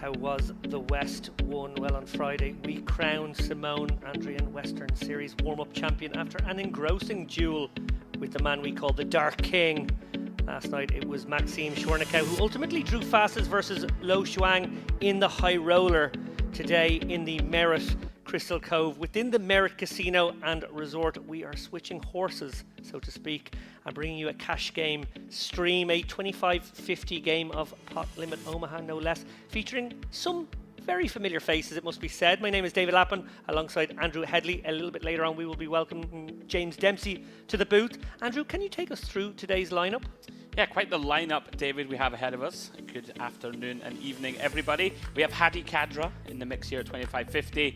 How was the West won? Well, on Friday we crowned Simone Andrian Western Series warm-up champion after an engrossing duel with the man we call the Dark King. Last night it was Maxime Chornikau who ultimately drew fastest versus Lo Shuang in the high roller. Today in the Merit Crystal Cove within the Merit Casino and Resort, we are switching horses, so to speak, and bringing you a cash game stream, a 25-50 game of Pot Limit Omaha, no less, featuring some very familiar faces, it must be said. My name is David Lappin, alongside Andrew Headley. A little bit later on, we will be welcoming James Dempsey to the booth. Andrew, can you take us through today's lineup? Yeah, quite the lineup, David, we have ahead of us. Good afternoon and evening, everybody. We have Hadi Kadra in the mix here at 25-50.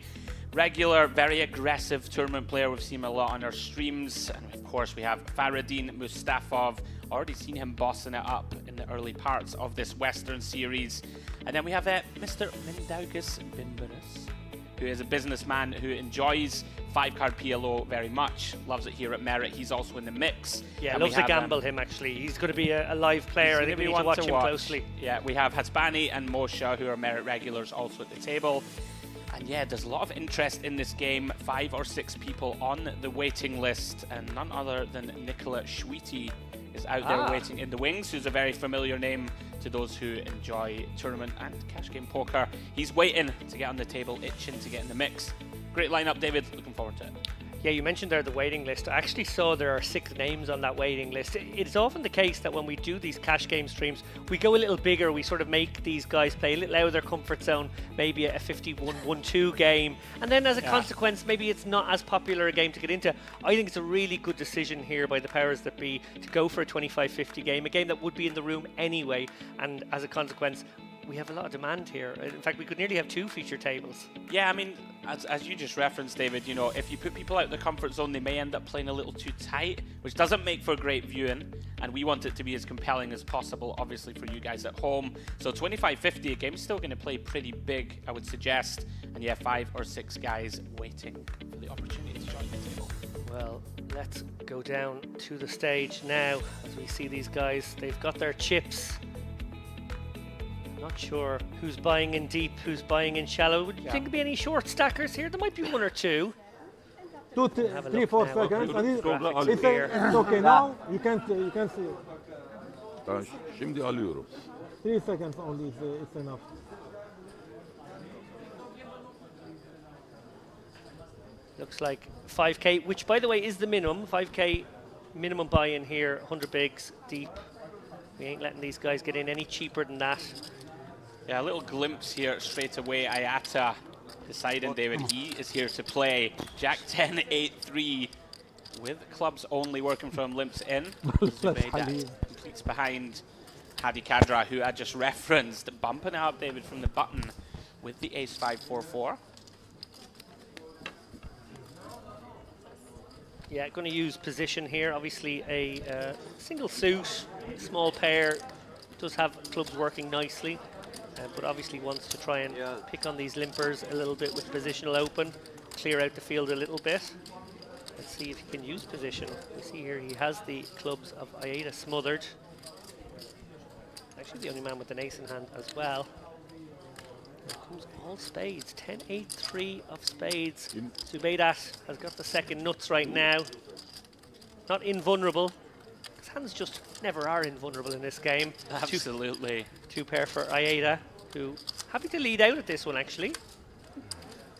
Regular, very aggressive tournament player. We've seen him a lot on our streams. And of course, we have Faradin Mustafov. Already seen him bossing it up in the early parts of this Western Series. And then we have Mr. Mindaugas Bimberis, who is a businessman who enjoys 5-card PLO very much, loves it here at Merit. He's also in the mix. Yeah, and loves to gamble him actually. He's going to be a live player. I think we need to watch him closely. Yeah, we have Hasbani and Moshe, who are Merit regulars, also at the table. And yeah, there's a lot of interest in this game. 5 or 6 people on the waiting list, and none other than Nicola Schweety is out there waiting in the wings, who's a very familiar name to those who enjoy tournament and cash game poker. He's waiting to get on the table, itching to get in the mix. Great lineup, David. Looking forward to it. Yeah, you mentioned there the waiting list. I actually saw there are 6 names on that waiting list. It's often the case that when we do these cash game streams, we go a little bigger. We sort of make these guys play a little out of their comfort zone, maybe a 51-1-2 game. And then as a consequence, maybe it's not as popular a game to get into. I think it's a really good decision here by the powers that be to go for a 25-50 game, a game that would be in the room anyway. And as a consequence, we have a lot of demand here. In fact, we could nearly have 2 feature tables. Yeah, I mean, as you just referenced, David, you know, if you put people out of the comfort zone, they may end up playing a little too tight, which doesn't make for great viewing. And we want it to be as compelling as possible, obviously, for you guys at home. So 25-50, a game's still going to play pretty big, I would suggest. And yeah, 5 or 6 guys waiting for the opportunity to join the table. Well, let's go down to the stage now as we see these guys. They've got their chips. Not sure who's buying in deep, who's buying in shallow. Would you think there'd be any short stackers here? There might be 1 or 2. 2, 3, 4 seconds. It's okay now. You can see. Şimdi alıyorum. 3 seconds only. It's enough. Looks like 5k, which by the way is the minimum. 5k minimum buy-in here. 100 bigs deep. We ain't letting these guys get in any cheaper than that. Yeah, a little glimpse here straight away. Ayata deciding, David, he is here to play. Jack 10, 8-3 with clubs only working from limps in. Zubaydah completes behind Hadi Kadra, who I just referenced, bumping out David from the button with the ace 5-4-4. Yeah, going to use position here. Obviously a single suit, small pair, does have clubs working nicely, but obviously wants to try and pick on these limpers a little bit with positional open, clear out the field a little bit. Let's see if he can use position. We see here he has the clubs of Ayada smothered. Actually the only man with an ace in hand as well. Here comes all spades, 10-8-3 of spades. Zubaydah has got the second nuts right now. Not invulnerable. His hands just never are invulnerable in this game. Absolutely. 2 pair for Ayada, who happy to lead out at this one actually.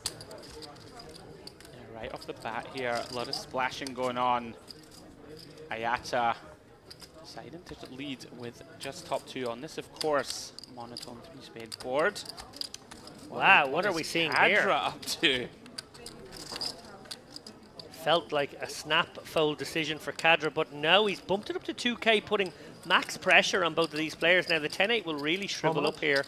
Yeah, right off the bat here, a lot of splashing going on. Ayata deciding to lead with just top 2 on this, of course, monotone 3-spade board. Wow, what are we seeing here? Kadra up to? Felt like a snap fold decision for Kadra, but no, he's bumped it up to 2k, putting max pressure on both of these players. Now the 10-8 will really shrivel up here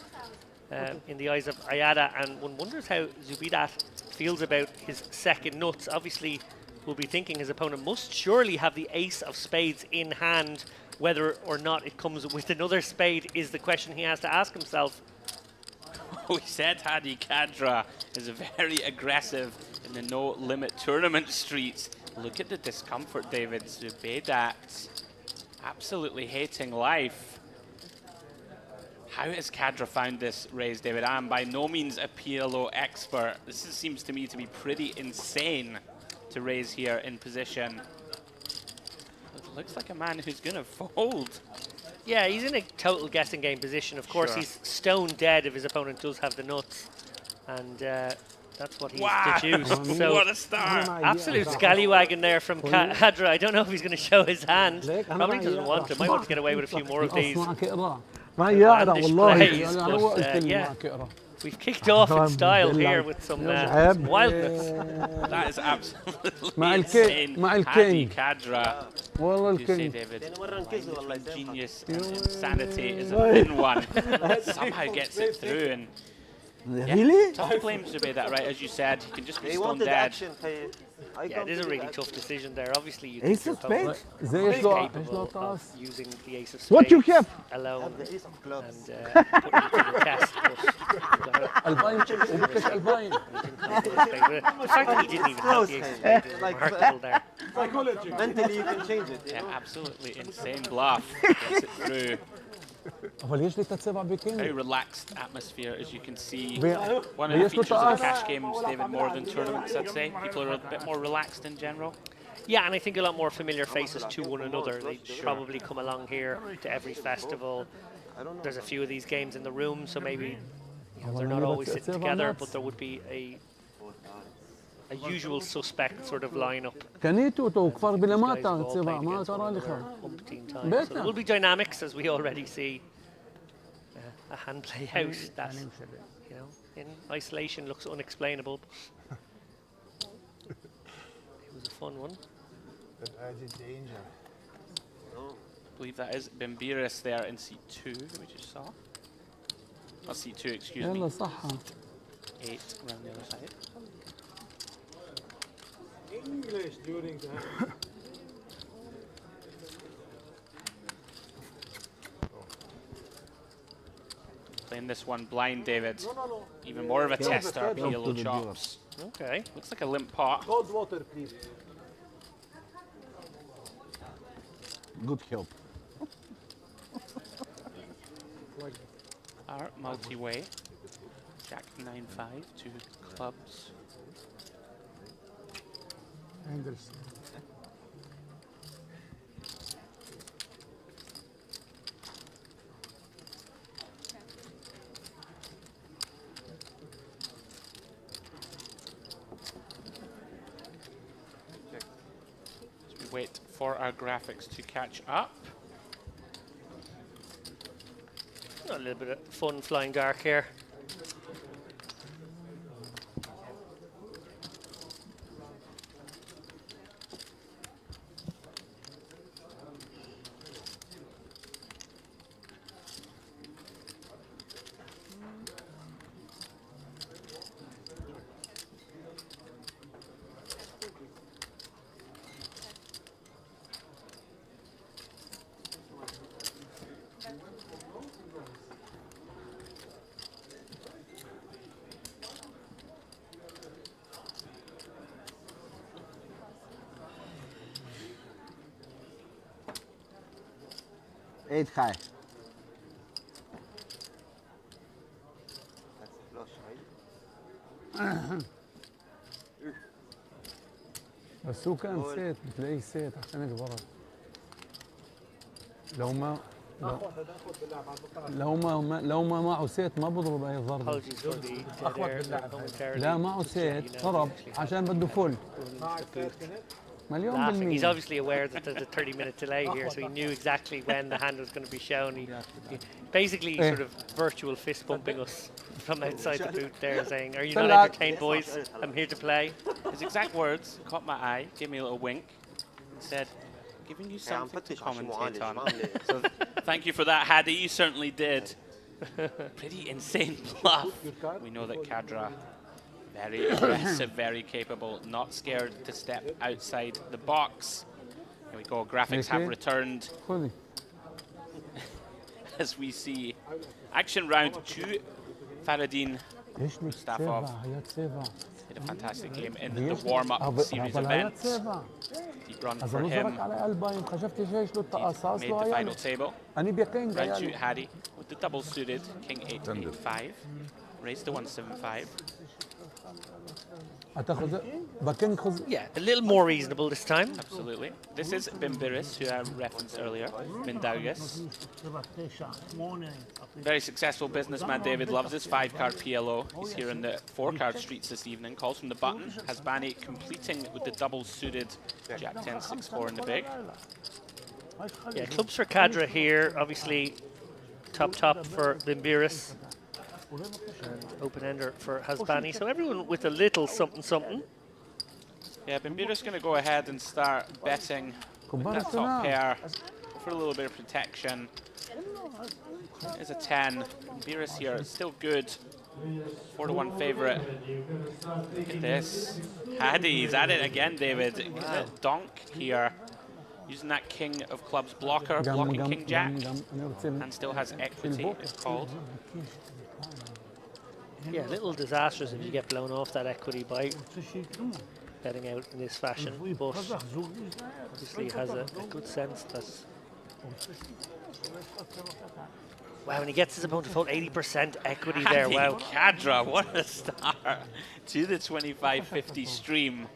in the eyes of Ayada, and one wonders how Zubaydah feels about his second nuts. Obviously, we'll be thinking his opponent must surely have the ace of spades in hand. Whether or not it comes with another spade is the question he has to ask himself. We said Hadi Kadra is very aggressive in the no-limit tournament streets. Look at the discomfort, David. Zubaydah absolutely hating life. How has Kadra found this raise, David? I'm by no means a PLO expert. Seems to me to be pretty insane to raise here in position. It looks like a man who's going to fold. Yeah, he's in a total guessing game position. Of course, he's stone dead if his opponent does have the nuts. And that's what he's deduced. So what a start. Absolute scallywagon there from Kadra. I don't know if he's going to show his hand. Probably doesn't want to. Might want to get away with a few more of these. We've kicked off in style here with some wildness. That is absolutely insane. Hadi Kadra. You say, David, genius and insanity is a thin one. Somehow gets it through. And Really? tough to blame Zubey that, right? As you said, he can just be stone dead. Yeah, it is a really tough decision there. Obviously, you Ace think of your spades? opponent is capable of using the ace of spades What you have? alone and putting it to the test. The fact that he didn't even have the ace of spades is remarkable there. Mentally, you can change it. Yeah, absolutely insane bluff. Gets it through. Very relaxed atmosphere, as you can see. One of the features of cash games, David, more than tournaments, I'd say. People are a bit more relaxed in general. Yeah, and I think a lot more familiar faces to one another. They probably come along here to every festival. There's a few of these games in the room, so maybe they're not always sitting together, but there would be a usual suspect sort of lineup. So there will be dynamics, as we already see. A hand play out that, in isolation looks unexplainable. It was a fun one. I believe that is Bimbiris there in C2, we just saw. Not C2, excuse me. 8 around the other side. English during the Playing this one blind, David. Even more of a tester, PLO chops. Okay. Looks like a limp pot. cold water, please. Good help. Our multi-way. Jack 9-5, 2 clubs. Anderson. Wait for our graphics to catch up. A little bit of fun flying dark here. Eight high. بس هو كان سيت بتلاقيه سيت عشان هيك ضرب. لو ما معه سيت ما بضرب اي ضربه. لا معه سيت ضرب عشان بده فل. Laughing. He's obviously aware that there's a 30-minute delay here, so he knew exactly when the hand was going to be shown. He basically sort of virtual fist bumping us from outside the booth there, saying, "Are you not entertained, boys? I'm here to play." His exact words caught my eye, gave me a little wink, and said, "Giving you something to commentate on." So thank you for that, Hadi. You certainly did. Pretty insane bluff. We know that Kadra, very aggressive, very capable, not scared to step outside the box. Here we go, graphics have returned. As we see, action round 2, Faradin Mustafov did a fantastic game in the warm-up series event. Deep run إذا for him. نظرك على قلبين خشفت جيش له التقاصاص Made له the يعني final table. أنا بيقين Round two, يعني Harry with the double suited, king 8-8-5. Raised to 175. هتاخذ بكين خذ Yeah, a little more reasonable this time. Absolutely. This is Bimbiris, who I referenced earlier, Mindaugas. Very successful businessman. David loves his 5-card PLO. He's here in the 4-card streets this evening. Calls from the button. Has Bani completing with the double suited Jack 10 6-4 in the big. Yeah, clubs for Cadra here. Obviously, top for Bimbiris. And open-ender for Hasbani. So everyone with a little something. Yeah, Bimbiris going to go ahead and start betting with that top pair for a little bit of protection. There's a 10. Bimbiris here is still good. 4-1 favorite. Look at this. Haddy's at it again, David. Wow. Donk here. Using that king of clubs blocker, blocking king jack. And still has equity, it's called. Yeah, a little disastrous if you get blown off that equity by betting out in this fashion, but obviously has a good sense that... Wow, and he gets his opponent to fold 80% equity there, wow. Cadra, what a start to the 25-50 stream.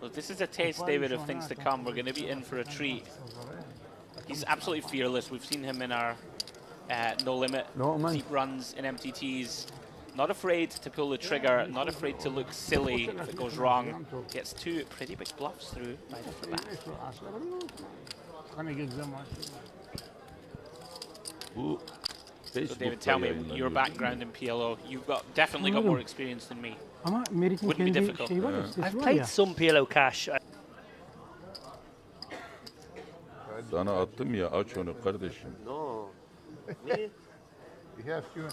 Well, this is a taste, David, of things to come. We're going to be in for a treat. He's absolutely fearless. We've seen him in our no limit deep runs in MTTs. Not afraid to pull the trigger, not afraid to look silly if it goes wrong. Gets two pretty big bluffs through right off the bat. So David, tell me your background in PLO. You've definitely got more experience than me. Wouldn't be difficult. I've played some PLO cash. Sana attım ya, aç onu kardeşim. No. Me? We have you.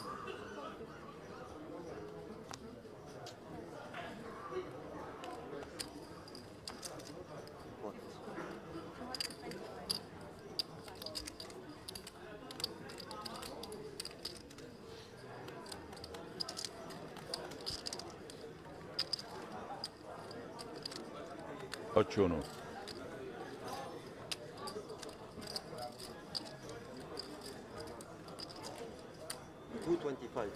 Aç onu. $2.25.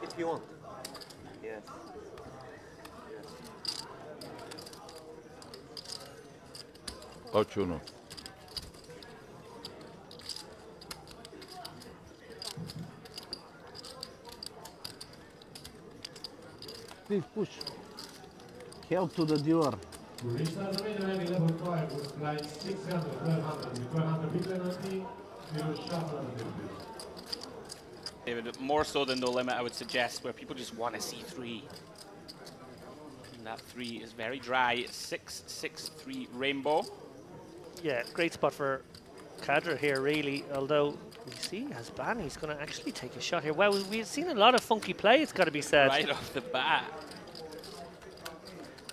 If you want. Yes. Aç onu. Please push. Help to the dealer. David, more so than no limit, I would suggest, where people just want to see 3. And that 3 is very dry. 6-6-3 rainbow. Yeah, great spot for Cadra here, really. Although we see Hasbani's going to actually take a shot here. Well, we've seen a lot of funky play, it's got to be said. Right off the bat.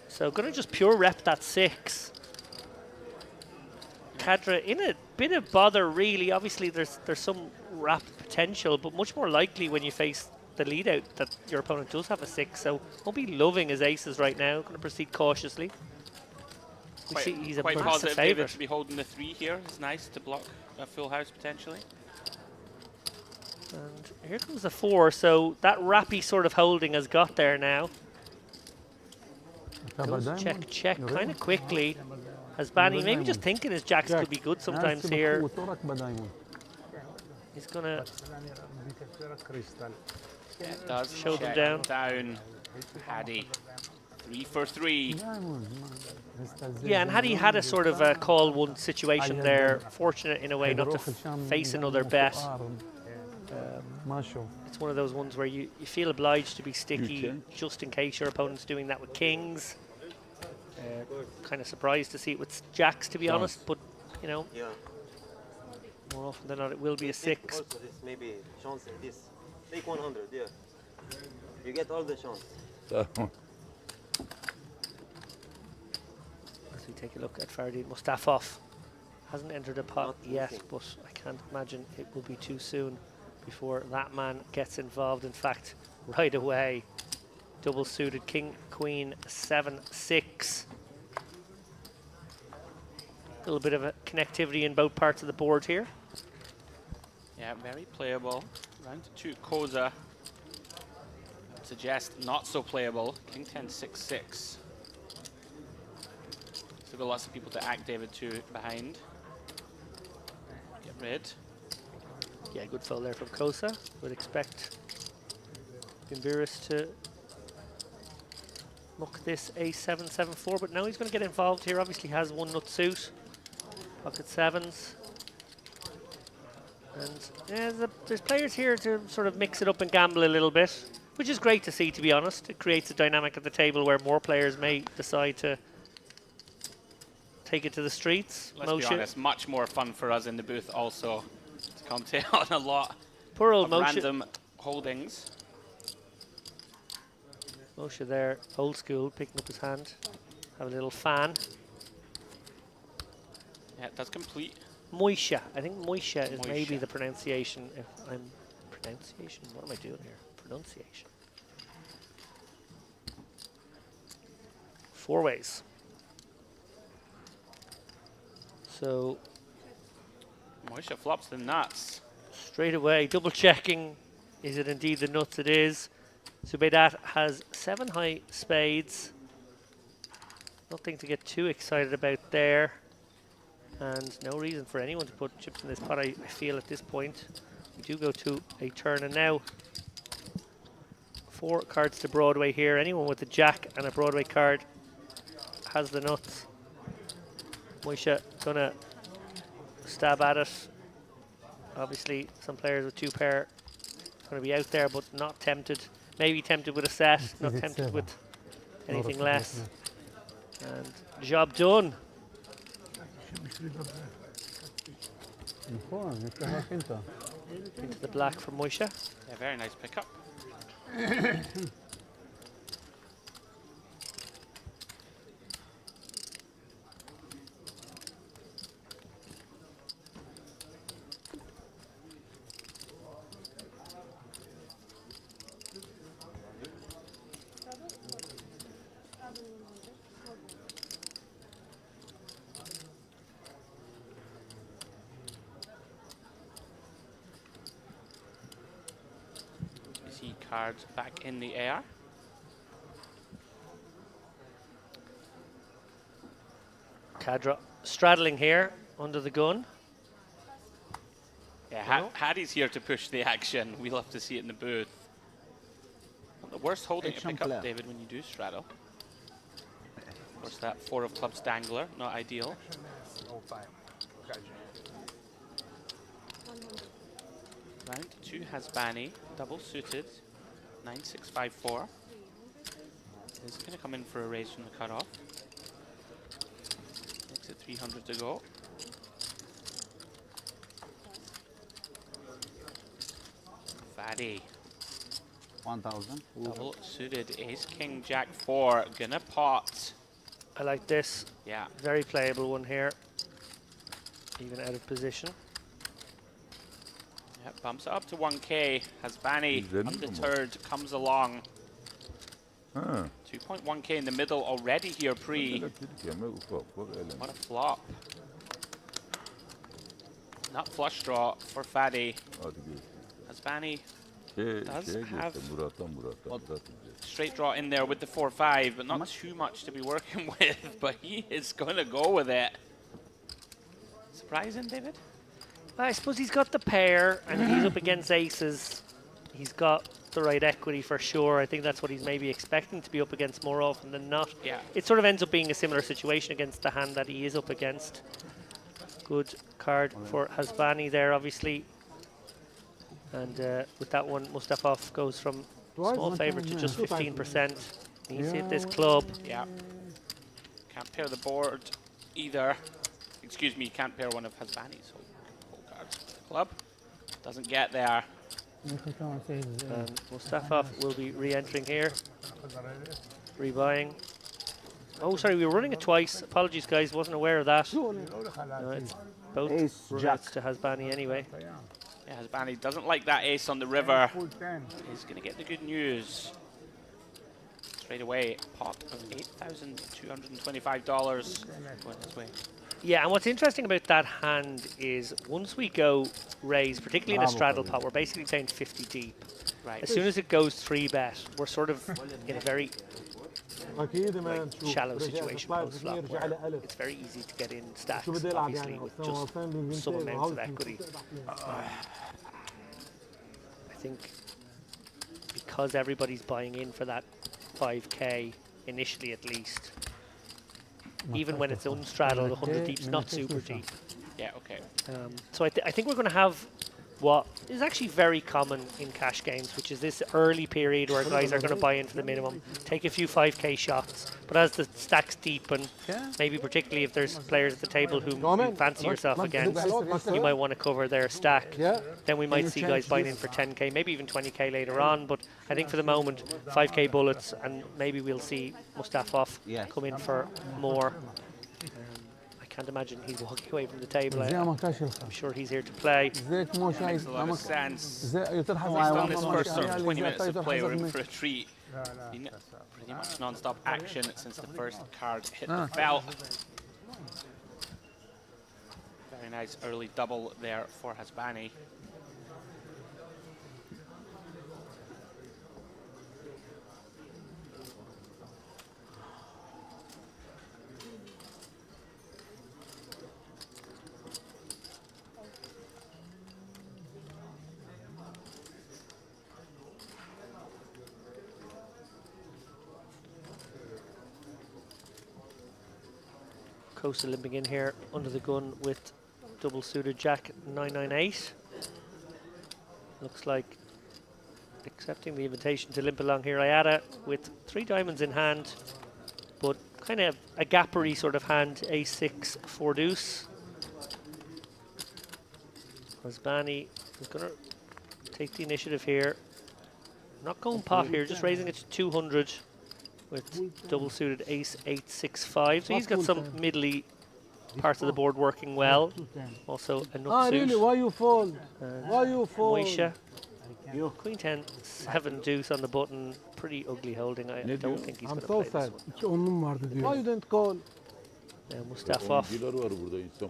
So going to just pure rep that 6. Cadra in a bit of bother, really. Obviously, there's some wrap potential, but much more likely when you face the lead out that your opponent does have a 6. So won't be loving his aces right now. Going to proceed cautiously. We see he's a quite massive positive David favourite. to be holding the 3 here. It's nice to block a full house potentially. And here comes the 4. So that rappy sort of holding has got there now. Goes check, kind of quickly. Hasbani maybe just thinking his jacks could be good sometimes here. He's gonna show them down. Haddy, 3 for 3. Yeah, and had he had a sort of a call one situation there, fortunate in a way not to face another bet. It's one of those ones where you feel obliged to be sticky just in case your opponent's doing that with kings. Kind of surprised to see it with jacks, to be honest, but you know, more often than not it will be a 6. Also, this maybe chance in this. Take 100, yeah. You get all the chance. As we take a look at Faradid Mustafov, hasn't entered the pot yet, but I can't imagine it will be too soon before that man gets involved. In fact, right away, double suited king, queen, 7-6. Still a bit of a connectivity in both parts of the board here. Yeah, very playable. Round 2, Koza. Suggest not so playable. King 10, 6-6. Still got lots of people to act David 2 behind. Get rid. Yeah, good fold there from Kosa. Would expect Gimburis to muck this ace-7, 7-4, but now he's going to get involved here. Obviously has one nut suit, pocket sevens. And yeah, there's players here to sort of mix it up and gamble a little bit, which is great to see, to be honest. It creates a dynamic at the table where more players may decide to take it to the streets. Let's be honest, much more fun for us in the booth also to commentate on a lot Poor old of Moshe. random holdings. Moshe there, old school, picking up his hand. Have a little fan. Yeah, it does complete. Moisha. I think Moisha is Moisha. maybe the pronunciation. If I'm pronunciation, what am I doing here? Pronunciation. 4 ways. So Moisha flops the nuts. straight away, double checking. Is it indeed the nuts? It is. Zubeidat has 7 high spades. Nothing to get too excited about there. And no reason for anyone to put chips in this pot, I feel, at this point. We do go to a turn, and now 4 cards to Broadway here. Anyone with a jack and a Broadway card has the nuts. Moisha gonna stab at it. Obviously, some players with 2 pair gonna be out there, but not tempted. Maybe tempted with a set, not tempted with anything less. And job done. Into the black from Moisha. Yeah, very nice pickup. See cards back in the air. Cadra straddling here under the gun. Yeah, Hattie's here to push the action. We love to see it in the booth. Not the worst holding to pick up, David, when you do straddle. Of course, that 4 of clubs dangler, not ideal. Round 2 has Banny, double suited, 9-6-5-4. Is going to come in for a raise from the cutoff. Makes it 300 to go. Fatty. 1,000. Double suited, ace, king, jack, 4. Gonna pot. I like this. Yeah. Very playable one here. Even out of position. Yep, bumps it up to 1K. Hasbani, undeterred, comes along. 2.1K in the middle already here pre. What a flop. Not flush draw for Fadi. Hasbani does have straight draw in there with the 4-5, but not too much to be working with. But he is going to go with it. Surprising, David? I suppose he's got the pair, and if he's up against aces, he's got the right equity for sure. I think that's what he's maybe expecting to be up against more often than not. Yeah. It sort of ends up being a similar situation against the hand that he is up against. Good card for Hasbani there, obviously. And with that one, Mustafov goes from small favourite to just 15%. He's hit this club. Yeah. Can't pair the board either. Excuse me, can't pair one of Hasbani's whole cards. Club doesn't get there. Mustafov will be re-entering here. Rebuying. Oh, sorry, we were running it twice. Apologies, guys. Wasn't aware of that. No, it's both runouts to Hasbani anyway. Yeah, Hasbani doesn't like that ace on the river. He's going to get the good news. Straight away, pot of $8,225 going his way. Yeah, and what's interesting about that hand is once we go raise, particularly in a straddle pot, we're basically playing 50 deep. Right. As soon as it goes 3-bet, we're sort of in a very shallow situation post flop where it's very easy to get in stacks, obviously, with just some amounts of equity. I think because everybody's buying in for that 5k initially at least, even when it's unstraddled, 100 deep's not super deep. Yeah, okay. So I think we're going to have what is actually very common in cash games, which is this early period where guys are going to buy in for the minimum, take a few 5k shots, but as the stacks deepen, maybe particularly if there's players at the table who you fancy yourself against, you might want to cover their stack. Then we might see guys buying in for 10k, maybe even 20k later on, but I think for the moment 5k bullets, and maybe we'll see Mustafov come in for more. I can't imagine he's walking away from the table. I'm sure he's here to play. Makes a lot of sense. Based on this first sort of 20 minutes of play, we're in for a treat. Pretty much non-stop action since the first card hit the belt. Very nice early double there for Hasbani. Costa limping in here under the gun with double suited Jack 998. Looks like accepting the invitation to limp along here. Ayada with 3 diamonds in hand, but kind of a gappery sort of hand, ace-6, 4 deuce. Hasbani is going to take the initiative here. Not going pot here, just raising it to 200. With double suited ace 8-6-5, so he's got some middly parts of the board working well. Also a nut suit. Really? Why you fold? Why you fold? Moisha. Queen 10, 7 deuce on the button. Pretty ugly holding. I don't think he's going to play this one. Why you didn't call? Now Mustafov,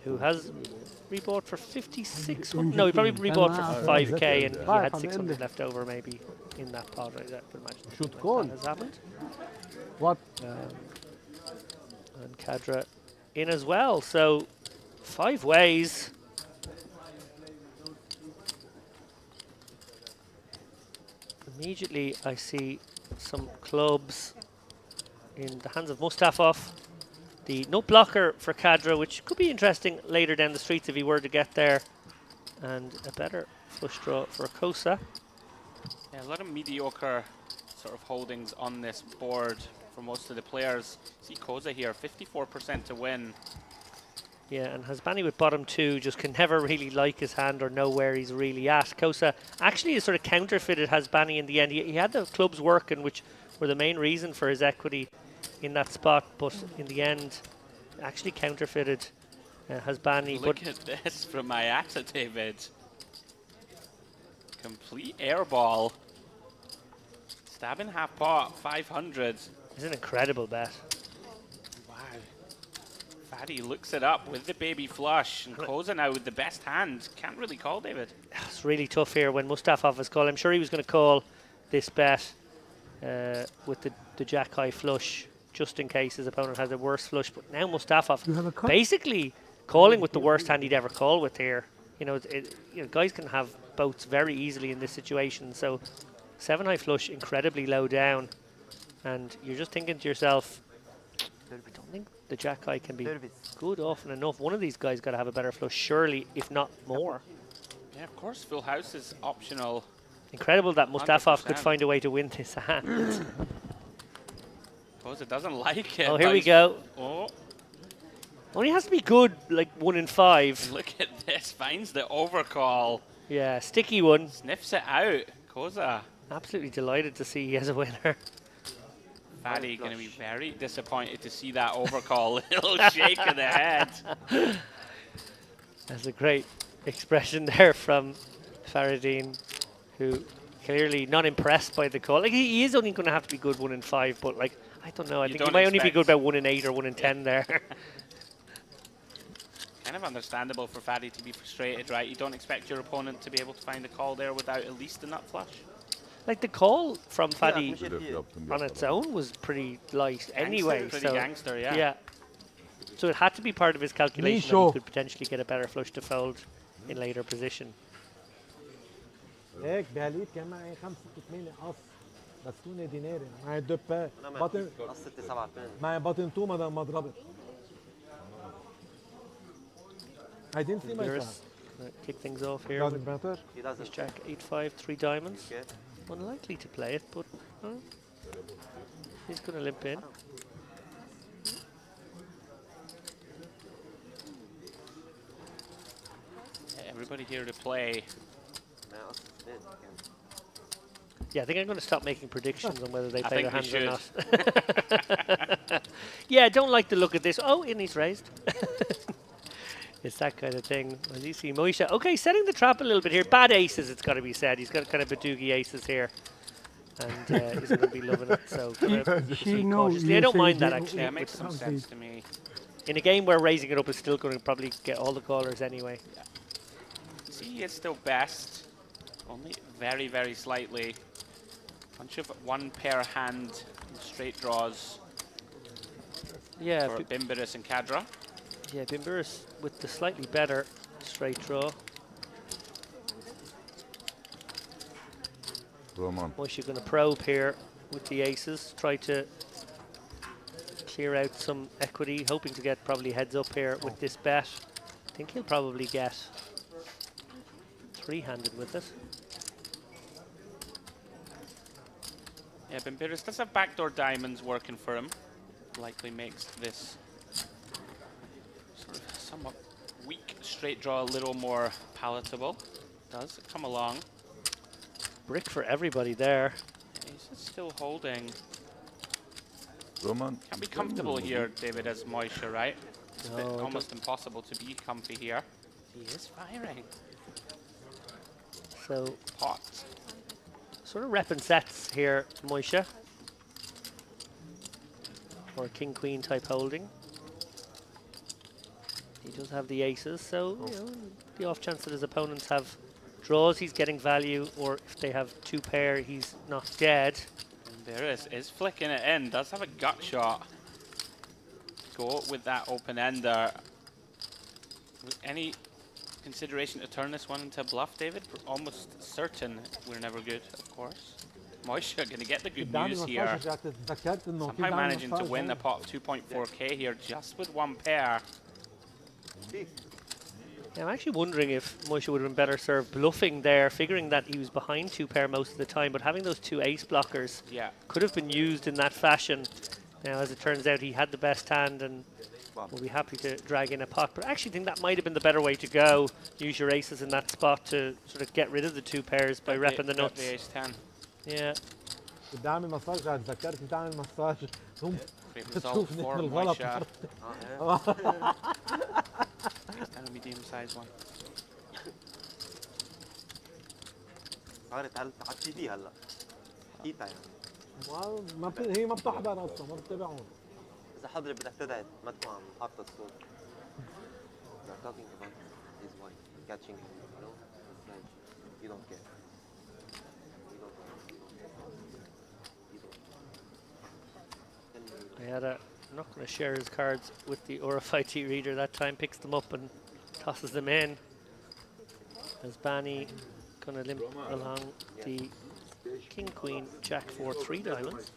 who has rebought for 5600. No, he probably rebought for 5k, and he had 600 left over maybe in that pot. I would imagine. Should call. That has happened. What? And Kadra in as well. So 5 ways. Immediately I see some clubs in the hands of Mustafov. The nut blocker for Kadra, which could be interesting later down the streets if he were to get there. And a better flush draw for Kosa. Yeah, a lot of mediocre sort of holdings on this board for most of the players. See Kosa here, 54% to win. Yeah, and Hasbani with bottom 2 just can never really like his hand or know where he's really at. Kosa actually is sort of counterfeited Hasbani in the end. He had the clubs working, which were the main reason for his equity in that spot, but in the end actually counterfeited Hasbani. Look at this from Mayata, David. Complete airball. Stabbing half pot, 500. It's an incredible bet. Wow. Faddy looks it up with the baby flush, and Kosa now with the best hand. Can't really call, David. It's really tough here when Mustafov has called. I'm sure he was going to call this bet with the jack high flush, just in case his opponent has a worse flush. But now Mustafov basically calling with the worst hand he'd ever call with here. You know, guys can have boats very easily in this situation. So 7 high flush, incredibly low down, and you're just thinking to yourself, I don't think the jack high can be good often enough. One of these guys got to have a better flush, surely, if not more. Yeah, of course, full house is optional. Incredible that Mustafov 100%. could find a way to win this hand. Kosa doesn't like it. Oh, here we go. Oh, Only has to be good, like 1 in 5. look at this. Finds the overcall. Yeah, sticky one. Sniffs it out. Kosa. Absolutely delighted to see he has a winner. Faddy going to be very disappointed to see that overcall. Little shake of the head. That's a great expression there from Faradine, who clearly not impressed by the call. Like he is only going to have to be good 1 in 5, but like I don't know. I think he might only be good about 1 in 8 or 1 in 10 there. kind of understandable for Fadi to be frustrated, right? You don't expect your opponent to be able to find a call there without at least a nut flush. Like the call from Fadi Hedef yaptım on its yakaladım. own was pretty light anyway. Pretty So gangster, yeah. yeah. So it had to be part of his calculation that he could potentially get a better flush to fold in later position. هيك بهاليد كان معي 5 6 8 قص بس توني ديناري معي دو با بطن قص 6 7 8 معي بطن تو ما ضربت. I didn't see my Beres gonna kick things off here God with better. He his doesn't. jack 8-5, 3 diamonds. Okay. Unlikely to play it, but he's going to limp in. Everybody here to play. ما قص 2 كان. Yeah, I think I'm going to stop making predictions on whether they I play think their we hands or not. Yeah, I don't like the look of this. Oh, and he's raised. It's that kind of thing. As you see, Moisha. Okay, setting the trap a little bit here. Bad aces, it's got to be said. He's got kind of Badoogie aces here. And he's going to be loving it. So kind of proceed cautiously. I don't mind that, actually. Yeah, it makes some sense to me. In a game where raising it up is still going to probably get all the callers anyway. Yeah. See, it's still best. Only very, very slightly. Bunch of one pair hand straight draws Yeah, for Bimberis and Kadra. yeah, Bimberis with the slightly better straight draw. Roman. Moisha going to probe here with the aces, try to clear out some equity, hoping to get probably heads up here with this bet. I think he'll probably get three-handed with it. Yeah, Bimberis does have backdoor diamonds working for him. Likely makes this sort of somewhat weak straight draw a little more palatable. Does come along. Brick for everybody there. He's still holding. Roman. Can't be comfortable here, David, as Moisha, right? It's a bit No, almost impossible to be comfy here. He is firing. So Pot. sort of repping sets here, Moisha. Or king-queen type holding. He does have the aces, so you know, the off chance that his opponents have draws, he's getting value, or if they have two pair, he's not dead. Bimberis is flicking it in, does have a gut shot. Go with that open ender. With any consideration to turn this one into a bluff, David? We're almost certain we're never good, of course. Moisha gonna get the good news here. Somehow managing to win a pot of 2.4k here just with one pair. Yeah, I'm actually wondering if Moisha would have been better served bluffing there, figuring that he was behind two pair most of the time, but having those two ace blockers could have been used in that fashion. Now, as it turns out, he had the best hand and will be happy to drag in a pot, but I actually think that might have been the better way to go. Use your aces in that spot to sort of get rid of the two pairs by repping the nuts. The ace 10. Yeah. بدي اعمل مساج تذكرت بدي اعمل مساج Great result for الغلط Moisha. And a medium size one. صارت على التي في هلا حكيتها يعني هي ما بتحضر اصلا ما بتتابعهم اذا حضرت بدك تدعي ما تكون عم حاطط الصوت. You're talking about his wife catching him, you know? It's like you don't care. I'm not going to share his cards with the RFID reader that time, picks them up and tosses them in. As Bani going to limp along the king, queen, jack 4, 3 diamonds.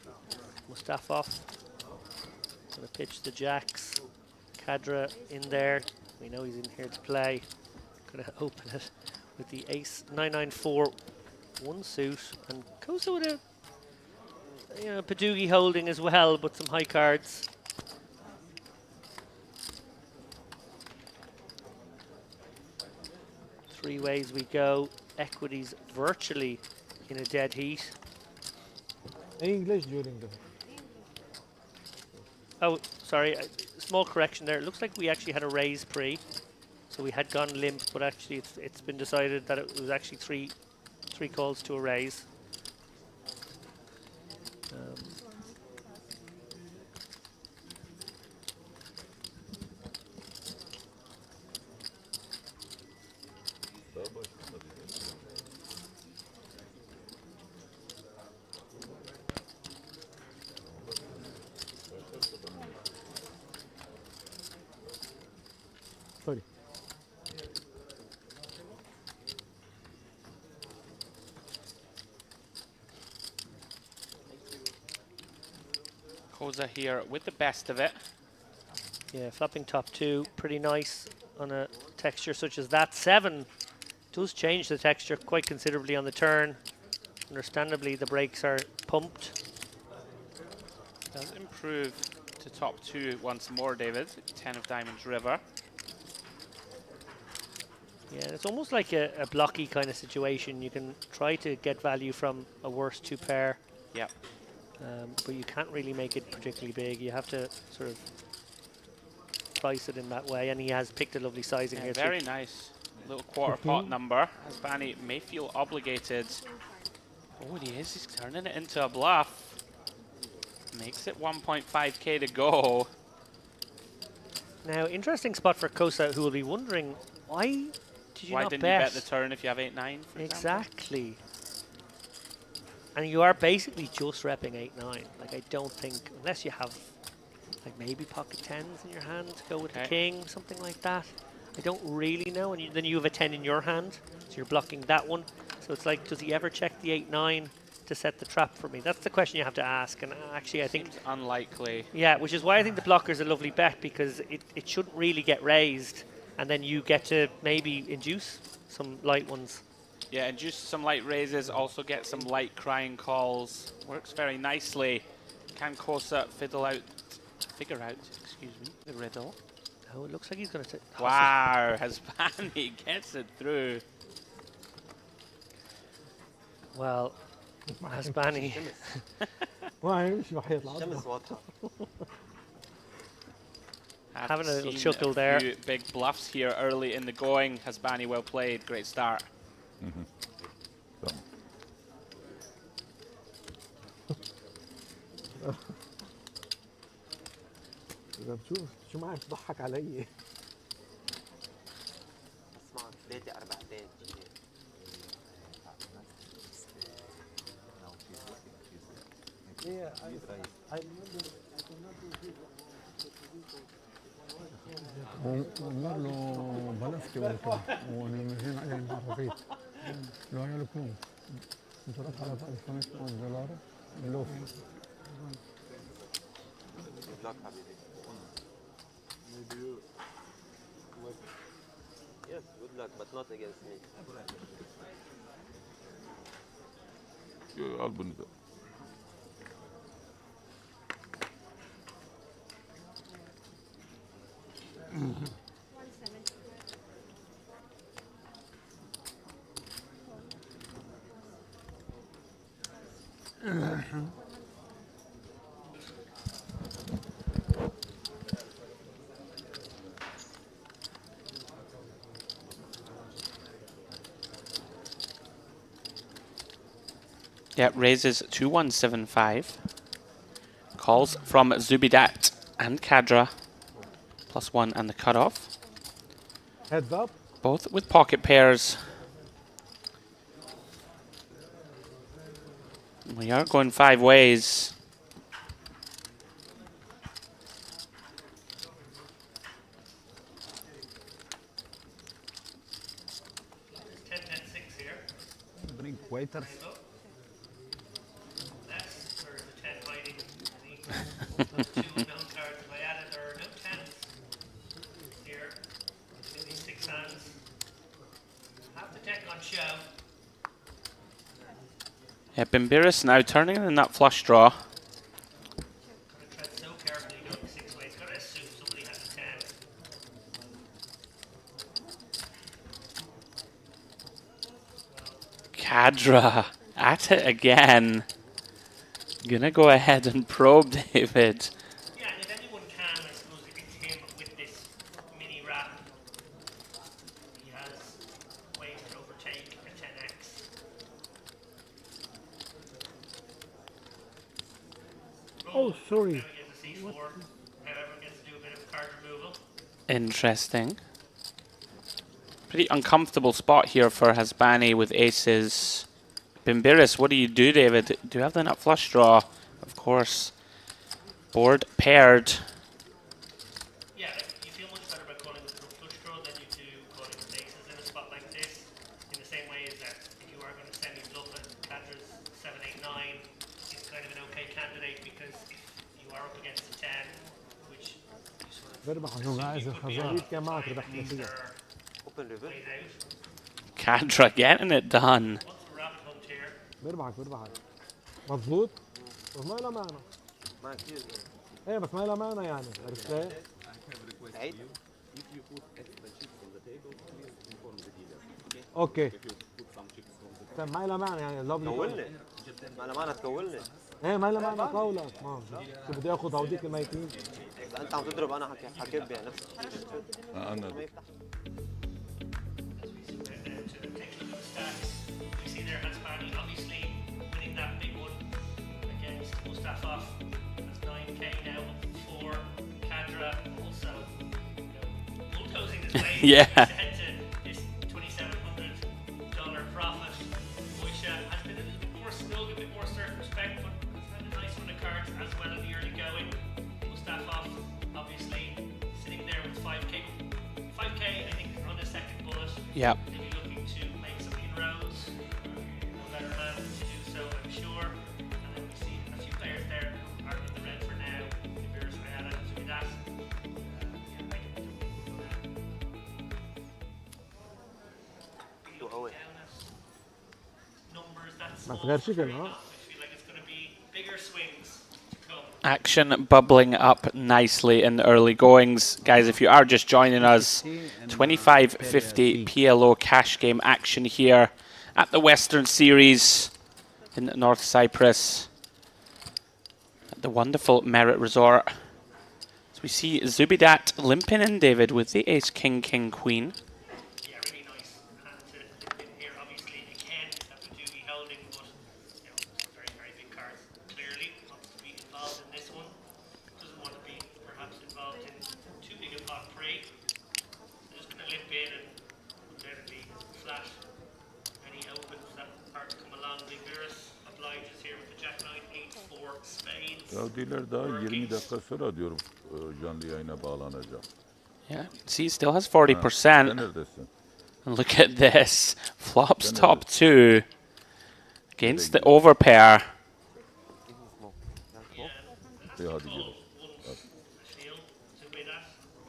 Mustafov going to pitch the jacks. Kadra in there. We know he's in here to play. Going to open it with the ace 994, one suit, and Kosa with a Padoogie holding as well, but some high cards. Three ways we go. Equities virtually in a dead heat. English during the Oh, sorry, small correction there. It looks like we actually had a raise pre, so we had gone limp, but actually it's been decided that it was actually three calls to a raise. Koza here with the best of it. Yeah, flopping top two, pretty nice on a texture such as that. 7 does change the texture quite considerably on the turn. Understandably, the brakes are pumped. Does improve to top two once more, David. 10 of diamonds river. Yeah, it's almost like a blocky kind of situation. You can try to get value from a worse two pair. Yep. But you can't really make it particularly big. You have to sort of price it in that way. And he has picked a lovely sizing here. Very nice. Little quarter pot number. Hasbani may feel obligated. Oh, he is. He's turning it into a bluff. Makes it 1.5k to go. Now, interesting spot for Kosa, who will be wondering, why did you Why not didn't bet? you bet the turn if you have 8-9, for Exactly. Example? And you are basically just repping 8-9. Like, I don't think, unless you have, like, maybe pocket 10s in your hand to go with the king, something like that. I don't really know. And then you have a 10 in your hand, so you're blocking that one. So it's like, does he ever check the 8-9 to set the trap for me? That's the question you have to ask. And actually, I think... Seems unlikely. Yeah, which is why I think the blocker is a lovely bet, because it shouldn't really get raised. And then you get to maybe induce some light ones. Yeah, induce some light raises, also get some light crying calls. Works very nicely. Can Kosa figure out, excuse me, the riddle? Oh, it looks like he's going to... Wow, Hasbani gets it through. Well, Hasbani. Having a little chuckle there. Few big bluffs here early in the going. Hasbani, well played. Great start. شو معك تضحك علي؟ اسمع ثلاثة 4 عمر له بلفتي وكان ونمزين عليه المعرفيت لو يلكم انطلق على $500 اللوف Good luck, حبيبي. Yes, good luck, but not against me. Albany. Yeah, raises 2175. Calls from Zubidat and Kadra. +1 and the cutoff. Heads up. Both with pocket pairs. We are going 5 ways. Bring waiters. Yeah, Bimbiris now turning in the nut flush draw. Kadra at it again. Gonna go ahead and probe David. Yeah, and if anyone can, I suppose it's him with this mini wrap. He has ways to overtake a 10x. Oh, sorry. Interesting. Pretty uncomfortable spot here for Hasbani with aces. Bimbiris, what do you do, David? Do you have the nut flush draw? Of course. Board paired. Yeah, you feel much better about calling with the flush draw than you do calling with aces in a spot like this. In the same way as that if you are going to semi-bluff it, Kadra's 7, 8, 9 is kind of an okay candidate, because if you are up against a 10, which you sort of بربح عشان عايز الخزاريط كان معك ربحت these فيها. are Open river. played out. Cadra getting it done. What's the rabbit hunt here? بربحك مظبوط بس ما له معنى. ما كتير. ايه بس ما له معنى يعني عرفت ليه؟ سعيد. اوكي ما له معنى يعني لو كولني. ما له معنى تكولني. ايه ما له معنى قولك ما شو بدي اخذ هوديك الميتين. انت عم تضرب انا حكيت بها نفس الشيء. أنا ما يفتح. We see there Hansparty obviously winning that big one against Mustafa. That's 9k now for Cadra. Also, bulldozing this lane. Yeah. Head to this $2,700 profit, which has been a little bit more snug, a bit more circumspect, but it's had a nice run of cards as well in the early going. Mustafa obviously sitting there with 5k. 5k, I think, on the second bullet. Yep. They'll be looking to make some inroads. No better man to do so, I'm sure. And then we see a few players there who are in the red for now. Viveris, Ayala, Zubidat. Numbers that's بس غير شكل ها. I feel like it's going to be bigger swings to come. Action bubbling up nicely in the early goings. Guys, if you are just joining us, 25.50 PLO cash game action here at the Western Series in North Cyprus at the wonderful Merit Resort. So we see Zubidat limping in, David, with the ace, king, king, queen. Yeah, really nice hand to dip in here. Obviously, again, that we do be holding, but you know, very, very big cards. Clearly, wants to be involved in this one. Doesn't want to be perhaps involved in too big a pot pre. So just going to limp in and literally flash any opens that are to come along. Viveris obliges here with the Jack 9, 8, 4 spades. Saudiler daha 20 dakika sonra diyorum canlı yayına bağlanacak. Yeah, see, still has 40%. Sen neredesin? And look at this. Flops top two against the overpair. İyi hadi gidelim. Shield, Zubidat,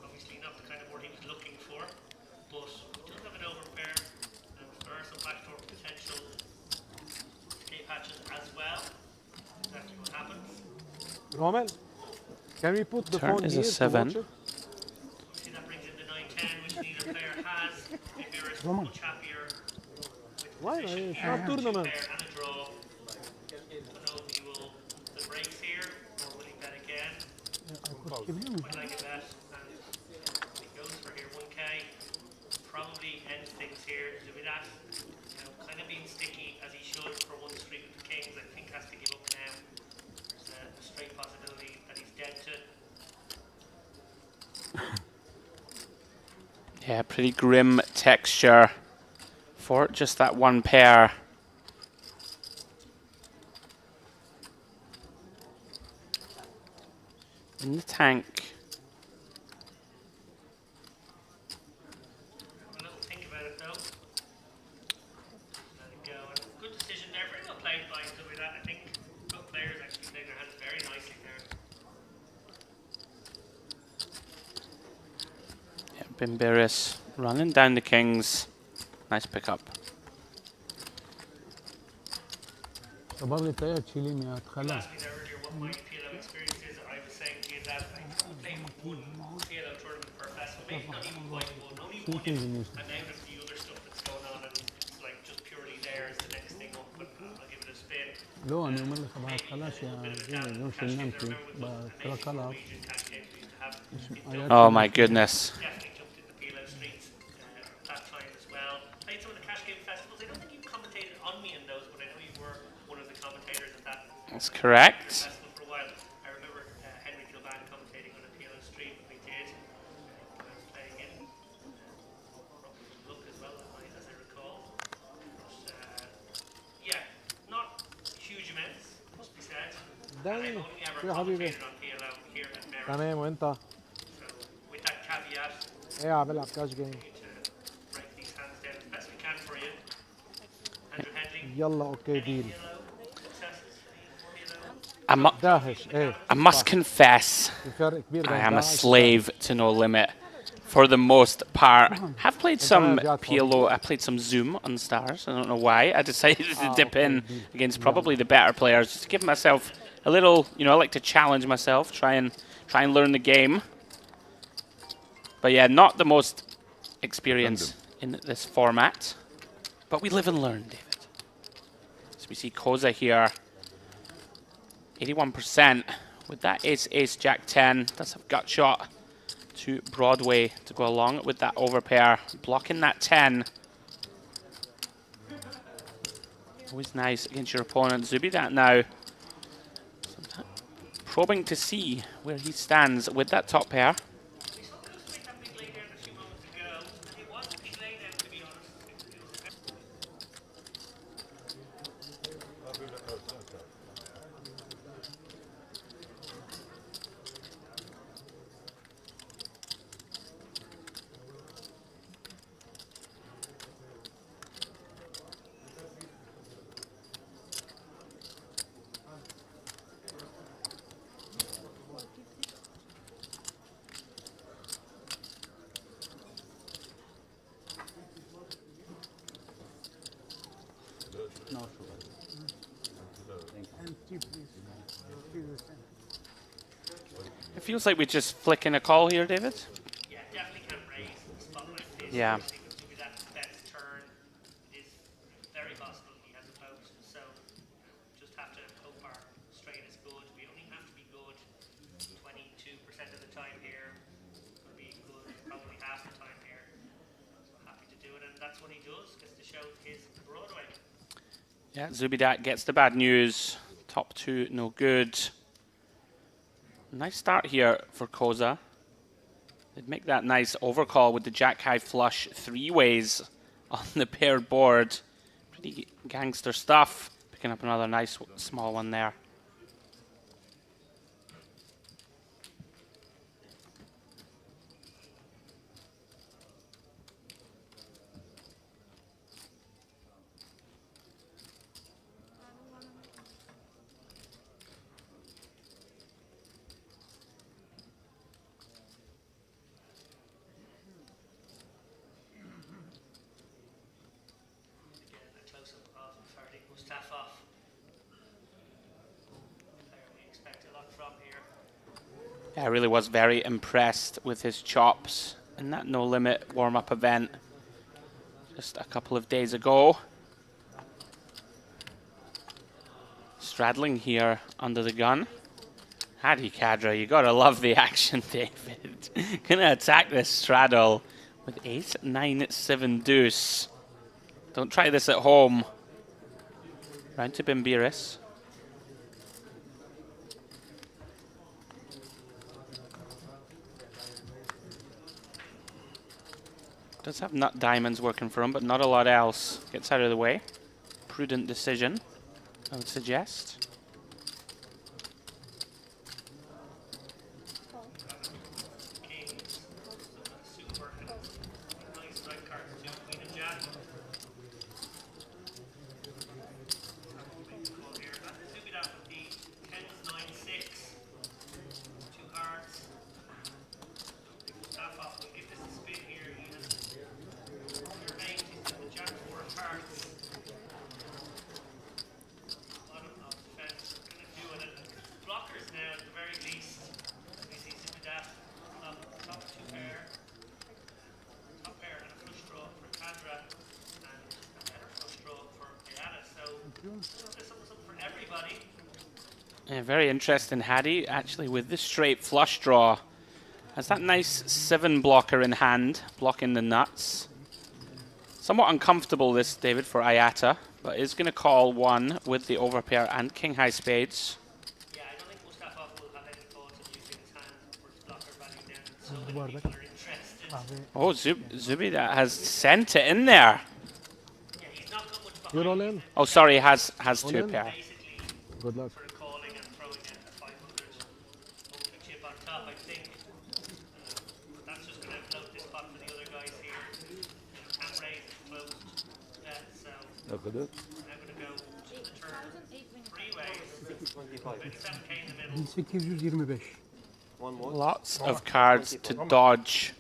obviously not the kind of word he was looking for, but we do have an overpair, and there are some backdoor potential escape hatches as well. Exactly what happens. Rommel, can we put the Turn phone is a here to 7. watch it? See, that brings in the 9-10, which neither player has. Viveris Roman. much happier with Why? position It's here. not tournament. Two pair and a draw. Don't know if he will the breaks here, or will he bet again? Quite like a bet, and he goes for here 1k. Probably ends things here. Zubidat, you know, kind of being sticky as he should for one street with the kings. I think has to give up now. There's a straight possibility that he's dead to. Yeah, pretty grim texture for just that one pair. In the tank. A little think about it though. Let it go. And good decision there. Very well played by Zubidat. I think both players actually played their hands very nicely there. Yeah, Bimbiris running down the kings. Nice pickup. طب تلاقيها تشيلي ميات You خلاص. asked me there earlier what my PLO experience is. I was saying to you that I played one PLO tournament per festival, maybe not even quite one, only one amount of the other stuff that's going on, and it's like just purely there is the next thing up, but I'll give it a spin. لو أنا أمر لك بعد خلاص يا زين يوم شلنامتي بترى خلاص. Oh my goodness. Definitely jumped in the PLO streets that time as well. Played some of the cash game festivals. I don't think you commentated on me in those, but I know you were one of the commentators at that That's correct. festival for a while. I remember Henry Kilban commentating on a PLO stream when we did. I was playing in. Probably look as well that night, as I recall. But yeah, not huge amounts, must be said. And داني I've only ever شو يا حبيبي؟ commentated on PLO here at Merritt. تمام وأنت؟ So with that caveat, إيه عم بلعب كاش جيم. to break these hands down as best we can for you. Andrew Henley, يلا أوكي any ديل. PLO successes? Any PLO داهش ايه I must confess, الفرق كبير I بين am a داعش slave to No Limit for the most part. Have played some Internet PLO, I played some Zoom on Stars. I don't know why. I decided to dip okay. in against probably the better players just to give myself a little, you know, I like to challenge myself, try and learn the game. But yeah, not the most experience in this format. But we live and learn, David. So we see Koza here, 81% with that ace, jack 10. Does have gut shot to Broadway to go along with that overpair, blocking that 10. Always nice against your opponent. Zubidat now probing to see where he stands with that top pair. No sugar. It feels like we're just flicking a call here, David. Yeah, definitely can raise the spot like this. Yeah. I think that's the best turn. It is very possible he has a post, so just have to hope our straight is good. We only have to be good 22% of the time here. We'll be good probably half the time here. So happy to do it, and that's what he does, gets to show his Broadway. Yeah, Zubidat gets the bad news. Top two, no good. Nice start here for Koza. They'd make that nice overcall with the jack high flush three ways on the paired board. Pretty gangster stuff. Picking up another nice small one there. Yeah, I really was very impressed with his chops in that No Limit warm-up event just a couple of days ago. Straddling here under the gun. Hadi Kadra, you gotta love the action, David. Gonna attack this straddle with ace, 9, 7 deuce. Don't try this at home. Round to Bimbiris. Does have nut diamonds working for him, but not a lot else. Gets out of the way. Prudent decision, I would suggest. Yeah, very interesting, Hadi, actually, with this straight flush draw. Has that nice 7 blocker in hand, blocking the nuts. Somewhat uncomfortable this, David, for Ayata, but is going to call one with the overpair and king high spades. Yeah, I don't think Mustafa will have any thoughts of using his hand for his blocker value then. So many people are interested. Oh, Zubi that has sent it in there. Yeah, he's not got much You're all behind. in? Oh, sorry, has 2 pair. Basically, Good luck. sort of calling and throwing a 500 multi chip on top, I think. But that's just going to float this pot for the other guys here. Hand raise is closed. So Ne kadar? I'm going to go to the turn 3 ways. 25. 1825. One more. Lots of cards to dodge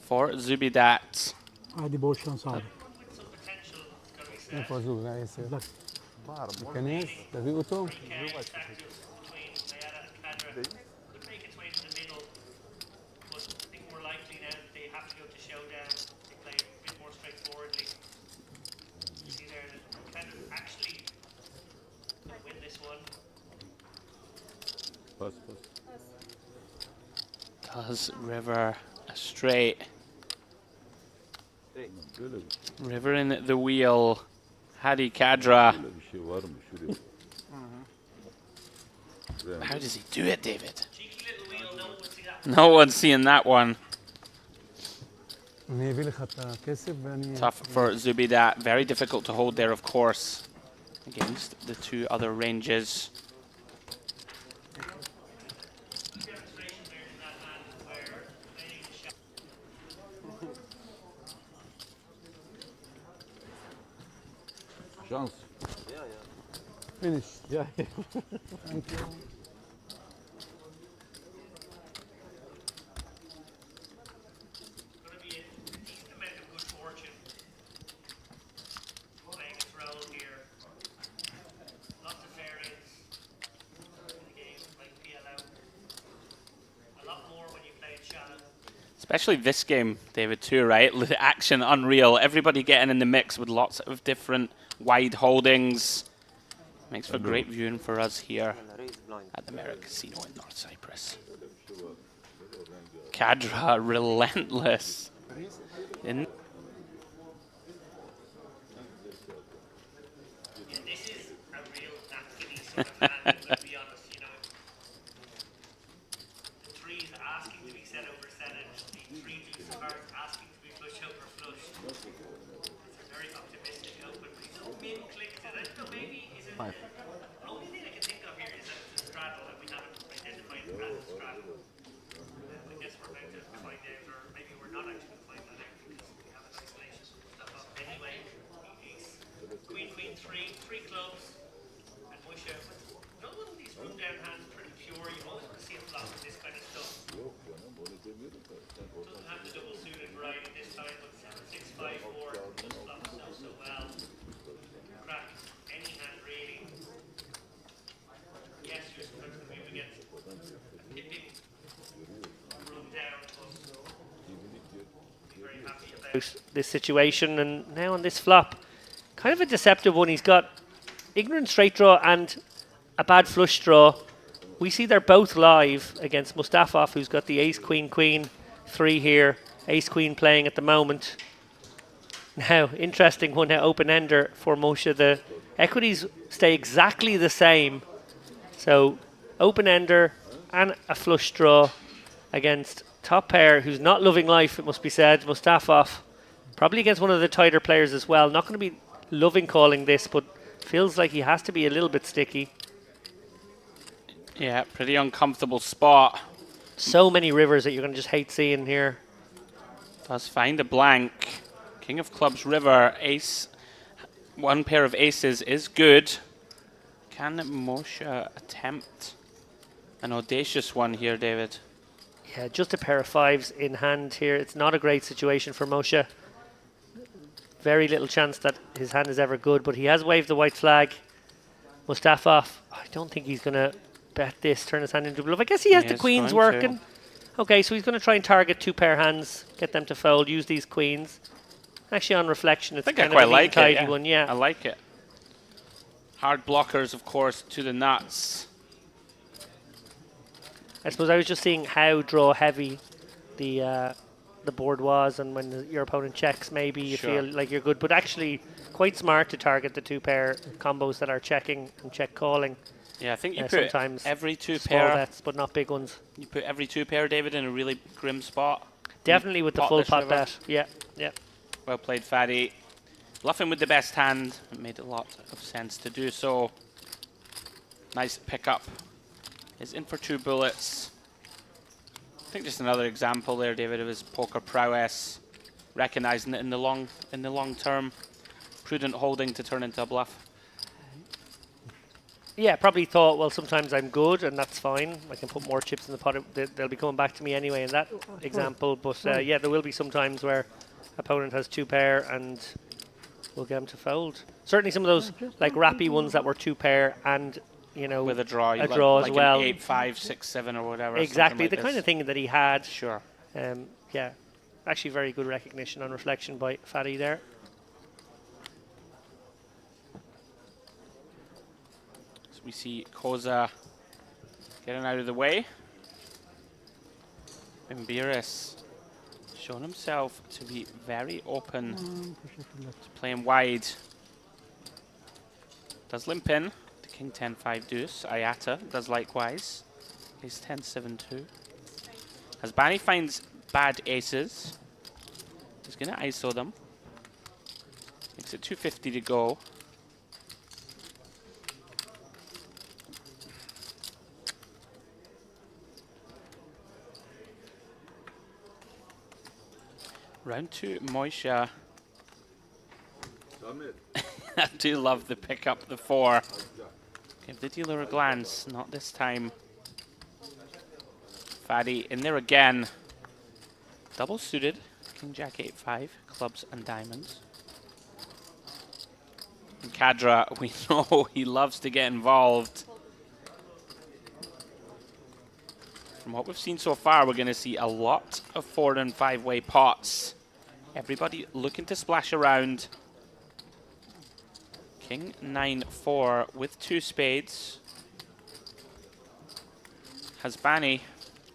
for Zubidat. عادي بول شانس هذا. With some potential, it's got to be said. يفوزوا لا يصير. كنيس تبي أوتو. Between Mayada and Cadra. Could make its way to the middle, but I think more likely now that they have to go to showdown. They play a bit more straightforwardly. You see there that Cadra actually win this one. Pas pas. Does River a straight. Böyle bir, River in the wheel. Hadi Kadra. böyle bir şey var mı şuraya? How does he do it, David? Cheeky little wheel, no one would see that. No one's seeing that one. نيفيل خطأ كسب يعني. Tough for Zubidat. Very difficult to hold there, of course, against the two other ranges. Demonstration there in that hand where playing the shot. Şans. Yeah, yeah. Finish. Yeah. Thank you. It's going to be a decent amount of good fortune playing its role here. Lots of fair-ins in the game, like PLO. A lot more when you play it shallow. Especially this game, David, too, right? The action unreal. Everybody getting in the mix with lots of different wide holdings. Makes for great viewing for us here And raise blind. at the Merit Casino in North Cyprus. Kadra relentless. In Yeah, this is a real napkin-y sort of hand, let's be honest, you know. The threes asking to be set over setted, the three deuce of hearts asking to be flush over flush. It's a very optimistic open. He's a min-click to that, so maybe is it the only thing I can think of here is that it's a straddle and we haven't identified it as a straddle. I guess we're about to find out, or maybe we're not actually going to find that out because we have an isolation stuff up. Anyway, ace, queen, queen, three clubs, and Musha. None of these run-down hands are pretty pure. You always want to see a flop with this kind of stuff. Doesn't have the double suited variety this time, but 6-5-4 flops so well. Crack any hand really. Yes, you're supposed to move against a tipping run down, but be very happy about this situation. And now on this flop, kind of a deceptive one. He's got ignorant straight draw and a bad flush draw. We see they're both live against Mustafov, who's got the ace, queen, queen, 3 here. Ace, queen playing at the moment. Now, interesting one now, open-ender for Moshe. The equities stay exactly the same. So, open-ender and a flush draw against top pair, who's not loving life, it must be said, Mustafov. Probably against one of the tighter players as well. Not going to be loving calling this, but feels like he has to be a little bit sticky. yeah, pretty uncomfortable spot. So many rivers that you're going to just hate seeing here. Does find a blank. King of clubs, river, ace. One pair of aces is good. Can Moshe attempt an audacious one here, David? Yeah, just a pair of 5s in hand here. It's not a great situation for Moshe. Very little chance that his hand is ever good, but he has waved the white flag. Mustafov, I don't think he's going to bet this, turn his hand into bluff. I guess he has He the is queens going to. working. Okay, so he's going to try and target 2 pair hands, get them to fold, use these queens. Actually, on reflection, it's I think I kind quite of a neat like tidy it. one, I yeah. like it. Hard blockers, of course, to the nuts. I suppose I was just seeing how draw heavy the board was, and when your opponent checks, maybe you Sure. feel like you're good. But actually, quite smart to target the 2 pair combos that are checking and check calling. Yeah, I think you put Sometimes every 2 small pair. bets, but not big ones. You put every 2 pair, David, in a really grim spot. Definitely with the pot full this pot river. bet. Yeah, yeah. Well played, Faddy. Bluffing with the best hand. It made a lot of sense to do so. Nice pickup. Is in for 2 bullets. I think just another example there, David, of his poker prowess. Recognizing it in the long term. Prudent holding to turn into a bluff. Yeah, probably thought, well, sometimes I'm good, and that's fine. I can put more chips in the pot. They'll be coming back to me anyway in that example. But yeah, there will be some times where opponent has 2 pair, and we'll get him to fold. Certainly some of those like rappy ones that were 2 pair, and you know, With a draw, a draw like as well. An 8, 5, 6, 7 or whatever. Exactly, like the this. kind of thing that he had. Sure. Yeah, actually very good recognition on reflection by Fatty there. So we see Koza getting out of the way. Bimbiris showing himself to be very open to playing wide. Does limp in to King 10 5 deuce. Ayata does likewise. Ace 10 7 2. As Bani finds bad aces, he's going to ISO them. Makes it 250 to go. Round 2, Moisha. I do love the pick up the 4. Give the dealer a glance, not this time. Faddy in there again. Double suited, King Jack 8 5, clubs and diamonds. And Kadra, we know he loves to get involved. From what we've seen so far, we're going to see a lot of 4 and 5-way pots. Everybody looking to splash around. King 9 4 with 2 spades. Hasbani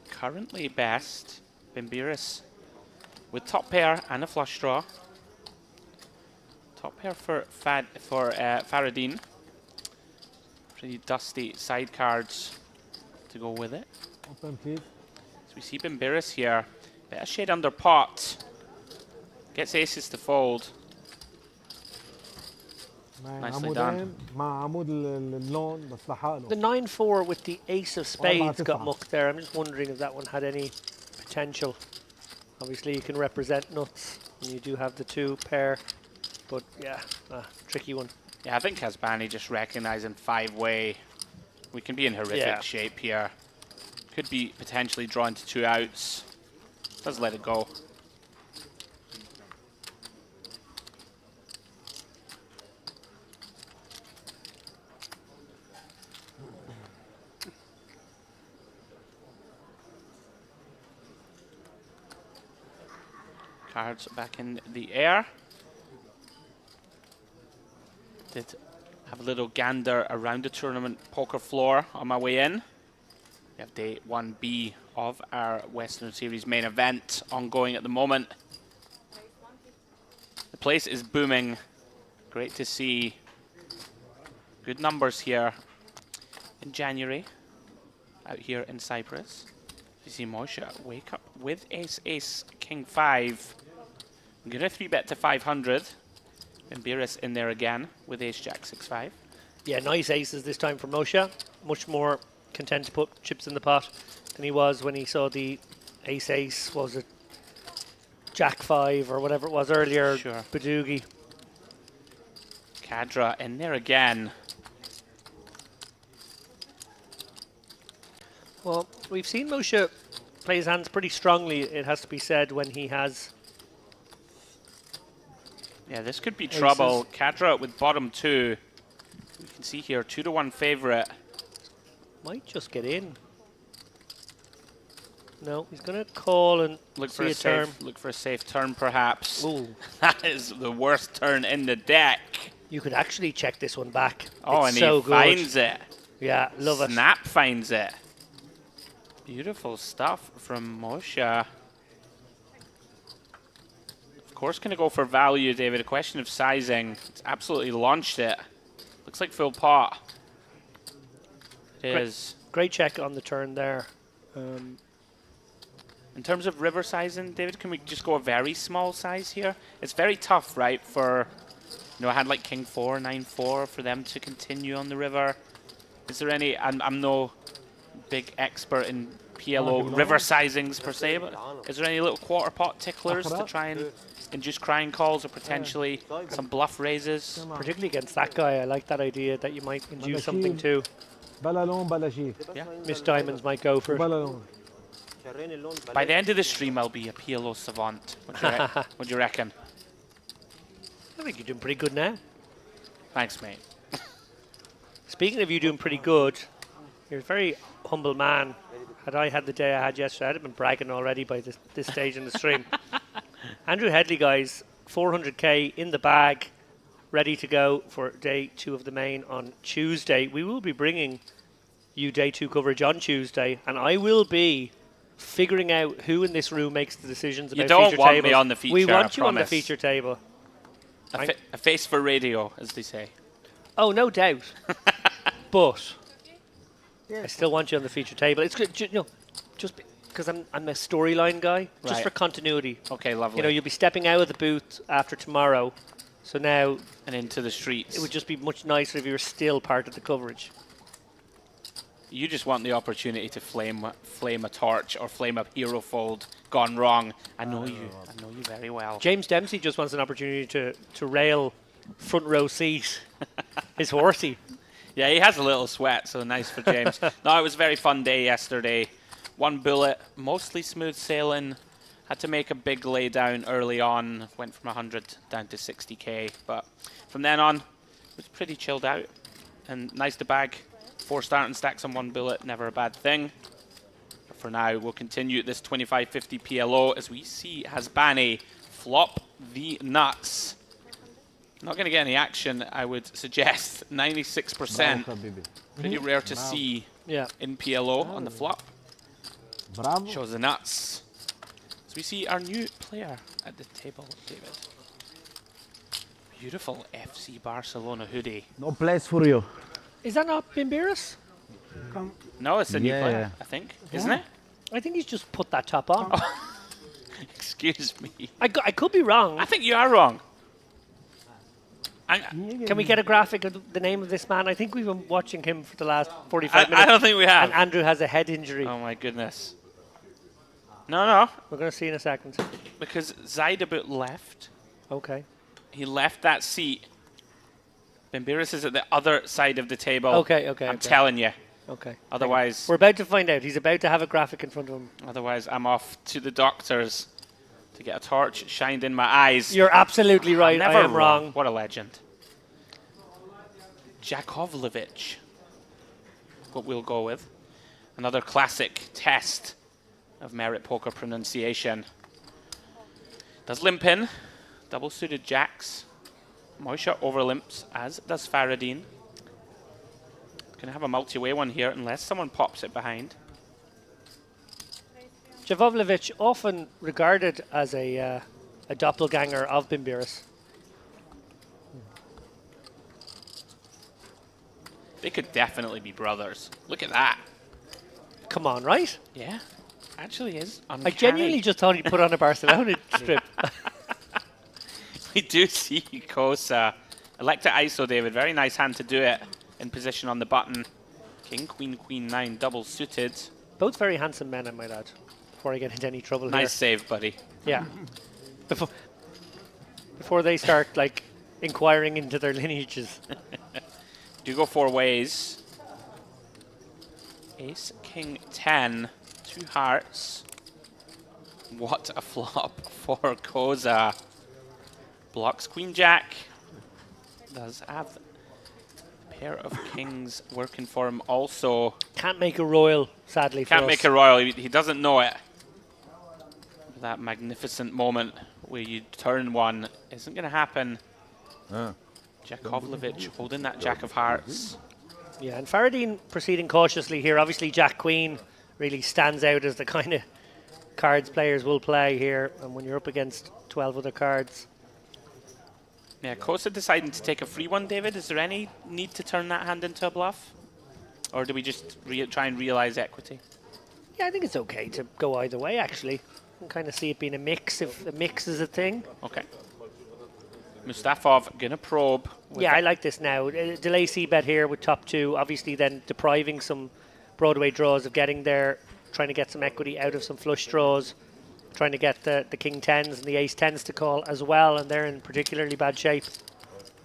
currently best. Bimbiris with top pair and a flush draw. Top pair for Faradine. Pretty dusty side cards to go with it. Open, please. So we see Bimbiris here. Bit of shade under pot. Gets aces to fold. Nicely done. The 9-4 with the ace of spades got mucked there. I'm just wondering if that one had any potential. Obviously you can represent nuts and you do have the 2 pair, but yeah, tricky one. Yeah, I think Hasbani just recognizing 5-way. We can be in horrific shape here. Could be potentially drawn to 2 outs. Does let it go. Cards back in the air. Did have a little gander around the tournament poker floor on my way in. We have day 1B of our Western Series main event ongoing at the moment. The place is booming. Great to see. Good numbers here in January out here in Cyprus. You see Moshe wake up with ace, ace, king 5. I'm going to 3-bet to 500. Bimbiris in there again with ace, jack 6 5. Yeah, nice aces this time for Moshe. Much more content to put chips in the pot than he was when he saw the ace, what was it, jack 5 or whatever it was earlier, Sure. Badoogie. Kadra in there again. Well, we've seen Moshe play his hands pretty strongly, it has to be said, when he has... Yeah, this could be trouble. Kadra with bottom 2. You can see here, 2-1 favorite. Might just get in. No, he's going to call and Look see for a turn. safe. Look for a safe turn, perhaps. Ooh. That is the worst turn in the deck. You could actually check this one back. Oh, it's and so he good. finds it. Yeah, love it. Snap finds it. Beautiful stuff from Moshe. Of course, going to go for value, David. A question of sizing. It's absolutely launched it. Looks like full pot. It is. Great check on the turn there. In terms of river sizing, David, can we just go a very small size here? It's very tough, right, for, you know, I had like king 4, 9 4 for them to continue on the river. Is there any, I'm no big expert in PLO river sizings per se, but is there any little quarter pot ticklers to try and induce crying calls or potentially some bluff raises. Particularly against that guy, I like that idea that you might induce something too. بلا شيء. Yeah. Miss Diamonds might go for it. بلا لون. شرين اللون By the end of the stream, I'll be a PLO savant. What do you reckon? I think you're doing pretty good now. Thanks, mate. Speaking of you doing pretty good, you're a very humble man. Had I had the day I had yesterday, I'd have been bragging already by this stage in the stream. Andrew Headley, guys, 400k in the bag, ready to go for day 2 of the main on Tuesday. We will be bringing you day 2 coverage on Tuesday, and I will be figuring out who in this room makes the decisions about You don't feature want tables. me on the feature, We want I you on the promise. feature table. A face for radio, as they say. Oh, no doubt. But I still want you on the feature table. It's good, just because I'm a storyline guy, just Right. for continuity. Okay, lovely. You know, you'll be stepping out of the booth after tomorrow, so now And into the streets. it would just be much nicer if you were still part of the coverage. You just want the opportunity to flame a torch or flame a hero fold gone wrong. I know you very well. James Dempsey just wants an opportunity to rail front row seat his horsey. Yeah, he has a little sweat, so nice for James. No, it was a very fun day yesterday. 1 bullet, mostly smooth sailing. Had to make a big lay down early on. Went from 100 down to 60k, but from then on, it was pretty chilled out. And nice to bag 4 starting stacks on 1 bullet, never a bad thing. But for now, we'll continue this 25-50 PLO as we see Hasbani flop the nuts. Not going to get any action, I would suggest. 96%. Pretty rare to see in PLO on the flop. Bravo. Shows the nuts. So we see our new player at the table, David. Beautiful FC Barcelona hoodie. No place for you. Is that not Bimbiris? No, it's a new Yeah, player, yeah. I think. Isn't it? I think he's just put that top on. Excuse me. I could be wrong. I think you are wrong. Can we get a graphic of the name of this man? I think we've been watching him for the last 45 minutes. I don't think we have. And Andrew has a head injury. Oh my goodness. No. We're going to see in a second. Because Zaidabut left. Okay. He left that seat. Bimbiris is at the other side of the table. Okay. I'm telling you. Okay. Otherwise, We're about to find out. He's about to have a graphic in front of him. otherwise, I'm off to the doctors to get a torch shined in my eyes. You're absolutely right. Never I am wrong. What a legend. Jakovlevich. What we'll go with. Another classic test of merit poker pronunciation. Does limp in. Double suited jacks. Moisha overlimps, as does Faradine. Gonna have a multi-way one here unless someone pops it behind. Javovlevich, often regarded as a doppelganger of Bimbiris. They could definitely be brothers. Look at that. Come on, right? Yeah, actually is. I genuinely just thought he put on a Barcelona strip. We do see Kosa. Electa ISO, David. Very nice hand to do it. In position on the button. King, Queen, Queen, 9, double suited. Both very handsome men, I might add, before I get into any trouble Nice here. save, buddy. Yeah. Before they start, like, inquiring into their lineages. Do go 4 ways. Ace, King, 10. 2 hearts. What a flop for Koza. Blocks Queen, Jack. Does have a pair of kings working for him also. Can't make a royal, sadly, for Can't us. make a royal. He doesn't know it. That magnificent moment where you turn one isn't going to happen. Jakovlevich holding that Jack of Hearts. Yeah, and Faradine proceeding cautiously here. Obviously, Jack Queen really stands out as the kind of cards players will play here. And when you're up against 12 other cards. Yeah, Kosa deciding to take a free one, David. Is there any need to turn that hand into a bluff? Or do we just try and realize equity? Yeah, I think it's okay to go either way, actually. You can kind of see it being a mix, if a mix is a thing. Okay. Mustafov gonna probe. Yeah, I like this now. Delay C-bet here with top 2, obviously then depriving some Broadway draws of getting there, trying to get some equity out of some flush draws. trying to get the king tens and the ace tens to call as well, and they're in particularly bad shape.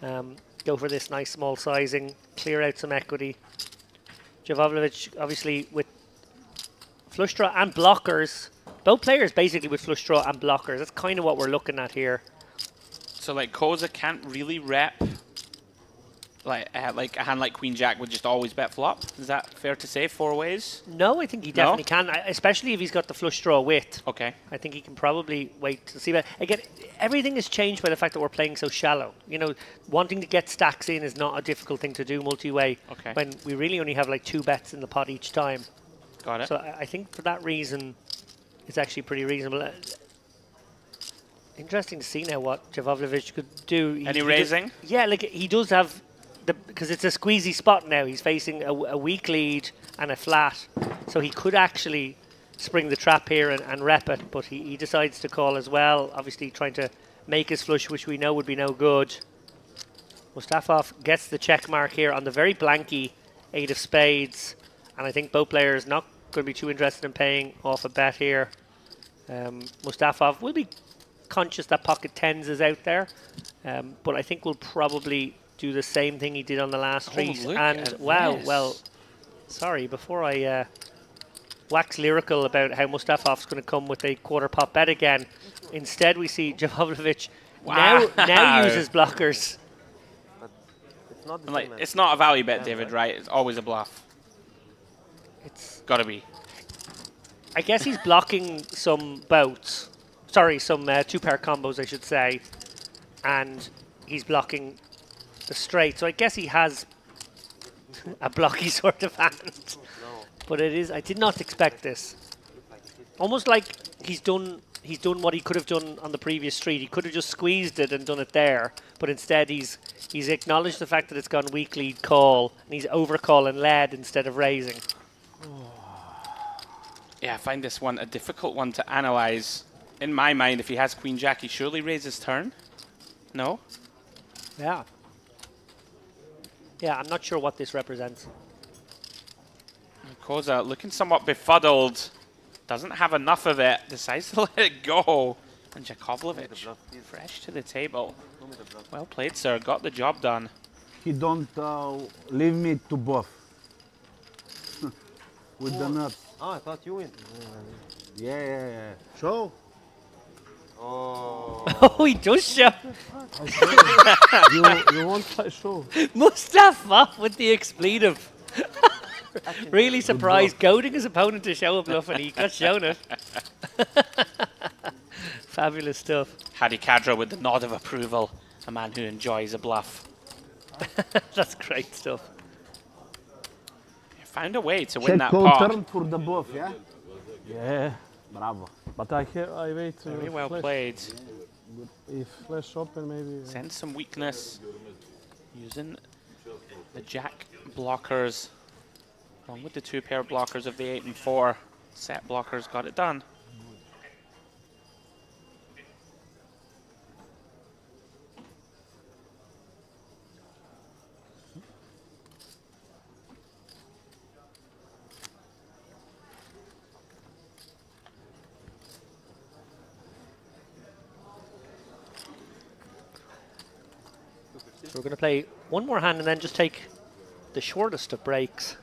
Go for this nice small sizing, clear out some equity. Jovovljevic, obviously, with flush draw and blockers. Both players basically with flush draw and blockers. That's kind of what we're looking at here. So like Koza can't really rep like a hand like Queen Jack would just always bet flop. Is that fair to say? 4 ways? No, I think he definitely can, especially if he's got the flush draw with. Okay. I think he can probably wait to see. But again, everything is changed by the fact that we're playing so shallow. You know, wanting to get stacks in is not a difficult thing to do multi-way. Okay. When we really only have like 2 bets in the pot each time. Got it. So I think for that reason, it's actually pretty reasonable. Interesting to see now what Jovovljevic could do. Any raising? Yeah, like he does have, because it's a squeezy spot now. He's facing a weak lead and a flat. So he could actually spring the trap here and rep it, but he decides to call as well. Obviously trying to make his flush, which we know would be no good. Mustafov gets the check mark here on the very blanky 8 of spades. And I think both players not going to be too interested in paying off a bet here. Mustafov will be conscious that pocket tens is out there, but I think we'll probably do the same thing he did on the last street. And wow, well, sorry, before I wax lyrical about how Mustafov's going to come with a quarter pot bet again, instead we see Jovovljevic now uses blockers. But it's not the Like, same it's not a value bet, David, right? It's always a bluff. It's, Gotta be. I guess he's blocking some boats. Sorry, some 2-pair combos, I should say. And he's blocking the straight. So I guess he has a blocky sort of hand. But it is, I did not expect this. Almost like he's done what he could have done on the previous street. He could have just squeezed it and done it there. But instead he's acknowledged the fact that it's gone weak lead call. And he's overcalling lead instead of raising. Yeah, I find this one a difficult one to analyze. In my mind, if he has Queen Jack, he surely raises turn. No? Yeah. Yeah, I'm not sure what this represents. Koza looking somewhat befuddled. Doesn't have enough of it. Decides to let it go. And Jovovljevic fresh to the table. Well played, sir. Got the job done. He don't leave me to buff. With the nuts. Oh, I thought you win. Yeah. Show. Oh. Oh, he does show. You want I show? Mustafa with the expletive. Really surprised, goading his opponent to show a bluff, and he got shown it. Fabulous stuff. Hadi Kadra with the nod of approval. A man who enjoys a bluff. That's great stuff. Found a way to win that Check pot. turn for the buff, yeah? Yeah, Bravo. but I wait. Very well flash. played. If flash open, maybe. Sends some weakness. Using the jack blockers. Along with the 2-pair blockers of the 8 and 4. Set blockers got it done. So we're going to play one more hand and then just take the shortest of breaks.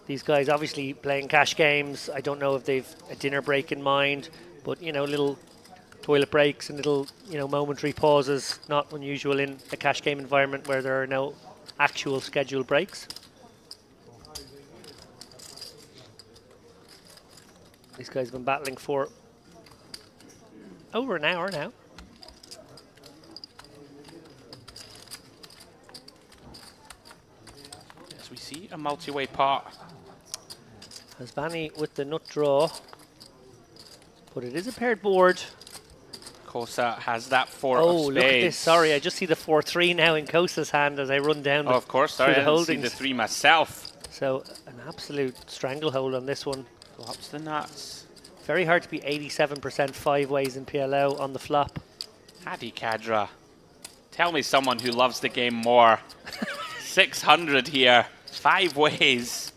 These guys obviously playing cash games. I don't know if they've a dinner break in mind, but you know, little toilet breaks and little, you know, momentary pauses, not unusual in a cash game environment where there are no actual scheduled breaks. These guys have been battling for over an hour now. As we see a multi-way pot. Hasbani with the nut draw, but it is a paired board. Kosa has that 4 Oh, of spades. look at this. Sorry, I just see the 4-3 now in Kosa's hand as I run down Oh, of course. Sorry, the I didn't see holdings. the 3 myself. So an absolute stranglehold on this one. Go up to the nuts. Very hard to be 87% 5 ways in PLO on the flop. Hadi Kadra. Tell me someone who loves the game more. 600 here. 5 ways.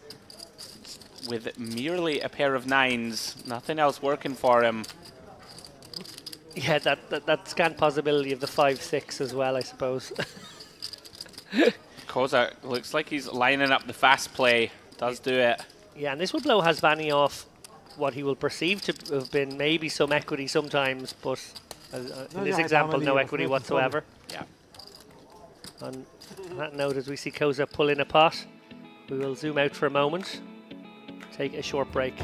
with merely a pair of 9s. Nothing else working for him. Yeah, that scant possibility of the 5-6 as well, I suppose. Koza looks like he's lining up the fast play. Does do it. Yeah, and this will blow Hasvani off what he will perceive to have been maybe some equity sometimes, but in this example, no equity whatsoever. Yeah. On that note, as we see Koza pull in a pot, we will zoom out for a moment, take a short break.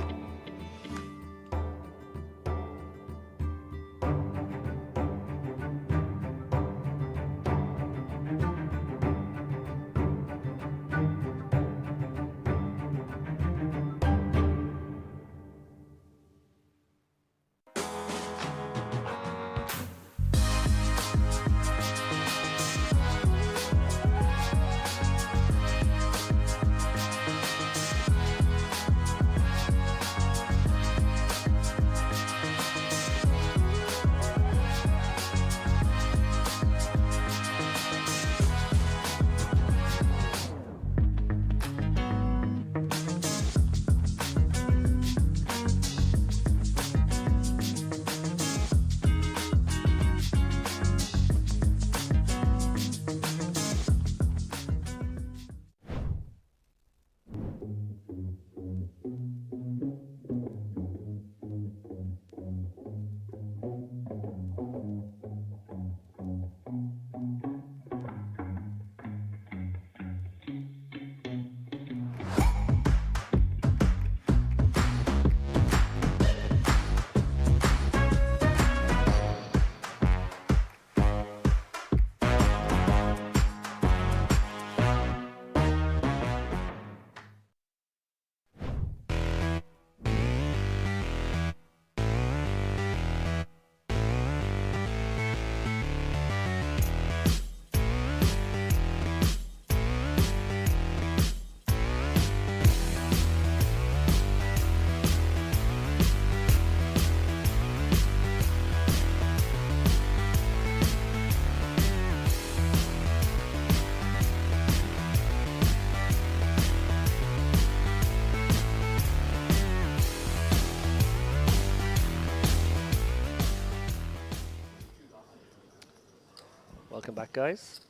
Welcome back, guys.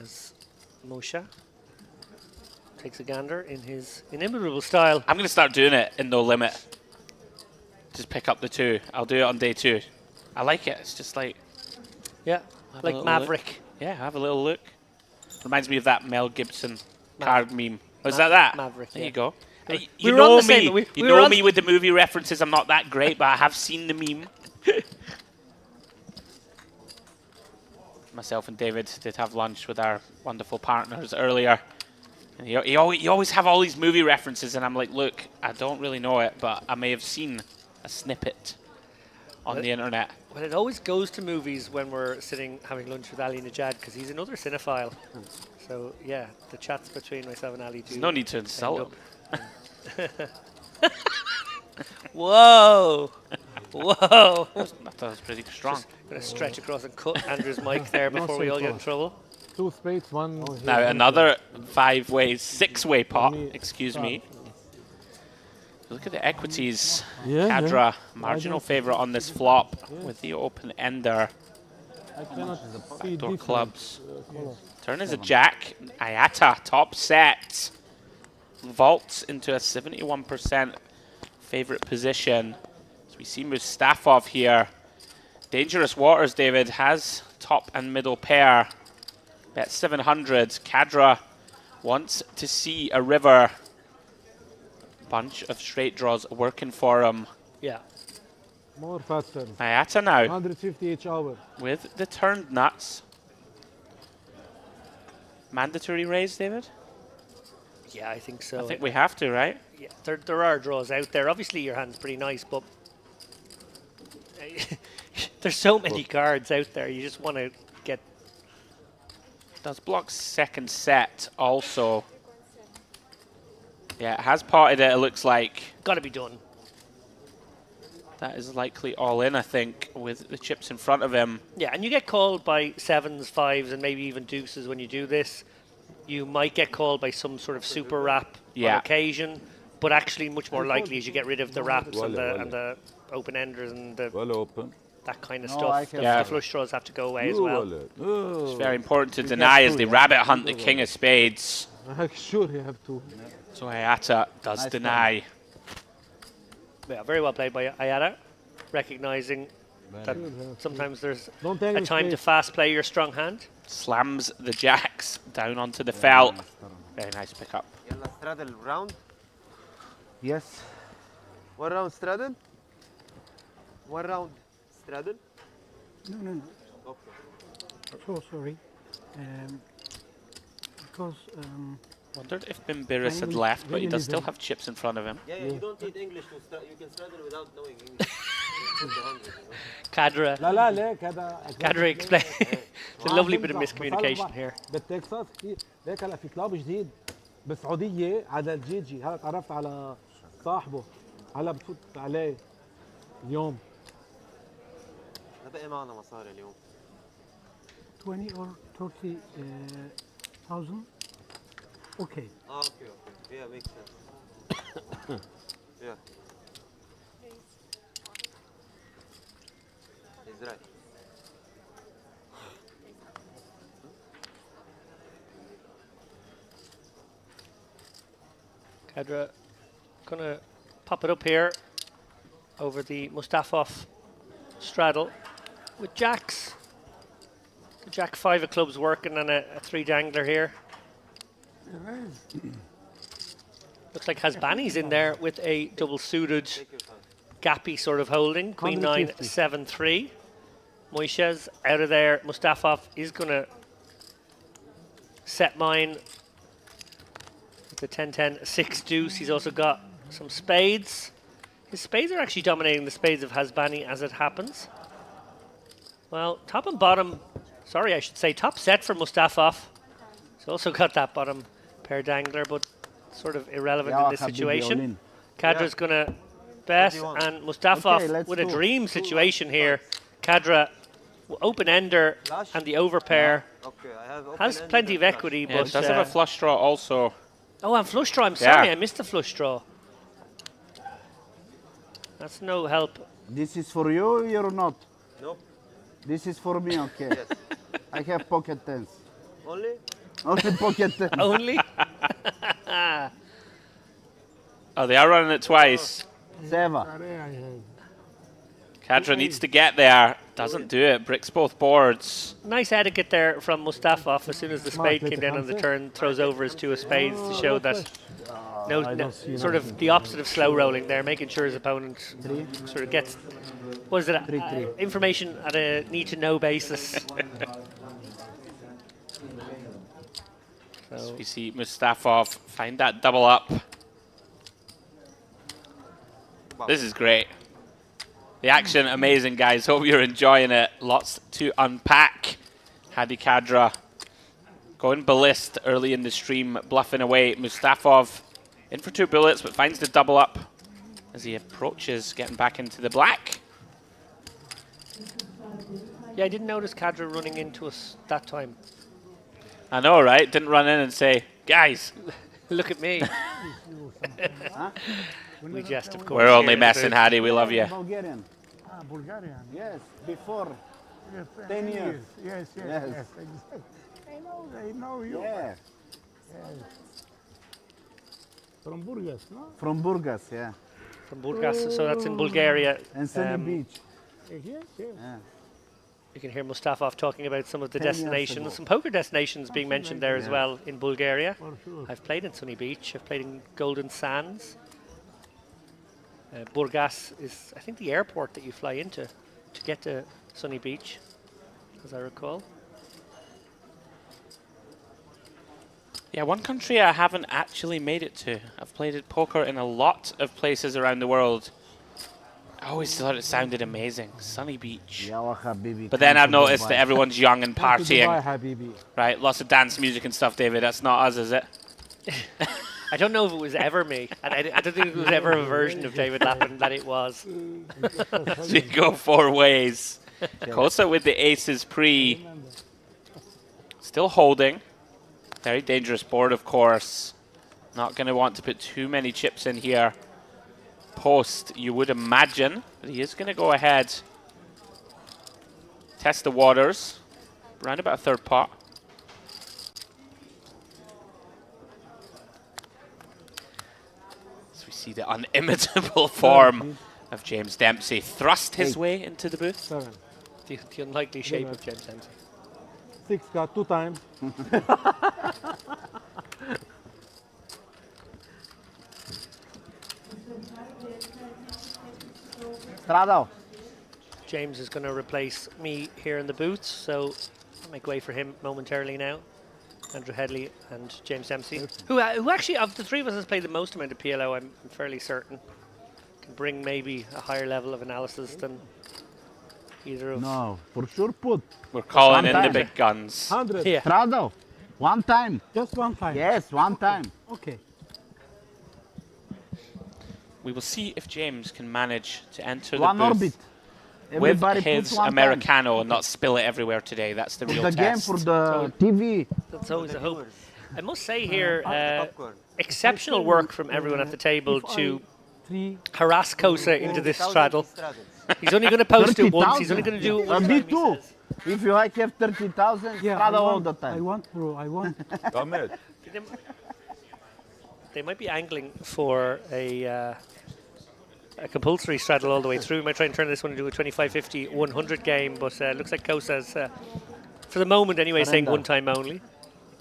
As Moshe takes a gander in his inimitable style. I'm going to start doing it in no limit. Just pick up the 2. I'll do it on day 2. I like it. It's just like... Yeah, have a like little Maverick. look. Yeah, have a little look. Reminds me of that Mel Gibson card meme. Was that? Maverick, There yeah. you go. We You were on know the same- me. we You were know on- me with the movie references. I'm not that great, but I have seen the meme. Myself and David did have lunch with our wonderful partners earlier. And you always have all these movie references, and I'm like, look, I don't really know it, but I may have seen a snippet on the internet. Well, it always goes to movies when we're sitting having lunch with Ali Najad, because he's another cinephile. So, yeah, the chats between myself and Ali do. There's no need to insult him. Whoa! Whoa! I thought it was pretty strong. I'm going to stretch across and cut Andrew's mic there before we all get in trouble. 2 spades, 1. Now another 6-way pot, excuse me. Look at the equities. Cadra, marginal favourite on this flop with the open ender. I cannot see Backdoor different, clubs. color. Turn is a jack. Ayata, top set. Vaults into a 71% favourite position. So we see Mustafov here. Dangerous waters, David, has top and middle pair. Bet 700. Cadra wants to see a river. Bunch of straight draws working for him. Yeah. More faster. Ayata now 150 each hour. with the turned nuts. Mandatory raise, David? Yeah, I think so. I think we have to, right? Yeah, there are draws out there. Obviously, your hand's pretty nice, but there's so many cards out there. You just want to get... Does block second set also. Yeah, it has potted it, it looks like. Got to be done. That is likely all in, I think, with the chips in front of him. Yeah, and you get called by 7s, 5s, and maybe even deuces when you do this. you might get called by some sort of super wrap Yeah. on occasion, but actually much more likely as you get rid of the wraps and Volley, the open enders and Well open. that kind of No, stuff. I can- Yeah. The flush draws have to go away as well. It's very important to deny as they rabbit hunt the king of spades. Sure, you have to. So Hayata does Nice deny. Yeah, very well played by Ayada, recognizing that sometimes there's a time to fast play your strong hand. Slams the jacks down onto the felt. Very nice pickup. يلا straddle round. Yes. One round straddle. One round straddle. No, no, no. Okay. So sorry. Because Wondered if Bimbiris had Finally, left, but he does really still need have chips in front of him. Yeah, you don't need English to straddle. You can straddle without knowing English. It's 100, you know? Kadra, لا لا ليك هذا Kadra explain. It's a lovely bit of miscommunication here. بالتكساس ليك هلا في كلاب جديد بالسعوديه على الجيجي هلا تعرفت على صاحبه هلا بتفوت عليه اليوم ما بقي معنا مصاري اليوم. 20 or 30,000 okay Okay, okay. Yeah, makes sense. Yeah. He's right. Kadra gonna pop it up here over the Mustafov straddle with jacks. The jack 5 of clubs working and a 3 dangler here. Looks like Hasbani's in there with a double suited Take your time. gappy sort of holding. Queen 9, 150. 7, 3. Moishes out of there. Mustafov is gonna set mine with the 10-10, 6 deuce. He's also got some spades. His spades are actually dominating the spades of Hasbani as it happens. Well, top and bottom, sorry, I should say top set for Mustafov. He's also got that bottom pair dangler, but sort of irrelevant in this situation. Kadra's going to bet, do you want? and Mustafov Okay, let's with a do dream situation here. Kadra, open ender Flush? and the overpair. Okay, I have open Has ended plenty and of flush. equity, Yeah, but it does have a flush draw also. oh, and flush draw. I'm sorry, Yeah. I missed the flush draw. That's no help. This is for you or not? Nope. This is for me, okay. Yes. I have pocket tens. Only? Only pocket tens. Only Oh, they are running it twice. Seva. Kadra needs to get there. Doesn't do it. Bricks both boards. nice etiquette there from Mustafov. As soon as the spade came down on the turn, throws over his 2 of spades to show that no, sort of the opposite of slow rolling there, making sure his opponent sort of gets what is it? Information at a need to know basis. So we see Mustafov find that double up. This is great. The action, amazing, guys. Hope you're enjoying it. Lots to unpack. Hadi Kadra going ballist early in the stream, bluffing away. Mustafov in for 2 bullets, but finds the double up as he approaches getting back into the black. Yeah, I didn't notice Kadra running into us that time. I know, right? Didn't run in and say, guys, Look at me. We jest, of course. we're only here. messing, Hadi. We love you. Bulgarian. Bulgarian Yes, before. 10 10 years. yes Yes. exactly. I know you Yeah. from Burgas, no? From Burgas, yeah. From Burgas, so that's in Bulgaria. And Sunny Beach. Yes. Yeah. You can hear Mustafov talking about some of the 10 years destinations, ago. some poker destinations being mentioned there as well in Bulgaria. For sure. I've played in Sunny Beach. I've played in Golden Sands. Burgas is, I think, the airport that you fly into to get to Sunny Beach, as I recall. Yeah, one country I haven't actually made it to. I've played it poker in a lot of places around the world. I always thought it sounded amazing. Sunny Beach. Yawa Habibi. But then come I've to noticed Dubai. that everyone's young and Come to Dubai, partying. Habibi. Right, lots of dance music and stuff, David. That's not us, is it? I don't know if it was ever me, and I don't think it was ever a version of David Lappin that it was. So you go 4 ways. Kosa with the aces pre. Still holding. Very dangerous board, of course. Not going to want to put too many chips in here. Post, you would imagine. But he is going to go ahead. Test the waters. Around about a third pot. So we see the unimitable form of James Dempsey thrust his way into the booth. 7. The unlikely shape of James Dempsey. 6 got 2 times. Strado. James is going to replace me here in the booth, so I'll make way for him momentarily now. Andrew Headley and James Dempsey, who actually, of the three of us, has played the most amount of PLO, I'm fairly certain. Can bring maybe a higher level of analysis than either of... No, for sure put. We're calling in the Sometimes. big guns. 100. Yeah. Strado. One time. Just one time. Yes, one time. Okay. We will see if James can manage to enter One the booth orbit. with Everybody his puts one Americano and not spill it everywhere today. That's the time. real The game test. for the TV. That's always a hope. I must say here, Popcorn. exceptional work from everyone at the table to 3. harass Kosa into this 30,000 straddle. straddles. He's only going to post it once. 30,000. He's only going to do it one Me time, he too. says. If you like have 30,000, Strado all the I time. want, bro. I want. Ahmed, They might be angling for a compulsory straddle all the way through. We might try and turn this one into a 25-50, 100 game, but looks like Kosa's, for the moment anyway, saying one time only.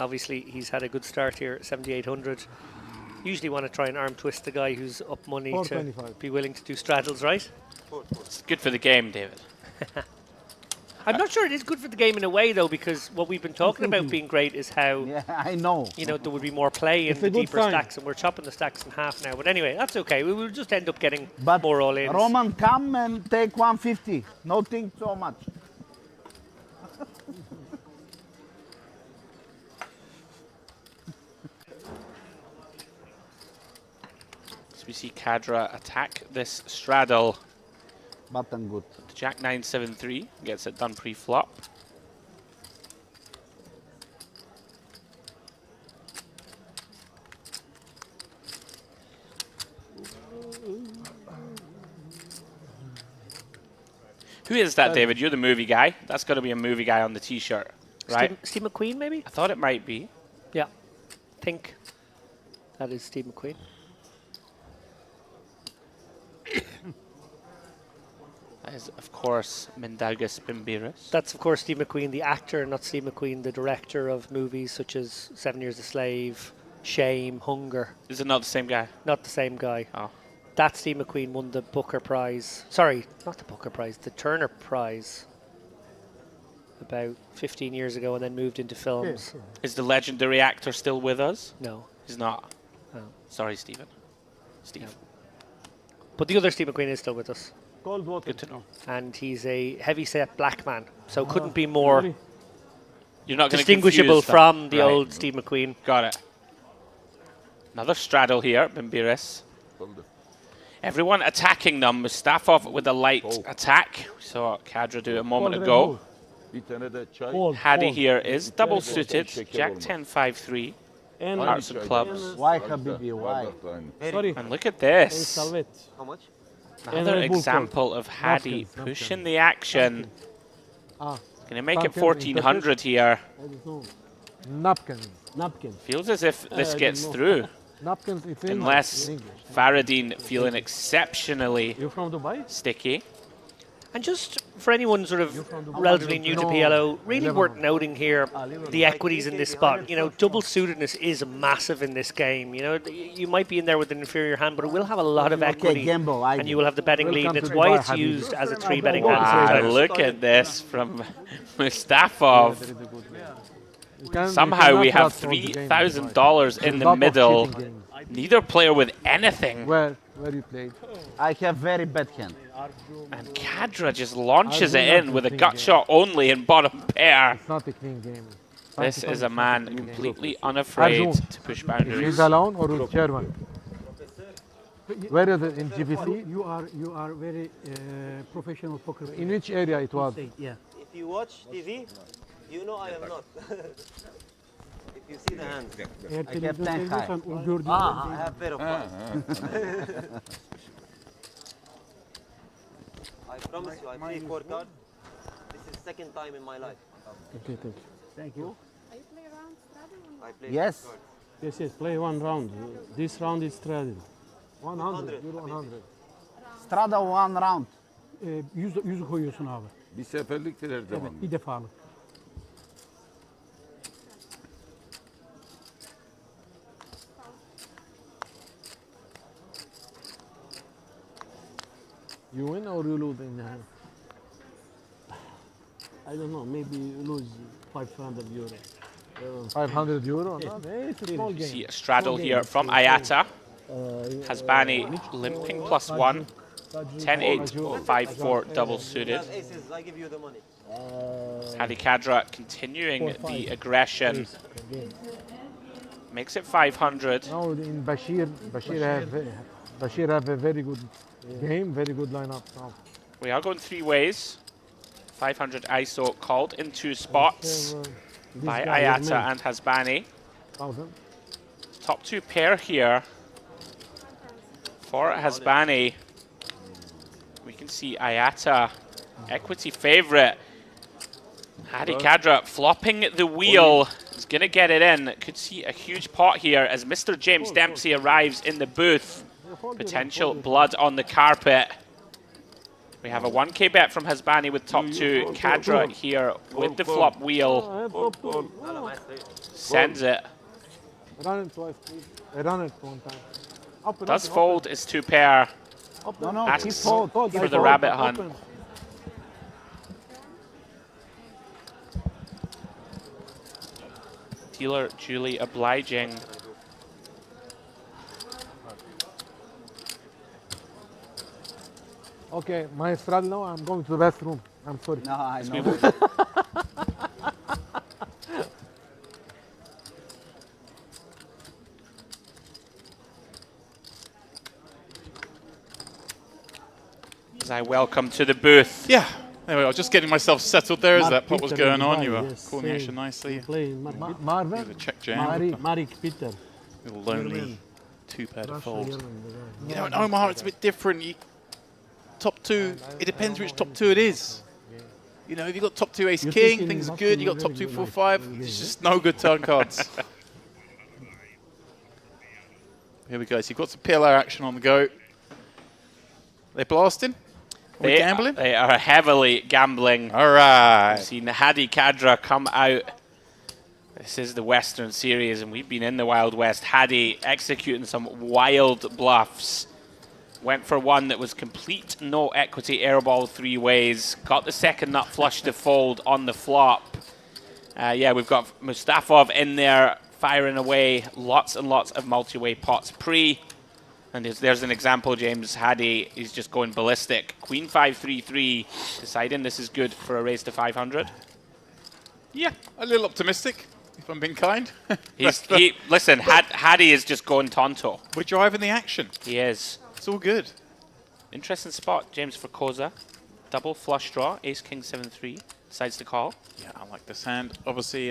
Obviously, he's had a good start here at 7,800. Usually want to try and arm twist the guy who's up money to 425. be willing to do straddles, right? It's good for the game, David. I'm not sure it is good for the game in a way, though, because what we've been talking about being great is how, Yeah, I know. you know, there would be more play in It's the a good deeper sign. stacks, and we're chopping the stacks in half now. But anyway, that's okay. We will just end up getting But more all-ins. Roman, come and take 150. No think so much. So we see Kadra attack this straddle. Button good. Jack 973 gets it done pre-flop. Who is that, David? You're the movie guy. That's got to be a movie guy on the T-shirt, right? Steve McQueen, maybe? I thought it might be. Yeah. Think that is Steve McQueen. That is, of course, Mindaugas Bimbiris. That's, of course, Steve McQueen, the actor, not Steve McQueen, the director of movies such as 7 Years a Slave, Shame, Hunger. Is it not the same guy? Not the same guy. Oh. That Steve McQueen won the Booker Prize. Sorry, not the Booker Prize, the Turner Prize about 15 years ago and then moved into films. Is the legendary actor still with us? No. He's not. No. Sorry, Stephen. Steve. Yeah. But the other Steve McQueen is still with us. Cold water. Good to know. And he's a heavy-set black man. So couldn't be more Really? You're not going to distinguishable from the old Steve McQueen. Got it. Another straddle here, Bimbiris. hold it. Everyone attacking them. Mustafov with a light attack. We saw Kadra do it a moment Cold ago. Red Eat another chai. Bull. Cold. Hadi cold. here is double Cold. suited. Shake Jack it 10-5-3. And Hearts and clubs. Why, Habibi, why? sorry. And look at And this. Salvet. How much? Another Red Bull example of Hadi Napkins, pushing the action. Ah, Going to make it Napkins, 1400 here. I don't know. Napkins. Napkins. Feels as if this I gets don't know. through. Napkins. It's Unless in English. Faradine feeling exceptionally You're from Dubai? sticky. And just for anyone sort of from Dubai? relatively new to No. PLO, really Lebanon. worth noting here the equities in this spot. You know, double suitedness is massive in this game. You know, you might be in there with an inferior hand, but it will have a lot of Okay, equity. gamble. I And you will have the betting lead. Welcome That's to why Dubai, it's Habibi. used as a three betting Wow. hand Ah, sometimes. look at this from Mustafov. You can- Somehow you we cannot have trust all the game, $3,000 right? in the Lot of middle. cheating games. Neither player with anything. Where you played? I have very bad hand. And Kadra just launches I it do in not with a think gut game. shot only in bottom pair. It's not a clean game. This is a man Clean game. completely unafraid Arjun. to push Is boundaries. alone or with German? Where is it in GBC? You are very professional poker player. In which area it was? Yeah. If you watch TV, you know I am not. If you see the hands. Eğer televizyon kept ten seyrediyorsan o gördüğün I have pair of fives. I promise you, I play 4 cards. This is second time in my life. Okay, thank you. Thank you. I play Yes. cards. Yes, yes, play one round. This round is straddle. 100. Euro 100. Strada one round. 100'ü koyuyorsun abi. Bir seferliktir her zaman. Evet, bir defalık. You win or you lose in the hand? I don't know, maybe you lose 500 euro. 500 euro. No, it's a small game. See a straddle here from Ayata. Hasbani limping +1. 10-8, 5-4 double suited. Have aces, I give you the money. Hadi Kadra continuing the aggression. Makes it 500. Now in Bashir have a very good game, very good lineup now. We are going 3 ways. 500 ISO called in 2 spots by Ayata and Hasbani. 1000. Top 2 pair here for Hasbani. We can see Ayata, equity favorite. Hadi Kadra flopping the wheel. Is going to get it in. Could see a huge pot here as Mr. James Dempsey arrives in the booth. Potential blood on the carpet. We have a 1k bet from Hasbani with top 2. Kadra here with the flop wheel. Sends it. Run it twice, please. Run it one time. Up and Does up, fold is 2 pair. No, no, keep Asks hold. for the rabbit hunt. Dealer Julie obliging. Okay, my straddle now, I'm going to the bathroom. I'm sorry. No, I As know. we As I welcome to the booth. Yeah, there we are. Just getting myself settled there as that pot was Peter going on. Dubai, You were yes, calling the same. action nicely. Play Marvin? The check jam. Marek Peter. Little lonely 2-pair to Russia, fold. German, You know, in Omaha it's a bit different. Top 2, it depends which top 2 it is. You know, if you've got top 2 ace You're king, thinking things are must good. be You've got top very 2 good 4 like 5. game, It's yeah. just no good turn cards. Here we go. So you've got some PLO action on the go. They blasting? Are we gambling? They are heavily gambling. All right. We've seen Hadi Kadra come out. This is the Western Series, and we've been in the Wild West. Hadi executing some wild bluffs. Went for one that was complete no equity airball 3 ways. Got the second nut flush to fold on the flop. Yeah, we've got Mustafov in there firing away lots and lots of multi-way pots pre. And there's an example, James. Hadi is just going ballistic. Queen 5-3-3, deciding this is good for a raise to 500. Yeah, a little optimistic, if I'm being kind. Listen, Hadi is just going tonto. We're driving the action. He is. It's all good. Interesting spot, James, for Koza. Double flush draw, ace king 7-3. Decides to call. Yeah, I like this hand. Obviously,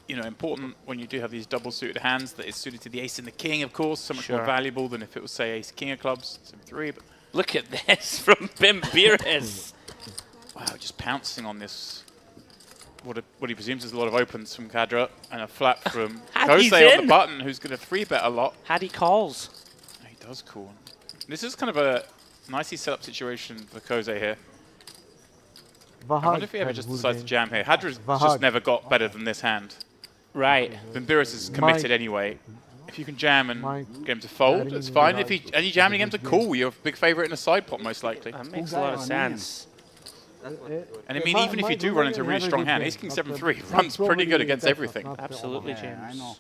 you know, important when you do have these double suited hands that it's suited to the ace and the king, of course. So much more valuable than if it was, say, ace king of clubs, 7-3. But look at this from Bimbiris. wow, just pouncing on this. What he presumes is a lot of opens from Kadra and a flat from Hadi's Kose on in. the button, who's going to 3-bet a lot. Hadi calls. He does call. This is kind of a nicely set up situation for Kose here. I wonder if he ever just decides to jam here. Hadra's just never got better than this hand. Right. Bimbiris is committed anyway. If you can jam and get him to fold, it's fine. If you jam and get him to call, you're a big favourite in a side pot, most likely. That makes a lot of sense. And I mean, even if you do run into a really strong hand, ace king 7-3 runs pretty good against everything. Absolutely, Yeah, I James. know.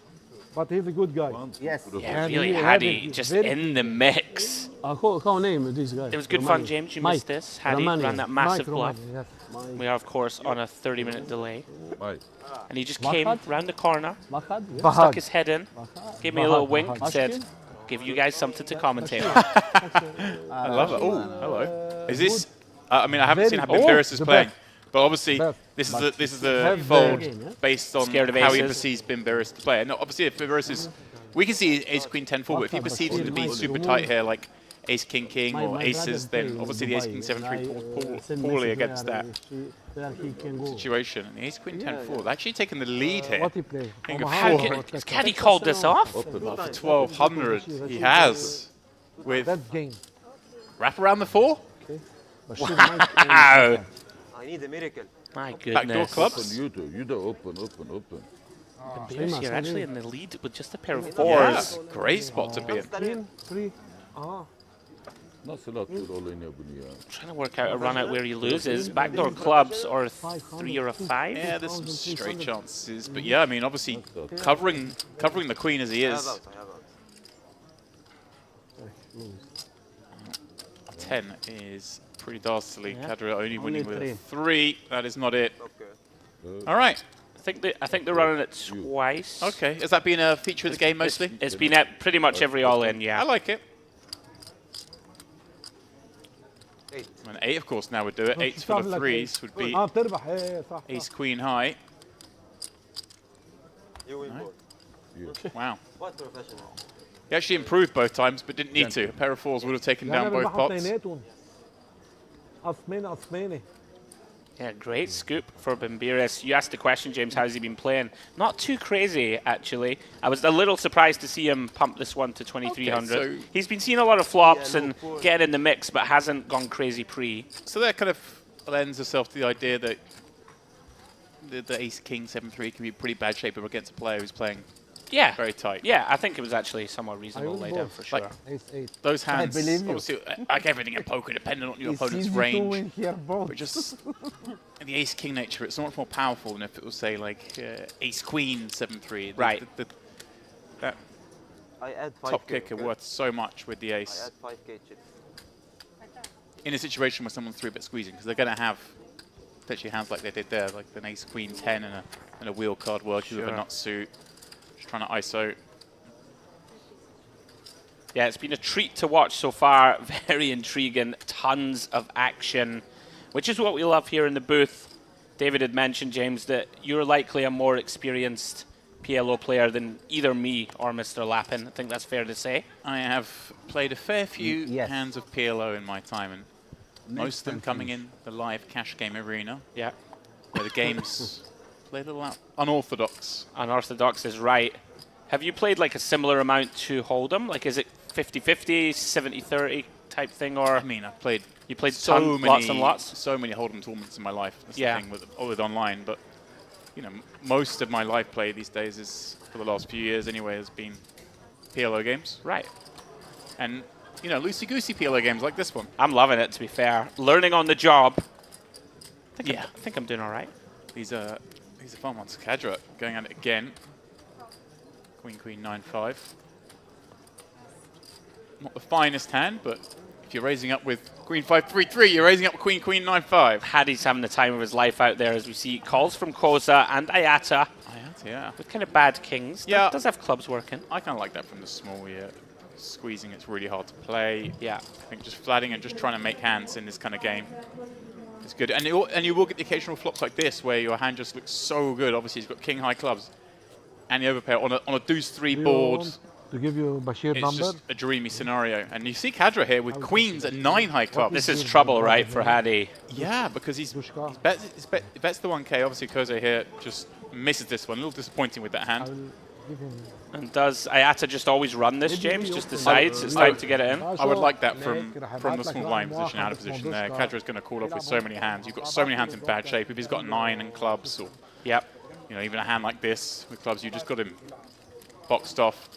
But he's a good guy. Yes. Yeah, And really he Hadi had a just very- in the mix. How name this guy? It was good fun, James. You missed this. Hadi ran that massive bluff. Yes. We are, of course, on a 30-minute delay. Right. And he just came round the corner, Mahad? stuck his head in, gave me a little wink, and said, give you guys something to commentate on. I love it. Oh, hello. Is this... I mean, I haven't seen how Bimbiris is playing, But obviously, this is the fold based on Scared of how he aces. perceives Bimberis to play. No, obviously, if Bimberis is, we can see ace queen 10 4, but if he perceives him to be super tight here, like ace king king or aces, then obviously the ace king 7 3 falls poorly against that situation. And the ace queen 10 4, actually taking the lead here. Has Caddy called this off? For 1200, he has. With wrap around the 4. Wow. I need a miracle. My Backdoor goodness. clubs. You do open. Bimberis, you're actually in the lead with just a pair of Yeah, fours. great spot to be in. Queen, 3. Nasıl atıyor olayını bunu ya? Trying to work out a run out where he loses. Backdoor clubs or a 3 or a 5. Yeah, there's some straight chances, but yeah, I mean, obviously covering the queen as he I have is. out, I have out. 10 is pretty dastardly. Yeah. Cadra only winning with a 3. 3. That is not it. Okay. All right. I think they're running it twice. Okay. Has that been a feature of the game mostly? It's been at pretty much every all-in, I yeah. like it. 8. And 8, of course, now would do it. 8s for the 3s would be بتربح ايه صح ace queen high. You win Right. both. Wow. What professional? He actually improved both times, but didn't need to. A pair of 4s would have taken down both pots. اثنيناتهم اثنينه Yeah, great scoop for Bimberis. You asked the question, James, how's he been playing? Not too crazy, actually. I was a little surprised to see him pump this one to 2300. Okay, so he's been seeing a lot of flops Yeah, and no, poor. getting in the mix, but hasn't gone crazy pre. So that kind of lends itself to the idea that the ace king 7-3 can be pretty bad shape against a player who's playing Yeah. very tight. Yeah, I think it was actually somewhat reasonable laid out for sure. Like, ace 8 those hands, believe you. obviously, like everything in poker, depending on your It's opponent's easy to range. win here, bro. But just in the ace king nature, it's so much more powerful than if it was, say, like ace queen 7-3. Right. That I add 5k. top kicker worth so much with the I ace add 5k chips. in a situation where someone's 3-bet squeezing, because they're going to have potentially hands like they did there, like an ace queen 10 and a wheel card working with a Sure. nut suit, just trying to ISO. Yeah, it's been a treat to watch so far. Very intriguing. Tons of action, which is what we love here in the booth. David had mentioned, James, that you're likely a more experienced PLO player than either me or Mr. Lappin. I think that's fair to say. I have played a fair few Yes. hands of PLO in my time, and most of them coming in the live cash game arena, Yeah. where the games play a little unorthodox. Unorthodox is right. Have you played like a similar amount to Hold'em? Like, is it 50-50, 70-30 type thing, or I mean, I've played you played so many, lots and lots? so many Hold'em tournaments in my life. That's Yeah. the thing with online, but you know, most of my live play these days is, for the last few years anyway, has been PLO games, Right. and you know, loosey-goosey PLO games like this one. I'm loving it, to be fair. Learning on the job. Yeah. I think I'm doing all right. These are fun ones. Cadra going at it again. Queen 9-5. Not the finest hand, but if you're raising up with Queen 5-3-3, you're raising up with Queen 9-5. Haddy's having the time of his life out there, as we see calls from Koza and Ayata Yeah. with kind of bad kings. Yeah. Does have clubs working. I kind of like that from the small. Yeah. Squeezing, it's really hard to play. Yeah. I think just flatting and just trying to make hands in this kind of game is good. And you will get the occasional flops like this, where your hand just looks so good. Obviously, he's got king high clubs, and the overpair on a deuce 3 board. to give you Bashir It's number just a dreamy scenario. And you see Cadra here with queens at 9 high clubs. This is trouble, right, for Haddy? Yeah, because he bets the 1k. Obviously, Koze here just misses this one. A little disappointing with that I hand. will give him And does Ayata just always run this, James? Just decides it's time to get it in? I would like that from the small blind position, out of position there. Kadra's going to call off with so many hands. You've got so many hands in bad shape. If he's got 9 and clubs, or Yep. you know, even a hand like this with clubs, you just got him boxed off.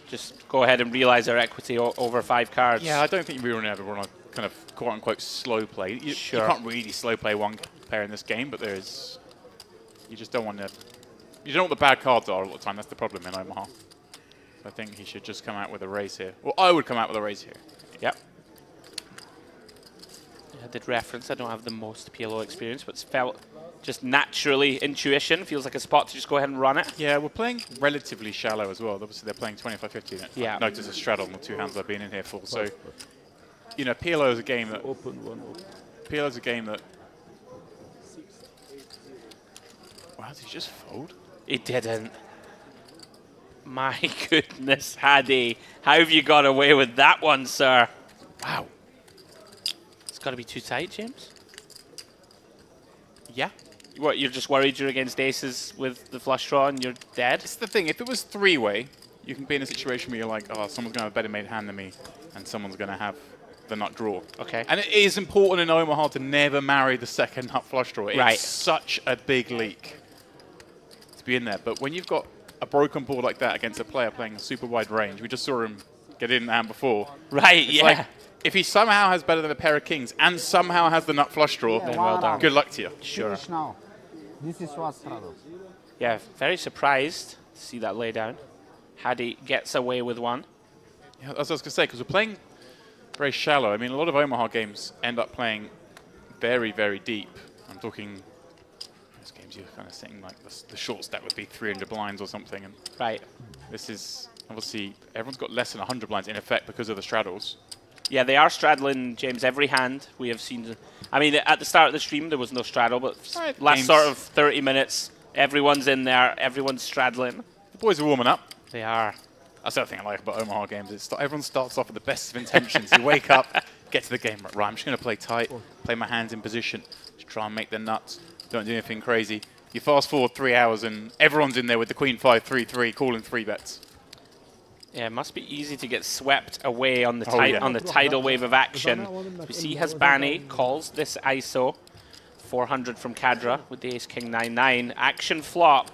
Just go ahead and realize our equity over 5 cards. Yeah, I don't think we ever want to kind of quote-unquote slow play. You can't really slow play one pair in this game, but there's... You just don't want to... You don't know what the bad cards are all the time. That's the problem in Omaha. I think he should just come out with a raise here. Well, I would come out with a raise here. Yep. I did reference, I don't have the most PLO experience, but it's felt just naturally intuition. Feels like a spot to just go ahead and run it. Yeah, we're playing relatively shallow as well. Obviously, they're playing 25-50. Yeah. Notice a straddle on the 2 hands I've been in here for. So, you know, PLO is a game that... Open one. Open. PLO is a game that Wow, did he just fold? He didn't. My goodness, Hadi. How have you got away with that one, sir? Wow. It's got to be too tight, James. Yeah. What, you're just worried you're against aces with the flush draw and you're dead? It's the thing, if it was three-way, you can be in a situation where you're like, oh, someone's going to have a better made hand than me, and someone's going to have the nut draw. Okay. And it is important in Omaha to never marry the second nut flush draw. Right. It's such a big leak to be in there. But when you've got a broken board like that against a player playing a super wide range, we just saw him get in the hand before. Right, It's yeah. like, if he somehow has better than a pair of kings and somehow has the nut flush draw, Yeah, well done. good luck to you. Sure. Finish now. This is what straddles. Yeah, very surprised to see that lay down. Hadi gets away with one. Yeah, as I was going to say, because we're playing very shallow. I mean, a lot of Omaha games end up playing very, very deep. I'm talking those games you're kind of saying like the short stack would be 300 blinds or something. And Right. this is obviously everyone's got less than 100 blinds in effect because of the straddles. Yeah, they are straddling, James, every hand we have seen. I mean, at the start of the stream, there was no straddle, but Right, last games. sort of 30 minutes, everyone's in there, everyone's straddling. The boys are warming up. They are. That's the other thing I like about Omaha games. Everyone starts off with the best of intentions. You wake up, get to the game, right, I'm just going to play tight, play my hands in position, just try and make the nuts, don't do anything crazy. You fast forward 3 hours and everyone's in there with the queen 5-3-3 calling 3 bets. Yeah, it must be easy to get swept away on the Oh, yeah. on the tidal wave of action. We see Hasbani calls this ISO. 400 from Kadra with the ace-king 9-9. Action flop.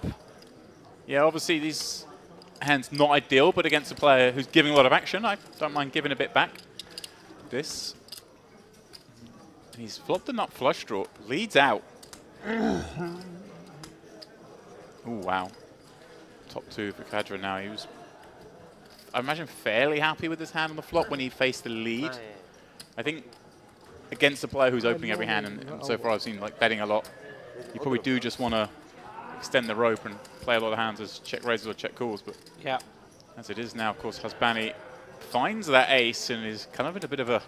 Yeah, obviously these hands not ideal, but against a player who's giving a lot of action, I don't mind giving a bit back. This. And he's flopped a nut flush draw. Leads out. Oh, wow. Top 2 for Kadra now. He was, I imagine, fairly happy with his hand on the flop when he faced the lead. I think against a player who's opening every hand, and so far I've seen like betting a lot, you probably do just want to extend the rope and play a lot of hands as check raises or check calls. But Yeah. as it is now, of course, Hasbani finds that ace and is kind of in a bit of a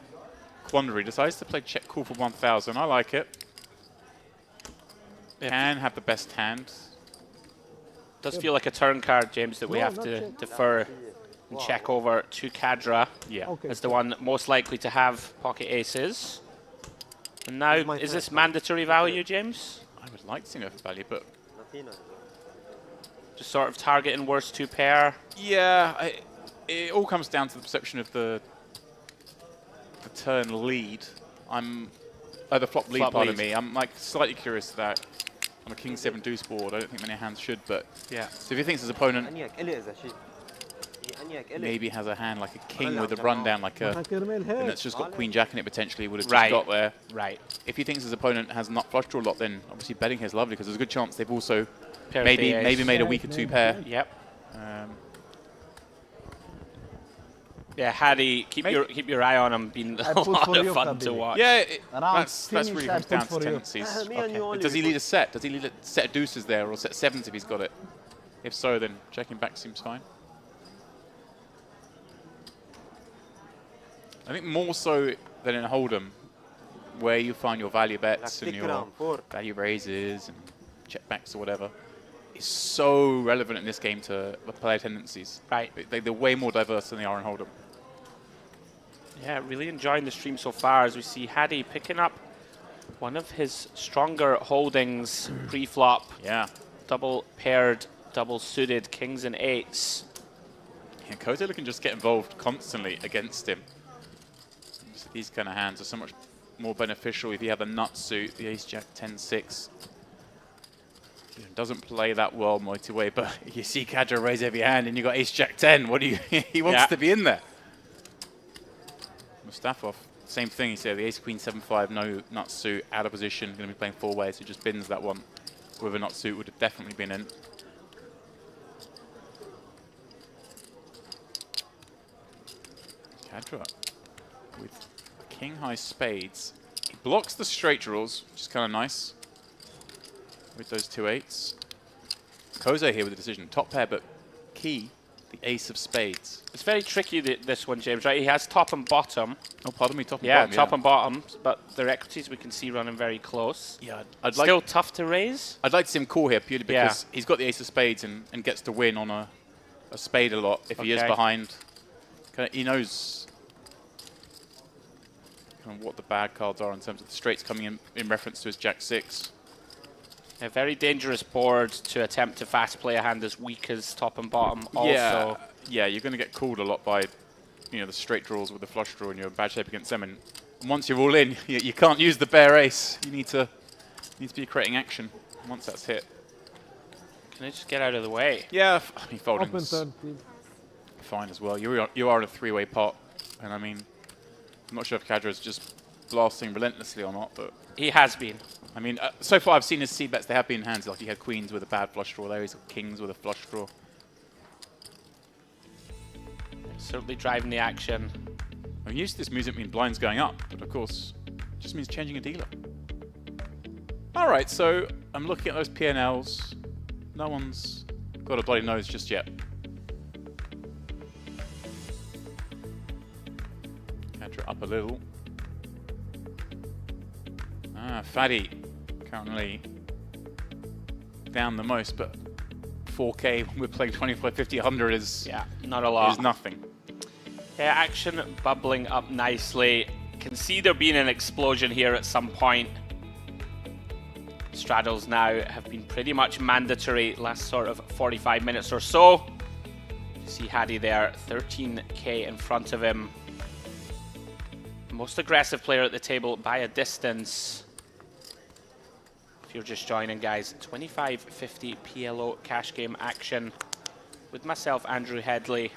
quandary. Decides to play check call for 1,000. I like it. Can have the best hand. Does feel like a turn card, James, that we have to defer and check over to Kadra Yeah. Okay. as the one most likely to have pocket aces. And now, is this mandatory value, James? I would like to see that value, but Just sort of targeting worst 2 pair. yeah, it all comes down to the perception of the turn lead. The flop lead, Flop pardon lead. me. I'm like slightly curious that on a king 7 deuce board, I don't think many hands should, but Yeah. so if he thinks his opponent maybe has a hand like a king with a rundown, like a, and it's just got queen jack in it potentially, would have just Right. got there. Right. If he thinks his opponent has nut flush draw a lot, then obviously betting here is lovely because there's a good chance they've also Pair of maybe ace. made a weaker 2 pair. Yep. Um, Yeah, Hadi, keep your eye on him. Been a put lot for of you, fun to Fabio. watch. yeah, Around that's finish, really I comes put down to for you. tendencies. Me and you only Does he we lead a set? Does he lead a set of deuces there or set 7s if he's got it? If so, then checking back seems fine. I think more so than in Hold'em, where you find your value bets and your value raises and check backs or whatever, is so relevant in this game to the player tendencies. Right. They're way more diverse than they are in Hold'em. Yeah, really enjoying the stream so far as we see Hadi picking up one of his stronger holdings pre-flop. Yeah. Double paired, double suited kings and 8s. Yeah, Kozela can just get involved constantly against him. So these kind of hands are so much more beneficial if you have a nut suit, the ace jack 10-6. Doesn't play that well multi-way, but you see Kadra raise every hand and you got ace jack 10. What do you? He wants to be in there. Mustafov, same thing. He said the ace queen 7-5, no nut suit, out of position, going to be playing 4 ways, so just bins that one. With a nut suit would have definitely been in. Kadra with king high spades. He blocks the straight draws, which is kind of nice. With those 2 8s. Koze here with the decision. Top pair, but key. the ace of spades. It's very tricky, this one, James, right? He has top and bottom. Oh, pardon me, top and Yeah, bottom. top and bottom, but their equities we can see running very close. Yeah, Still tough to raise. I'd like to see him call here purely because he's got the ace of spades and gets to win on a spade a lot if he is behind. He knows kind of what the bad cards are in terms of the straights coming in reference to his jack-6. A very dangerous board to attempt to fast play a hand as weak as top and bottom also. Yeah, you're going to get called a lot by, the straight draws with the flush draw, and you're in bad shape against them. And once you're all in, you can't use the bare ace. You need to be creating action once that's hit. Can I just get out of the way? Yeah, I mean, Open folding's third, please. fine as well. You are in a three-way pot, and I mean, I'm not sure if Kadra's just blasting relentlessly or not, but he has been. I mean, so far I've seen his c-bets. They have been hands like he had queens with a bad flush draw there. He's got kings with a flush draw. Certainly driving the action. I'm used to this music mean blinds going up, but of course, it just means changing a dealer. All right, so I'm looking at those P&Ls. No one's got a bloody nose just yet. Cadra up a little. Faddy currently down the most, but 4K when we're playing 25, 50, 100 is not a lot. Is nothing. Yeah, action bubbling up nicely. Can see there being an explosion here at some point. Straddles now have been pretty much mandatory last sort of 45 minutes or so. You see Hadi there, 13K in front of him. Most aggressive player at the table by a distance. If you're just joining, guys, 25-50 PLO cash game action with myself, Andrew Headley,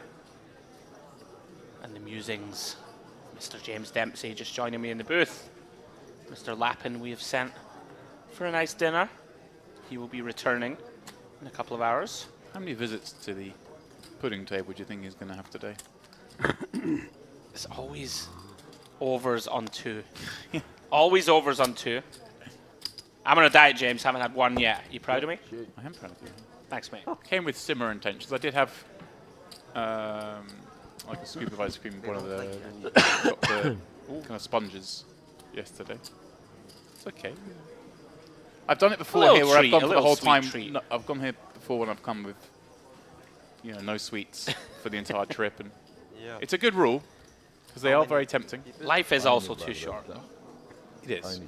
and the musings. Mr. James Dempsey just joining me in the booth. Mr. Lappin we have sent for a nice dinner. He will be returning in a couple of hours. How many visits to the pudding table do you think he's going to have today? It's always overs on 2. Always overs on 2. I'm on a diet, James. Haven't had one yet. You proud of me? I am proud of you. Thanks, mate. Came with similar intentions. I did have like a scoop of ice cream with one of the kind of sponges yesterday. It's okay. I've done it before here where I've gone for the whole time. No, I've gone here before when I've come with, no sweets for the entire trip, and it's a good rule because they are very tempting. Life is also too short. It is.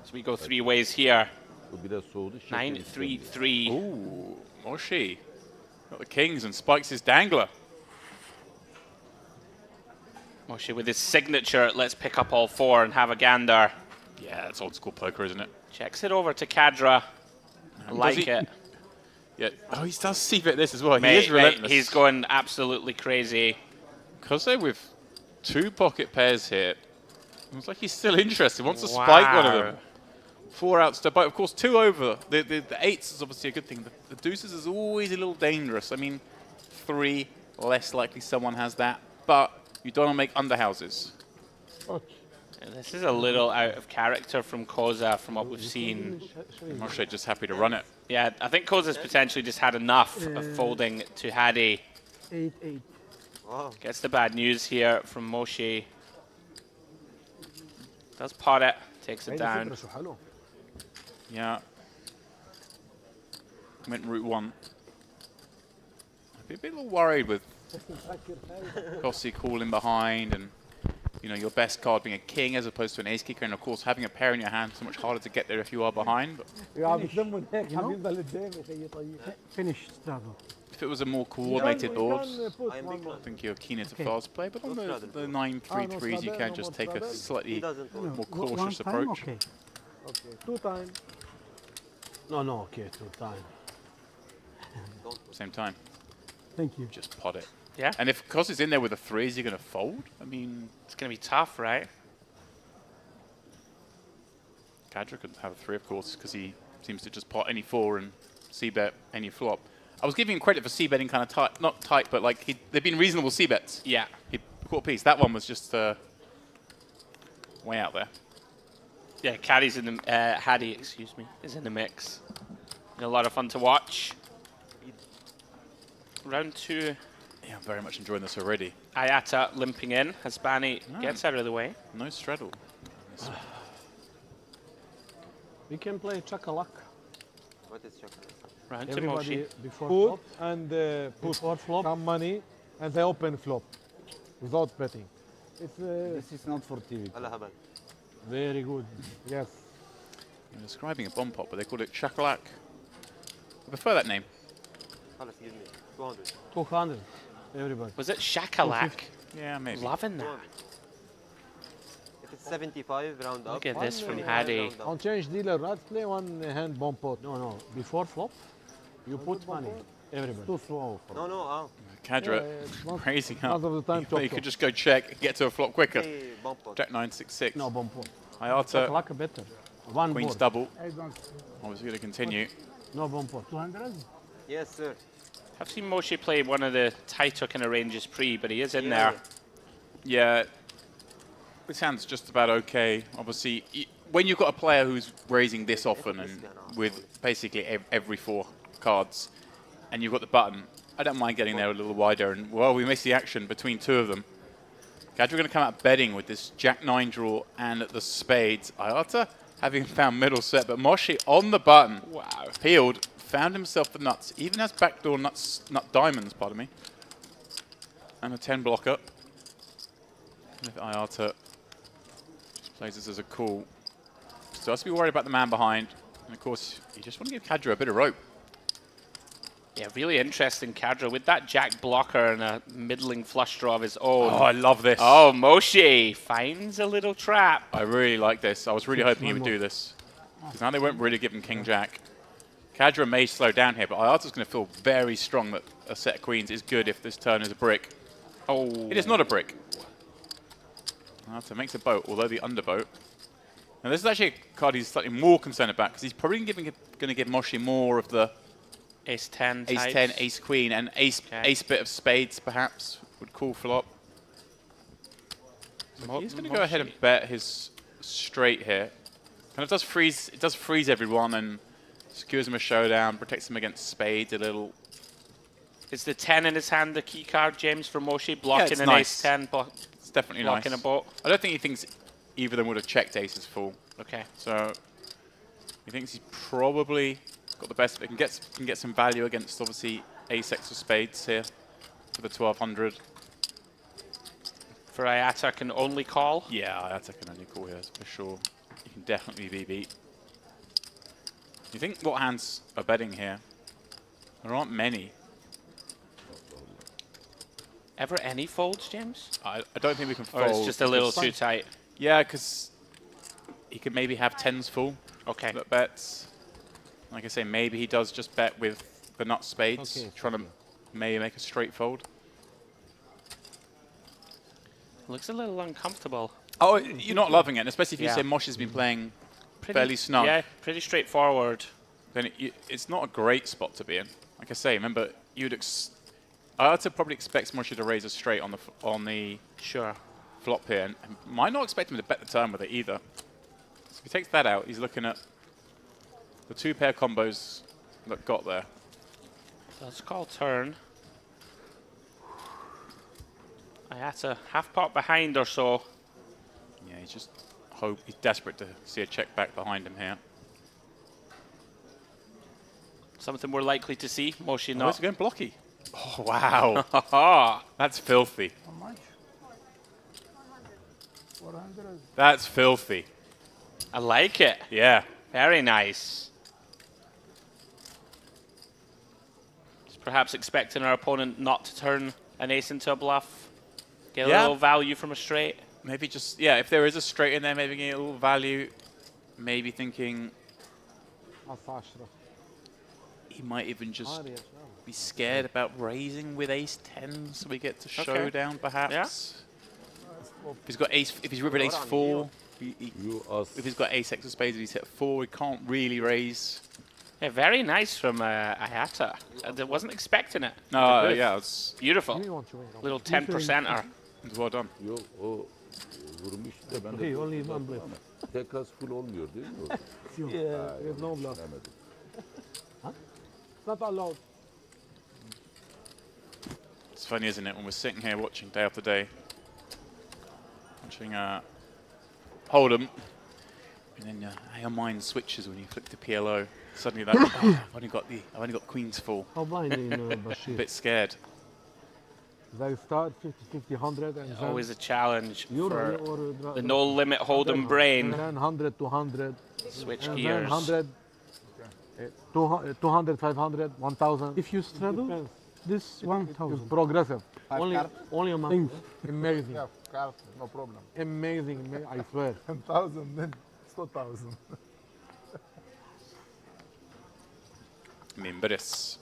So we go 3 ways here. 9-3-3. Ooh, Moshi. Got the kings and spikes his dangler. Moshi with his signature, let's pick up all 4 and have a gander. Yeah, that's old school poker, isn't it? Checks it over to Kadra. I like it. Yeah. Oh, he does c-bet this as well. Mate, he is relentless. He's going absolutely crazy. Because they're with 2 pocket pairs here, it looks like he's still interested. Wants to spike one of them. 4 outs to bite. Of course, 2 over. The 8s is obviously a good thing. The deuces is always a little dangerous. I mean, 3, less likely someone has that. But you don't want to make underhouses. This is a little out of character from Koza from what we've seen. Moshe just happy to run it. Yeah, I think Koza's potentially just had enough of folding to Hadi. 8-8. Wow. Gets the bad news here from Moshe. Does pot it, takes it down. Yeah. Went route 1. I'd be a bit worried with Kossi calling behind and your best card being a king as opposed to an ace kicker, and of course having a pair in your hand so much harder to get there if you are behind. But Finish straddle. if it was a more coordinated board, I think you're keener to fast play. But on the 9-3-3s, you can just take a slightly more cautious approach. Okay. 2 times. No, okay, 2 times. Same time, Thank you. just pot it. Yeah, And if Kos is in there with a 3, is he going to fold? I mean, it's going to be tough, right? Kadra could have a 3, of course, because he seems to just pot any 4 and c-bet any flop. I was giving him credit for c-betting kind of tight, not tight, but like they've been reasonable c-bets. Yeah. He caught a piece. That one was just way out there. Yeah, Caddy's in the Hadi, excuse me, is in the mix. Been a lot of fun to watch. Round 2 Yeah, I'm very much enjoying this already. Ayata limping in. Hasbani gets out of the way. No straddle. We can play chakalak. What is chocolate? Round to Everybody Moshi. before Put flop. and put Before flop. some money and they open flop without betting. It's This is not for TV. ولا هبل. Very good. yes. You're describing a bomb pot, but they call it shakalak. I prefer that name. خلاص give me 200. 200. Everybody. Was it Shakalak? Yeah, maybe. Loving that. If it's 75, round up. Look at this from Yeah, Hadi. round up. On change dealer, let's play one hand bomb pot. No. Before flop, you put money. Everybody. Too slow. No, no, Cadra it's not- raising most up. of the time You chop, could chop. just go check and get to a flop quicker. Hey, bump pot. Jack 966. No, bomb pot. Ayata, Chakalak better. One Queen's board. double. I don't. Obviously going to continue. No bomb pot. 200? Yes, sir. I've seen Moshi play one of the tighter kind of ranges pre, but he is in Yeah. there. Yeah, this hand's just about okay. Obviously, when you've got a player who's raising this often and with basically every 4 cards, and you've got the button, I don't mind getting there a little wider. And, well, we missed the action between 2 of them. Gadra going to come out betting with this Jack 9 draw and the spades. Ayata having found middle set, but Moshi on the button. Wow. Peeled, found himself the nuts. Even has backdoor nut diamonds, pardon me. And a 10 blocker. And if Ayata just plays this as a call. So has to be worried about the man behind. And of course, you just want to give Kadra a bit of rope. Yeah, really interesting Kadra with that Jack blocker and a middling flush draw of his own. Oh, I love this. Oh, Moshi finds a little trap. I really like this. I was really hoping he would do this. Because now they won't really give him King Jack. Kadra may slow down here, but Ayata's going to feel very strong that a set of queens is good if this turn is a brick. Oh. It is not a brick. Ayata makes a boat, although the underboat. Now this is actually a card he's slightly more concerned about, because he's probably going to give Moshi more of the Ace 10 Ace types. 10, Ace Queen, and Ace bit of spades, perhaps, would call flop. So he's going to go ahead and bet his straight here. Kind of does freeze. It does freeze everyone and secures him a showdown, protects him against spades a little. Is the 10 in his hand the key card, James, for Moshi? Blocking it's an nice. Ace 10, It's definitely blocking nice. a boat. I don't think he thinks either of them would have checked aces full. Okay. So he thinks he's probably got the best. But can get some value against obviously Ace X of spades here for the 1200. For Ayata can only call. Yeah, Ayata can only call here for sure. He can definitely be beat. You think what hands are betting here? There aren't many. Ever any folds, James? I don't think we can fold. Or it's just a little because- too tight? Yeah, because he could maybe have 10s full. Okay. That bets. Like I say, maybe he does just bet with the nut spades, Okay, trying to maybe make a straight fold. Looks a little uncomfortable. Oh, you're not loving it, especially if you Yeah. say Mosh has been playing Pretty, fairly snug. Yeah, pretty straightforward. Then it's not a great spot to be in. Like I say, remember, Ayata probably expects Moshi to raise a straight on the Sure. flop here, and might not expect him to bet the turn with it either. So if he takes that out, he's looking at the 2 pair combos that got there. So let's call turn. Ayata half pot behind or so. Yeah, he's desperate to see a check back behind him here. Something we're likely to see. Moshi Oh, not. it's going blocky. Oh, wow. That's filthy. How much? 400? That's filthy. I like it. Yeah. Very nice. Just perhaps expecting our opponent not to turn an ace into a bluff. Get a Yeah. little value from a straight. Maybe just, yeah, if there is a straight in there, maybe getting a little value. Maybe thinking he might even just be scared about raising with ace 10, so we get to showdown perhaps. If he's got ace, if he's rivered ace 4, if he's got ace X of spades and he's hit 4, he can't really raise. Yeah, very nice from Ayata. I wasn't expecting it. No, Good. yeah, it's Beautiful. Little 10%er. well done. Yok o vurmuş da ben de Hey, only one bluff. tek az full olmuyor değil mi? Yeah, we have no bluff. Demedim. It's not allowed. It's funny, isn't it, when we're sitting here watching day after day, watching Hold'em, and then your mind switches when you flick the PLO. Suddenly, like, oh, I've only got queens full. How binding, A Bashir? bit scared. They start 50, 50, 100, and Always a challenge Euro for the no limit Hold'em brain. then 100 to 100, Switch and then gears. 100, 200, 500, 1,000. If you straddle, this 1,000 is progressive. Only a month. Amazing. Yeah, card, no problem. Amazing, I swear. 10,000, then it's 2,000. Mimbris.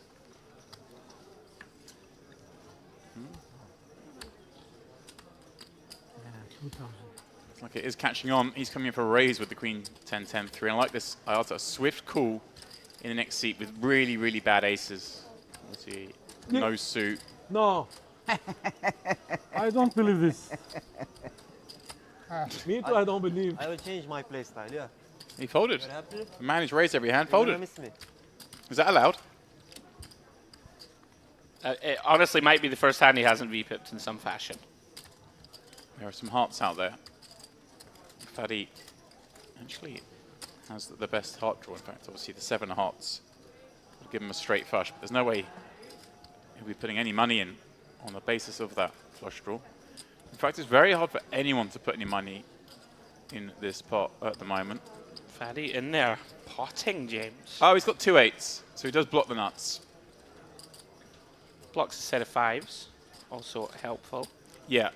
It's like it is catching on. He's coming in for a raise with the queen 10-10-3. And I like this Ayata, swift call in the next seat with really, really bad aces. Let's see. No suit. No. I don't believe this. Me too, I don't believe. I will change my play style, yeah. He folded. You're happy? The man who's raised every hand You're gonna folded. miss me. Is that allowed? It honestly might be the first hand he hasn't V-pipped in some fashion. There are some hearts out there. Fadi actually has the best heart draw. In fact, obviously the 7 of hearts would give him a straight flush, but there's no way he'll be putting any money in on the basis of that flush draw. In fact, it's very hard for anyone to put any money in this pot at the moment. Fadi in there, potting James. Oh, he's got 2 8s, so he does block the nuts. Blocks a set of 5s, also helpful. Yeah,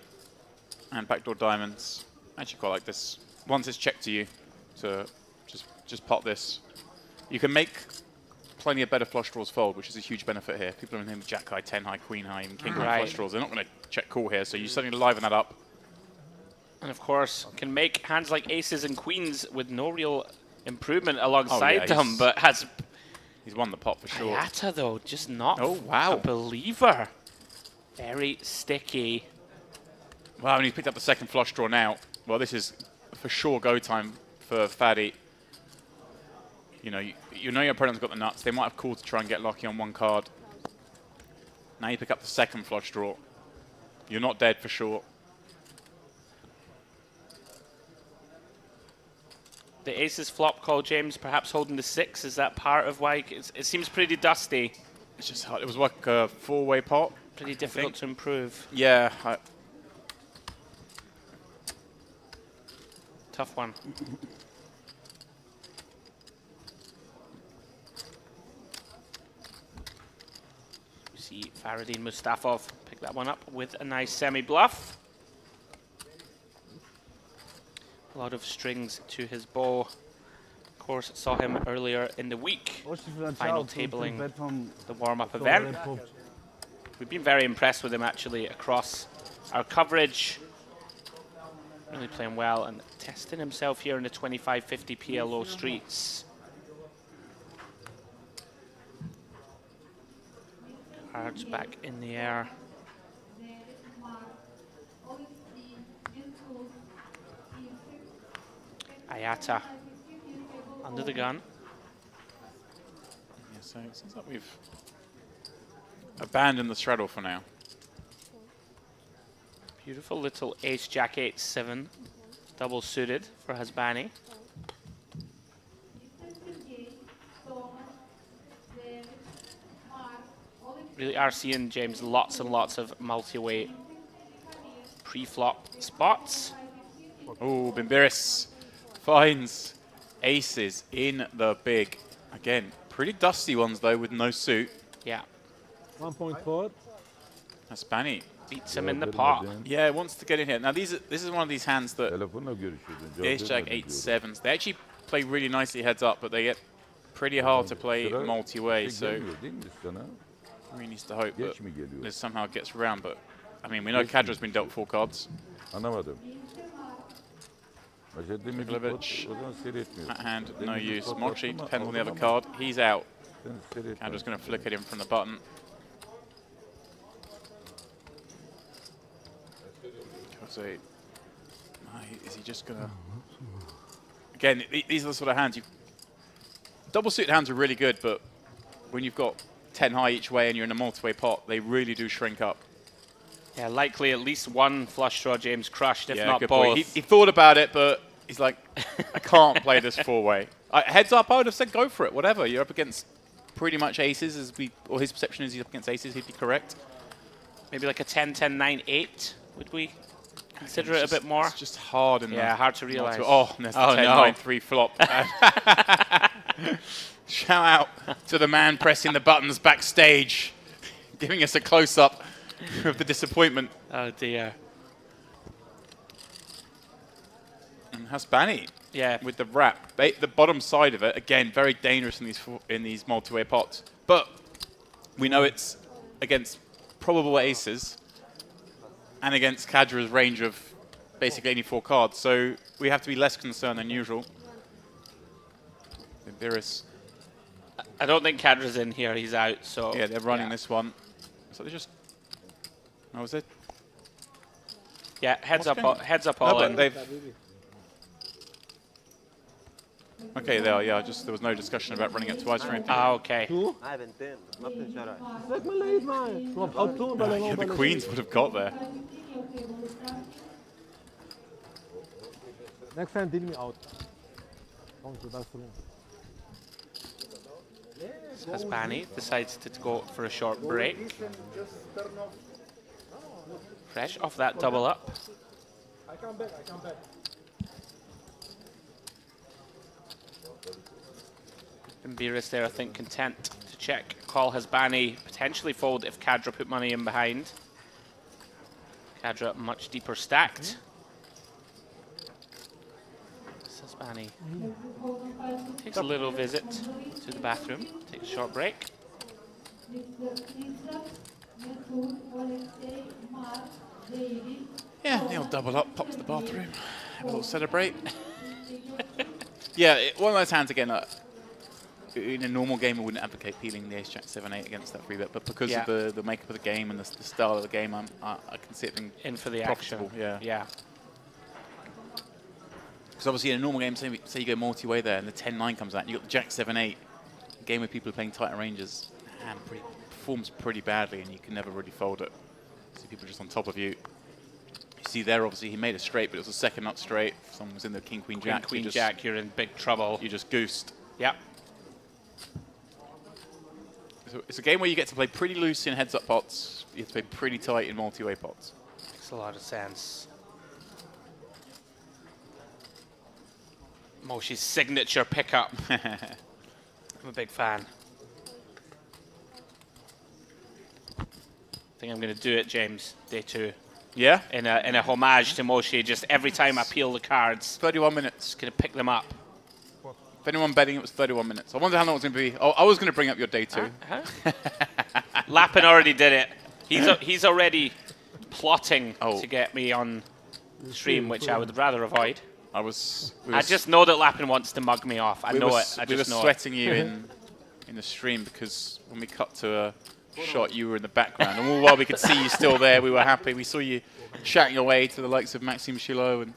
and backdoor diamonds. Actually quite like this. Once it's checked to you, to just pot this. You can make plenty of better flush draws fold, which is a huge benefit here. People are in with Jack high, 10 high, Queen high, even King high flush draws. They're not going to check call here, so you suddenly liven that up. And of course, can make hands like aces and queens with no real improvement alongside them, but has... He's won the pot for sure. Ayata, though, just not wow. a believer. Very sticky. Wow, and he's picked up the second flush draw now. Well, this is for sure go time for Fadi. You know your opponent's got the nuts. They might have called to try and get lucky on one card. Now you pick up the second flush draw. You're not dead for sure. The aces flop call, James, perhaps holding the 6. Is that part of why it seems pretty dusty? It's just hard. It was like a 4-way pot. Pretty difficult to improve. Yeah. Tough one. We see Faradin Mustafov pick that one up with a nice semi-bluff. A lot of strings to his bow. Of course, saw him earlier in the week, final tabling the warm-up event. We've been very impressed with him actually across our coverage. Really playing well and testing himself here in the 25-50 PLO streets. Cards back in the air. Ayata under the gun. Yeah, so it seems like we've abandoned the straddle for now. Beautiful little ace jack 8-7 double suited for Hasbani. Really are seeing, James, lots and lots of multi-way pre-flop spots. Oh, Bimbiris finds aces in the big. Again, pretty dusty ones though with no suit. Yeah. 1.4. Hasbani beats him in the pot. Yeah, wants to get in here. Now this is one of these hands that ace jack 8-7s. They actually play really nicely heads up, but they get pretty hard to play multi-way. So really needs to hope that this somehow gets around. But I mean, we know Kadra's been dealt 4 cards. Mikhailovic, that hand, no use. Mochi depends on the other card. He's out. Kadra's going to flick at him from the button. So, is he just going to... Again, these are the sort of hands double suited hands are really good, but when you've got 10 high each way and you're in a multi-way pot, they really do shrink up. Yeah, likely at least one flush draw James crushed, if not good both. point. He thought about it, but he's like, I can't play this four-way. Heads up, I would have said go for it, whatever. You're up against pretty much aces, or his perception is he's up against aces, he'd be correct. Maybe like a 10-10-9-8, would we consider it a bit more? It's just hard. Yeah, hard to realize. Oh, and there's the 10-9-3 flop. Shout out to the man pressing the buttons backstage, giving us a close-up of the disappointment. Oh dear. And Hasbani, yeah, with the wrap, the bottom side of it again, very dangerous in these multi-way pots. But we know it's against probable aces and against Kadra's range of basically any 4 cards, so we have to be less concerned than usual. Beres. I don't think Kadra's in here. He's out. So yeah, they're running this one. So they just. How was it? Yeah, heads up No, all in. they've. Okay, there. Yeah, there was no discussion about running it twice or anything. Ah, okay. I haven't been. ما بتنشرح. لك ما لقيت معي شو بحطهم بلا نوم The بلا queens شيء. would have got there. Next time deal me out. Come to that room. Hasbani decides to go for a short break. Fresh off that double up. I come back. And Beres there, I think, content to check. Call Hasbani, potentially fold if Kadra put money in behind. Kadra much deeper stacked. Hasbani takes a little visit to the bathroom, takes a short break. Yeah, Neil double up, pop to the bathroom, have a little celebrate. Yeah, one of those hands again. In a normal game, I wouldn't advocate peeling the ace-jack 7-8 against that 3-bet, but because of the makeup of the game and the style of the game, I can see it being in for the profitable. action. Yeah. Because obviously in a normal game, say you go multi-way there and the 10-9 comes out, and you've got the jack 7-8, a game where people are playing tighter ranges, and performs pretty badly, and you can never really fold it. See people just on top of you. You see there, obviously, he made a straight, but it was a second up straight. If someone was in the king, queen, jack. Queen, jack, you're in big trouble. You just goosed. Yep. So it's a game where you get to play pretty loose in heads-up pots. You have to play pretty tight in multi-way pots. Makes a lot of sense. Moshi's signature pickup. I'm a big fan. I think I'm going to do it, James, day 2. Yeah? In a homage to Moshi, just every time I peel the cards. 31 minutes. Just going to pick them up. If anyone betting, it was 31 minutes. I wonder how long it was going to be. Oh, I was going to bring up your day 2. Lappin already did it. He's already plotting to get me on stream, which I would rather avoid. I just know that Lappin wants to mug me off. I know it. We were sweating you in the stream because when we cut to a shot, you were in the background. And all while we could see you still there, we were happy. We saw you chatting your way to the likes of Maxime Chilot. And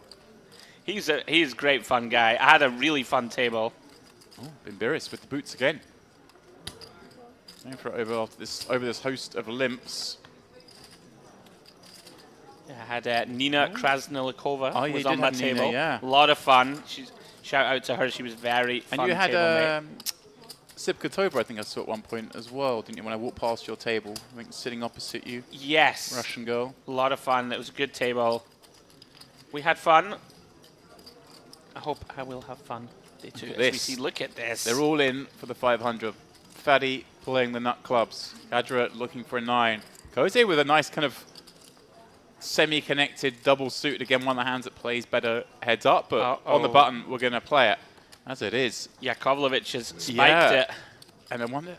he's a great fun guy. I had a really fun table. Oh, Beres with the boots again. Going for it over this host of limps. Yeah, I had Nina Krasnilikova was you on my did have table. Nina, yeah. A lot of fun. Shout out to her. She was very fun. And you had table Sibkatova, I think I saw at one point as well, didn't you? When I walked past your table, I think sitting opposite you. Yes. Russian girl. A lot of fun. It was a good table. We had fun. I hope I will have fun day 2. As we see, look at this. They're all in for the 500. Fadi playing the nut clubs. Kadra looking for a 9. Koze with a nice kind of semi-connected double suited. Again, one of the hands that plays better heads up, but on the button, we're going to play it as it is. Yeah, Kovlovic has spiked it. And I wonder,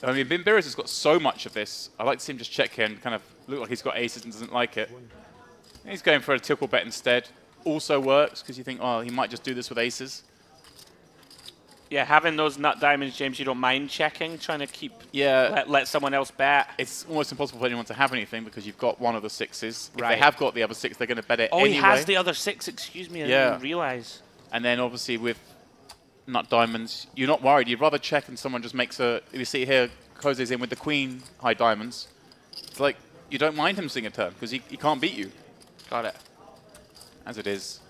I mean, Beres has got so much of this. I like to see him just check here and kind of look like he's got aces and doesn't like it. He's going for a tickle bet instead. Also works because you think, oh, he might just do this with aces. Yeah, having those nut diamonds, James, you don't mind checking, trying to keep let someone else bet. It's almost impossible for anyone to have anything because you've got one of the 6s. If Right. they have got the other 6, they're going to bet it anyway. He has the other 6, excuse me, I didn't even realize. And then obviously with nut diamonds, you're not worried. You'd rather check and someone just makes a, you see here, Koze's in with the queen high diamonds. It's like, you don't mind him seeing a turn because he can't beat you. Got it. As it is.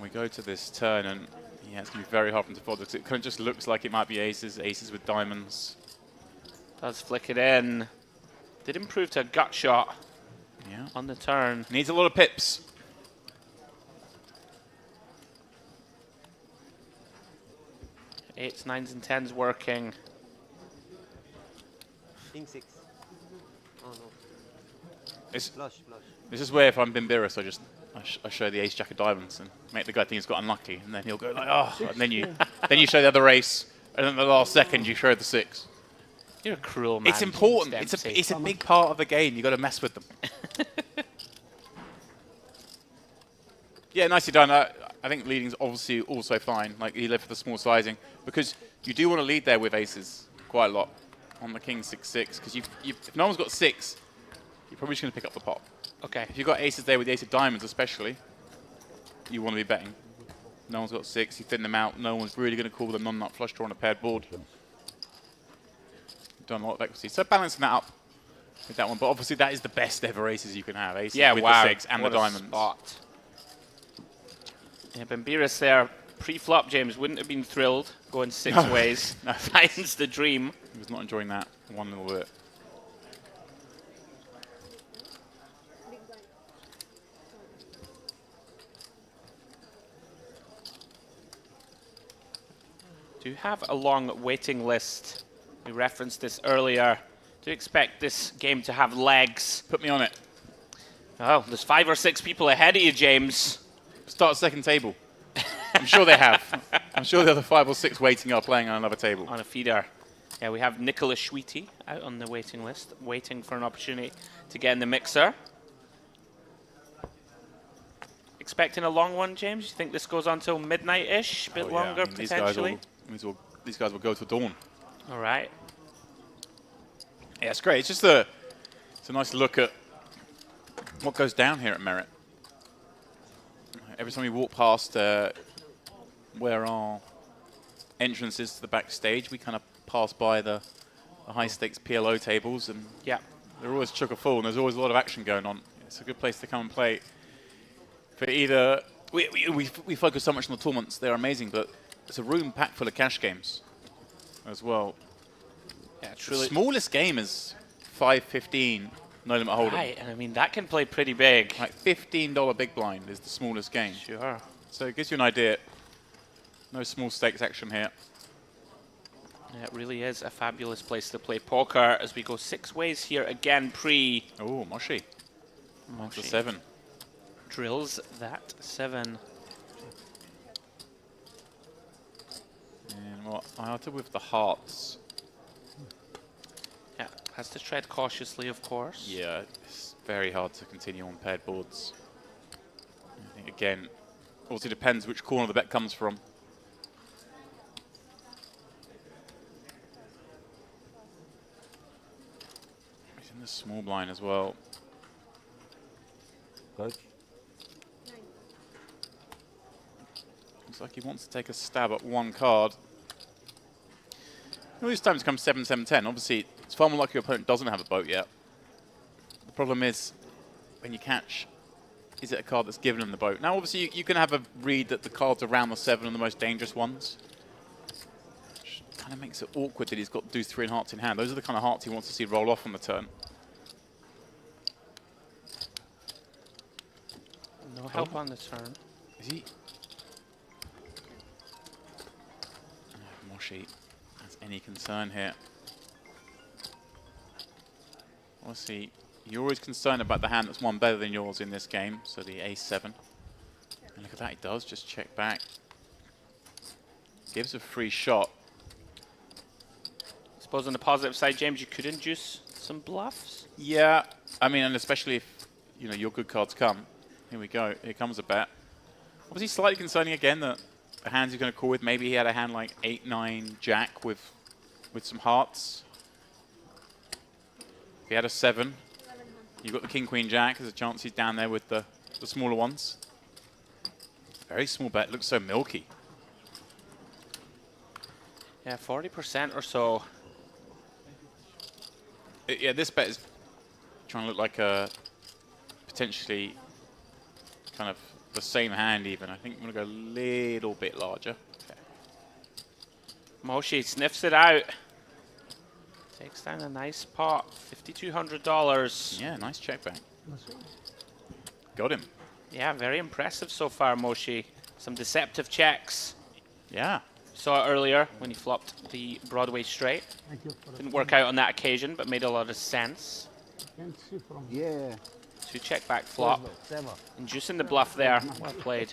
We go to this turn, and yeah, it's going to be very hard for him to fold because it kind of just looks like it might be aces with diamonds. Does flick it in. Did improve to a gut shot on the turn. Needs a lot of pips. Eights, nines, and tens working. King 6. Oh no. It's, Flush. this is where if I'm Bimbiris, I show the ace jack of diamonds and make the guy think he's got unlucky, and then he'll go like, oh, and then you show the other ace, and then the last second you show the 6. You're a cruel man. It's important. James Dempsey. It's a big part of the game. You got to mess with them. Yeah, nicely done. I think leading's obviously also fine. Like you live for the small sizing because you do want to lead there with aces quite a lot on the king 6-6 because if no one's got 6, you're probably just going to pick up the pot. Okay. If you've got aces there with the ace of diamonds, especially, you want to be betting. No one's got 6. You thin them out. No one's really going to call the non-nut flush draw on a paired board. Done a lot of equity. So balancing that up with that one, but obviously that is the best ever aces you can have. Aces with the 6 and what the diamonds. Spot. Yeah, Bimbiris there, pre-flop, James, wouldn't have been thrilled going 6 ways. No. Finds the dream. He was not enjoying that one little bit. Do you have a long waiting list? We referenced this earlier. Do you expect this game to have legs? Put me on it. Oh, there's 5 or 6 people ahead of you, James. Start second table. I'm sure they have. I'm sure the other 5 or 6 waiting are playing on another table. On a feeder. Yeah, we have Nicholas Schweety out on the waiting list, waiting for an opportunity to get in the mixer. Expecting a long one, James? You think this goes on till midnight-ish? A bit longer, potentially? These guys will go to dawn. All right. Yeah, it's great. It's just it's a nice look at what goes down here at Merit. Every time we walk past where our entrance is to the backstage, we kind of pass by the high-stakes PLO tables, and they're always chock-a-full, and there's always a lot of action going on. It's a good place to come and play. For either we focus so much on the tournaments; they're amazing, but it's a room packed full of cash games as well. Yeah, truly. The smallest game is $5.15 no limit hold'em. Right, and I mean that can play pretty big. Like $15 big blind is the smallest game. Sure. So it gives you an idea. No small stakes action here. Yeah, it really is a fabulous place to play poker as we go 6 ways here again pre. Oh, Moshi. That's a 7. Drills that 7. And well, I ought to with the hearts. Yeah, has to tread cautiously, of course. Yeah, it's very hard to continue on paired boards. I think, again, also depends which corner the bet comes from. He's in the small blind as well. Touch. Looks like he wants to take a stab at one card. All these times comes 7-7-10. Obviously, it's far more likely your opponent doesn't have a boat yet. The problem is, when you catch, is it a card that's given him the boat? Now, obviously, you can have a read that the cards around the 7 are the most dangerous ones. Which kind of makes it awkward that he's got deuce 3 and hearts in hand. Those are the kind of hearts he wants to see roll off on the turn. No help on the turn. Is he? Moshi has any concern here. Obviously, you're always concerned about the hand that's one better than yours in this game, so the ace-7. And look at that, he does just check back. Gives a free shot. I suppose on the positive side, James, you could induce some bluffs. Yeah, I mean, and especially if your good cards come. Here we go. Here comes a bet. Obviously, slightly concerning again that the hands he's going to call with. Maybe he had a hand like 8-9 jack with some hearts. If he had a 7, you've got the king queen jack. There's a chance he's down there with the smaller ones. Very small bet. Looks so milky. Yeah, 40% or so. Yeah, this bet is trying to look like a potentially kind of the same hand even. I think I'm going to go a little bit larger. Okay. Moshi sniffs it out. Takes down a nice pot, $5,200. Yeah, nice check back. Got him. Yeah, very impressive so far, Moshi. Some deceptive checks. Yeah. Saw it earlier when he flopped the Broadway straight. Didn't work out on that occasion, but made a lot of sense. Yeah. Two check back flop. Inducing the bluff there. Well played.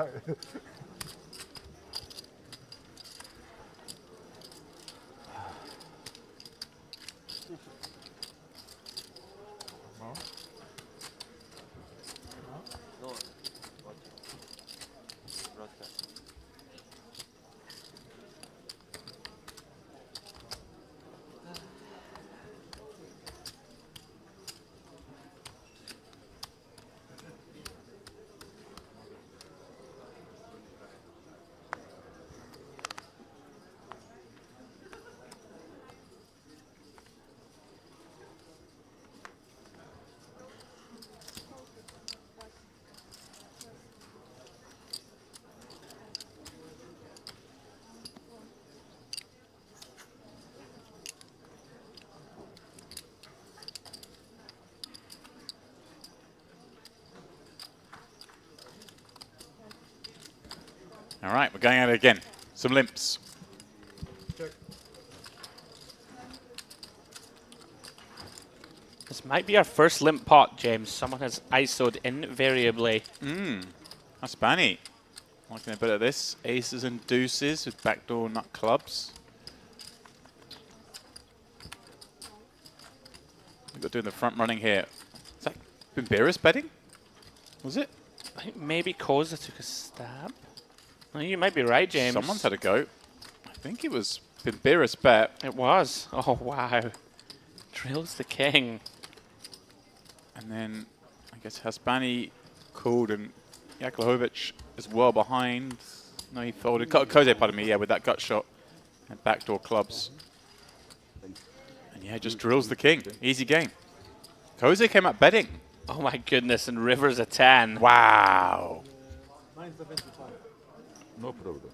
No. Broadcast. All right, we're going at it again. Some limps. This might be our first limp pot, James. Someone has ISO'd invariably. That's Banny. Liking a bit of this. Aces and deuces with backdoor nut clubs. We've got doing the front running here. Is that Bimbira's betting? Was it? I think maybe Koza took a stab. Well, you might be right, James. Someone's had a go. I think it was Bimbira's bet. It was. Oh, wow. Drills the king. And then I guess Hasbani called and Jaklahovic is well behind. No, he folded. Koze, pardon me, yeah, with that gut shot and backdoor clubs. And yeah, just drills the king. Easy game. Koze came out betting. Oh my goodness, and River's a 10. Wow. No problem.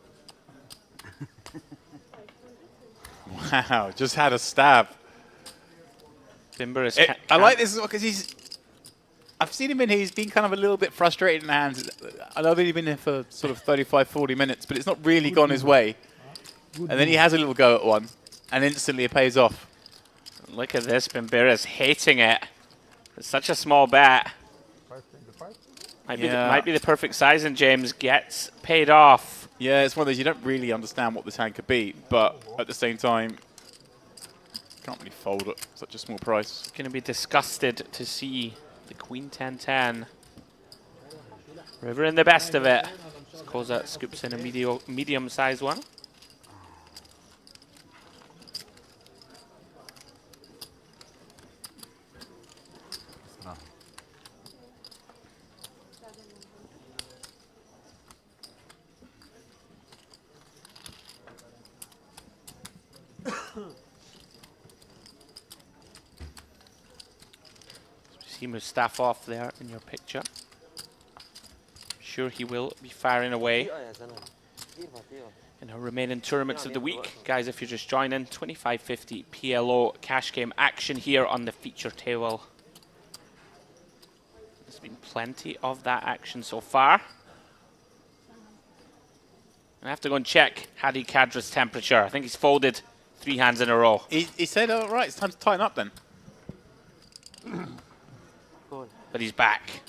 Wow, just had a stab. Bimber is I like this because I've seen him in here, he's been kind of a little bit frustrated in hands. I know that he's been here for sort of 35, 40 minutes, but it's not really gone his way. And then he has a little go at one, and instantly it pays off. Look at this, Bimbira's hating it. It's such a small bet. Might be the perfect size, and James gets paid off. Yeah, it's one of those, you don't really understand what this hand could be, but at the same time, can't really fold at such a small price. Going to be disgusted to see the Queen 10-10. River in the best of it. Koza scoops in a medium-sized one. See Mustafov there in your picture. Sure he will be firing away in our remaining tournaments of the week. Guys, if you're just joining, 25.50 PLO cash game action here on the feature table. There's been plenty of that action so far. I have to go and check Hadi Kadra's temperature. I think he's folded 3 hands in a row. He said, all right, it's time to tighten up then. But he's back.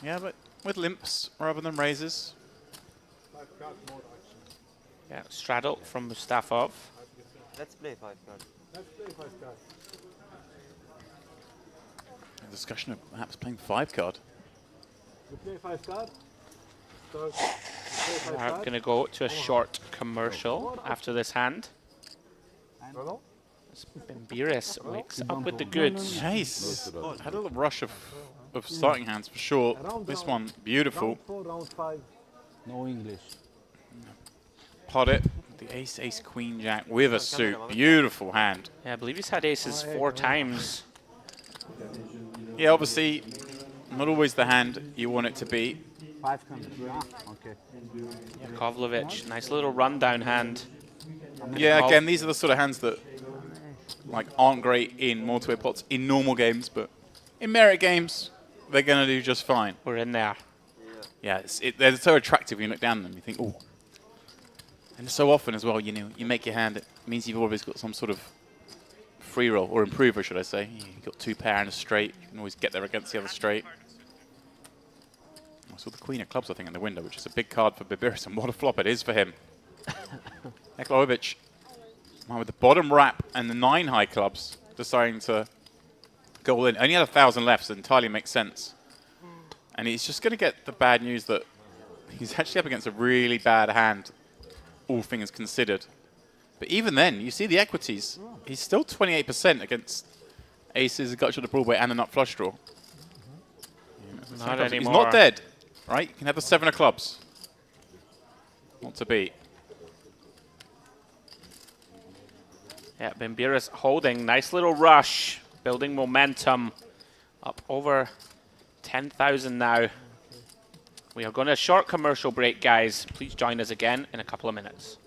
Yeah, but with limps rather than raises. Yeah, straddle from Mustafov. Let's play 5 cards. A discussion of perhaps playing 5 card. You play 5 card? We're going to go to a short commercial after this hand. Hello? Bimbiris wakes up with the goods. Nice. Had a little rush of starting hands for sure. This one, beautiful. Round 4, round 5. No English. Pot it. The ace, ace, queen, jack with a suit. Beautiful hand. Yeah, I believe he's had aces 4 times. Yeah, obviously, not always the hand you want it to be. 500. Okay. Yakovlevich, nice little rundown hand. Yeah, again, these are the sort of hands that like aren't great in multi-way pots in normal games, but in merit games, they're going to do just fine. We're in there. Yeah, they're so attractive when you look down at them. You think, oh. And so often as well, you know, you make your hand, it means you've always got some sort of free roll, or improver, should I say. You've got 2 pair and a straight. You can always get there against the other straight. I saw the queen of clubs, I think, in the window, which is a big card for Bimbiris, and what a flop it is for him. Eklovich, with the bottom wrap and the 9 high clubs, deciding to go all in. Only had 1,000 left, so it entirely makes sense. And he's just going to get the bad news that he's actually up against a really bad hand, all things considered. But even then, you see the equities. He's still 28% against aces, a gut shot, a broadway, and a nut flush draw. Not anymore. He's not dead, right? You can have the 7 of clubs. Not to beat. Yeah, Bimbiris holding. Nice little rush. Building momentum. Up over 10,000 now. We are going to a short commercial break, guys. Please join us again in a couple of minutes.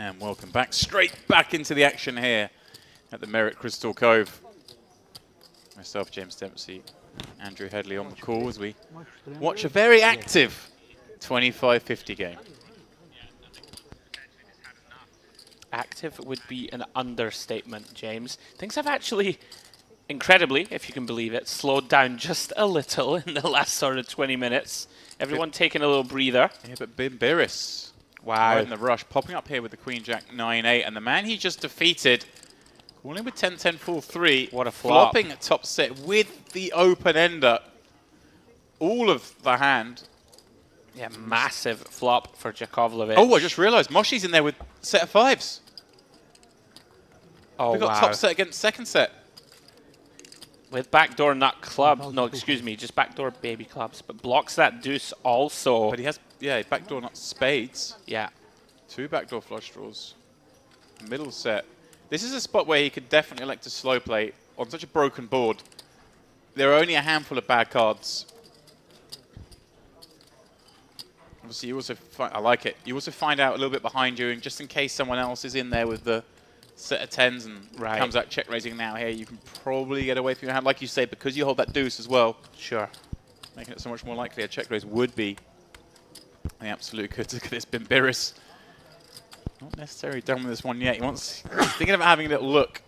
And welcome back, straight back into the action here at the Merit Crystal Cove. Myself, James Dempsey, Andrew Headley on the call as we watch a very active 25-50 game. Active would be an understatement, James. Things have actually, incredibly, if you can believe it, slowed down just a little in the last sort of 20 minutes. Everyone taking a little breather. Yeah, but Bimbiris, wow, right in the rush, popping up here with the Queen Jack 9-8, and the man he just defeated, calling with 10-10-4-3. What a flop. Flopping at top set with the open ender. All of the hand. Yeah, massive flop for Jakovlevich. Oh, I just realised Moshi's in there with set of 5s. Oh, we got wow. top set against second set. With backdoor nut clubs. No, excuse me, just backdoor baby clubs. But blocks that deuce also. But he has, yeah, backdoor nut spades. Yeah. 2 backdoor flush draws. Middle set. This is a spot where he could definitely elect to slow play on such a broken board. there are only a handful of bad cards. Obviously, you also I like it. You also find out a little bit behind you, and just in case someone else is in there with the set of 10s and comes out check raising now here, you can probably get away from your hand, like you say, because you hold that deuce as well. Sure. Making it so much more likely a check raise would be the absolute good. Look at this Bimbiris. Not necessarily done with this one yet. He's thinking about having a little look.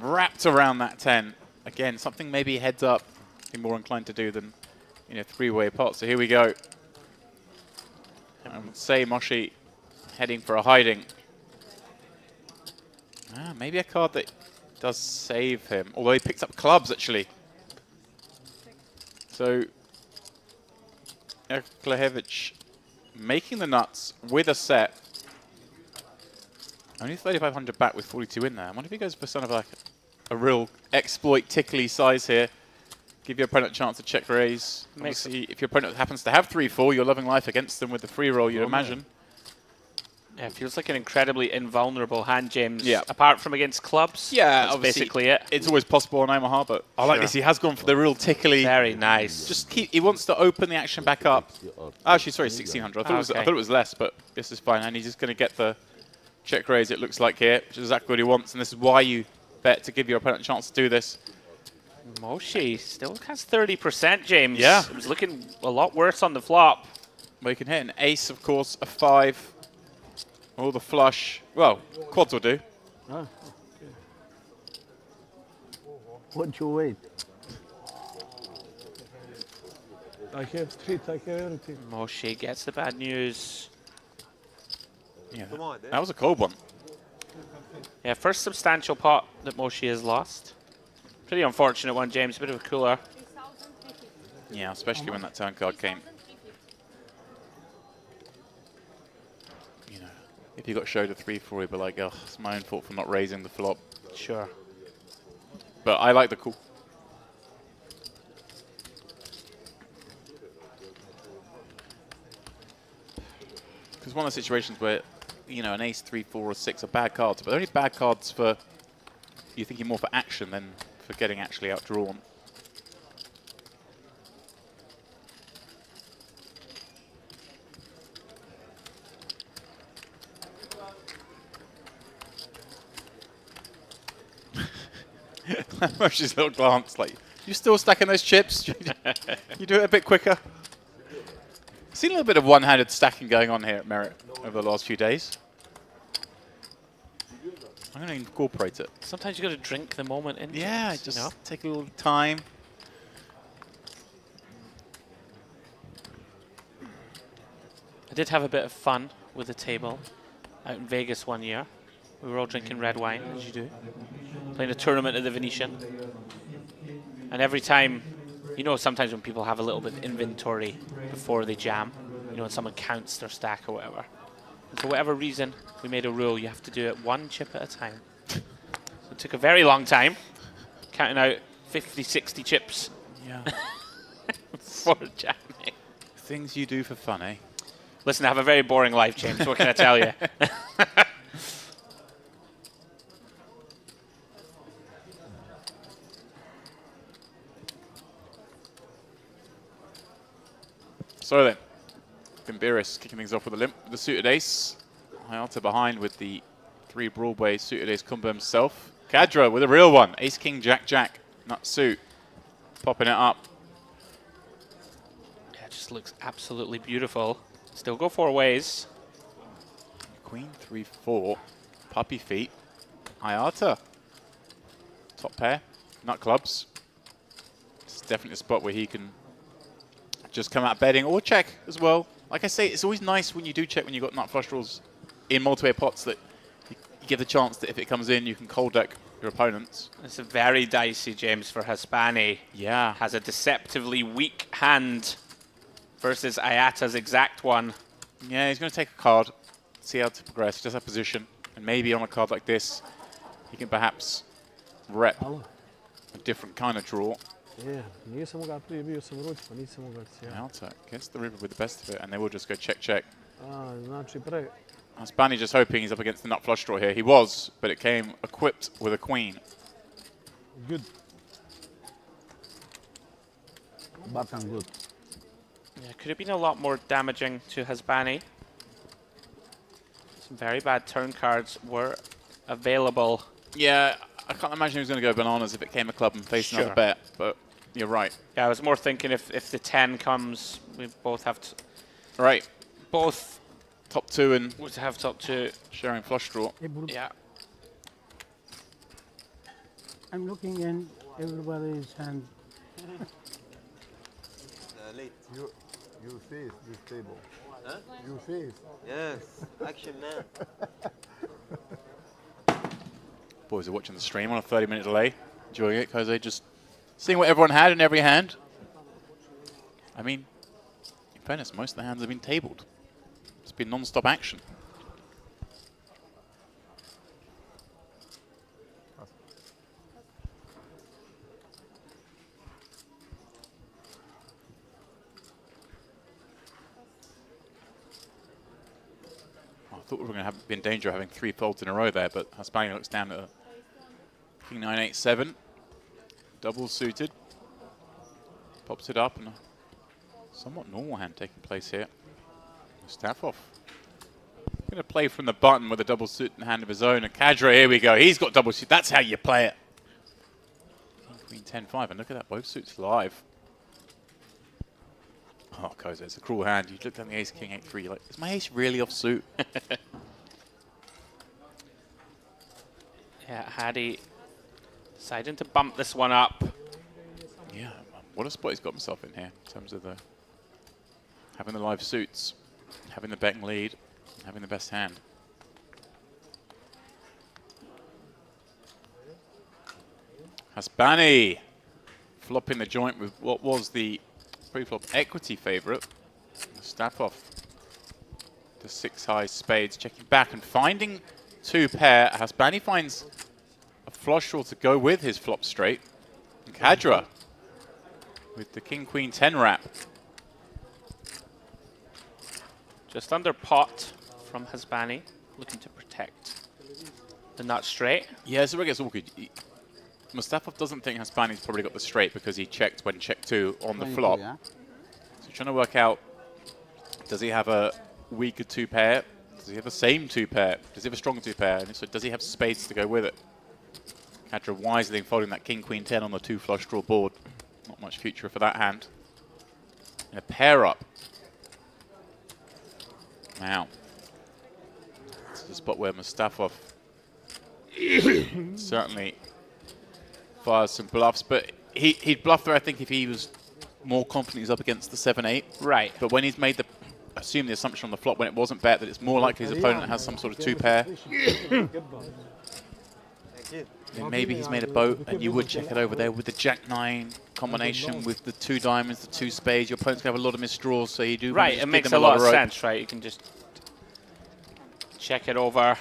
Wrapped around that 10. Again, something maybe heads up, be more inclined to do than three-way pot. So here we go. I would say Moshi heading for a hiding. Maybe a card that does save him. Although he picks up clubs, actually. So, Klahevich making the nuts with a set. Only 3,500 back with 42 in there. I wonder if he goes for sort of like a real exploit tickly size here. Give your opponent a chance to check raise. Obviously, if your opponent happens to have 3-4, you're loving life against them with the free roll, you'd imagine. Yeah, it feels like an incredibly invulnerable hand, James. Yeah. Apart from against clubs. Yeah, that's basically it. It's always possible on Omaha, but I like this. He has gone for the real tickly. Very nice. Just he wants to open the action back up. Actually, sorry, 1,600. I thought it was less, but this is fine. And he's just going to get the check raise, it looks like here, which is exactly what he wants. And this is why you bet to give your opponent a chance to do this. Moshi still has 30%, James. Yeah. It was looking a lot worse on the flop. Well, you can hit an ace, of course, a 5. Or the flush. Well, quads will do. What you wait? I have treat, I have everything. Moshi gets the bad news. Yeah, that was a cold one. Yeah, first substantial pot that Moshi has lost. Pretty unfortunate one, James. A bit of a cooler. Yeah, especially when that turn card came. If you got showed a 3-4, you'd be like, oh, it's my own fault for not raising the flop. Sure. But I like the call. Because one of the situations where, an ace, 3, 4, or 6 are bad cards, but they're only bad cards for, you're thinking more for action than for getting actually outdrawn. Moshi's little glance, like, you still stacking those chips? You do it a bit quicker. Seen a little bit of one-handed stacking going on here at Merit over the last few days. I'm going to incorporate it. Sometimes you got to drink the moment in. Yeah, just take a little time. I did have a bit of fun with the table out in Vegas one year. We were all drinking red wine, as you do, playing a tournament at the Venetian. And every time, sometimes when people have a little bit of inventory before they jam, when someone counts their stack or whatever. And for whatever reason, we made a rule, you have to do it one chip at a time. So it took a very long time, counting out 50, 60 chips. Yeah. For jamming. Things you do for fun, eh? Listen, I have a very boring life, James. What can I tell you? So then, Bimbiris kicking things off with a limp, the suited ace. Hayata behind with the 3 Broadway suited ace combo himself. Kadra with a real one. Ace, king, jack, jack. Nut suit. Popping it up. Yeah, it just looks absolutely beautiful. Still go 4 ways. Queen, 3, 4. Puppy feet. Hayata. Top pair. Nut clubs. It's definitely a spot where he can just come out betting or check as well. Like I say, it's always nice when you do check when you've got nut flush draws in multi-way pots that you give the chance that if it comes in, you can cold deck your opponents. It's a very dicey, James, for Hispani. Yeah. Has a deceptively weak hand versus Ayata's exact one. Yeah, he's going to take a card, see how to progress, just have position, and maybe on a card like this, he can perhaps rep a different kind of draw. Yeah, Ayata gets the river with the best of it, and they will just go check, check. znači pre. Hispani just hoping he's up against the nut flush draw here. He was, but it came equipped with a queen. Good. button good. Yeah, could have been a lot more damaging to Hasbani. Some very bad turn cards were available. Yeah, I can't imagine he was going to go bananas if it came a club and faced another Sure. bet, but you're right. Yeah, I was more thinking if the 10 comes, we both have to... Right. Both Top two and would have top 2. sharing flush draw. Yeah. I'm looking in everybody's hand. Late. You face this table. Huh? You face. Yes. Action, man. Boys are watching the stream on a 30-minute delay, enjoying it because they just seeing what everyone had in every hand. I mean, in fairness, most of the hands have been tabled. It's been non-stop action. I thought we were going to be in danger of having 3 folds in a row there, but Hasbani looks down at a King 987, double suited, pops it up, and a somewhat normal hand taking place here. Mustafa going to play from the button with a double suit in hand of his own. And Kadra, here we go. He's got double suit. That's how you play it. King, Queen, 10-5, and look at that, both suits live. Oh, Koza, it's a cruel hand. You look down the ace, king, 8-3. You're like, is my ace really off suit? Yeah, Hadi deciding to bump this one up. Yeah, what a spot he's got himself in here in terms of the having the live suits, having the betting lead, and having the best hand. Hasbani flopping the joint with what was the pre-flop equity favourite. Mustafa, the 6 high spades, checking back and finding 2 pair. Hasbani finds a flush draw to go with his flop straight. And Kadra with the King, Queen, 10 wrap. Just under pot from Hasbani, looking to protect the nut straight. Yeah, so it gets awkward. Mustafa doesn't think Hasbani's probably got the straight because he checked when check 2 on the flop. Yeah. So trying to work out, does he have a weaker 2 pair? Does he have the same 2 pair? Does he have a stronger 2 pair? And so does he have spades to go with it? Kadra wisely folding that King, Queen, 10 on the 2 flush draw board. Not much future for that hand. And a pair up. Now, this is the spot where Mustafa certainly fires some bluffs, but he'd bluff there, I think, if he was more confident he's up against the 7-8. Right. But when he's made assume the assumption on the flop when it wasn't bet that it's more likely his opponent has some sort of 2 pair, Thank you. then maybe he's made a boat and you would check it over there with the Jack-9 combination with the 2 diamonds, the 2 spades. Your opponent's going to have a lot of missed draws, so you do want to Right, just it give makes them a lot of rope. sense, right? You can just check it over.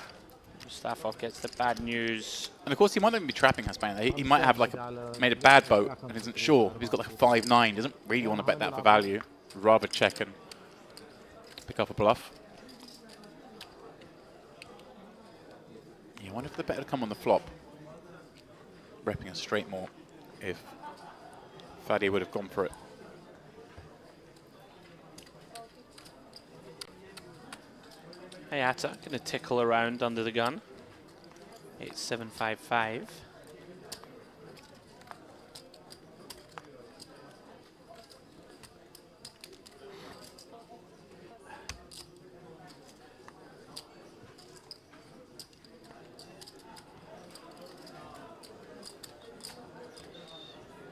Mustafa gets the bad news. And of course, he might not even be trapping Hasbani. He might have like made a bad boat and isn't sure. If he's got like a 5-9, doesn't really want to bet that for value. Would rather check and pick up a bluff. Yeah, I wonder if the bet would come on the flop. Repping a straight more if Fadi would have gone for it. Hayata going to tickle around under the gun. 8-7-5-5.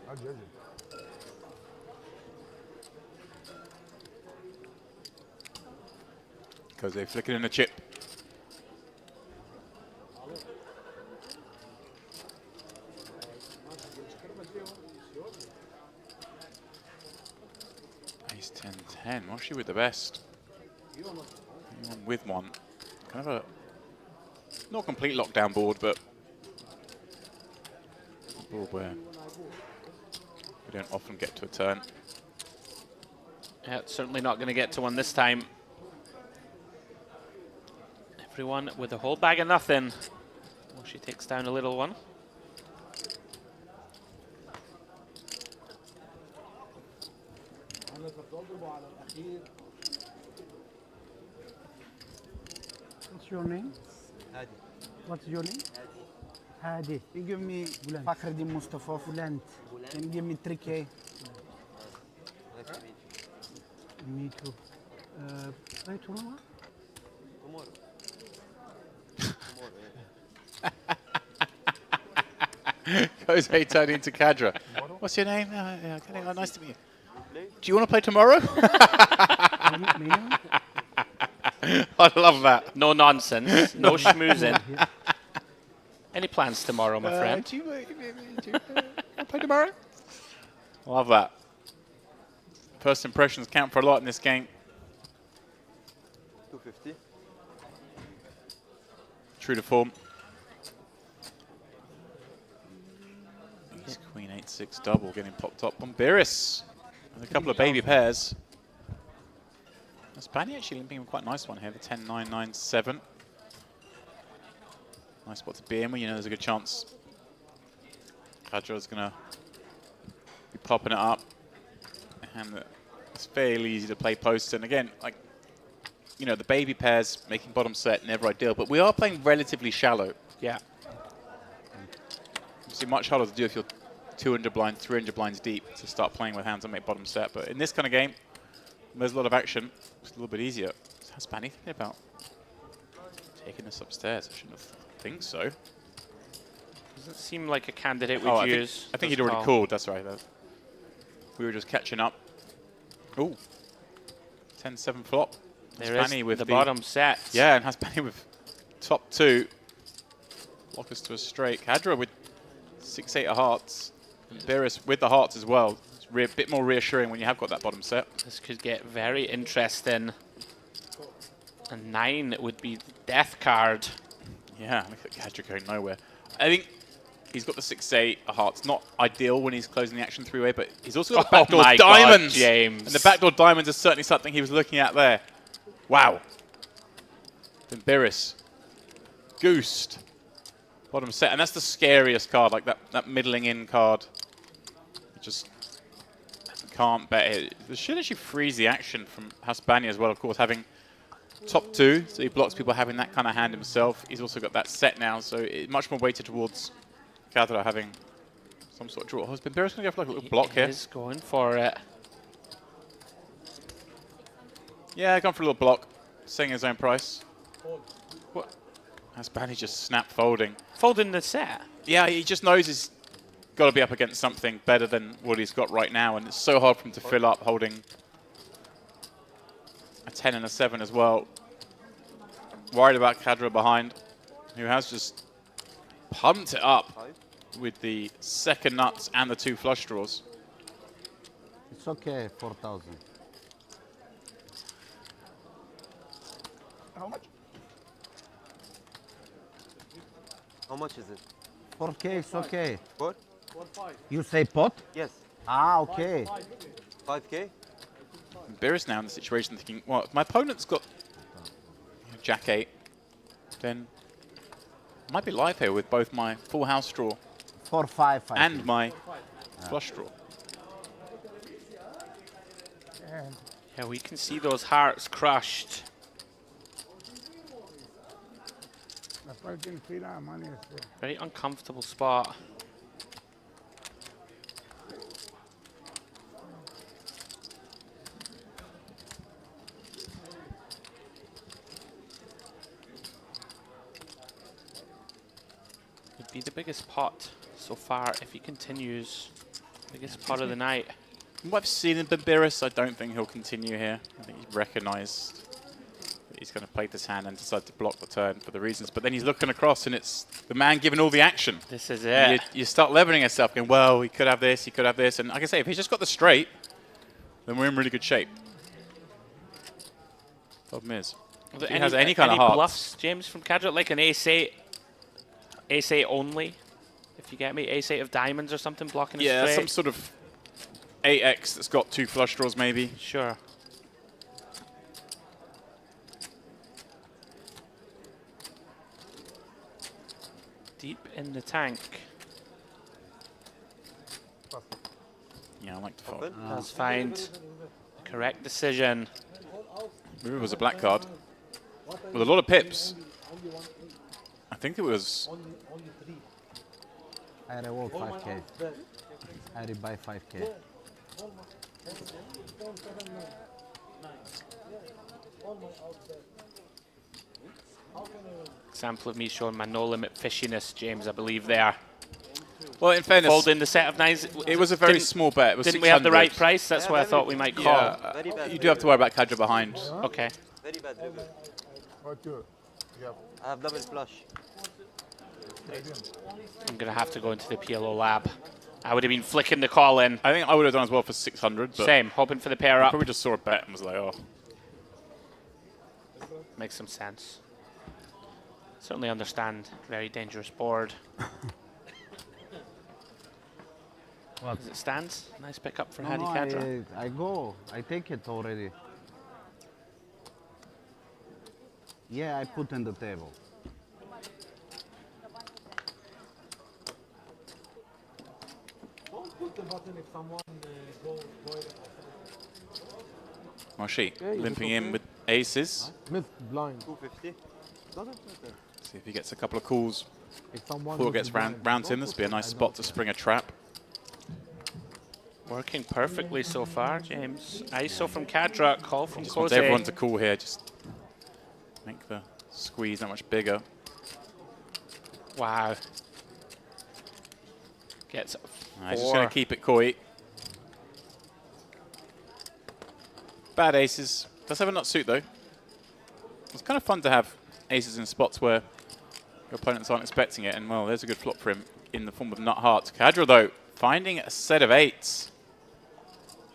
I'll judge it. Because they flick it in a chip. Ace 10-10. What's she with the best? Anyone with one. Kind of a not complete lockdown board, but a board where we don't often get to a turn. Yeah, it's certainly not going to get to one this time. Everyone with a whole bag of nothing. Well, she takes down a little one. What's your name? Hadi. What's your name? Hadi. You give me Fakhreddin Mustafa. Bülent. Can you give me 3K? Nice to meet you. Me too. Play tomorrow? Tomorrow. Jose turned into Kadra. What's your name? Nice to meet you. Do you want to play tomorrow? I love that. No nonsense. No schmoozing. Any plans tomorrow, my friend? Do you want to play tomorrow? Love that. First impressions count for a lot in this game. 250. True to form. Ace Queen 8-6 double getting popped up. Bombiris with a couple of baby pairs. Spani actually limping quite a nice one here, the 10-9-9-7. Nice spot to be in when you know there's a good chance Kadra's going to be popping it up. And it's fairly easy to play post. And again, like, you know, the baby pairs making bottom set, never ideal. But we are playing relatively shallow. Yeah. Obviously much harder to do if you're 200 blinds, 300 blinds deep to start playing with hands and make bottom set. But in this kind of game, there's a lot of action. It's a little bit easier. How's Spanny thinking about taking us upstairs? I shouldn't think so. Doesn't seem like a candidate we'd use. I think he'd already called. That's right. We were just catching up. Ooh. 10-7 flop. There Spanny is with the bottom set. Yeah, and Hasbani with top two. Lock us to a straight. Kadra with 6-8 of hearts. And Beerus with the hearts as well. It's a bit more reassuring when you have got that bottom set. This could get very interesting. A 9 would be the death card. Yeah, look at Kadra going nowhere. I think he's got the 6-8 of hearts. Not ideal when he's closing the action three-way, but he's also got the backdoor diamonds. God, James. And the backdoor diamonds is certainly something he was looking at there. Wow. Then Beerus. Goosed. Bottom set. And that's the scariest card, like that middling in card. You just can't bet it. This should actually freeze the action from Hasbani as well, of course, having top two, so he blocks people having that kind of hand himself. He's also got that set now, so it's much more weighted towards Kadra having some sort of draw. Oh, is Beerus going to go for like a little block here? He's going for it. Yeah, gone for a little block, setting his own price. What? Hasbani just snap folding. Folding the set? Yeah, he just knows he's got to be up against something better than what he's got right now, and it's so hard for him to fill up holding a 10 and a 7 as well. Worried about Kadra behind, who has just pumped it up with the second nuts and the 2 flush draws. It's okay, 4,000. How much? How much is it? 4K, it's okay. 4? You say pot? Yes. Ah, okay. 5K? Beerus now in the situation thinking, well, if my opponent's got Jack 8, then I might be live here with both my full house draw 4-5 and my flush draw. Yeah, we can see those hearts crushed. Very uncomfortable spot. It'd be the biggest pot so far if he continues. Biggest pot of the night. What I've seen in Beerus, I don't think he'll continue here. I think he's recognised that he's going to play this hand and decide to block the turn for the reasons. But then he's looking across and it's the man giving all the action. This is it. You start leveling yourself going, well, he could have this, he could have this. And like I say, if he's just got the straight, then we're in really good shape. Problem is, if he has any kind of hearts. Bluffs, James, from Kadra? Like an ace-8 only, if you get me? Ace-8 of diamonds or something blocking his straight? Yeah, some sort of 8x that's got 2 flush draws maybe. Sure. Deep in the tank. Yeah, I like to fold. Does find a Correct decision. Maybe it was a black card. With a lot of pips. I think it was... I reward 5k. I rebuy 5k. Example of me showing my no limit fishiness, James, I believe there. Well, in fairness, Folding the set of nines. it was a very small bet. It was Didn't we have the 600. right price? That's what I thought we might call. Yeah, you do have to worry about Kadra behind. Okay. Very bad river. What you? Yep. I have double flush. I'm going to have to go into the PLO lab. I would have been flicking the call in. I think I would have done as well for 600. But Same, hoping for the pair I up. probably just saw a bet and was like, oh. Makes some sense. Certainly understand. Very dangerous board. What? As it stands, nice pickup for No, Hadi no, Kadra. I go. I take it already. Yeah, I put in the table. Don't put the button if someone goes. Mashi Yeah, you limping just in okay. with aces. Myth blind. 250. Doesn't matter. See if he gets a couple of calls If someone before it is gets blind, round to him. don't This would put be a it. nice I spot to don't spring a trap. Working perfectly so far, James. ISO from Kadra, call from Just wants Kose. everyone to call here. Just make the squeeze that much bigger. Wow. Gets He's just going to keep it coy. Bad aces. Does have a nut suit though. It's kind of fun to have aces in spots where your opponents aren't expecting it. And well, there's a good flop for him in the form of nut hearts. Kadra though, finding a set of eights.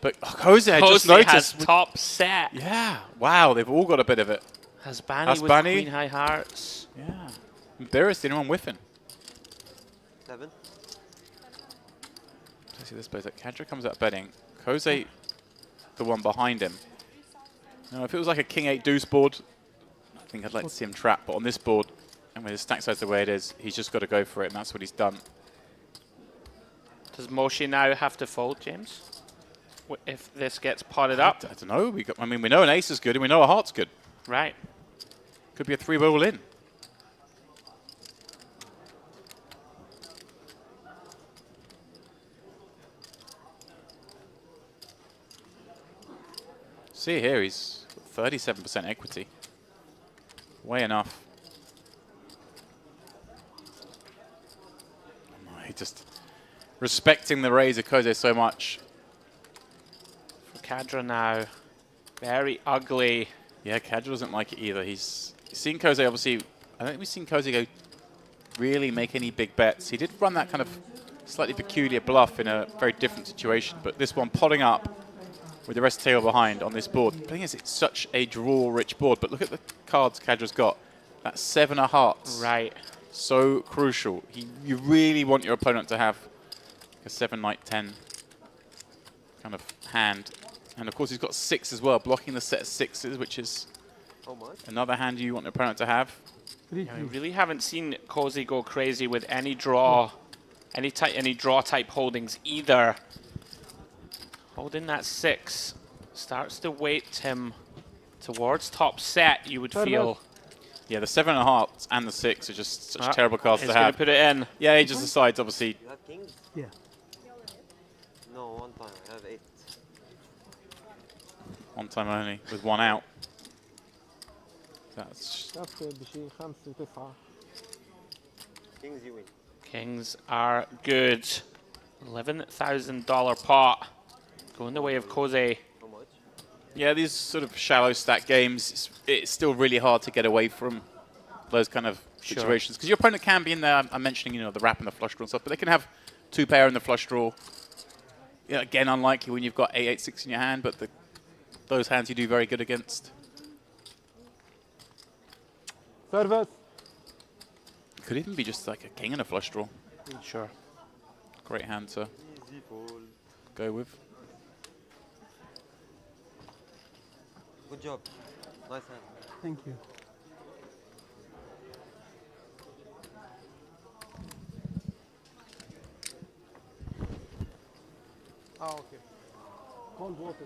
But Kose, I just Kose has noticed. top set. Yeah. Wow, they've all got a bit of it. Hasbani with Hasbani. queen high hearts. Yeah. Embarrassed anyone whiffing. 7. I see this plays like Kadra comes out betting. Kose, the one behind him. Now, if it was like a king 8 deuce board, I think I'd like to see him trap. But on this board, and with his stack size the way it is, he's just got to go for it, and that's what he's done. Does Moshi now have to fold, James? If this gets potted up? I don't know. I mean, we know an ace is good, and we know a heart's good. Right. Could be a 3-way all in. See here, he's got 37% equity. Way enough. Oh, he just respecting the raise of Kose so much. For Kadra now, very ugly. Yeah, Kadra doesn't like it either. He's seen Kose, obviously. I don't think we've seen Kose go really make any big bets. He did run that kind of slightly peculiar bluff in a very different situation, but this one potting up with the rest table behind on this board. The thing is, it's such a draw-rich board, but look at the cards Kadra's got. That 7 of hearts. Right. So crucial. You really want your opponent to have a 7, knight, 10 kind of hand. And of course, he's got 6 as well, blocking the set of 6s, which is another hand you want your opponent to have. Yeah, we really haven't seen Kose go crazy with any draw, any draw type holdings either. Holding that 6 starts to weight him towards top set, you would feel. Yeah, the 7 of hearts and the 6 are just such terrible cards to he's have. gonna put it in. Yeah, he just decides, obviously. You have kings? Yeah. No, one time. I have 8. One time only, with 1 out. That's بشي 5 9. Kings, you win. Kings are good. $11,000 pot. Going the way of Kose. How much? yeah, these sort of shallow stack games, it's still really hard to get away from those kind of situations. Because your opponent can be in there, I'm mentioning, you know, the wrap and the flush draw and stuff, but they can have 2 pair in the flush draw. Yeah, again, unlikely when you've got 8-8-6 in your hand, but those hands you do very good against. Service. Could even be just like a king and a flush draw. Sure. Great hand to Easy fold. go with. Good job. Nice hand. Thank you. Okay. Cold water.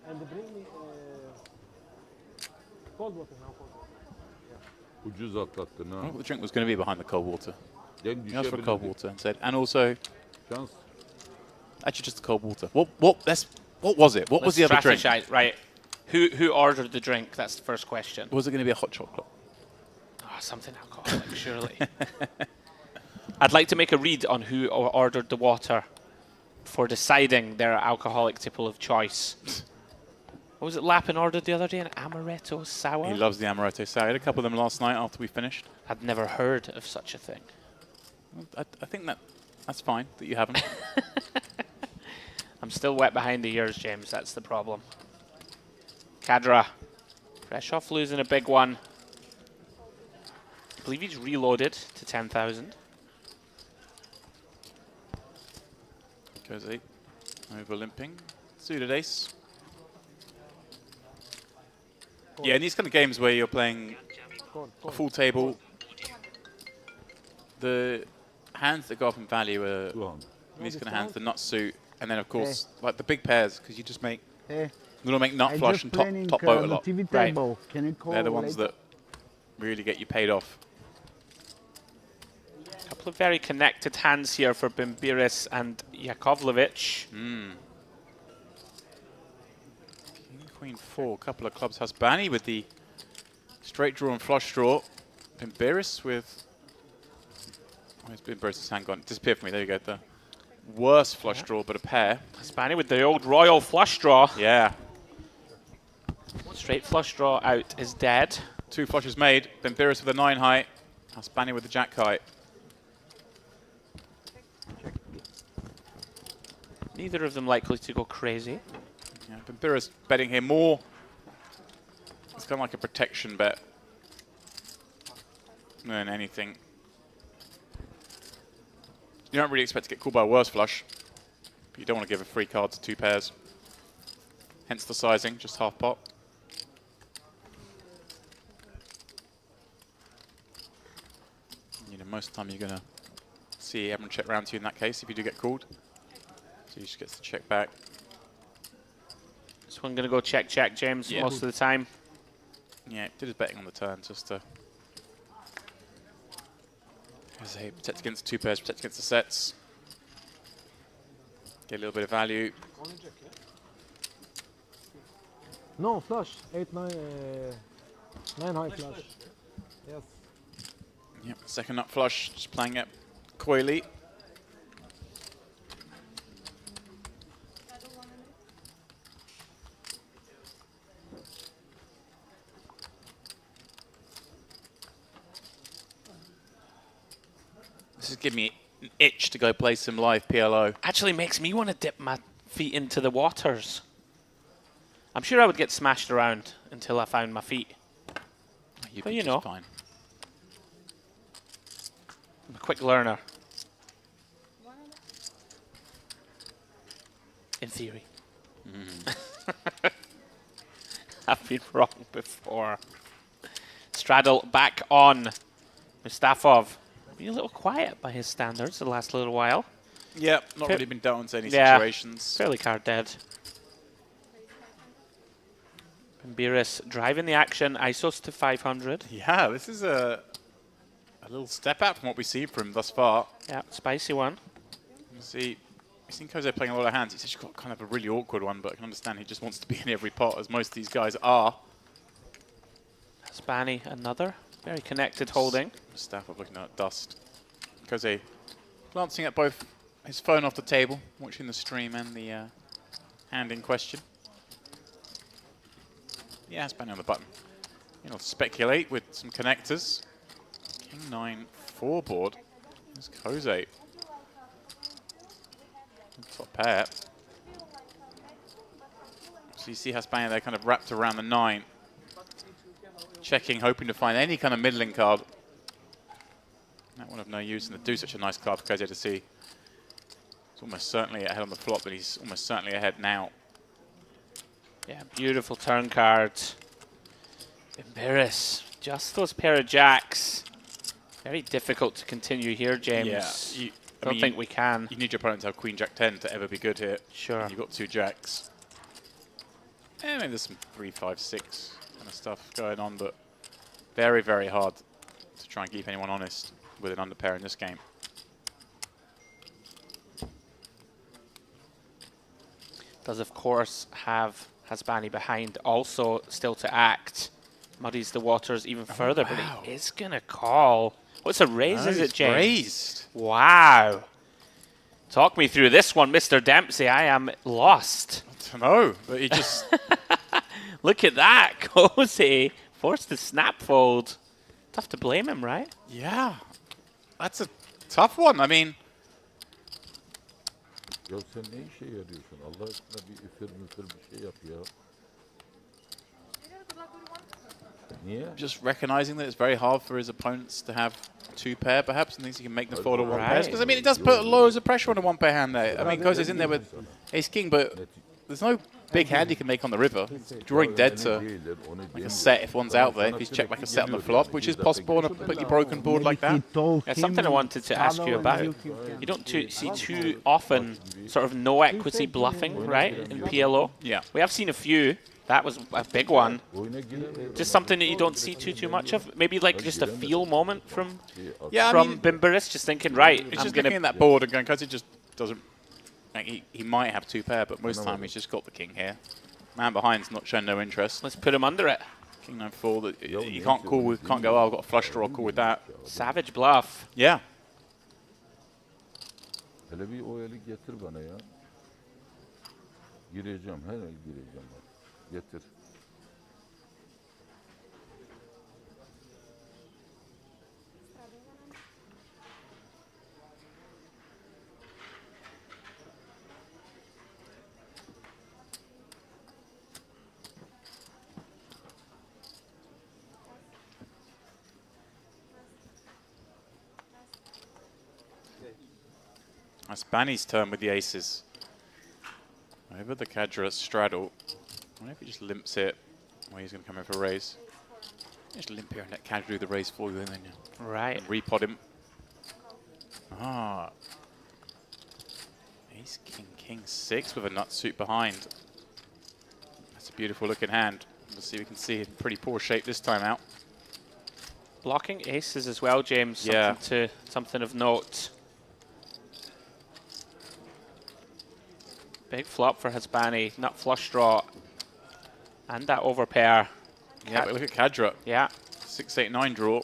And bring me cold water now. Cold water. Ucuz atlattın ha. The drink was going to be behind the cold water. Denk He asked for cold düşebilirdik. water and said, and also, Şans. actually just the cold water. What was it? What was the other drink? Strategize. Right. Who ordered the drink? That's the first question. Was it going to be a hot chocolate? Oh, something alcoholic, surely. I'd like to make a read on who ordered the water for deciding their alcoholic tipple of choice. What was it Lappin ordered the other day? An amaretto sour? He loves the amaretto sour. I had a couple of them last night after we finished. I'd never heard of such a thing. I think that's fine that you haven't. I'm still wet behind the ears, James. That's the problem. Kadra, fresh off losing a big one. I believe he's reloaded to 10,000. Goes 8. Over limping. Suited ace. Yeah, in these kind of games where you're playing a full table, the hands that go up in value are these kind of hands, the nut suit, and then of course like the big pairs, because you just make nut flush and top boat a lot. TV Right. table. Can you call They're the ones later? that really get you paid off. A couple of very connected hands here for Bimbiris and Yakovlevich. Queen 4, couple of clubs. Hasbani with the straight draw and flush draw. Bimbiris with... Where's Bimbiris' hand gone? It disappeared from me. There you go. The worst flush draw, but a pair. Hispani with the old royal flush draw. Yeah. Straight flush draw out is dead. 2 flushes made. Bimbiris with a 9 height. Hasbani with the jack height. Neither of them likely to go crazy. Yeah, Bimbiris betting here more. It's kind of like a protection bet than anything. You don't really expect to get called by a worse flush, but you don't want to give a free card to 2 pairs. Hence the sizing, just half pot. You know, most of the time you're going to see everyone check round to you in that case if you do get called. So he just gets the check back. This one going to go check, James, Yeah. most of the time. Yeah, did his betting on the turn just to... As a protect against 2 pairs, protect against the sets. Get a little bit of value. No, flush. 8, 9, 9 high flush. Yes. Yep, second nut flush, just playing it coyly. This is giving me an itch to go play some live PLO. Actually makes me want to dip my feet into the waters. I'm sure I would get smashed around until I found my feet. You'd But be you just know. fine. I'm a quick learner. In theory. I've been wrong before. Straddle back on. Mustafov. Been a little quiet by his standards the last little while. Yep, not really been down to any Yeah. situations. Fairly card dead. Bimbiris driving the action. Isos to 500. Yeah, this is a little step up from what we've seen from him thus far. Yeah, spicy one. You see, we've seen Koze playing a lot of hands. He's actually got kind of a really awkward one, but I can understand he just wants to be in every pot, as most of these guys are. Spanny, another. Very connected holding. Staff looking at dust. Koze glancing at both his phone off the table, watching the stream and the hand in question. Yeah, Spanny on the button. You know, speculate with some connectors. King 9-4 board. There's Koze. Top pair. So you see Hasbania there kind of wrapped around the 9. Checking, hoping to find any kind of middling card. That one of no use, and to do such a nice card for Koze to see. He's almost certainly ahead on the flop, but he's almost certainly ahead now. Yeah, beautiful turn card. Embarrass. Just those pair of jacks. Very difficult to continue here, James. Yeah, Don't think we can. You need your opponent to have Queen Jack 10 to ever be good here. Sure. And you've got 2 jacks. maybe there's some 3, 5, 6 kind of stuff going on, but very, very hard to try and keep anyone honest with an underpair in this game. Does, of course, have Hasbani behind, also still to act. Muddies the waters even further, wow. but he is going to call. What's a raise, No, is he's it, James? raised. Wow. Talk me through this one, Mr. Dempsey. I am lost. I don't know, but he just... Look at that, Cozy. Forced to snap fold. Tough to blame him, right? Yeah. That's a tough one. I mean... Ya sen ne işe yarıyorsun? Allah aşkına bir üfür bir şey yap ya. Niye? Just recognizing that it's very hard for his opponents to have 2 pair, perhaps, and thinks he can make the fold of 1 pair. Because, I mean, it does put loads of pressure on a 1 pair hand there. I mean, Koze's in there with ace-king, but there's no big hand he can make on the river. Drawing dead to like a set if one's out there. If he's checked like a set on the flop, which is possible on a completely broken board like that. Yeah, something I wanted to ask you about. You don't see too often sort of no equity bluffing, right, in PLO? Yeah. We have seen a few. That was a big one. Just something that you don't see too much of. Maybe like just a feel moment from Bimberis, just thinking, right, It's just looking at that board and going, because he just doesn't... Like he might have 2 pair, but most of the time he's just got the king here. Man behind's not showing no interest. Let's put him under it. King 9-4, that you can't call with, can't go, oh, I've got a flush draw, I'll call with that. Savage bluff. Yeah. Hele bir o eli getir bana ya. Gireceğim, her el gireceğim bak. Getir. That's Banny's turn with the aces. Over the Cadra straddle. I wonder if he just limps it. Well, he's going to come in for a raise. Just limp here and let Cadra do the raise for you, and then you repot him. Ah. Ace, king, king, 6 with a nut suit behind. That's a beautiful looking hand. We'll see if we can see it in pretty poor shape this time out. Blocking aces as well, James. Something of note. Big flop for Hasbani, nut flush draw, and that overpair. Yeah, but look at Cadra. Yeah. 6-8-9 draw.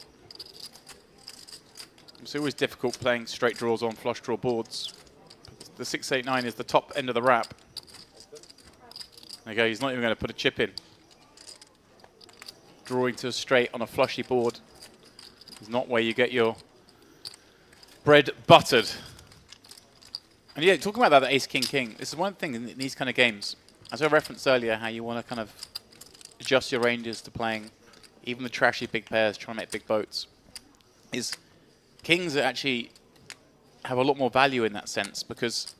It's always difficult playing straight draws on flush draw boards. The 6-8-9 is the top end of the wrap. There you go, he's not even going to put a chip in. Drawing to a straight on a flushy board is not where you get your bread buttered. And yeah, talking about that ace-king-king, this is one thing in these kind of games. As I referenced earlier, how you want to kind of adjust your ranges to playing even the trashy big pairs, trying to make big boats, is kings actually have a lot more value in that sense, because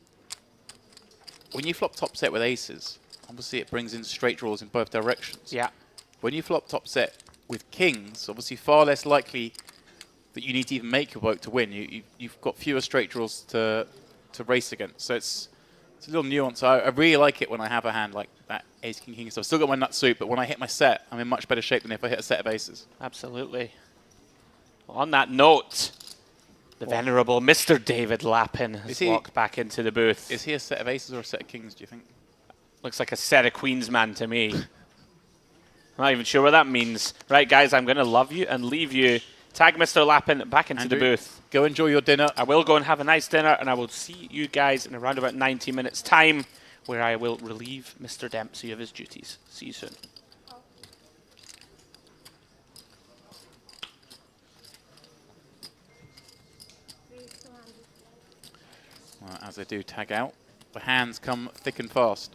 when you flop top set with aces, obviously it brings in straight draws in both directions. Yeah. When you flop top set with kings, obviously far less likely that you need to even make your boat to win. You've got fewer straight draws to race against. So it's a little nuance. I really like it when I have a hand like that ace, king, king. So I've still got my nut suit, but when I hit my set, I'm in much better shape than if I hit a set of aces. Absolutely. Well, on that note, the venerable Mr. David Lappin has walked back into the booth. Is he a set of aces or a set of kings, do you think? Looks like a set of queens, man, to me. I'm not even sure what that means. Right, guys, I'm going to love you and leave you. Tag Mr. Lappin back into the booth. Go enjoy your dinner. I will go and have a nice dinner, and I will see you guys in around about 90 minutes' time, where I will relieve Mr. Dempsey of his duties. See you soon. Well, as I do tag out, the hands come thick and fast.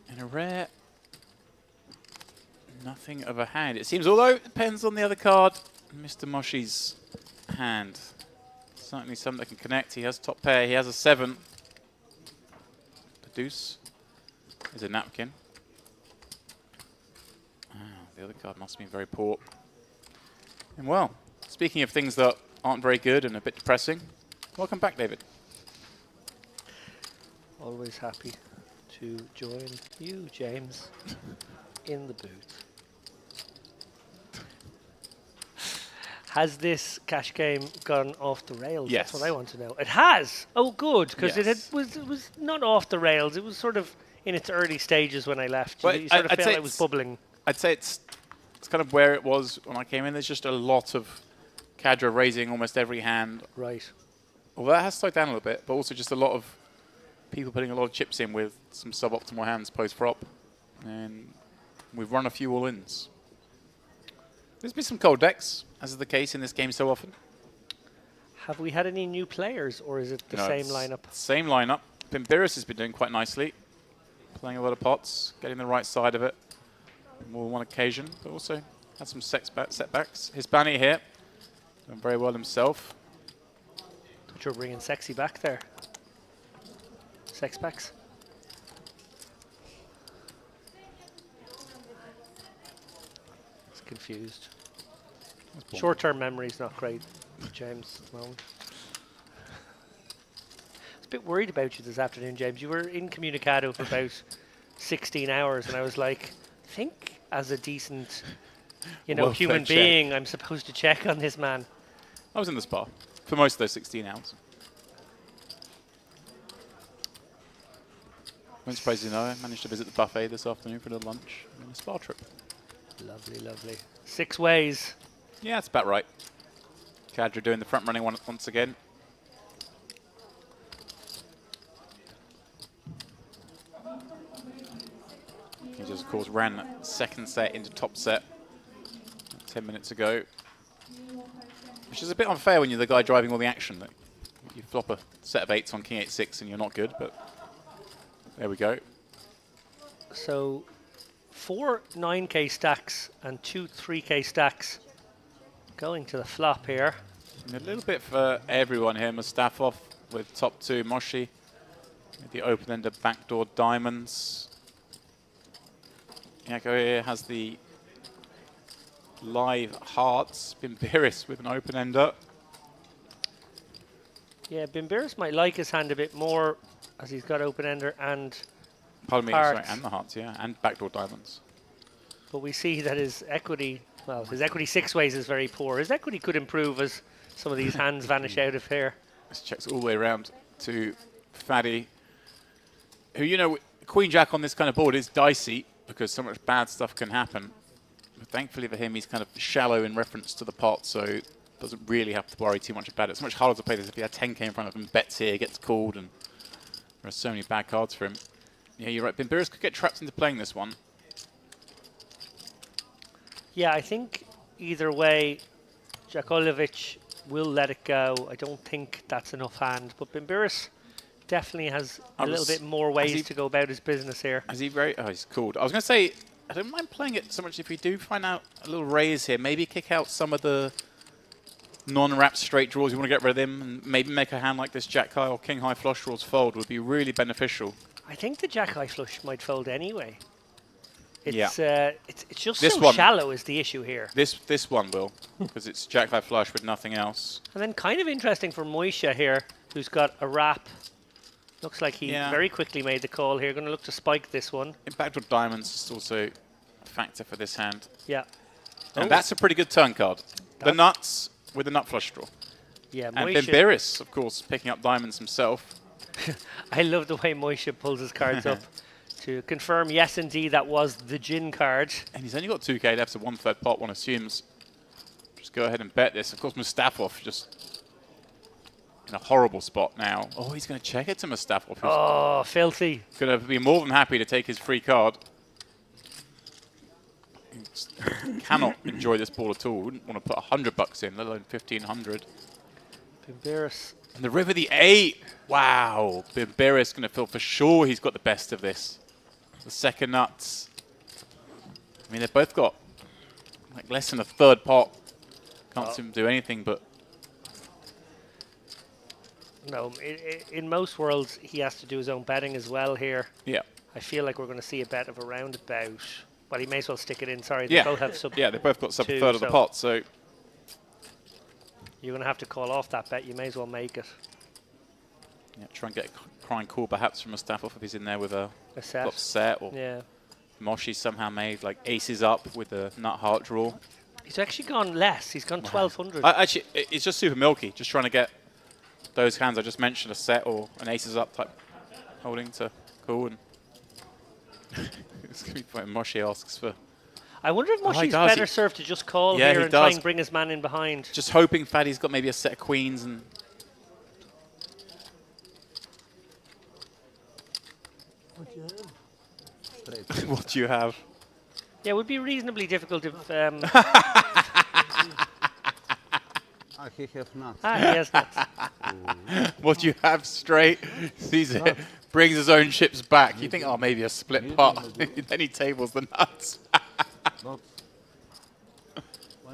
And a rare, nothing of a hand. It seems, although it depends on the other card, Mr. Moshi's hand. Certainly some that can connect. He has top pair. He has a 7. The deuce is a napkin. The other card must have been very poor. And well, speaking of things that aren't very good and a bit depressing, welcome back, David. Always happy to join you, James, in the booth. Has this cash game gone off the rails? Yes. That's what I want to know. It has. Oh, good, because Yes. it was not off the rails. It was sort of in its early stages when I left. Well, You sort of I'd felt say like it was bubbling. I'd say it's kind of where it was when I came in. There's just a lot of Cadra raising almost every hand. Right. Well, that has slowed down a little bit, but also just a lot of people putting a lot of chips in with some suboptimal hands post-flop. And we've run a few all-ins. There's been some cold decks, as is the case in this game so often. Have we had any new players, or is it the same it's lineup? Same lineup. Bimbiris has been doing quite nicely, playing a lot of pots, getting the right side of it. More than one occasion, but also had some setbacks. Hispani here, doing very well himself. Thought you were bringing sexy back there. Sex packs. It's confused. Short-term memory's not great, James, at the moment. I was a bit worried about you this afternoon, James. You were incommunicado for about 16 hours, and I was like, I think as a decent, human being, I'm supposed to check on this man. I was in the spa for most of those 16 hours. I'm surprised you know, I managed to visit the buffet this afternoon for a little lunch and a spa trip. Lovely, lovely. 6 ways. Yeah, that's about right. Cadra doing the front running once again. He just, of course, ran second set into top set 10 minutes ago. Which is a bit unfair when you're the guy driving all the action. That you flop a set of 8s on King 8-6 and you're not good, but there we go. So 4 9k stacks and 2 3k stacks going to the flop here. And a little bit for everyone here. Mustafov with top 2. Moshi with the open-ended backdoor diamonds. Yako here has the live hearts. Bimbiris with an open-ender. Yeah, Bimbiris might like his hand a bit more as he's got open-ender and Pardon me, hearts. sorry, and the hearts, yeah, and backdoor diamonds. But we see that his equity, well, his equity 6 ways is very poor. His equity could improve as some of these hands vanish out of here. This checks all the way around to Faddy, who, Queen Jack on this kind of board is dicey because so much bad stuff can happen. But thankfully for him, he's kind of shallow in reference to the pot, so doesn't really have to worry too much about it. It's much harder to play this if he had 10k in front of him, bets here, gets called, and there are so many bad cards for him. Yeah, you're right. Bimbiris could get trapped into playing this one. Yeah, I think either way, Jakolevic will let it go. I don't think that's enough hand, but Bimbiris definitely has a little bit more ways to go about his business here. Is he very... Oh, he's called. I was going to say, I don't mind playing it so much if we do find out a little raise here. Maybe kick out some of the non-wrapped straight draws. You want to get rid of them and maybe make a hand like this Jack High or King High flush draws fold would be really beneficial. I think the Jack High flush might fold anyway. It's, yeah. It's just this so one, shallow is the issue here. This one will, because it's Jack High flush with nothing else. And then kind of interesting for Moisha here, who's got a wrap. Looks like he very quickly made the call here. Going to look to spike this one. In backdoor diamonds is also a factor for this hand. Yeah. And that's a pretty good turn card. The nuts with the nut flush draw. Yeah, and Moisha, Bimbiris, of course, picking up diamonds himself. I love the way Moisha pulls his cards up to confirm, yes, indeed, that was the gin card. And he's only got 2k left, so 1/3 pot, one assumes. Just go ahead and bet this. Of course, Mustafov just in a horrible spot now. Oh, he's going to check it to Mustafov. Oh, filthy. Going to be more than happy to take his free card. He cannot enjoy this ball at all. Wouldn't want to put $100 in, let alone 1,500. Bimbiris. And the river, the 8. Wow. Bimbiris going to feel for sure he's got the best of this. The second nuts. I mean, they've both got like less than a 1/3 pot. Can't see him do anything but... No, in most worlds, he has to do his own betting as well here. Yeah. I feel like we're going to see a bet of around about Well, he may as well stick it in. Sorry, they Yeah. both have sub. Yeah, they both got sub two, third of the so pot, so you're going to have to call off that bet. You may as well make it yeah, try and get a crying call perhaps from Mustafa if he's in there with a a set. flop set, or Yeah. Moshi somehow made like aces up with the nut heart draw. He's actually gone less. He's gone 1200. Actually, it's just super milky, just trying to get those hands I just mentioned, a set or an aces up type holding to call. And it's going to be funny. Moshi asks for... I wonder if he Moshi's does. better served to just call Yeah, here he and try does. and bring his man in behind. Just hoping Faddy's got maybe a set of queens and... What do you have? Yeah, it would be reasonably difficult if... He has not. he has nuts. What do you have straight? Sees it, brings his own chips back. You think, oh, maybe a split pot. Then he tables the nuts. Why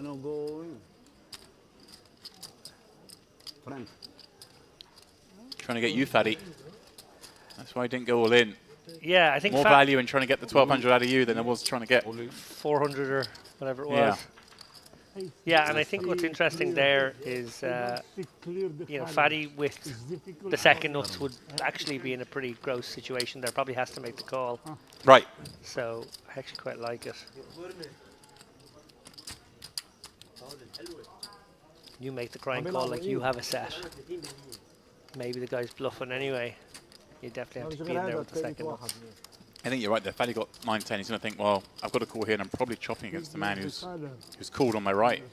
not go in? Friend. Trying to get you, Faddy. That's why he didn't go all in. Yeah, I think More value in trying to get the 1200 out of you than there was trying to get 400 or whatever it was. Yeah. Yeah, and I think what's interesting there is, you know, Faddy with the second nuts would actually be in a pretty gross situation there. Probably has to make the call. Right. So I actually quite like it. You make the crying call like you have a set. Maybe the guy's bluffing anyway. You definitely have to be in there with the second nuts. I think you're right there. Faddy got 9-10. He's going to think, well, I've got a call here, and I'm probably chopping against the man who's called on my right.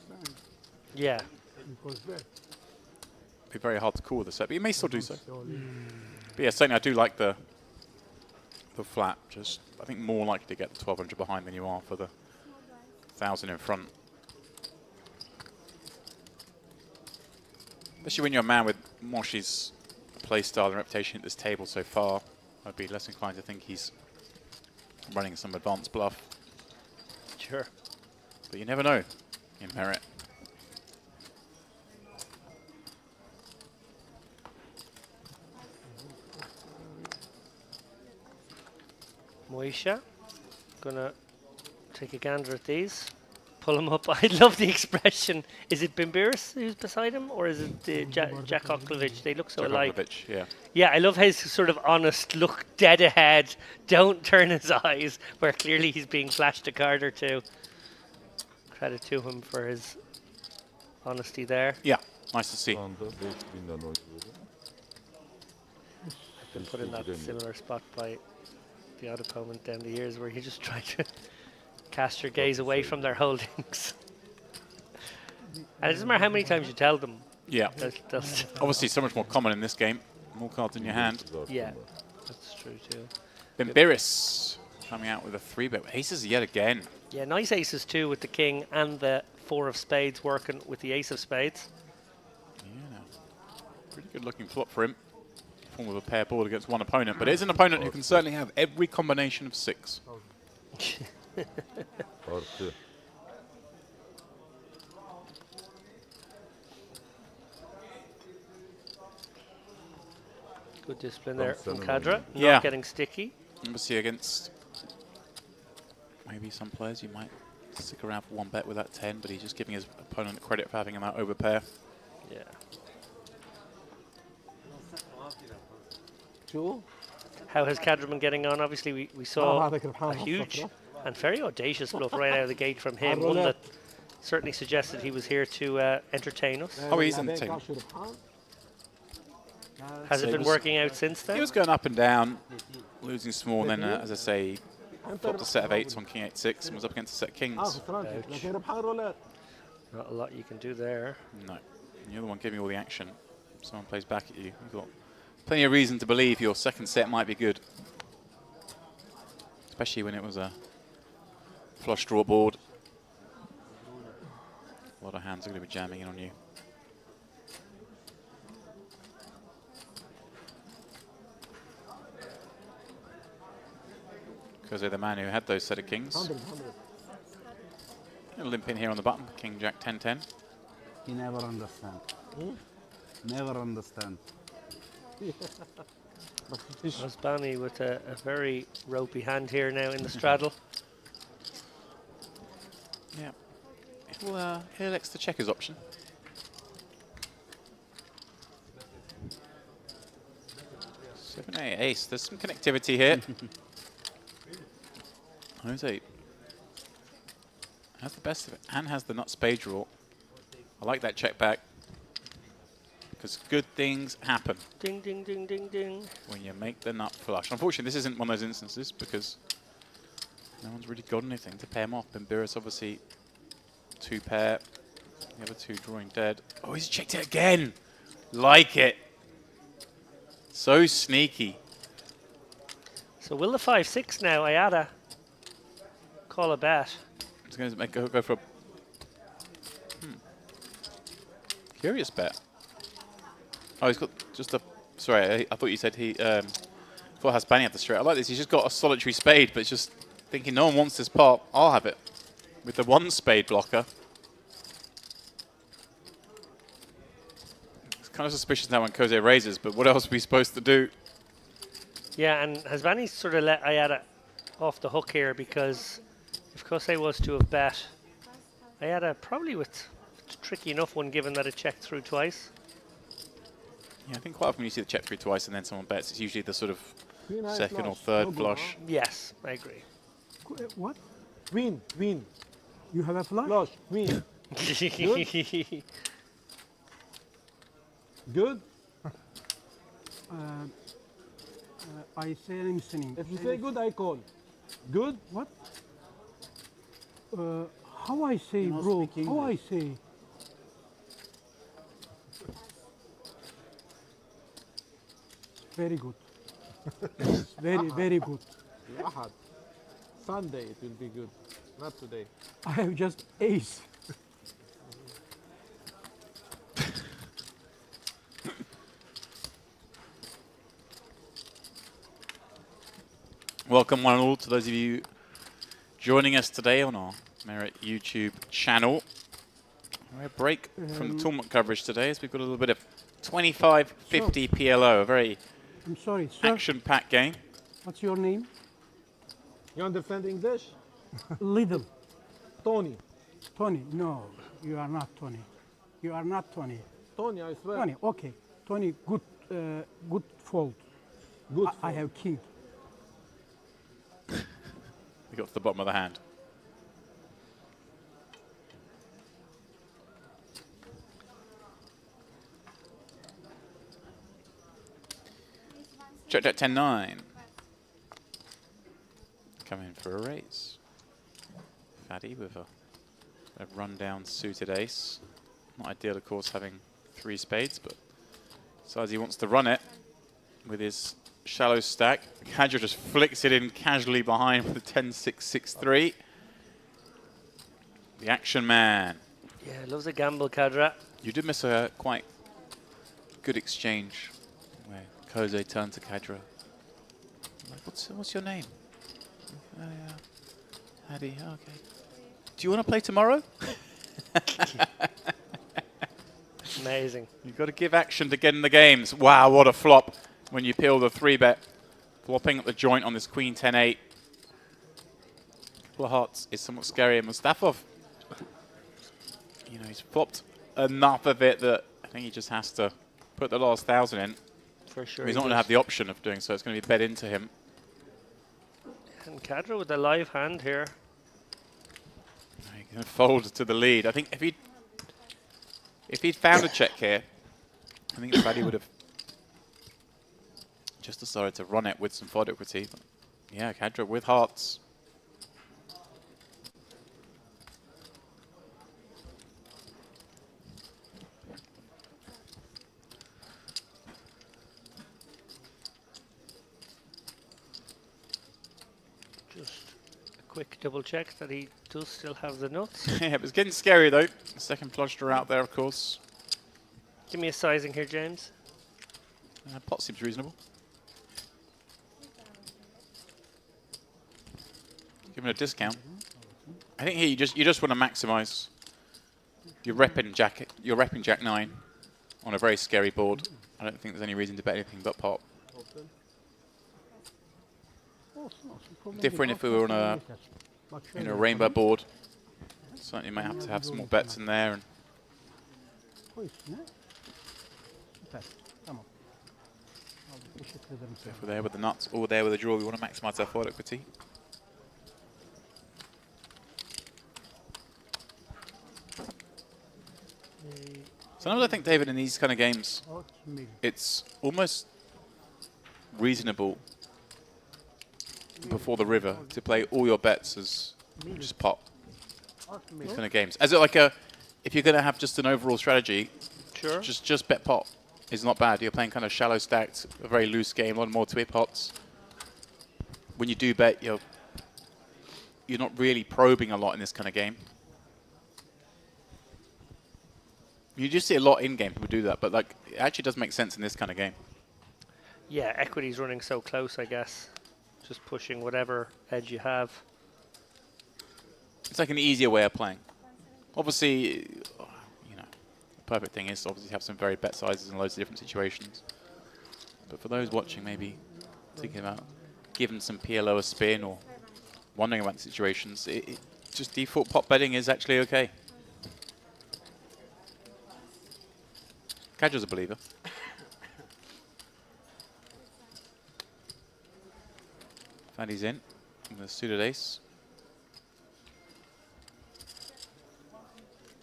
Yeah. Be very hard to call with the set, but he may still do so. But yeah, certainly I do like the flat. Just I think more likely to get the 1200 behind than you are for the 1000 in front. Especially when you're a man with Moshi's play style and reputation at this table so far, I'd be less inclined to think he's running some advanced bluff. Sure. But you never know in merit. Moisha, gonna take a gander at these. Pull him up. I love the expression. Is it Bimbiris who's beside him, or is it Jack Oklovich? They look so alike. Oklovich, yeah. Yeah, I love his sort of honest look, dead ahead, don't turn his eyes, where clearly he's being flashed a card or two. Credit to him for his honesty there. Yeah, nice to see. Been put in that similar spot by the odd opponent down the years where you just try to cast your gaze away from their holdings. And it doesn't matter how many times you tell them. Yeah. That's Obviously so much more common in this game. More cards in your hand. yeah, that's true too. Bimbiris coming out with a 3-bet. Aces yet again. Yeah, nice aces too with the king and the 4 of spades working with the ace of spades. Yeah. Pretty good looking flop for him. Form of a pair board against one opponent, but it is an opponent who can certainly have every combination of 6. Good discipline there from Kadra. Yeah. Not getting sticky. Obviously against maybe some players you might stick around for one bet with that 10, but he's just giving his opponent credit for having him out over pair. Yeah. How has Kadra been getting on? Obviously, we saw a huge and very audacious bluff right out of the gate from him. One that certainly suggested he was here to entertain us. Oh, he's entertaining. Has it been working out since then? He was going up and down, losing small, and then, as I say, flopped a set of 8s on King 8-6 and was up against a set of kings. Not a lot you can do there. No. And the other one giving all the action. Someone plays back at you. You've got plenty of reason to believe your second set might be good. Especially when it was a flush draw board. A lot of hands are going to be jamming in on you. Because they're the man who had those set of kings. A limp in here on the button. King, Jack, 10-10. He never understand. Never understand. Osbani with a very ropey hand here now in the straddle. He elects the checkers option. Seven, eight, ace. There's some connectivity here. Jose has the best of it and has the nut spade draw. I like that check back because good things happen. Ding, ding, ding, ding, ding. When you make the nut flush. Unfortunately, this isn't one of those instances because no one's really got anything to pair him off. Bimbiris obviously 2 pair. The other 2 drawing dead. Oh, he's checked it again. Like it. So sneaky. So will the 5-6 now, Ayada, call a bet? He's going to make go for a curious bet. Oh, he's got just a... Sorry, I thought you said he... thought Hasbani had the straight. I like this. He's just got a solitary spade, but it's just thinking no one wants this pot. I'll have it. With the 1 spade blocker. It's kind of suspicious now when Kose raises, but what else are we supposed to do? Yeah, and Hasbani sort of let Ayada off the hook here because if Kose was to have bet, Ayada probably with a tricky enough one given that it checked through twice. Yeah, I think quite often when you see the check through twice and then someone bets, it's usually the sort of Queen high second or flush. third No good, flush. Yes, I agree. What? Queen. You have a flush? Flush. Queen. Good? I say I'm listening. If you say good, I call. Good? What? How I say, You must bro? speak How I English. say? Very good. Yes, very good. Ahad. Sunday it will be good. Not today. I have just ace. Welcome one and all to those of you joining us today on our Merit YouTube channel. A break from the tournament coverage today as we've got a little bit of 25-50 PLO, a very I'm sorry, sir. action-packed game. What's your name? You understand English? Little. Tony. Tony. No, you are not Tony. You are not Tony. Tony, I swear. Tony. Okay. Tony. Good. Good fold. Good. I have king. We got to the bottom of the hand. Checked out 10-9. Come in for a raise. Faddy with a rundown suited ace. Not ideal, of course, having 3 spades, but decides he wants to run it with his shallow stack. Kadra just flicks it in casually behind with a 10-6-6-3. The action man. Yeah, loves a gamble, Kadra. You did miss a quite good exchange where Kose turned to Kadra. Like, what's your name? Hadi, okay. Do you want to play tomorrow? Amazing. You've got to give action to get in the games. Wow, what a flop when you peel the 3-bet. Flopping at the joint on this Queen 10-8. Couple of hearts is somewhat scary. And Mustafov, you know, he's flopped enough of it that I think he just has to put the last 1,000 in. For sure. He's not going to have the option of doing so. It's going to be bet into him. And Kadra with a live hand here. He's going to fold to the lead. I think if he'd found a check here, I think Faddy would have just decided to run it with some fod equity. But yeah, Kadra with hearts. Just a quick double check that he does still have the nuts. Yeah, but it's getting scary though. The second flush draw out there, of course. Give me a sizing here, James. Pot seems reasonable. Give him a discount. I think here you just want to maximise your repping Jack 9 on a very scary board. I don't think there's any reason to bet anything but pot. Different if we were on a rainbow board. Certainly might have to have some more bets in there. And كويس ممتاز تمام if we're there with the nuts or there with the draw, we want to maximise our forward equity. Sometimes I think, David, in these kind of games, it's almost reasonable before the river to play all your bets as just pot. These kind of games. As it like a, if you're going to have just an overall strategy, Sure. just bet pot is not bad. You're playing kind of shallow stacked, a very loose game, a lot more to pots. When you do bet, you're not really probing a lot in this kind of game. You just see a lot in game people do that, but like it actually does make sense in this kind of game. Yeah, equity's running so close, I guess. Just pushing whatever edge you have. It's like an easier way of playing. Obviously, you know, the perfect thing is to obviously have some very bet sizes in loads of different situations. But for those watching, maybe thinking about giving some PLO a spin or wondering about the situations, just default pot betting is actually okay. Cadger's a believer. Fanny's in with a suited ace.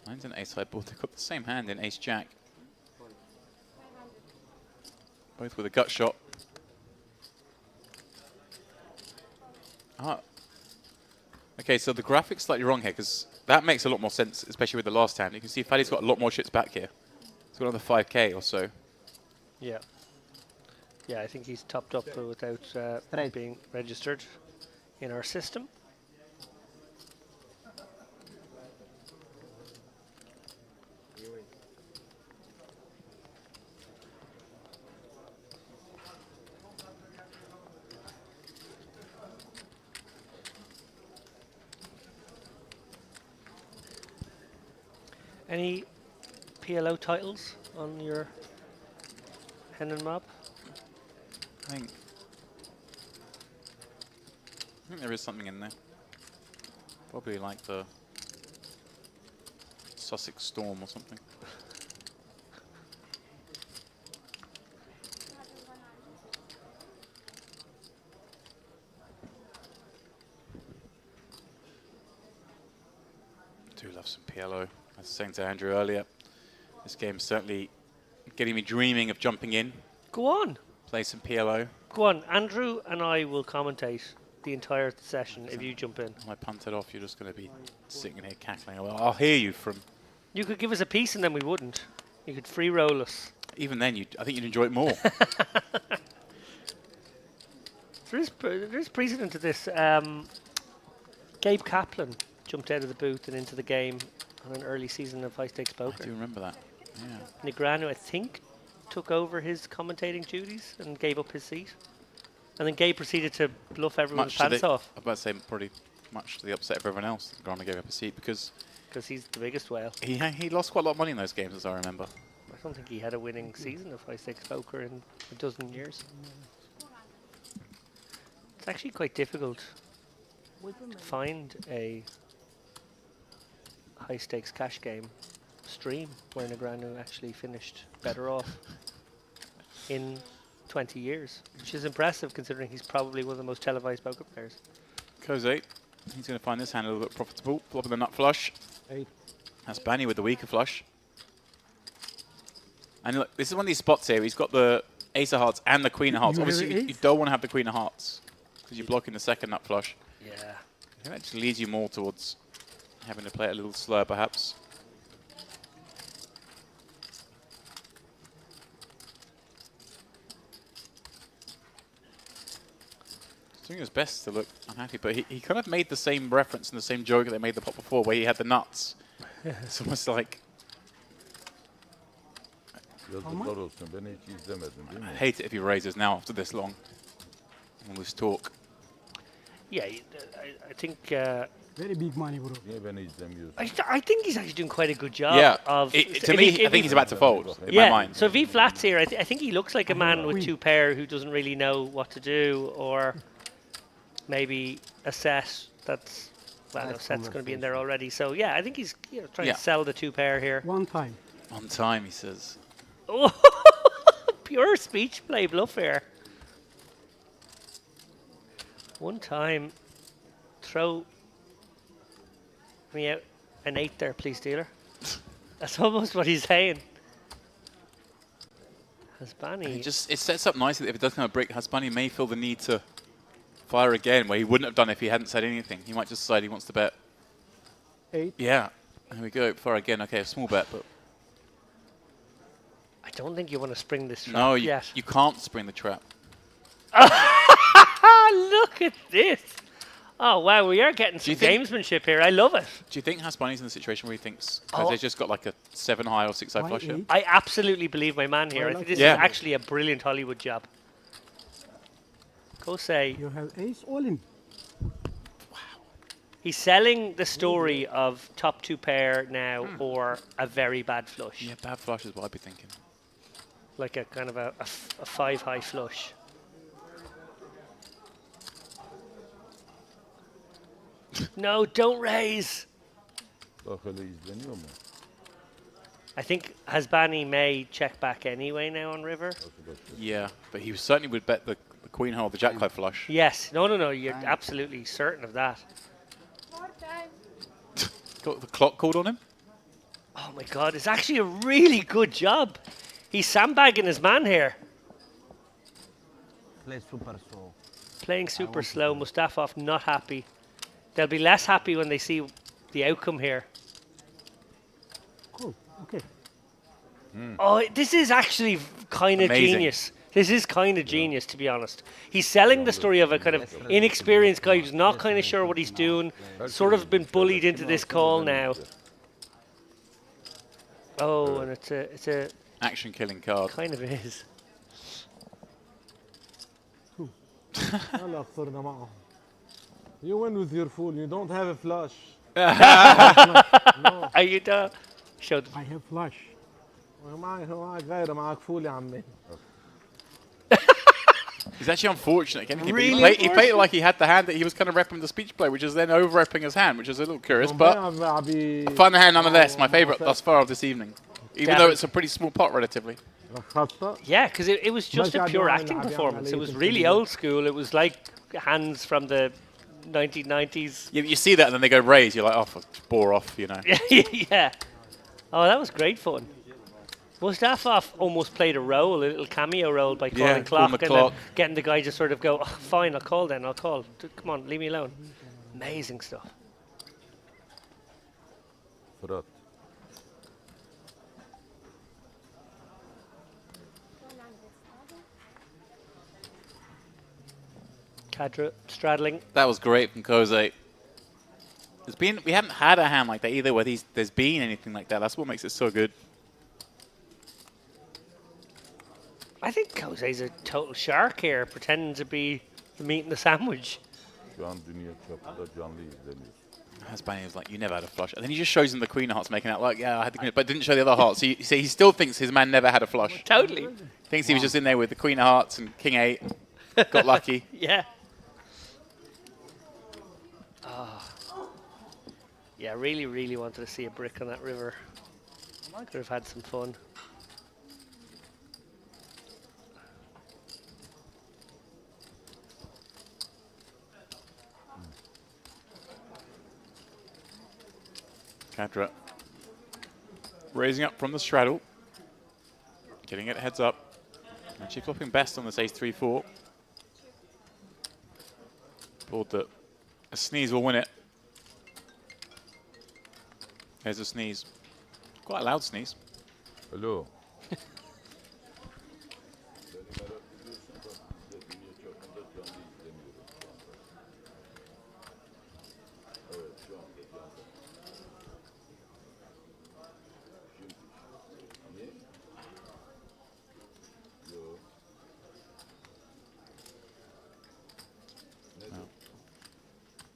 Mine's an ace high board. They've got the same hand in ace jack. Both with a gut shot. Okay, so the graphic's slightly wrong here because that makes a lot more sense, especially with the last hand. You can see Faddy's got a lot more chips back here. He's got another 5k or so. Yeah. Yeah, I think he's topped up without being registered in our system. Any PLO titles on your hen and mob? I think there is something in there. Probably like the Sussex Storm or something. Do love some PLO. I was saying to Andrew earlier, this game's certainly getting me dreaming of jumping in. Go on. Play some PLO. Go on. Andrew and I will commentate the entire session if you jump in. If I punt it off, you're just going to be sitting here cackling. Well, I'll hear you from... You could give us a piece and then we wouldn't. You could free roll us. Even then, I think you'd enjoy it more. There's precedent to this. Gabe Kaplan jumped out of the booth and into the game on an early season of High Stakes Poker. I do remember that. Yeah. Negrano, I think, took over his commentating duties and gave up his seat. And then Gabe proceeded to bluff everyone's pants off. I was about to say probably much to the upset of everyone else. Negrano gave up his seat because he's the biggest whale. He lost quite a lot of money in those games, as I remember. I don't think he had a winning season of High Stakes Poker in a dozen years. It's actually quite difficult to find a high stakes cash game stream where Negrano actually finished better off in 20 years, which is impressive considering he's probably one of the most televised poker players. Cove's 8. He's going to find this hand a little bit profitable. Flopping the nut flush. 8. That's Banny with the weaker flush. And look, this is one of these spots here. He's got the ace of hearts and the queen of hearts. Obviously, you don't want to have the queen of hearts because you're blocking the second nut flush. Yeah. I think that just leads you more towards having to play it a little slower, perhaps. He's doing his best to look unhappy, but he kind of made the same reference and the same joke that they made the pot before, where he had the nuts. It's almost like... I hate it if he raises now after this long. All this talk. Yeah, I think... very big money, bro. I think he's actually doing quite a good job. Yeah, of to me, I think he's about to fold, in my mind. So if he flats here, I think he looks like a man with two pair who doesn't really know what to do, or maybe a set that's Well, no, Seth's going to be in there already. So, yeah, I think he's trying to sell the 2 pair here. One time. On time, he says. Oh, pure speech play bluff here. One time. Throw me out an 8 there, please, dealer. That's almost what he's saying. Hasbani. It sets up nicely that if it does come a break, Hasbani may feel the need to fire again, where he wouldn't have done if he hadn't said anything. He might just decide he wants to bet. 8. Yeah. There we go. Fire again. Okay, a small bet, but... I don't think you want to spring this trap No, yet. you can't spring the trap. Look at this. Oh, wow, we are getting some gamesmanship here. I love it. Do you think Hasbani's in the situation where he thinks, because they've just got like a 7 high or 6 high flush here? I absolutely believe my man here. I think this is actually a brilliant Hollywood job. Go say. You have ace all in. Wow. He's selling the story of top 2 pair now or a very bad flush. Yeah, bad flush is what I'd be thinking. Like a kind of a 5 high flush. No, don't raise. I think Hasbani may check back anyway now on river. Yeah, but he certainly would bet the queen high or the jack high flush. Yes. No. You're absolutely certain of that. Got the clock called on him? Oh my God, it's actually a really good job. He's sandbagging his man here. Play super slow. Playing super slow. Mustafov not happy. They'll be less happy when they see the outcome here. Cool. Okay. Oh, this is actually kind of genius. This is kind of genius, to be honest. He's selling the story of a kind of inexperienced guy who's not kind of sure what he's doing, sort of been bullied into this call now. Oh, and it's a action killing card. Kind of is. You win with your fool. You don't have a flush. No. Are you done? Show them. I have flush. معك غيره معك فول يا عمي. He's actually unfortunate. Really he played it like he had the hand that he was kind of repping the speech play, which is then over-repping his hand, which is a little curious, but a fun hand nonetheless. My favourite thus far of this evening, even though it's a pretty small pot relatively. Yeah, because it was just a pure acting performance. It was really old school. It was like hands from the 1990s. Yeah, you see that and then they go raise. You're like, oh, fuck, bore off, you know. Yeah. Oh, that was great fun. Mustafov almost played a role, a little cameo role by calling clock and then getting the guy to sort of go, oh, fine, I'll call then, I'll call. Come on, leave me alone. Amazing stuff. Cadra straddling. That was great from Koze. We haven't had a hand like that either where there's been anything like that. That's what makes it so good. I think Koze's a total shark here, pretending to be the meat and the sandwich. Hasbani was like, you never had a flush. And then he just shows him the queen of hearts making out like, yeah, I had the queen, but didn't show the other hearts. So he still thinks his man never had a flush. Totally. Thinks he was just in there with the queen of hearts and king 8. Got lucky. Yeah. Yeah, really, really wanted to see a brick on that river. Could have had some fun. Cadra raising up from the straddle, getting it heads up. Actually flopping best on this ace 3-4. Thought that a sneeze will win it. There's a sneeze. Quite a loud sneeze. Hello.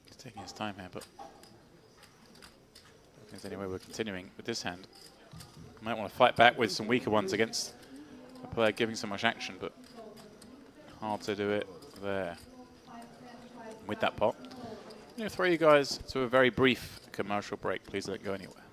He's taking his time here, but if there's any way we're continuing with this hand. Might want to fight back with some weaker ones against a player giving so much action, but hard to do it there with that pot. I'm going to throw you guys to a very brief commercial break. Please don't go anywhere.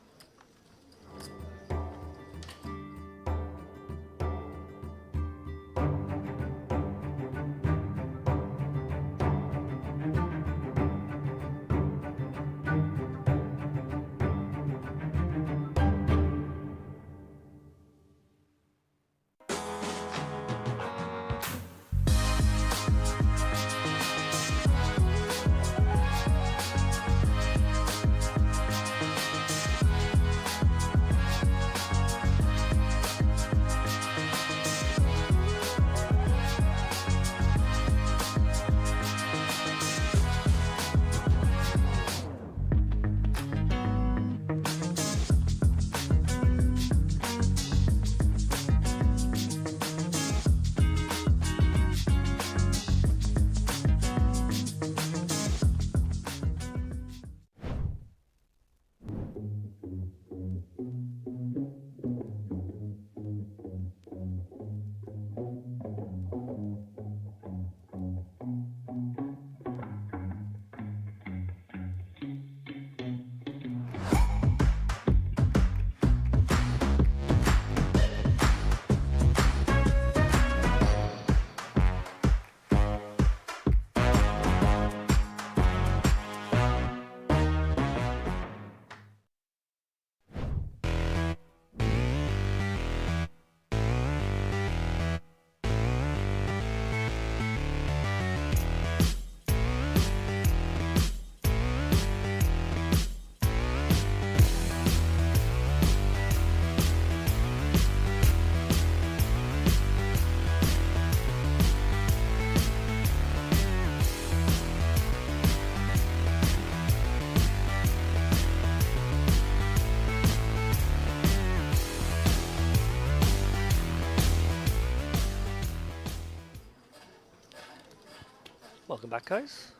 Welcome back, guys.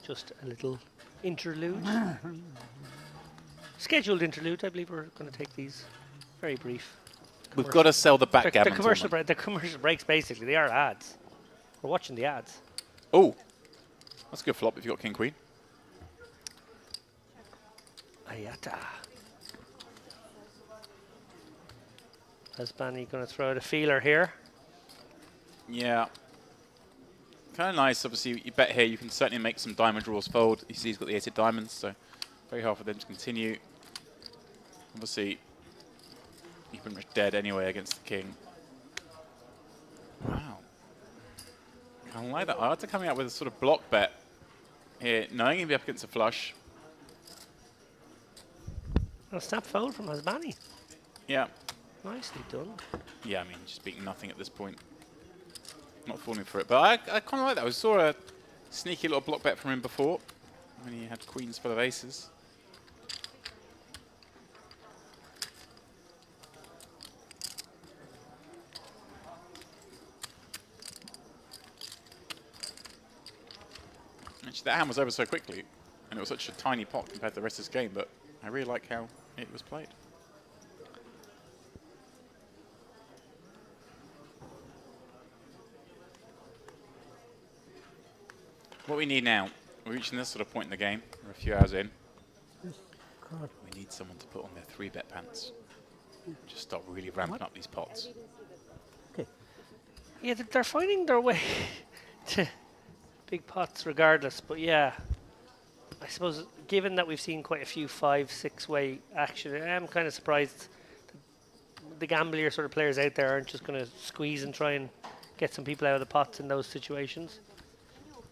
Just a little interlude. Scheduled interlude. I believe we're going to take these very brief. We've got to sell the backgammon. The commercial breaks, basically, they are ads. We're watching the ads. Oh, that's a good flop if you've got king queen. Ayata. Hasbani going to throw out a feeler here. Yeah. Kind of nice, obviously, you bet here, you can certainly make some diamond draws fold. You see he's got the 8 of diamonds, so very hard for them to continue. Obviously, you're pretty much dead anyway against the king. Wow. Kind of like that. Arta coming out with a sort of block bet here, knowing he'll be up against a flush. A snap fold from Hasbani. Yeah. Nicely done. Yeah, I mean, just beating nothing at this point. Not falling for it, but I kind of like that. I saw a sneaky little block bet from him before when he had queens full of aces. Actually, that hand was over so quickly, and it was such a tiny pot compared to the rest of this game, but I really like how it was played. What we need now, we're reaching this sort of point in the game. We're a few hours in. We need someone to put on their 3-bet pants. Just start really ramping up these pots. Okay. Yeah, they're finding their way to big pots regardless. But yeah, I suppose given that we've seen quite a few 5-6 way action, I'm kind of surprised the gamblier sort of players out there aren't just going to squeeze and try and get some people out of the pots in those situations.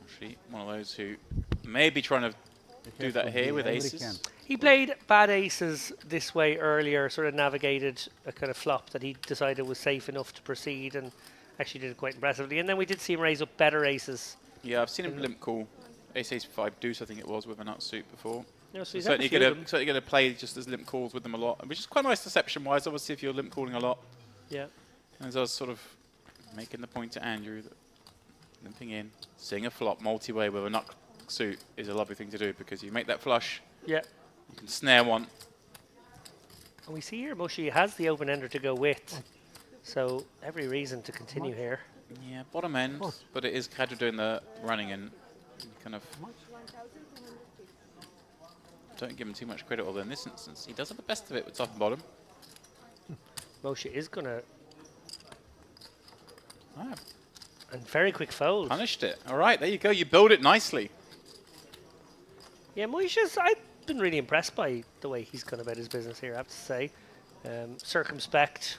Actually, one of those who may be trying to do that here with aces. He played bad aces this way earlier, sort of navigated a kind of flop that he decided was safe enough to proceed and actually did it quite impressively. And then we did see him raise up better aces. Yeah, I've seen him limp call ace 5 deuce, I think it was, with a nut suit before. Yeah, so he's certainly going to play just as limp calls with them a lot, which is quite nice deception-wise, obviously, if you're limp calling a lot. Yeah. And as I was sort of making the point to Andrew that limping in, seeing a flop multi-way with a nut suit is a lovely thing to do because you make that flush. Yeah. You can snare one. And we see here Mushy has the open ender to go with, so every reason to continue here. Yeah, bottom end, but it is Kadra doing the running and kind of don't give him too much credit, although in this instance, he does have the best of it with top and bottom. Moshe is going to... Ah, And very quick fold. punished it. All right, there you go. You build it nicely. Yeah, Moshe's... I've been really impressed by the way he's gone about his business here, I have to say. Circumspect,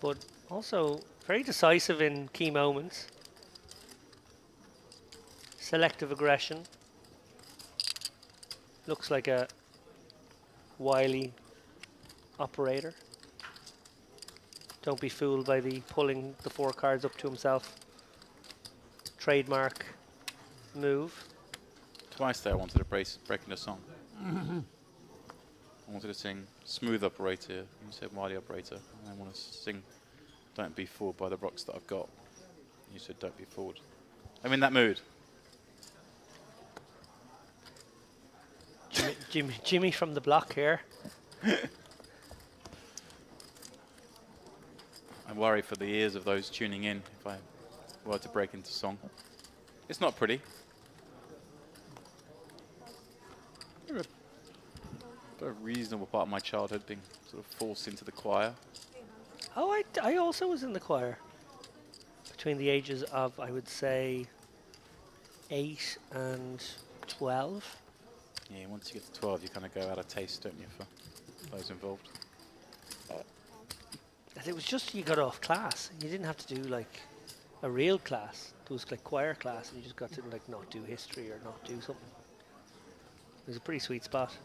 but also very decisive in key moments. Selective aggression. Looks like a wily operator. Don't be fooled by the pulling the 4 cards up to himself trademark move. Twice there I wanted to break into song. I wanted to sing Smooth Operator, you said Wily Operator, and I want to sing Don't Be Fooled by the rocks that I've got. You said Don't Be Fooled. I'm in that mood. Jimmy from the block here. I worry for the ears of those tuning in if I were to break into song. It's not pretty. A reasonable part of my childhood being sort of forced into the choir. Oh, I also was in the choir. Between the ages of, I would say, 8 and 12. Yeah, once you get to 12, you kind of go out of taste, don't you, for those involved? It was just you got off class. You didn't have to do like a real class. It was like choir class, and you just got to like not do history or not do something. It was a pretty sweet spot.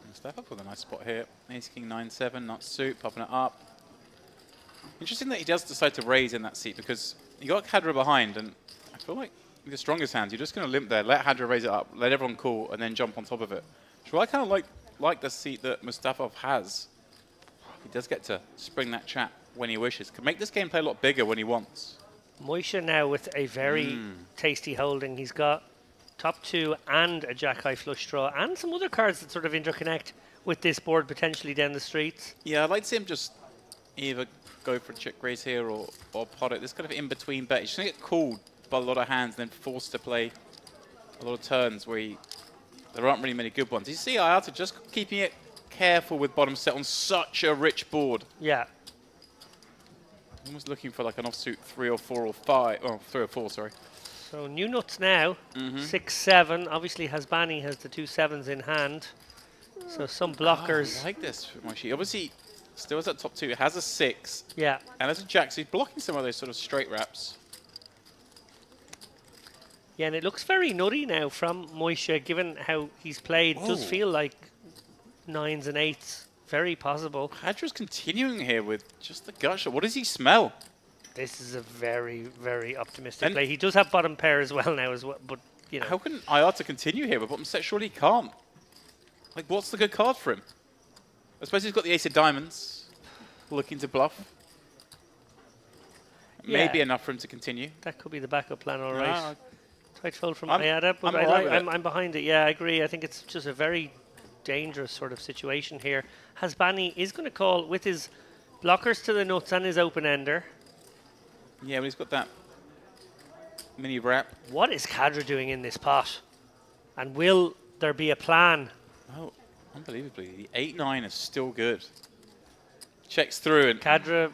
And step up with a nice spot here. Ace King 9-7, not suit, popping it up. Interesting that he does decide to raise in that seat because you got Hadra behind, and I feel like with the strongest hands, you're just going to limp there, let Hadra raise it up, let everyone call, and then jump on top of it. So I kind of like the seat that Mustafov has. He does get to spring that trap when he wishes. Can make this game play a lot bigger when he wants. Moisha now with a very tasty holding. He's got top 2 and a jack high flush draw and some other cards that sort of interconnect with this board potentially down the streets. Yeah, I'd like to see him just either go for a check raise here or pot it. This kind of in-between bet. He's going to get called by a lot of hands and then forced to play a lot of turns where there aren't really many good ones. You see Ayata just keeping it careful with bottom set on such a rich board. Yeah. Almost looking for like an offsuit 3 or 4 or 5. Oh, 3 or 4, sorry. So new nuts now. 6-7. Obviously Hasbani has the 2 7s in hand. So some blockers. I like this for Moishi. Obviously, still has that top 2. It has a 6. Yeah. And has a jack, so he's blocking some of those sort of straight wraps. Yeah, and it looks very nutty now from Moisha, given how he's played. It does feel like 9s and 8s. Very possible. Hadra's continuing here with just the gut shot. What does he smell? This is a very, very optimistic play. He does have bottom pair as well now, but you know. How can Ayata continue here with bottom set? Surely he can't. Like, what's the good card for him? I suppose he's got the ace of diamonds, looking to bluff. Yeah. Maybe enough for him to continue. That could be the backup plan, all right. Tight fold from I'm Ayada, but all right with it. I'm behind it. Yeah, I agree. I think it's just a very dangerous sort of situation here. Hasbani is going to call with his blockers to the nuts and his open-ender. Yeah, but he's got that mini wrap. What is Kadra doing in this pot? And will there be a plan? Oh, unbelievably. The 8-9 is still good. Checks through and Kadra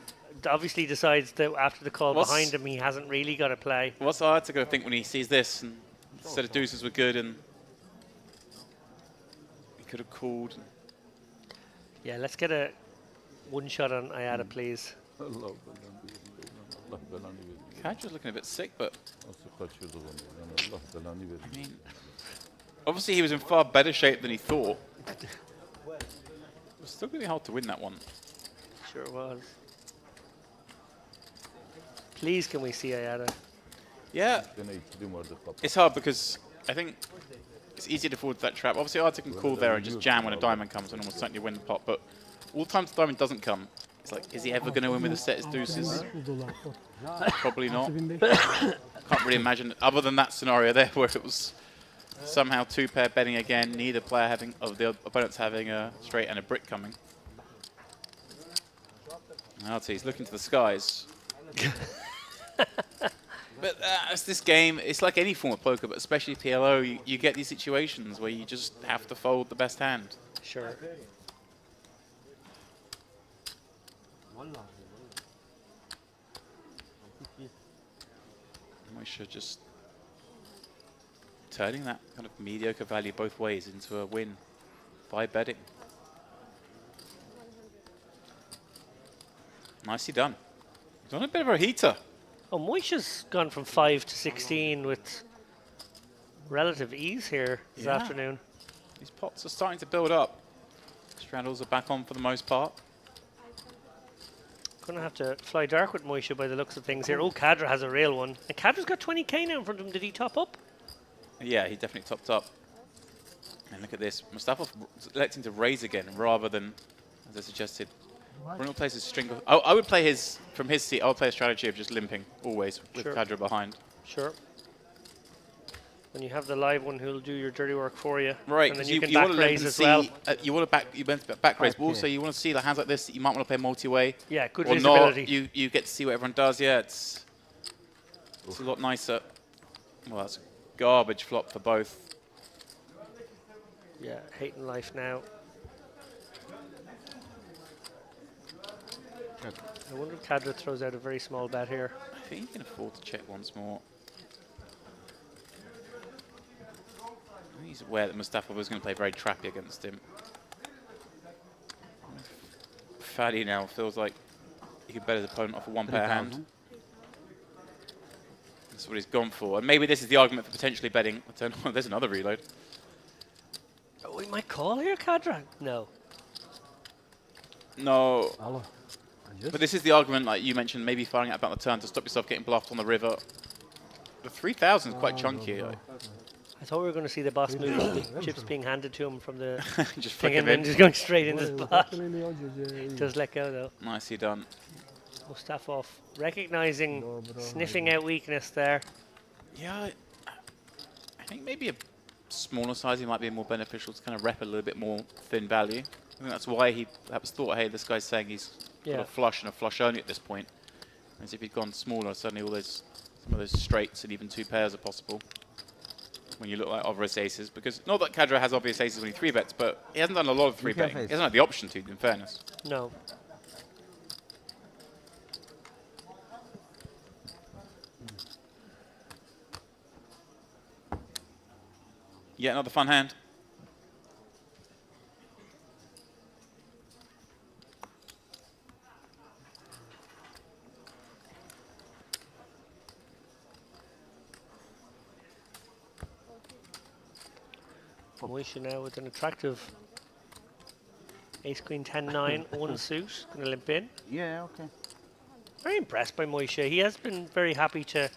obviously decides that after the call behind him, he hasn't really got a play. what's Ayata going to think when he sees this? And instead of deuces were good and he could have called. Yeah, let's get a one shot on Ayada, please. Kadra's looking a bit sick, but I mean, obviously he was in far better shape than he thought. It was still going to be hard to win that one. Sure it was. Please, can we see Ayada? Yeah, it's hard because I think it's easy to fall into that trap. Obviously, Ayata can call there and just jam when a diamond comes and almost certainly win the pot, but all the times the diamond doesn't come, it's like, is he ever going to win with a set as deuces? Probably not. Can't really imagine, other than that scenario there where it was somehow 2-pair betting again, neither player of the opponents having a straight and a brick coming. Ayata, he's looking to the skies. But it's this game. It's like any form of poker, but especially PLO. You get these situations where you just have to fold the best hand. Sure. Moisha just turning that kind of mediocre value both ways into a win by betting. Nicely done. He's on a bit of a heater. Oh, Moisha's gone from 5 to 16 with relative ease here this afternoon. These pots are starting to build up. Straddles are back on for the most part. Gonna have to fly dark with Moisha by the looks of things here. Oh, Kadra has a real one. And Kadra's got 20k now in front of him. Did he top up? Yeah, he definitely topped up. And look at this. Mustafa electing to raise again rather than, as I suggested, Bruno plays his string. I would play his, from his seat, I would play a strategy of just limping always with Kadra behind. Sure. And you have the live one who'll do your dirty work for you. Right, and then you can want back to raise as well. you want to back raise, but also you want to see like hands like this that you might want to play multi-way. Yeah, good or visibility. Not, you get to see what everyone does. Yeah, it's a lot nicer. Well, that's a garbage flop for both. Yeah, hating life now. I wonder if Kadra throws out a very small bet here. I think you can afford to check once more. He's aware that Mustafa was going to play very trappy against him. Fadi now feels like he could bet his opponent off a one-pair hand. That's what he's gone for. And maybe this is the argument for potentially betting. Oh, there's another reload. Oh, we might call here, Kadra? No. No. But this is the argument, like you mentioned, maybe firing out about the turn to stop yourself getting bluffed on the river. The 3,000 is quite chunky. I thought we were going to see the boss move, the chips being handed to him from the just thing and in. then just going straight into the spot. Just let go though. Nicely done. Mustafa recognizing, sniffing out weakness there. Yeah, I think maybe a smaller sizing might be more beneficial to kind of rep a little bit more thin value. I think that's why he perhaps thought, hey, this guy's saying he's got a flush and a flush only at this point. As if he'd gone smaller, suddenly all those some of those straights and even two pairs are possible when you look like obvious aces. Because not that Kadra has obvious aces when he 3-bets, but he hasn't done a lot of 3-betting. He hasn't had the option to, in fairness. No. Yet another fun hand. Moisha now with an attractive ace queen 10-9 one suit, going to limp in. Yeah, okay. Very impressed by Moisha. He has been very happy to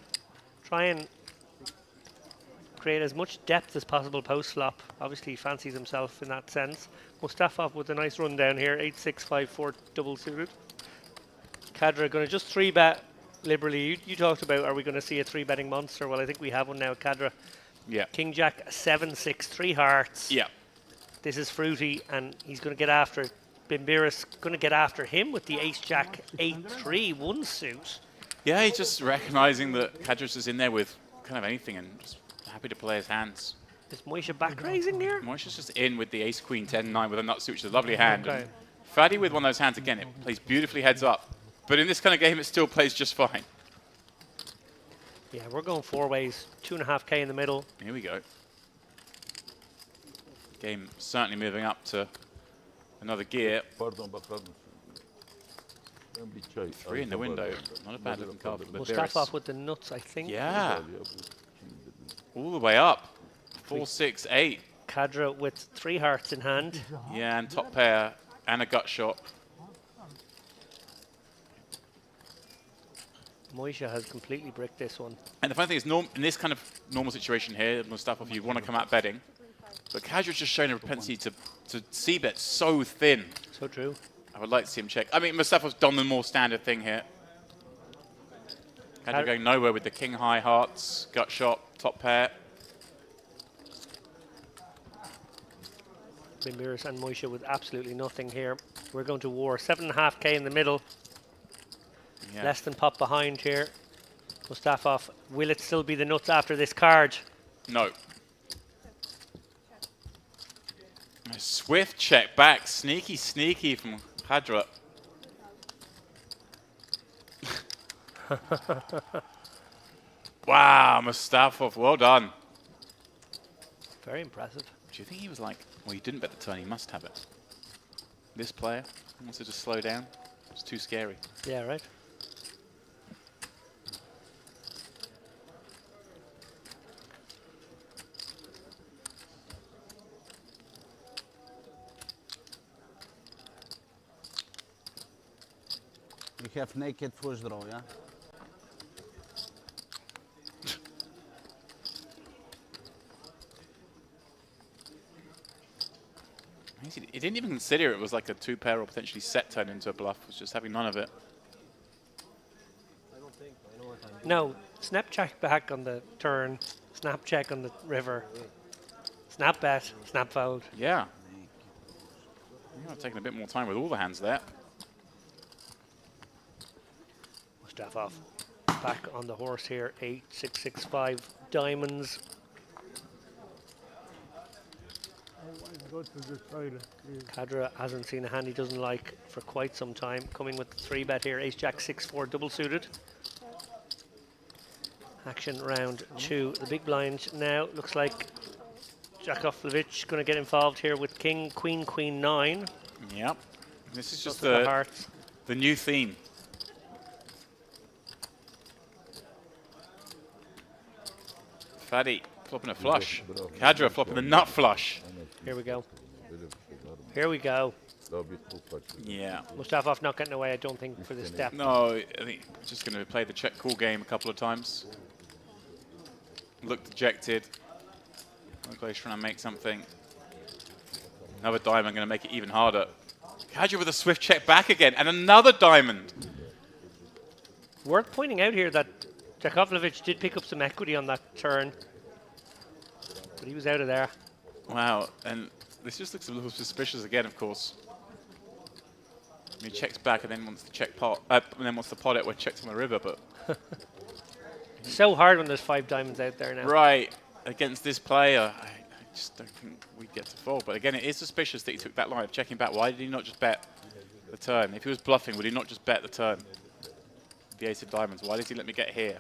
try and create as much depth as possible post flop. Obviously he fancies himself in that sense. Mustafa with a nice run down here, 8-6-5-4 double suited. Kadra going to just 3-bet liberally. You talked about, are we going to see a 3-betting monster? Well, I think we have one now, Kadra. Yeah. King Jack 7-6, 3 hearts. Yeah. This is fruity, and he's going to get after it. Bimbiris going to get after him with the Ace Jack 8-3 one suit. Yeah, he's just recognizing that Kadras is in there with kind of anything and just happy to play his hands. Is Moisha back raising here? Moisha's just in with the Ace Queen 10-9 with a nut suit, which is a lovely hand. Okay. And Fadi with one of those hands again, it plays beautifully heads up. But in this kind of game, it still plays just fine. Yeah, we're going 4 ways, 2.5k in the middle. Here we go. Game certainly moving up to another gear. Pardon, but 3 in the window. Not a bad looking card for the Mustafa with the nuts, I think. Yeah. All the way up. 4-6-8. Kadra with 3 hearts in hand. Yeah, and top pair and a gut shot. Moisha has completely bricked this one. And the funny thing is, in this kind of normal situation here, Mustafa, if you want to come out betting, but Kadra's just showing a propensity to c-bet so thin. So true. I would like to see him check. I mean, Mustafa's done the more standard thing here. Kadra going nowhere with the king high hearts, gut shot, top pair. Bimbiris and Moisha with absolutely nothing here. We're going to war. 7.5k in the middle. Yeah. Less than pop behind here. Mustafov, will it still be the nuts after this card? No. A swift check back. Sneaky, sneaky from Hadra. Wow, Mustafov, well done. Very impressive. Do you think he was like, well, he didn't bet the turn, he must have it. This player wants to just slow down. It's too scary. Yeah, right. You have naked first draw, yeah? He didn't even consider it was like a two-pair or potentially set turn into a bluff. It was just having none of it. No, snap check back on the turn, snap check on the river, snap bet, snap fold. Yeah. You're taking a bit more time with all the hands there. Mustafov back on the horse here, 8, 6, 6, 5 diamonds. Go to the toilet. Kadra hasn't seen a hand he doesn't like for quite some time. Coming with the 3-bet here, Ace Jack 6-4 double suited. Action round 2. The big blind now looks like Jakovlevich going to get involved here with King, Queen, Queen 9. Yep. This is just the new theme. Faddy flopping a flush. Kadra flopping the nut flush. Here we go. Here we go. Yeah. Mustafov not getting away, I don't think, for this step. No, I think just going to play the check call game a couple of times. Look dejected. Look like he's trying to make something. Another diamond going to make it even harder. Kadra with a swift check back again, and another diamond. Worth pointing out here that Jakovlevich did pick up some equity on that turn, but he was out of there. Wow, and this just looks a little suspicious again, of course. He checks back and then wants to check pot, and then wants to pot it where checks on the river, but so hard when there's 5 diamonds out there now. right against this player, I just don't think we'd get to fold. But again, it is suspicious that he took that line of checking back. Why did he not just bet the turn? If he was bluffing, would he not just bet the turn? The ace of diamonds. Why does he let me get here?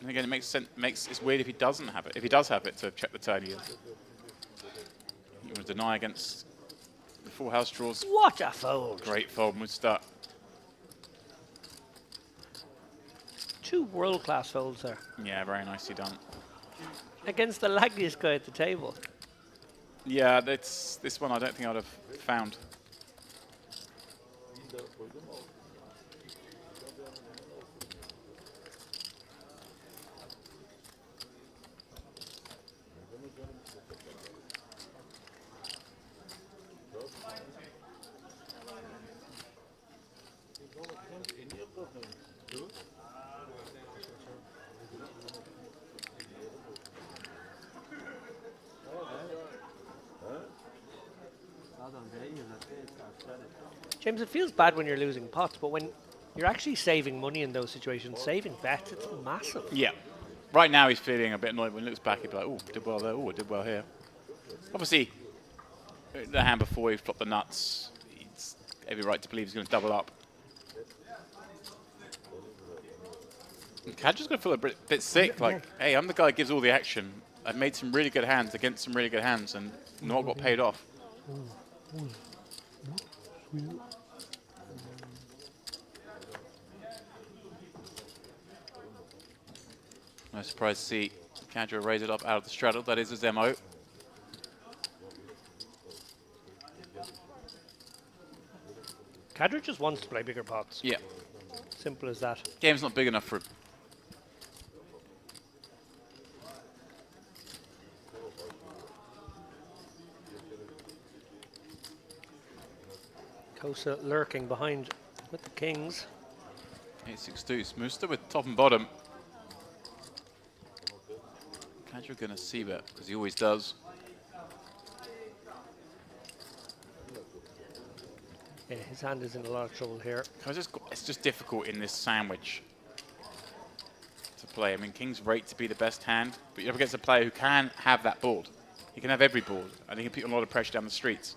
And again, it makes sense. It's weird if he doesn't have it. If he does have it to check the turn, you want to deny against the full house draws. What a fold! Great fold, Musta. 2 world-class folds there. Yeah, very nicely done. Against the laggiest guy at the table. Yeah, this one I don't think I'd have found. James, it feels bad when you're losing pots, but when you're actually saving money in those situations, saving bets, it's massive. Yeah. Right now he's feeling a bit annoyed. When he looks back, he'd be like, oh, did well there. Oh, I did well here. Obviously, the hand before he flopped the nuts, he's every right to believe he's going to double up. Kadra's going to feel a bit sick. Like, hey, I'm the guy that gives all the action. I've made some really good hands against some really good hands and not got paid off. No surprise to see Kadra raise it up out of the straddle. That is his MO. Kadra just wants to play bigger pots. Yeah. Simple as that. Game's not big enough for him. Kosa lurking behind with the kings. 8-6 deuce. Musta with top and bottom. Kadra going to see bet, as he always does. Yeah, his hand is in a lot of trouble here. It's just difficult in this sandwich to play. I mean, King's rate to be the best hand, but you're up against a player who can have that board. He can have every board, and he can put a lot of pressure down the streets.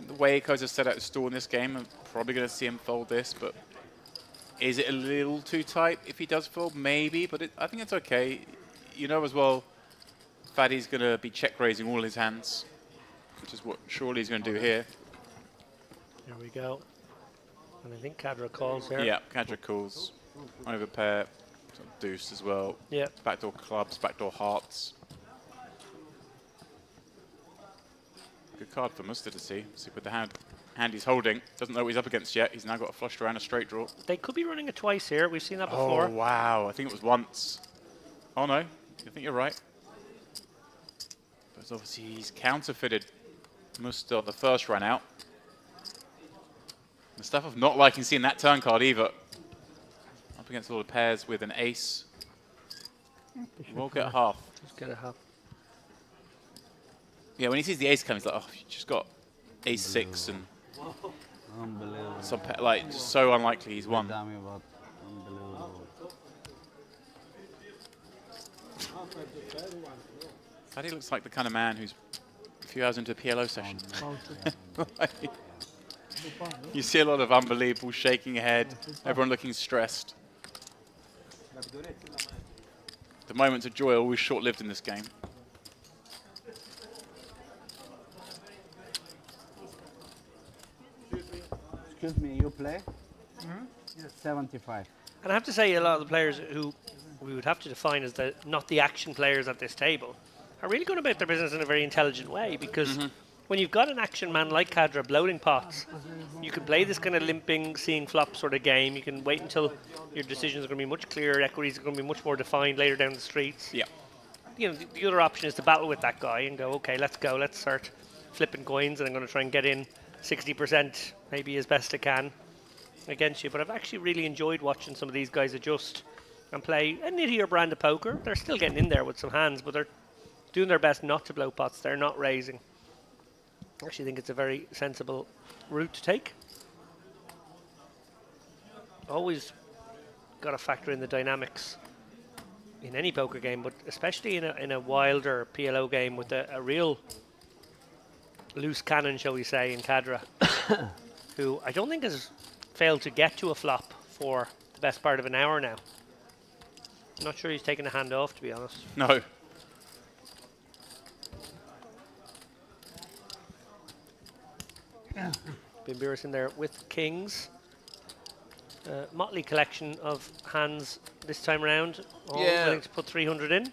The way Ecos has set out his stall in this game, I'm probably going to see him fold this, but is it a little too tight if he does fold? Maybe, but I think it's okay. You know as well, Fadi's going to be check raising all his hands, which is what surely he's going to do here. There we go. And I think Cadra calls here. Yeah, Cadra calls. Overpair, deuce as well. Yeah. Backdoor clubs, backdoor hearts. Good card for Mustard to see. See with the hand he's holding. Doesn't know what he's up against yet. He's now got a flush draw and a straight draw. They could be running it twice here. We've seen that before. Oh, wow. I think it was once. Oh, no. I think you're right. But obviously he's counterfeited Mustard on the first run out. The stuff of not liking seeing that turn card either. Up against a lot of pairs with an ace. We'll get half. Just get a half. Yeah, when he sees the ace come, he's like, oh, you just got ace 6 and some like so unlikely he's won. Fadi looks like the kind of man who's a few hours into a PLO session. You see a lot of unbelievable shaking head, everyone looking stressed. The moments of joy are always short-lived in this game. Excuse me, you play? 75. And I have to say, a lot of the players who we would have to define as not the action players at this table are really going about their business in a very intelligent way, because when you've got an action man like Cadra bloating pots, you can play this kind of limping, seeing flop sort of game. You can wait until your decisions are going to be much clearer, equities are going to be much more defined later down the streets. Yeah. You know, the other option is to battle with that guy and go, okay, let's go, let's start flipping coins, and I'm going to try and get in 60% maybe as best I can against you. But I've actually really enjoyed watching some of these guys adjust and play a nittier brand of poker. They're still getting in there with some hands, but they're doing their best not to blow pots. They're not raising. I actually think it's a very sensible route to take. Always got to factor in the dynamics in any poker game, but especially in a wilder PLO game with a real loose cannon, shall we say, in Cadra, who I don't think has failed to get to a flop for the best part of an hour now. I'm not sure he's taken a hand off, to be honest. No. Bimbiris in there with kings. Motley collection of hands this time around. All willing to put 300 in.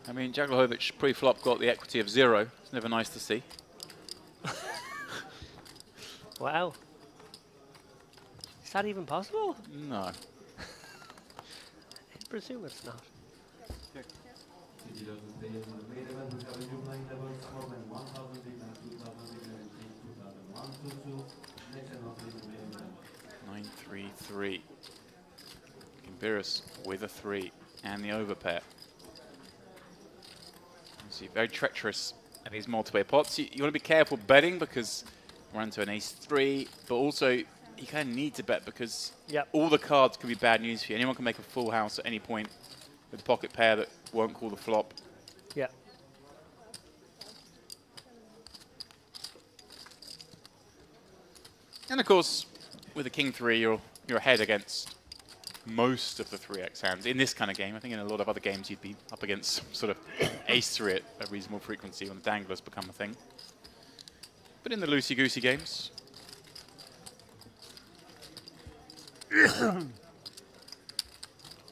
I mean, Jaglahovic pre-flop got the equity of 0. It's never nice to see. Wow. Is that even possible? No. I presume it's not. 9-3-3. Kimbiris with a 3 and the overpair. See, very treacherous at these multi-way pots. You want to be careful betting because we're into an ace 3, but also you kind of need to bet because all the cards could be bad news for you. Anyone can make a full house at any point with a pocket pair that won't call the flop. Yeah. And of course, with a king 3, you're ahead against most of the 3x hands in this kind of game. I think in a lot of other games you'd be up against sort of ace 3 at a reasonable frequency when the danglers become a thing. But in the loosey-goosey games,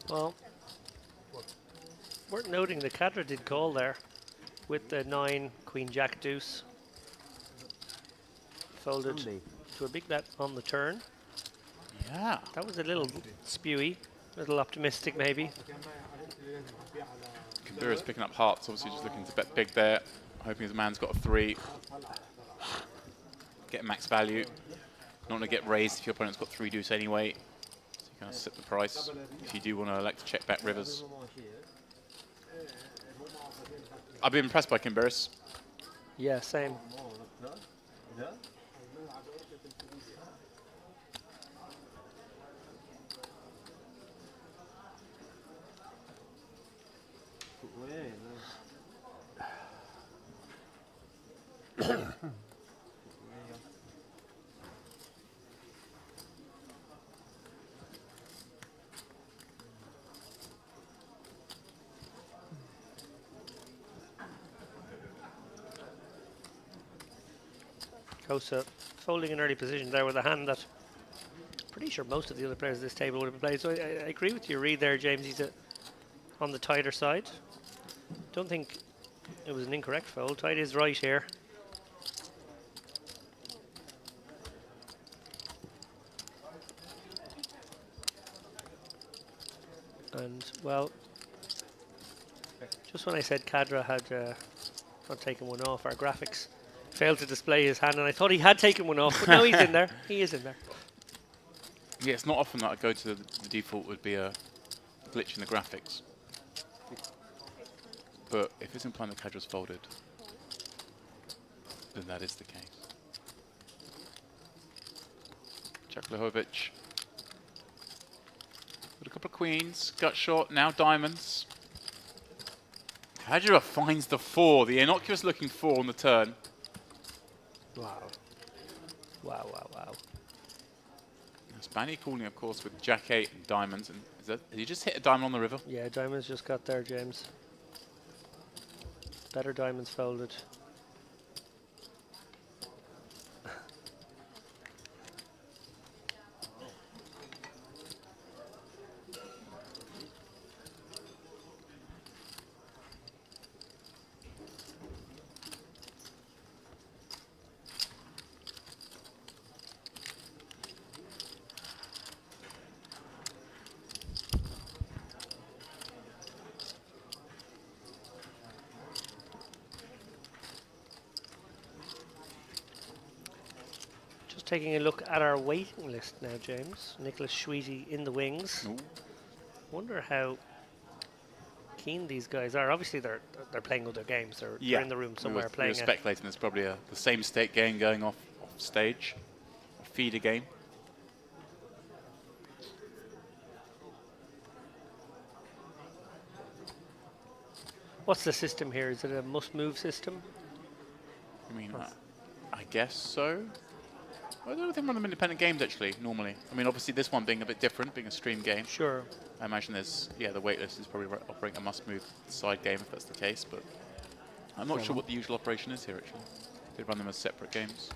well, worth noting the Cadra did call there with the 9 Queen Jack Deuce. Folded to a big bet on the turn. Yeah. That was a little spewy, a little optimistic maybe. Kimbiris picking up hearts, obviously just looking to bet big there, hoping his man's got a 3. Get max value. Not going to get raised if your opponent's got 3 deuce anyway. So you kind of set the price if you do want to elect to check back rivers. I've been impressed by Kimbiris. Yeah, same. Kosa folding an early position there with a hand that pretty sure most of the other players at this table would have played. So I agree with your read there, James. He's on the tighter side. Don't think it was an incorrect fold. Tight is right here. And, well, just when I said Cadra had not taken one off, our graphics failed to display his hand, and I thought he had taken one off, but no, he's in there. He is in there. Yeah, it's not often that I go to the default would be a glitch in the graphics. But if it's implying the Cadra's folded, then that is the case. Chaklahovic. With a couple of queens, gut shot, now diamonds. Cadra finds the 4, the innocuous looking 4 on the turn. Wow. Wow, wow, wow. Spanny calling, of course, with Jack 8 and diamonds. And did he just hit a diamond on the river? Yeah, diamonds just got there, James. Better diamonds folded. Taking a look at our waiting list now, James. Nicholas Schweety in the wings. Ooh. Wonder how keen these guys are. Obviously, they're playing other games. They're in the room somewhere playing. We were speculating there's probably the same state game going off stage, a feeder game. What's the system here? Is it a must-move system? I mean, I guess so. I don't think run them independent games actually, normally. I mean, obviously this one being a bit different, being a stream game. Sure. I imagine there's, the waitlist is probably operating a must-move side game if that's the case, but I'm not sure what the usual operation is here actually. They run them as separate games.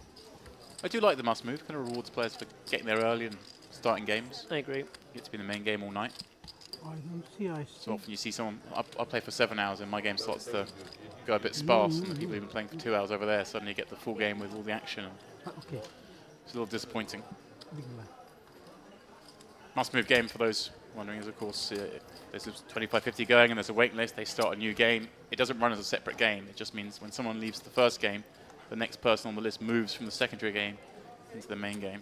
I do like the must-move, kind of rewards players for getting there early and starting games. I agree. You get to be in the main game all night. I don't see, I see. So often you see someone, I play for 7 hours and my game starts to go a bit sparse, and the people who've been playing for 2 hours over there suddenly get the full game with all the action. Okay. It's a little disappointing. Must-move game, for those wondering, is of course there's a 25-50 going and there's a waiting list. They start a new game. It doesn't run as a separate game. It just means when someone leaves the first game, the next person on the list moves from the secondary game into the main game.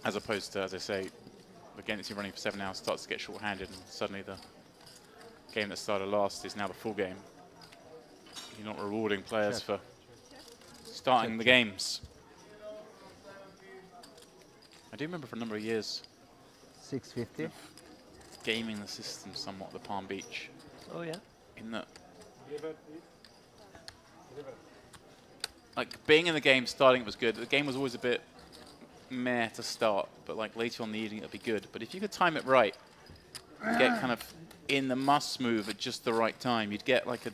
As opposed to, as I say, the game that's been running for 7 hours starts to get short-handed, and suddenly the game that started last is now the full game. You're not rewarding players for starting the games. I do remember for a number of years 650. gaming the system somewhat at the Palm Beach. Oh yeah. In that, like being in the game, starting it was good. The game was always a bit meh to start, but like later on in the evening it'd be good. But if you could time it right, get kind of in the must move at just the right time, you'd get like a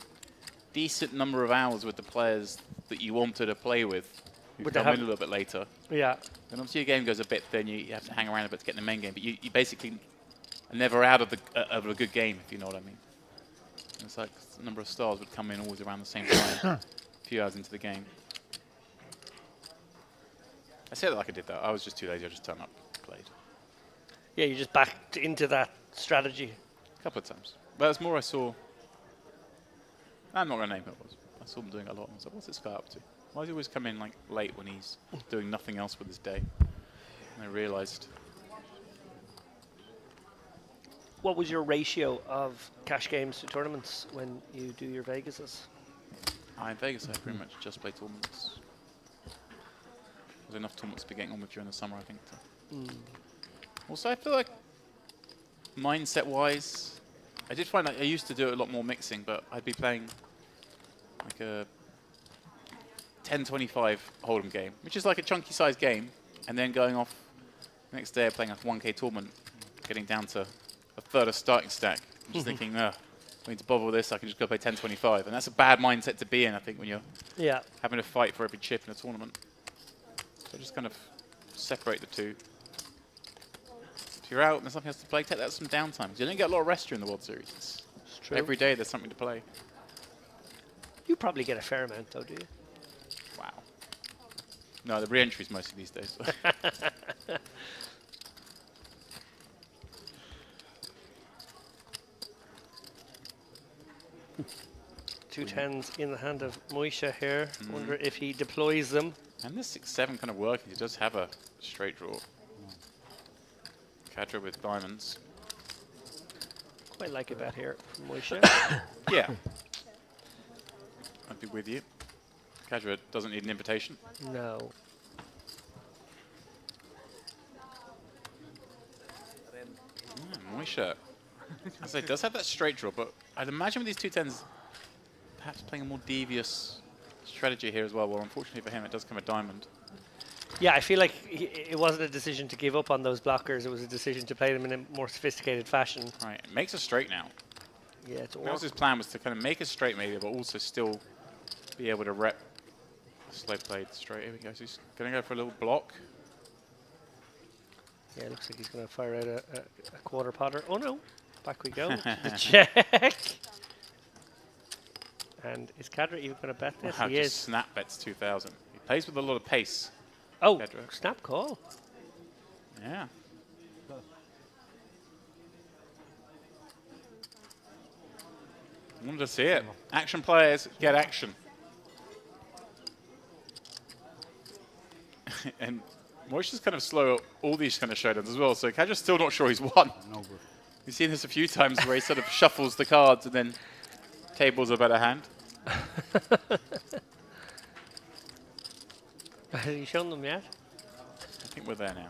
decent number of hours with the players that you wanted to play with. Who come in a little bit later. Yeah. And obviously your game goes a bit thin, you have to hang around a bit to get in the main game, but you basically are never out of a good game, if you know what I mean. And it's like the number of stars would come in always around the same time, a few hours into the game. I say that like I did that. I was just too lazy, I just turned up, played. Yeah, you just backed into that strategy. A couple of times. But that's more I saw. I'm not going to name who it was. I saw them doing it a lot. I was like, what's this guy up to? Why does he always come in like late when he's doing nothing else with his day? And I realized. What was your ratio of cash games to tournaments when you do your Vegases? In Vegas, I pretty much just play tournaments. There's enough tournaments to be getting on with during the summer, I think. Also, I feel like mindset-wise, I did find that I used to do a lot more mixing, but I'd be playing like a 10-25 Hold'em game, which is like a chunky sized game, and then going off the next day playing a 1K tournament, getting down to a third of starting stack. I'm just thinking, I need to bother with this, I can just go play 10-25. And that's a bad mindset to be in, I think, when you're having to fight for every chip in a tournament. So just kind of separate the two. If you're out and there's nothing else to play, take that some downtime. You don't get a lot of rest during the World Series. It's true. Every day there's something to play. You probably get a fair amount, though, do you? Wow. No, the re-entries mostly these days. Two tens in the hand of Moisha here. Wonder if he deploys them. And this 6-7 kind of working. He does have a straight draw. Kadra with diamonds. Quite like a bet here from Moisha. Yeah. I'd be with you. Kadra doesn't need an invitation. No. Moisha, as I say, does have that straight draw, but I'd imagine with these 2-10s, perhaps playing a more devious strategy here as well. Well, unfortunately for him, it does come a diamond. Yeah, I feel like it wasn't a decision to give up on those blockers. It was a decision to play them in a more sophisticated fashion. Right, it makes a straight now. Yeah, it's That was his plan, was to kind of make a straight maybe, but also still be able to rep a slow played straight. Here we go. So he's going to go for a little block. Yeah, it looks like he's going to fire out a quarter potter. Oh no, back we go. The check. And is Kadra even going to bet this? Wow, He just is. snap bets 2,000. He plays with a lot of pace. Oh, Kadra. snap call. Yeah. I wanted to see it. Action players get action. And Moisha's kind of slow at all these kind of showdowns as well, so Kadra's still not sure he's won. No good. We've seen this a few times where he sort of shuffles the cards and then tables a better hand. Have you shown them yet? I think we're there now.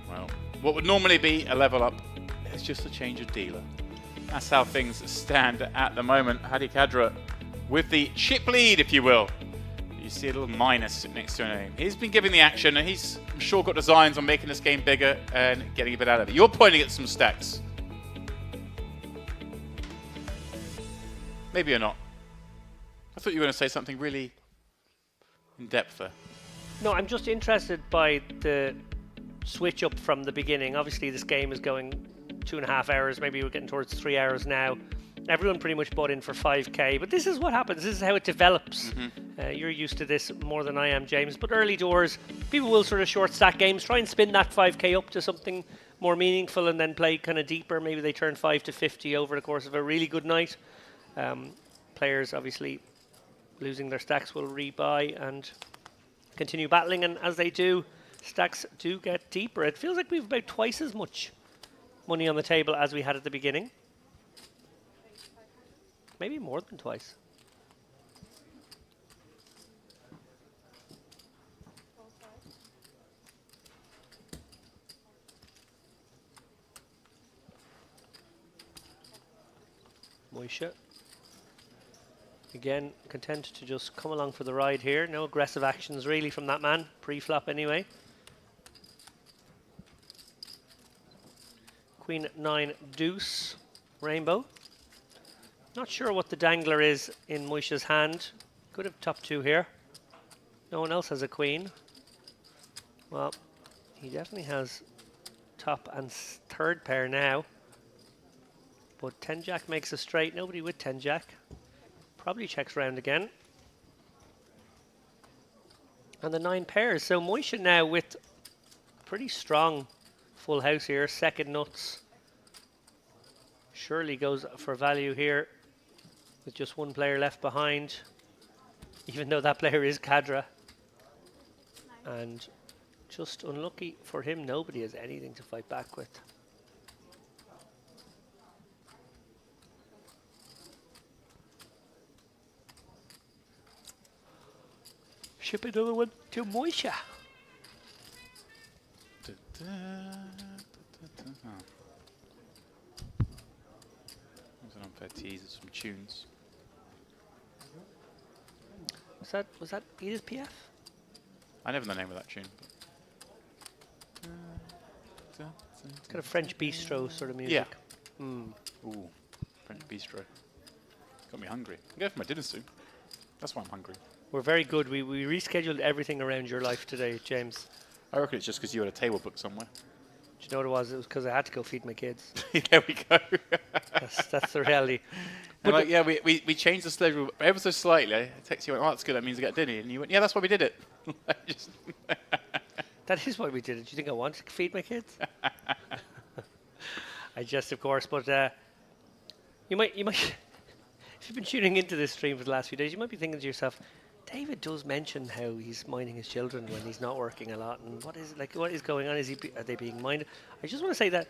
Well, what would normally be a level up is just a change of dealer. That's how things stand at the moment. Hadi Kadra with the chip lead, if you will. You see a little minus next to her name. He's been giving the action, and he's, I'm sure, got designs on making this game bigger and getting a bit out of it. You're pointing at some stacks. Maybe you're not. I thought you were going to say something really in depth there. No, I'm just interested by the switch up from the beginning. Obviously, this game is going 2.5 hours. Maybe we're getting towards 3 hours now. Everyone pretty much bought in for 5K, but this is what happens. This is how it develops. You're used to this more than I am, James. But early doors, people will sort of short stack games, try and spin that 5K up to something more meaningful, and then play kind of deeper. Maybe they turn 5 to 50 over the course of a really good night. Players, obviously, losing their stacks will rebuy and continue battling. And as they do, stacks do get deeper. It feels like we've about twice as much money on the table as we had at the beginning. Maybe more than twice. Moisha. Again, content to just come along for the ride here. No aggressive actions really from that man. Pre-flop anyway. Queen 9 deuce. Rainbow. Not sure what the dangler is in Moisha's hand. Could have top 2 here. No one else has a queen. Well, he definitely has top and third pair now. But 10-jack makes a straight. Nobody with 10-jack. Probably checks round again. And the 9 pairs. So Moisha now with pretty strong full house here. Second nuts. Surely goes for value here with just one player left behind. even though that player is Kadra. And just unlucky for him, nobody has anything to fight back with. Ship another one to Moisha. There's an unfair tease of some tunes. Was that Edith PF? I never know the name of that tune. It's kind of French bistro sort of music. Yeah. Ooh, French bistro. Got me hungry. I'm going for my dinner soon. That's why I'm hungry. We're very good. We rescheduled everything around your life today, James. I reckon it's just because you had a table booked somewhere. Do you know what it was? It was because I had to go feed my kids. There we go. that's the reality. And like, yeah, we changed the schedule ever so slightly. I texted you, went, oh, that's good, that means I get dinner. And you went, yeah, that's why we did it. That is why we did it. Do you think I want to feed my kids? I jest, of course, but you might, if you've been tuning into this stream for the last few days, you might be thinking to yourself, David does mention how he's minding his children when he's not working a lot, and what is going on? Are they being minded? I just want to say that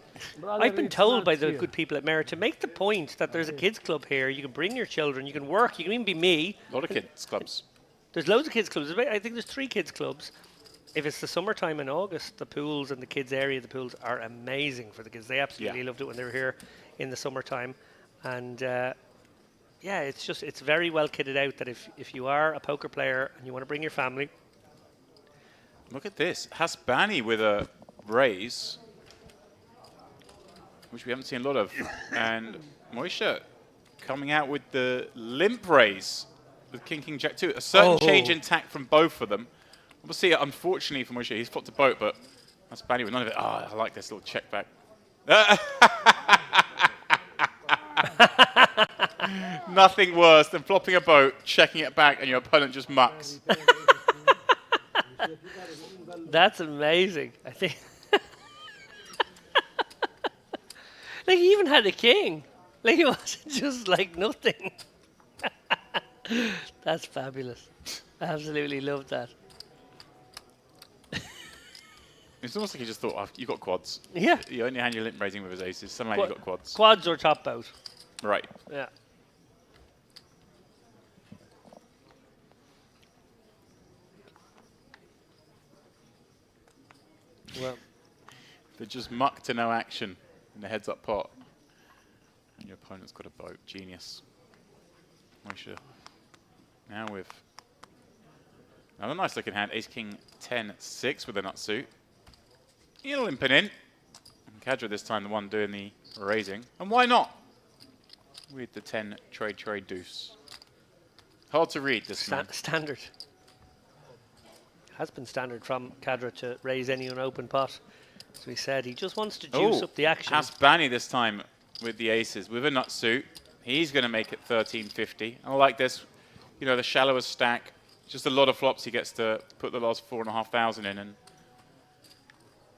I've been told by the good people at Merit to make the point that there's a kids club here. You can bring your children, you can work, you can even be me. A lot of kids clubs. There's loads of kids clubs. I think there's 3 kids clubs. If it's the summertime in August, the pools and the kids area, the pools are amazing for the kids. They absolutely loved it when they were here in the summertime, and yeah, it's very well kitted out that if you are a poker player and you want to bring your family. Look at this. Hasbani with a raise, which we haven't seen a lot of. And Moisha coming out with the limp raise with King, King, Jack 2. A certain change in tack from both of them. We'll see, unfortunately for Moisha, he's flopped a boat, but Hasbani with none of it. Oh, I like this little check back. Nothing worse than flopping a boat, checking it back, and your opponent just mucks. That's amazing. I think. Like, he even had a king. Like, it wasn't just like nothing. That's fabulous. I absolutely love that. It's almost like he just thought, oh, you got quads. Yeah. You only hand your limp raising with his aces. Suddenly you got quads. Quads or top boat. Right. Yeah. Well, they just muck to no action in the heads-up pot. And your opponent's got a boat. Genius. Moisha. Now with another nice-looking hand. Ace-King 10-6 with a nut suit. He'll limping in. And Kadra this time the one doing the raising. And why not? With the 10 trade deuce. Hard to read this man. Standard. Has been standard from Kadra to raise any unopened pot. As we said, he just wants to juice up the action. Hasbani this time with the aces with a nut suit. He's going to make it 1350. I like this. You know, the shallowest stack. Just a lot of flops he gets to put the last 4,500 in, and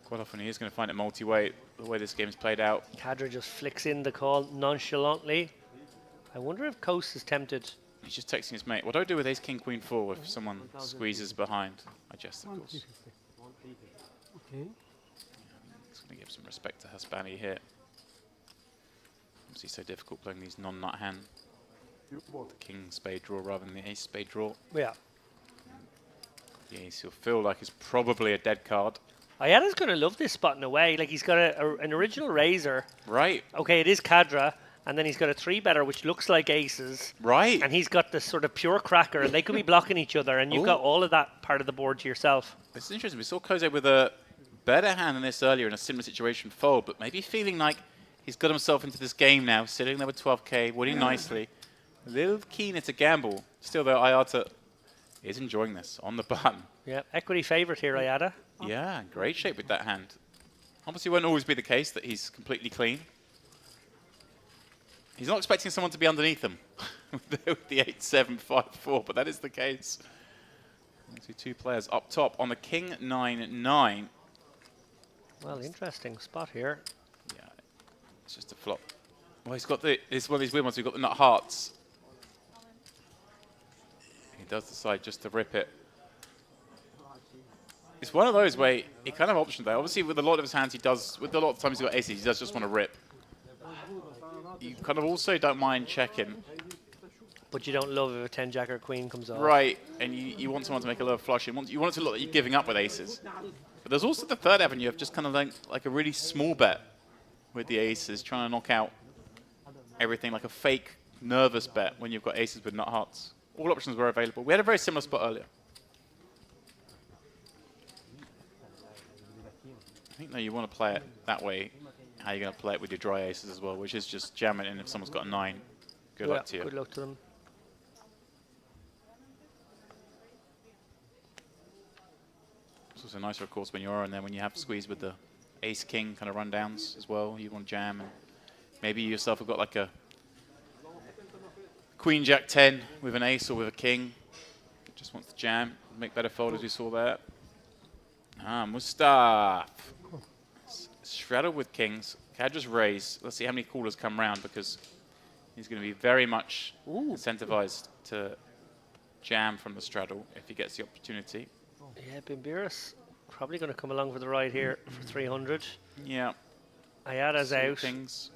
quite often he is going to find it multi-way, the way this game's played out. Kadra just flicks in the call nonchalantly. I wonder if Coase is tempted. He's just texting his mate. What do I do with ace, king, queen, 4 if someone squeezes behind? I jest, of course. Okay. Just going to give some respect to Hasbani here. Obviously so difficult playing these non-nut hand. The king spade draw rather than the ace spade draw. Yeah. The ace you'll feel like is probably a dead card. Ayada's going to love this spot in a way. Like, he's got an original razor. Right. Okay, it is Kadra. And then he's got a 3-better, which looks like aces. Right. And he's got this sort of pure cracker, and they could be blocking each other, and you've got all of that part of the board to yourself. It's interesting. We saw Cove with a better hand than this earlier in a similar situation fold, but maybe feeling like he's got himself into this game now, sitting there with 12k, winning nicely. A little keener to gamble. Still, though, Ayada is enjoying this on the button. Yeah, equity favourite here, Ayada. Yeah, great shape with that hand. Obviously, won't always be the case that he's completely clean. He's not expecting someone to be underneath him with the 8-7-5-4, but that is the case. See 2 players up top on the king 9-9. Well, interesting spot here. Yeah, it's just a flop. Well, he's got it's one of these weird ones. We've got the nut hearts. does decide just to rip it. It's one of those where he kind of optioned there. Obviously, with a lot of his hands, he does, with a lot of times he's got aces, he does just want to rip. You kind of also don't mind checking. But you don't love if a 10 jack or queen comes off. Right, and you want someone to make a low flush. You want it to look like you're giving up with aces. But there's also the third avenue of just kind of like a really small bet with the aces, trying to knock out everything, like a fake nervous bet when you've got aces with nut hearts. All options were available. We had a very similar spot earlier. I think, though, you want to play it that way. How you're going to play it with your dry aces as well, which is just jamming in if someone's got a 9. Good luck to you. Good luck to them. It's also nicer, of course, when you are in there, when you have squeeze with the ace-king kind of rundowns as well. You want to jam, and maybe you yourself have got like a queen, jack, 10 with an ace or with a king. Just wants to jam, make better fold as we saw there. Mustaf. Straddled with kings. Cadra's raise. Let's see how many callers come round, because he's going to be very much incentivized to jam from the straddle if he gets the opportunity. Yeah, Bimbiris probably going to come along for the ride here for 300. Yeah. Ayada's out. Things.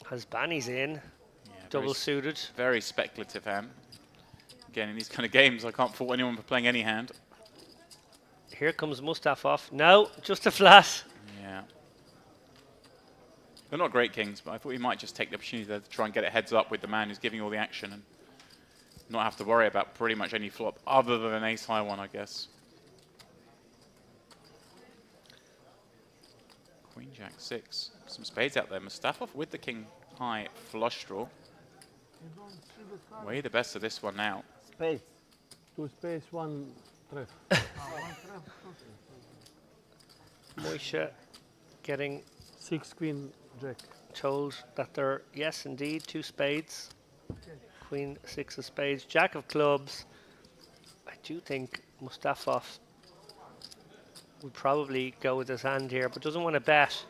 Has Banny's in. Yeah, Double suited. Very speculative hand. Again, in these kind of games, I can't fault anyone for playing any hand. Here comes Mustafov. No, just a flat. Yeah. They're not great kings, but I thought he might just take the opportunity there to try and get it heads up with the man who's giving all the action and not have to worry about pretty much any flop other than an ace-high one, I guess. Queen, jack, 6. Some spades out there. Mustafov with the king-high flush draw. Way the best of this one now. Spades. 2 spades, 1 trip. Moishe getting 6 queen, jack. told that they're, yes, indeed, 2 spades. Queen, 6 of spades. Jack of clubs. I do think Mustafov would probably go with his hand here, but doesn't want to bet.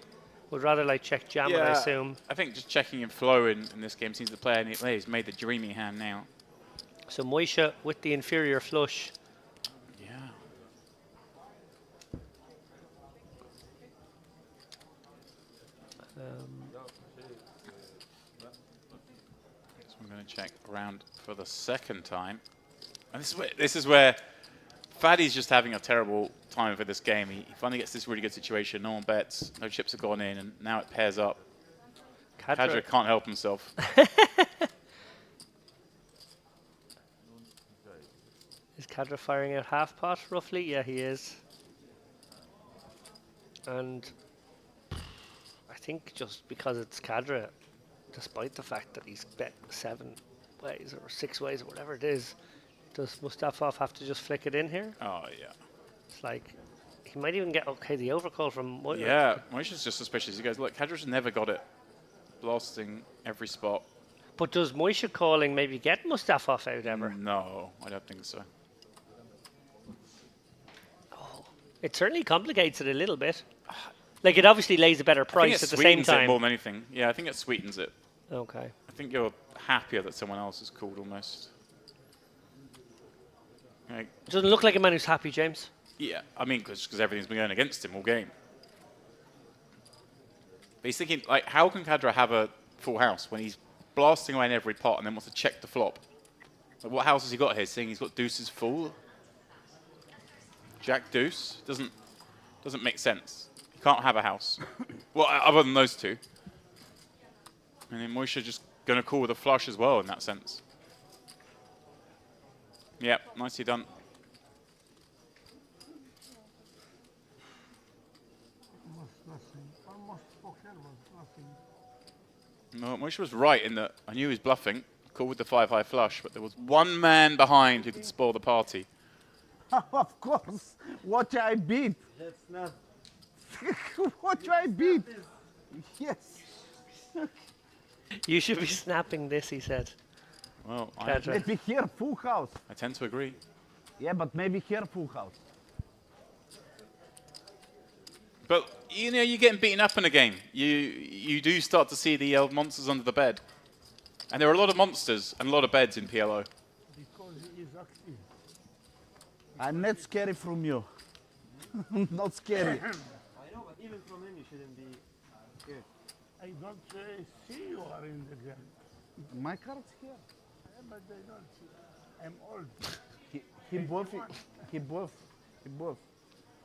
Would rather like check jam, I assume. I think just checking in flow in this game seems to play, and he's made the dreamy hand now. So Moishe with the inferior flush. Yeah. So I'm going to check around for the second time. And this is where Faddy's just having a terrible time for this game. He finally gets this really good situation. No one bets. No chips have gone in, and now it pairs up. Cadra can't help himself. Is Cadra firing out half pot, roughly? Yeah, he is. And I think just because it's Cadra, despite the fact that he's bet 7 ways or 6 ways or whatever it is, does Mustafov have to just flick it in here? Oh, yeah. It's like, he might even get, okay, the overcall from Moishe. Yeah, Moishe's just suspicious. He goes, look, Cadra's never got it. Blasting every spot. But does Moishe calling maybe get Mustafov out ever? No, I don't think so. Oh, it certainly complicates it a little bit. Like, it obviously lays a better price at the same time. It more than anything. Yeah, I think it sweetens it. Okay. I think you're happier that someone else is called almost. Like, Doesn't look like a man who's happy, James. yeah, I mean, because everything's been going against him all game. But he's thinking, like, how can Cadra have a full house when he's blasting away in every pot and then wants to check the flop? Like, what house has he got here? Seeing he's got deuces full? Jack deuce? Doesn't make sense. He can't have a house. Well, other than those two. And then Moishe just going to call with a flush as well in that sense. Yep, nicely done. No, Moishe was right in that I knew he was bluffing. Called with the 5-high flush, but there was one man behind who could spoil the party. Of course. Watch I beat. That's not. Watch I beat. Yes. You should be snapping this, he said. Well, Cadra. Maybe here full house. I tend to agree. Yeah, but maybe here full house. But, you know, you're getting beaten up in a game. You do start to see the monsters under the bed. And there are a lot of monsters and a lot of beds in PLO. Because he is active. I'm not scary from you. Not scary. I know, but even from him, you shouldn't be scared. I don't see you are in the game. My card's here. Yeah, but they don't see. I'm old. He buff it. He buff. He buff.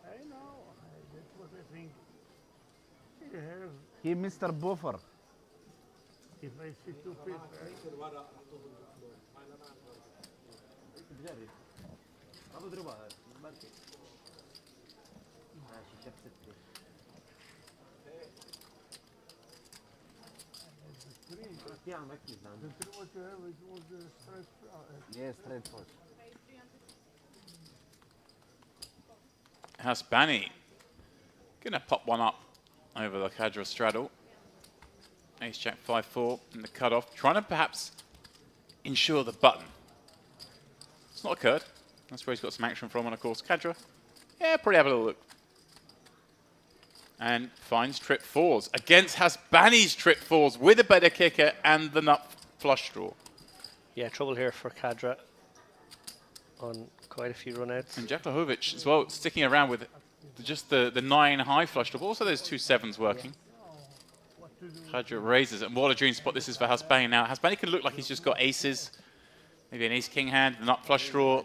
I know. That's what I think. He has, He Mr. Buffer. if I see two people, بجرب ما بضربها بركي ماشي شاف ستة في عم ركز the لعنده three what you have is was the straight. Yes, straight force. Hasbani gonna pop one up over the Cadra straddle. Ace Jack 5-4 in the cutoff, trying to perhaps ensure the button. It's not occurred. That's where he's got some action from, and of course Cadra, yeah, probably have a little look. And finds trip fours against Hasbani's trip fours with a better kicker and the nut flush draw. Yeah, trouble here for Cadra on quite a few runouts. And Jaklahovic as well, sticking around with just the 9 high flush draw, but also those 2 sevens working. Cadra raises it, and what a dream spot this is for Hasbani now. Hasbani can look like he's just got aces, maybe an ace-king hand, the nut flush draw.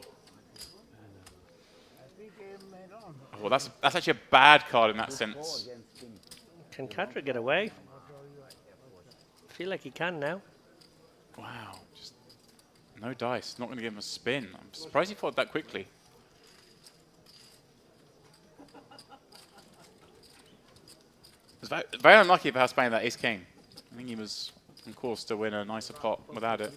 Well, that's actually a bad card in that sense. Can Cadra get away? I feel like he can now. Wow, just no dice, not going to give him a spin. I'm surprised he fought that quickly. It was very unlucky for Hasbani that ace-king. I think he was on course to win a nicer pot without it.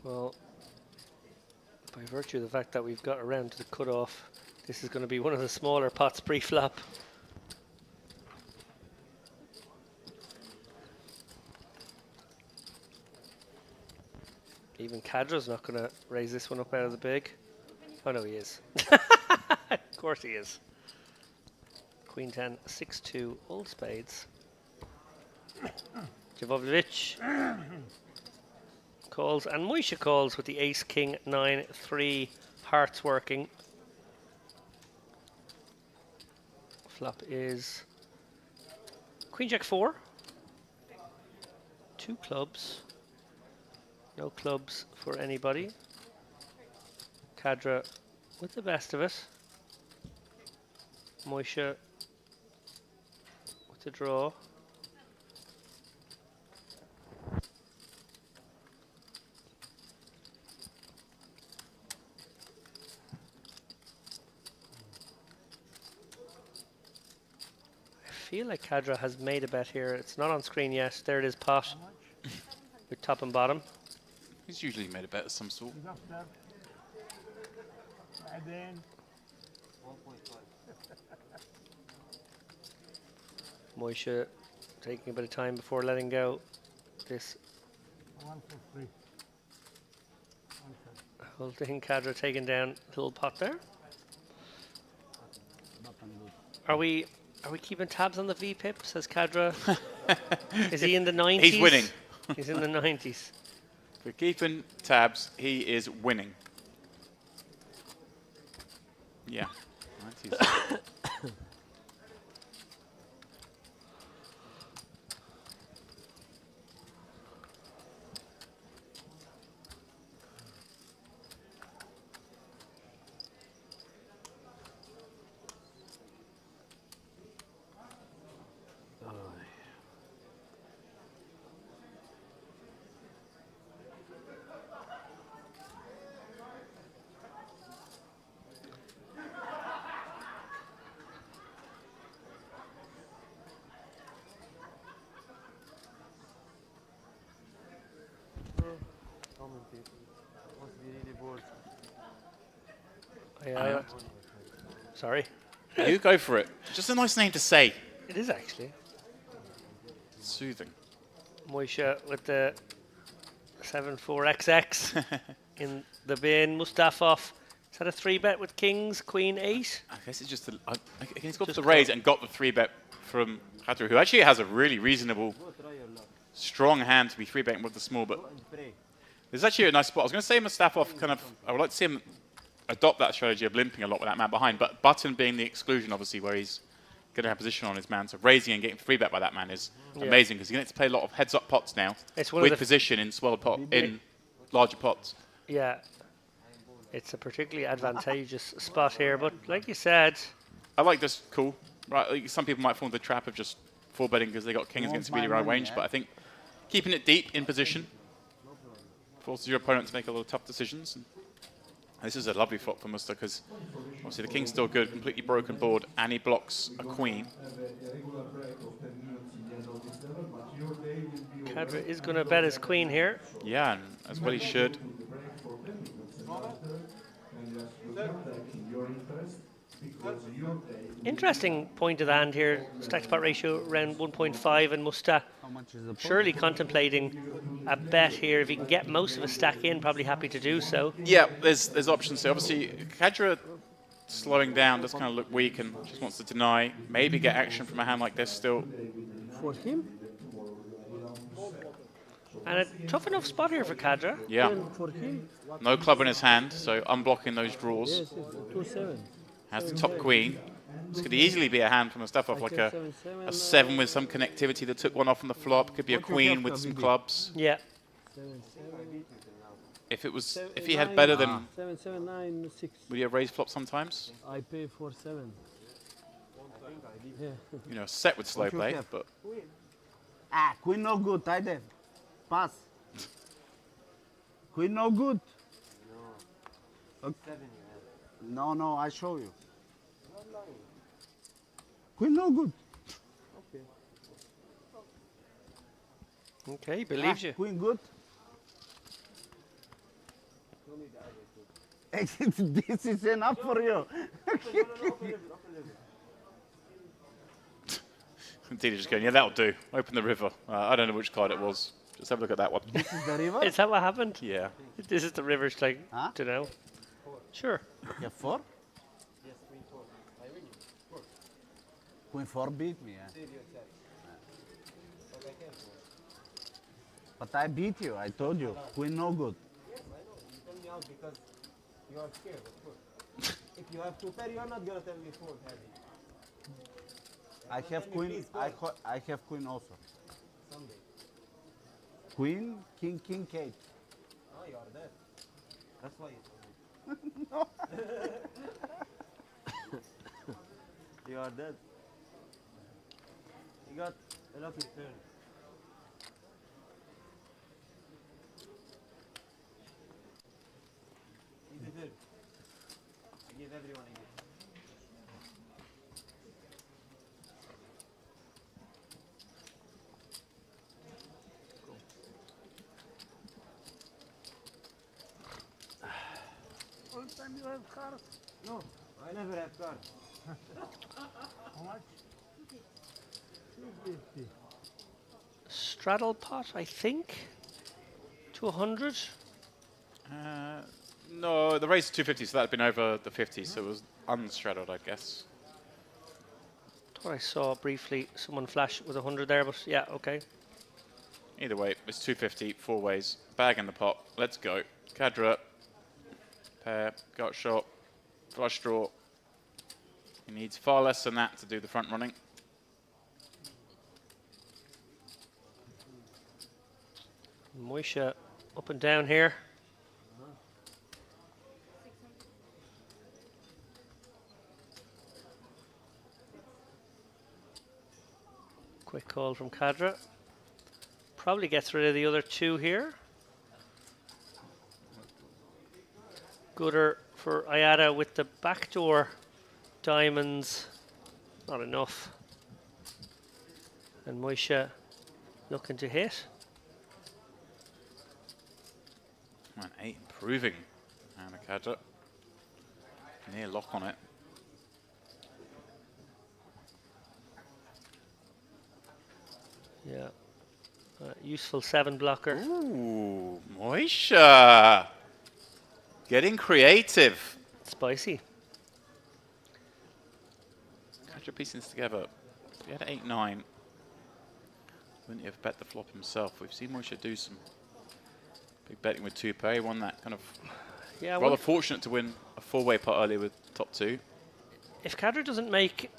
Well, by virtue of the fact that we've got around to the cutoff, this is going to be one of the smaller pots pre-flop. Even Cadra's not going to raise this one up out of the big. Oh no, he is. Of course he is. Queen 10, 6-2, all spades. Javovic calls, and Moisha calls with the ace, king, 9, 3, hearts working. Flop is Queen Jack 4, 2 clubs, no clubs for anybody. Cadra with the best of it. Moisha with the draw. I feel like Cadra has made a bet here. It's not on screen yet. There it is, pot with top and bottom. He's usually made a bet of some sort. And then 1.5. Moisha taking a bit of time before letting go. This 1 for 3. whole thing, Cadra taking down a little pot there. Are we keeping tabs on the VPIP? Says Cadra. Is he in the 90s? He's winning. He's in the 90s. We're keeping tabs. He is winning. Yeah. 90s. Sorry. You go for it. Just a nice name to say. It is actually. Soothing. Moisha with the 7-4-XX in the bin. Mustafov. Is that a 3-bet with kings, queen, 8? I guess it's just he's got the raise and got the 3-bet from Khadra, who actually has a really reasonable, strong hand to be 3-betting with the small, but there's actually a nice spot. I was going to say Mustafov I would like to see him adopt that strategy of limping a lot with that man behind, but button being the exclusion, obviously, where he's going to have position on his man, so raising and getting 3-bet by that man is amazing, because he's going to play a lot of heads-up pots now with position in in larger pots. Yeah. It's a particularly advantageous spot here, but like you said... I like this call. Right, like some people might fall into the trap of just 4-betting because they got kings against really wide range, but I think keeping it deep in position forces your opponent to make a lot of tough decisions. And this is a lovely flop for Musta, because obviously the king's still good, completely broken board, and he blocks a queen. Khadra is going to bet his queen here. Yeah, and as well he should. Interesting point of the hand here. Stack to pot ratio around 1.5, and Musta surely contemplating a bet here. If he can get most of his stack in, probably happy to do so. Yeah, there's options here. Obviously, Khadra slowing down does kind of look weak and just wants to deny. Maybe get action from a hand like this still. For him? And a tough enough spot here for Khadra. Yeah. For him? No club in his hand, so unblocking those draws. Yes, 2-7. Has the top queen. This could easily be a hand from a stuff off, like a 7 with some connectivity that took one off on the flop. Could be a queen with some clubs. Yeah. If he had better than 7, 7, 9, 6. would he have raised flop sometimes? I pay for 7. Yeah. You know, set with slow play, but Queen no good, tight end. Pass. Queen no good. Okay. No, I show you. Queen no good. Okay, he believes you. Queen good. This is enough for you. Indeed, just going, yeah, that'll do. Open the river. I don't know which card it was. Just have a look at that one. This is the river? Is that what happened? Yeah. This is the river's like, to know. Sure. You have 4? Yes, Queen 4. I win you. Queen 4 beat me, But I beat you, I told you. Queen no good. Yes, I know. You tell me out because you are scared, of course. If you have 2 pair, you are not going to tell me 4 heavy. I have queen. I have queen also. Someday. Queen, king, Kate. Oh, you are dead. That's why you told me. No. You are dead. You got a lucky turn. You deserve. I give everyone a gift. All time you have cards. No, I never have cards. How much? 250. Straddle pot, I think. To 100. No, the raise is 250, so that had been over the 50, so it was unstraddled, I guess. Thought I saw briefly someone flash with 100 there, but yeah, okay. Either way, it's 250, 4 ways. Bag in the pot. Let's go. Khadra. Pair. Got shot. Flush draw. He needs far less than that to do the front running. Moisha up and down here. Quick call from Khadra. Probably gets rid of the other 2 here. Gooder for Ayada with the backdoor diamonds. Not enough. And Moisha looking to hit. Man, 8 improving. And a Kadra. Near lock on it. Yeah. Useful 7 blocker. Ooh, Moisha. Getting creative. Spicy. Kadra piecing this together. If he had 8-9, wouldn't he have bet the flop himself? We've seen Moisha do some big betting with 2 pair. He won that kind of rather fortunate to win a 4-way pot earlier with top 2. If Kadra doesn't make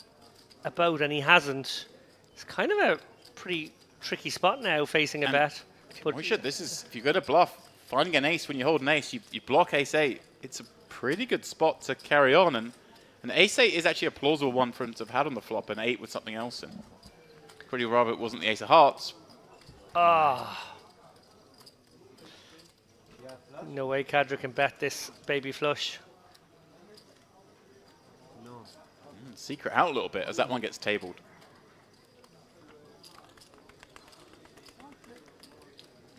a boat, and he hasn't, it's kind of a pretty tricky spot now facing a bet. But Moisha, this is, if you go to bluff, finding an ace when you hold an ace, you block ace-8. It's a pretty good spot to carry on. And ace-8 is actually a plausible one for him to have had on the flop, and 8 with something else in. Pretty rather it wasn't the ace of hearts. Ah. No way Kadra can bet this baby flush. Secret out a little bit as that one gets tabled.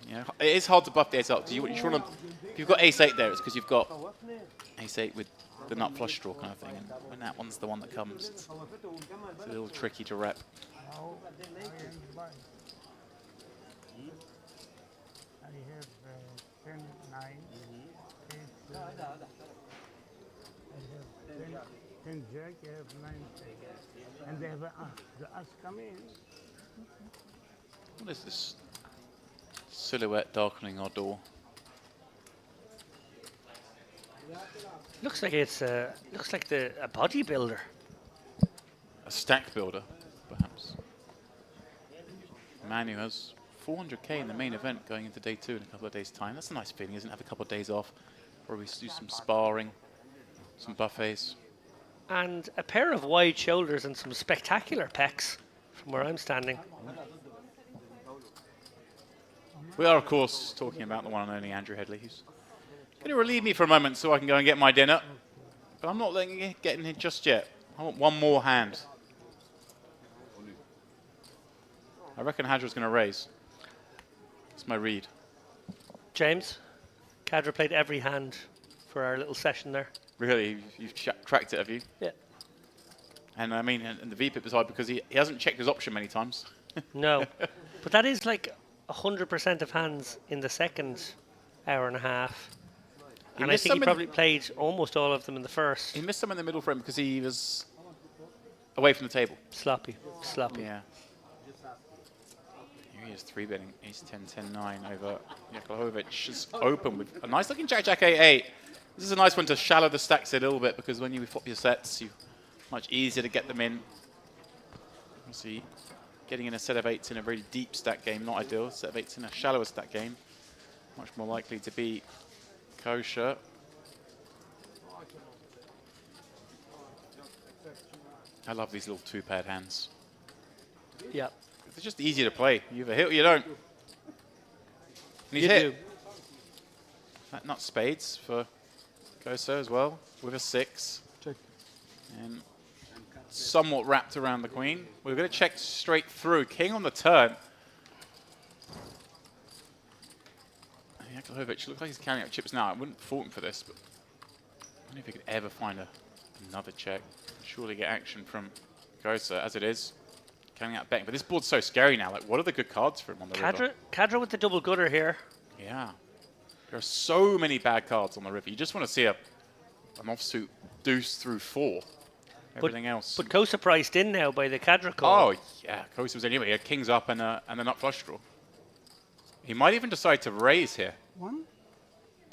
Yeah, it is hard to buff the ace up. You want to, if you've got ace-8 there, it's because you've got ace-8 with the nut flush draw kind of thing. And when that one's the one that comes, it's a little tricky to rep. I have 10, 9, 8, I have 10 jack, I have 9, and they have the as come in. What is this silhouette darkening our door? Looks like it's a bodybuilder. A stack builder, perhaps. A man who has 400k in the main event going into day 2 in a couple of days' time. That's a nice feeling, isn't it? Have a couple of days off, where we do some sparring, some buffets. And a pair of wide shoulders and some spectacular pecs from where I'm standing. We are, of course, talking about the one and only Andrew Headley, who's going to relieve me for a moment so I can go and get my dinner. But I'm not letting it get in here just yet. I want one more hand. I reckon Hadra's going to raise. That's my read. James, Kadra played every hand for our little session there. Really? You've cracked it, have you? Yeah. And I mean, and the VPIP is hard because he hasn't checked his option many times. No. But that is like 100% of hands in the second hour and a half. And I think he probably played almost all of them in the first. He missed some in the middle frame because he was away from the table. Sloppy. Sloppy. Yeah. Here he is 3-betting ace 10, 10, 9 over Jaklahovic. Is open with a nice looking Jack, Jack, 8, 8. This is a nice one to shallow the stacks a little bit because when you flop your sets, you much easier to get them in. See, getting in a set of 8s in a very deep stack game, not ideal. Set of 8s in a shallower stack game, much more likely to be kosher. I love these little 2-paired hands. Yeah. They're just easy to play. You either hit or you don't. And he's hit. That nut spades for Kosa as well, with a 6. Check. And somewhat wrapped around the queen. We're going to check straight through. King on the turn. Jaklahovic looks like he's carrying out chips now. I wouldn't fault him for this, but I don't know if he could ever find another check. Surely get action from Kosa, as it is. Carrying out betting. But this board's so scary now. Like, what are the good cards for him on the river? Kadra with the double gutter here. Yeah. There are so many bad cards on the river. You just want to see an offsuit deuce through 4. Everything else. But Kosa priced in now by the Kadra call. Oh, yeah. Kosa was anyway. He had kings up and a nut flush draw. He might even decide to raise here.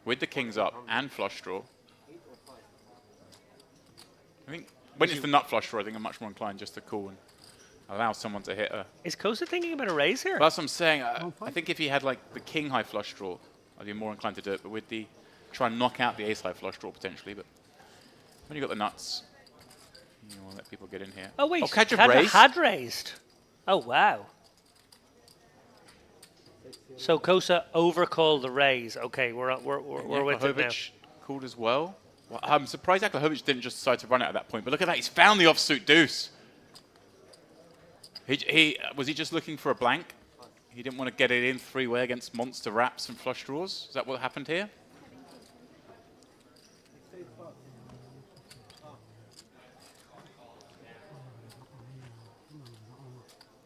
With the kings up and flush draw. I think when it's the nut flush draw, I think I'm much more inclined just to call and allow someone to hit a... Is Kosa thinking about a raise here? Well, that's what I'm saying. I think if he had like the king high flush draw, I'd be more inclined to do it. But with the... try and knock out the ace high flush draw potentially. But when you've got the nuts, you want to let people get in here. Oh, wait. Kadra had raised. Oh, wow. So Kosa overcalled the raise. Okay, we're with it now. Called as well. I'm surprised Jaklahovic didn't just decide to run it at that point. But look at that. He's found the offsuit deuce. Was he just looking for a blank? He didn't want to get it in 3-way against monster wraps and flush draws. Is that what happened here?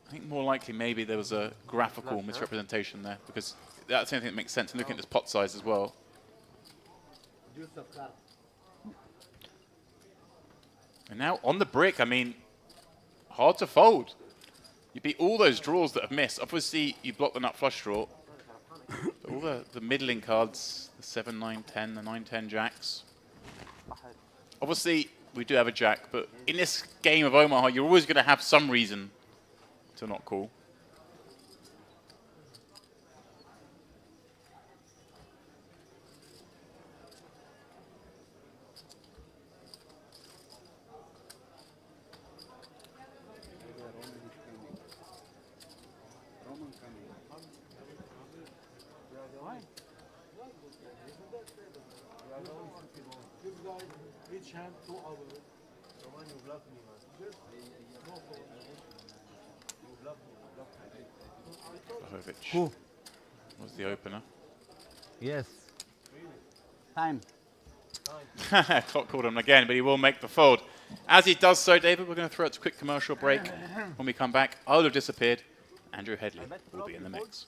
I think more likely maybe there was a graphical misrepresentation there, because that's the only thing that makes sense. And looking at this pot size as well. And now on the brick, I mean, hard to fold. You beat all those draws that have missed. Obviously, you block the nut flush draw. But all the middling cards, the 7, 9, 10, the 9, 10 jacks. Obviously, we do have a jack, but in this game of Omaha, you're always going to have some reason to not call. Each hand 2 hours. Blahovic was the opener. Yes. Time. Clock called him again, but he will make the fold. As he does so, David, we're going to throw it a quick commercial break. When we come back, I will have disappeared. Andrew Headley will be in the mix.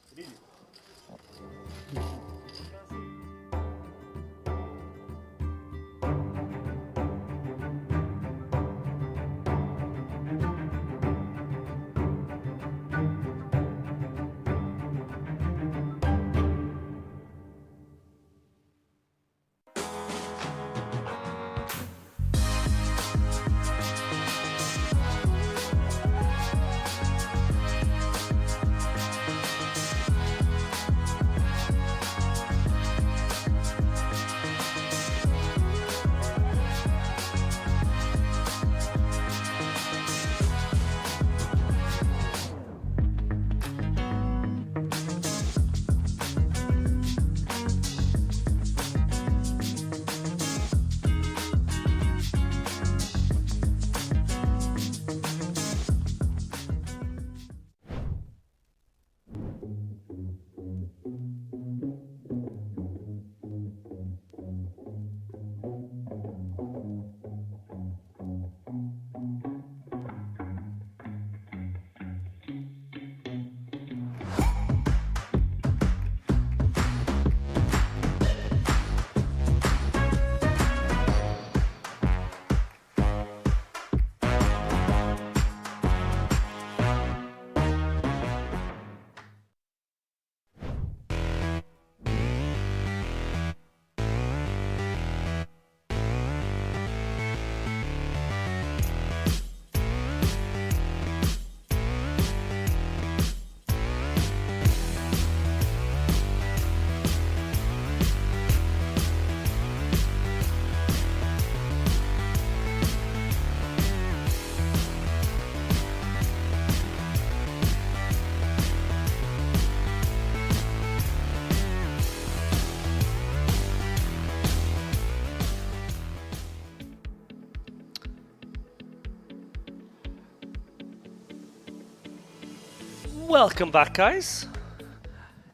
Welcome back, guys.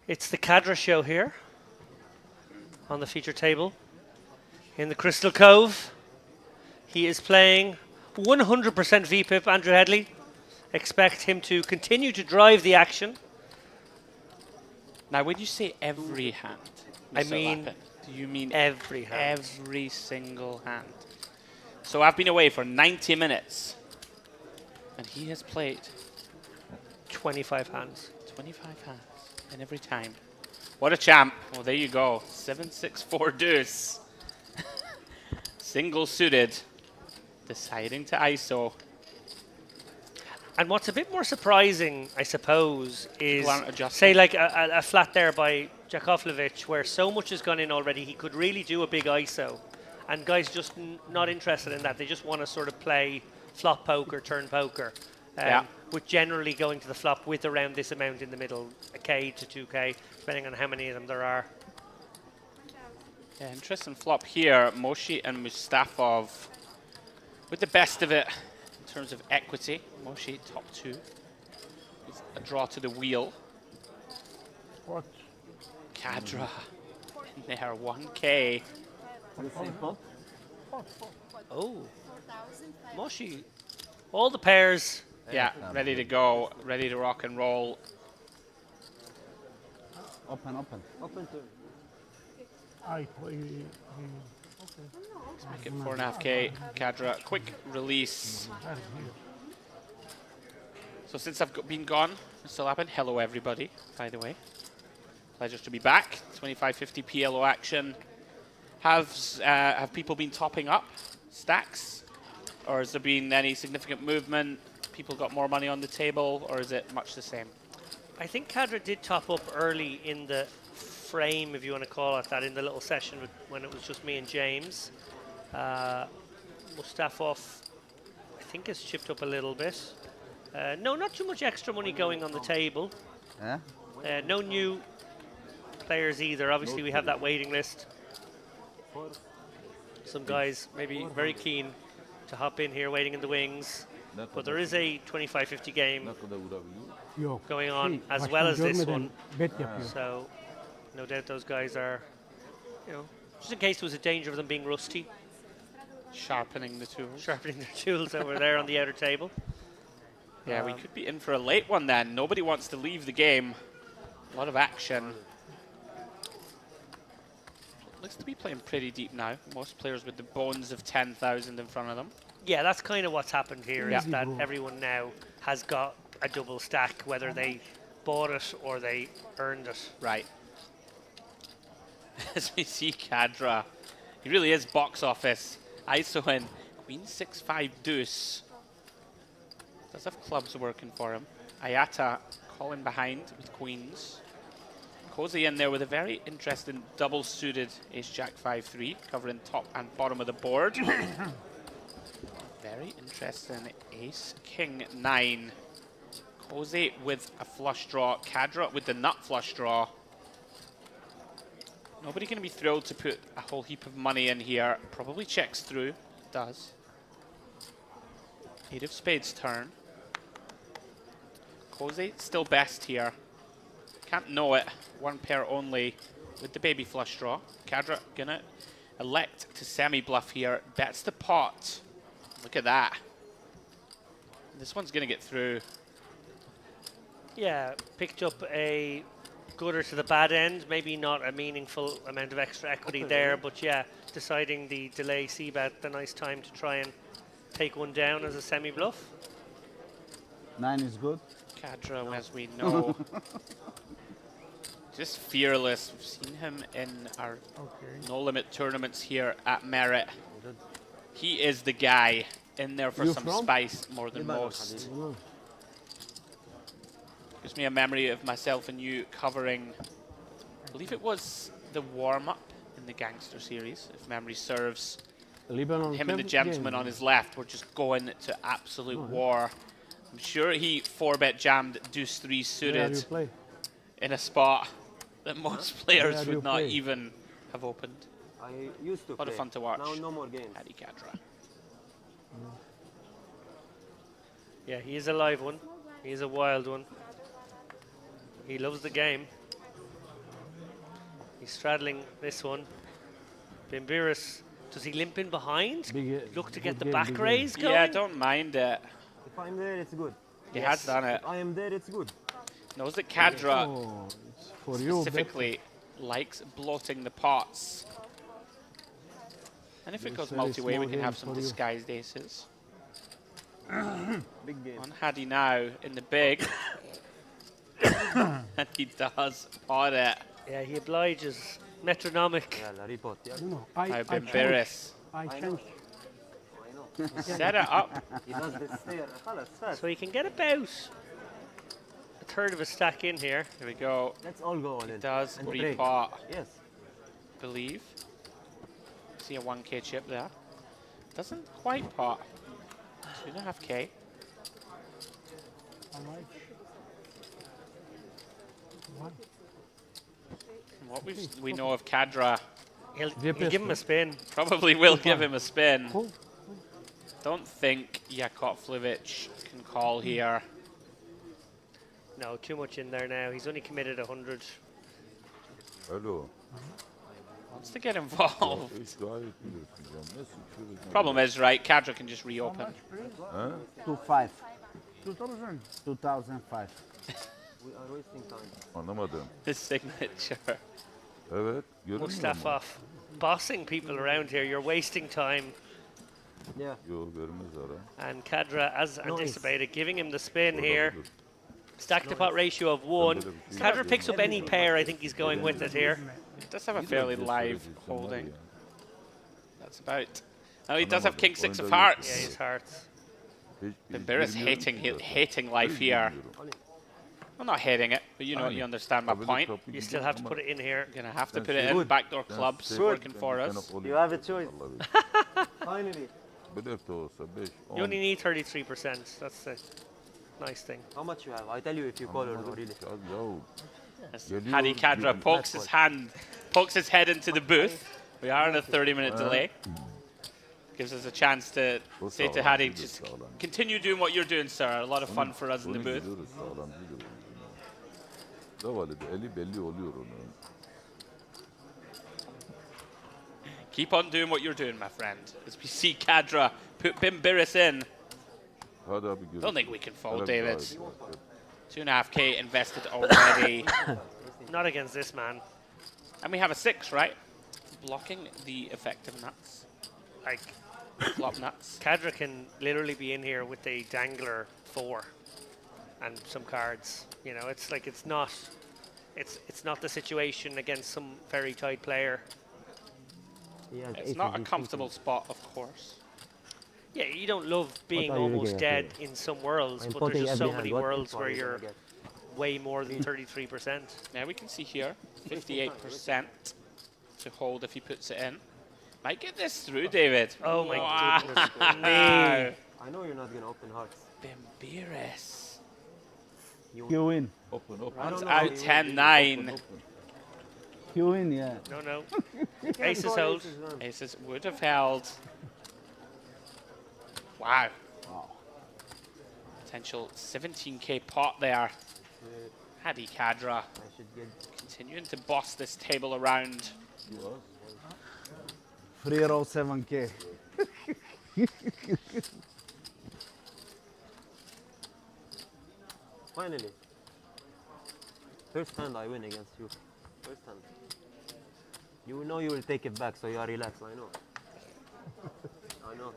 It's the Cadra show here on the feature table in the Crystal Cove. He is playing 100% VPIP, Andrew Headley. Expect him to continue to drive the action. Now, when you say every hand, I Mr. mean Lappin, do you mean every hand. every single hand? So I've been away for 90 minutes, and he has played 25 hands. 25 hands in every time. What a champ. Well, there you go. 7-6-4 deuce. Single suited. Deciding to ISO. And what's a bit more surprising, I suppose, is adjusting. say like a flat there by Jakovljevic where so much has gone in already, he could really do a big ISO. And guys just not interested in that. They just want to sort of play flop poker, turn poker. With generally going to the flop with around this amount in the middle, a K to 2K, depending on how many of them there are. Yeah, interesting flop here. Moshi and Mustafov with the best of it in terms of equity. Moshi top 2. With a draw to the wheel. What? Cadra in there, 1K. Oh, Moshi, all the pairs. Yeah, ready to go, ready to rock and roll. Open, open. Open turn. I play. Let's make it 4.5k. Cadra, quick release. So since I've been gone, Mr. Lappin, hello everybody, by the way. Pleasure to be back. 2550 PLO action. Have people been topping up stacks? Or has there been any significant movement? People got more money on the table, or is it much the same? I think Cadra did top up early in the frame, if you want to call it that, in the little session when it was just me and James. Mustafov, I think, has chipped up a little bit. No, not too much extra money going on the table. Yeah? No new players either. Obviously, we have that waiting list. Some guys maybe very keen to hop in here, waiting in the wings. But there is a 25-50 game going on as well as this one. So no doubt those guys are, just in case there was a danger of them being rusty. Sharpening the tools. Sharpening their tools over there on the outer table. Yeah, we could be in for a late one then. Nobody wants to leave the game. A lot of action. Looks to be playing pretty deep now. Most players with the bones of 10,000 in front of them. Yeah, that's kind of what's happened here, is that everyone now has got a double stack, whether they bought it or they earned it. Right. As we see Cadra, he really is box office. ISO in Queen 6-5 deuce. Does have clubs working for him. Ayata calling behind with queens. Cozy in there with a very interesting double-suited Ace-Jack 5-3, covering top and bottom of the board. Very interesting Ace-King 9. Cozy with a flush draw. Cadra with the nut flush draw. Nobody going to be thrilled to put a whole heap of money in here. Probably checks through. Does. 8 of spades turn. Cozy still best here. Can't know it. One pair only with the baby flush draw. Cadra gonna elect to semi-bluff here. Bets the pot. Look at that. This one's gonna get through. Yeah, picked up a gooder to the bad end. Maybe not a meaningful amount of extra equity there, but yeah, deciding the delay c-bet, the nice time to try and take one down as a semi-bluff. 9 is good. Cadra, as we know, just fearless. We've seen him in our no-limit tournaments here at Merit. He is the guy in there for some spice more than most. Gives me a memory of myself and you covering, I believe it was the warm-up in the Gangster series, if memory serves. Him and the gentleman on his left were just going to absolute war. I'm sure he 4-bet jammed deuce 3 suited in a spot that most players would not even have opened. I used to A lot of fun to watch. Now no more games. Paddy Cadra. Yeah, he is a live one. He is a wild one. He loves the game. He's straddling this one. Bimbiris, does he limp in behind? Look to get the back raise going? Yeah, don't mind it. If I'm there, it's good. He has done it. If I am there, it's good. Knows that Cadra specifically likes bloating the pots. And if it goes multi-way, we can have some disguised aces. Big game. On Hadi now in the big. And he does pot it. Yeah, he obliges. Metronomic. I've been embarrassed. I change. Set it up. He does this there. So he can get about a third of a stack in here. Here we go. Let's all go on He it. does And break. repot. Yes. Believe. See a 1k chip there. Doesn't quite pot. 2.5k. From what we know of Cadra, He'll give him a spin. probably will give him a spin. Don't think Yakovlevich can call here. No, too much in there now. He's only committed 100. Hello. Wants to get involved. Problem is, right, Cadra can just reopen. 2-5. 2000. 2005. We are wasting time. Anlamadım. His signature. Evet. Görünmüyor mu? Mustafa bossing people around here. You're wasting time. Yeah. Yok görünmez ara. And Kadra, as anticipated, giving him the spin here. Olabilir. Stack to pot ratio of 1. Böyle bir şey Kadra yok. picks up any pair. I think he's going with it here. He does have a Bir de fairly bir live sürü isim var holding. ya. That's about. Oh, he does have Anlamadım. king six of Oyunda hearts. Yeah, his hearts. Bimbiris hating life here. I'm not hating it, but you know, you understand my point. You still have to put it in here. You're gonna have to put it in. Backdoor clubs working for us. You have a choice. Finally. Bir de olsa 5, 10. You only need 33%. That's the nice thing. How much you have? I tell you if you call or no, really. Yahu. As Geliyor, Hadi Kadra geliyor. pokes his head into the booth. We are on a 30-minute delay. Gives us a chance to Bu say to sağlam, Hadi, bu da just sağlam. continue doing what you're doing, sir. A lot of fun for us in the Onu booth. biliyoruz, sağlam biliyoruz. Zavallı eli belli oluyor onun. Keep on doing what you're doing, my friend. As we see Kadra put Bimbiris in. Hadi abi görüşürüz. Don't think we can fold, Hele bir David. daha 2.5k invested already. Not against this man. And we have a 6, right? Blocking the effective nuts. Like, Flop nuts. Kadra can literally be in here with a dangler 4 and some cards. You know, it's like it's not the situation against some very tight player. It's not a comfortable spot, of course. Yeah, you don't love being are you almost looking dead at in some worlds, I'm but there's putting just so every many hand. What worlds are where you you're gonna get? way more than 33%. Now we can see here, 58% to hold if he puts it in. Might get this through, David. Oh my Wow. goodness me. I know you're not gonna open hearts. Bimbiris. You win. Open, open. Runs know how out you will 10-9. You win, yeah. No, no. Aces hold. Aces would have held. Wow. Potential 17k pot there. Hadi Kadra I should get. continuing to boss this table around. Free roll 7K. Finally. First hand I win against you. First hand. You know you will take it back, so you are relaxed. I know. I know.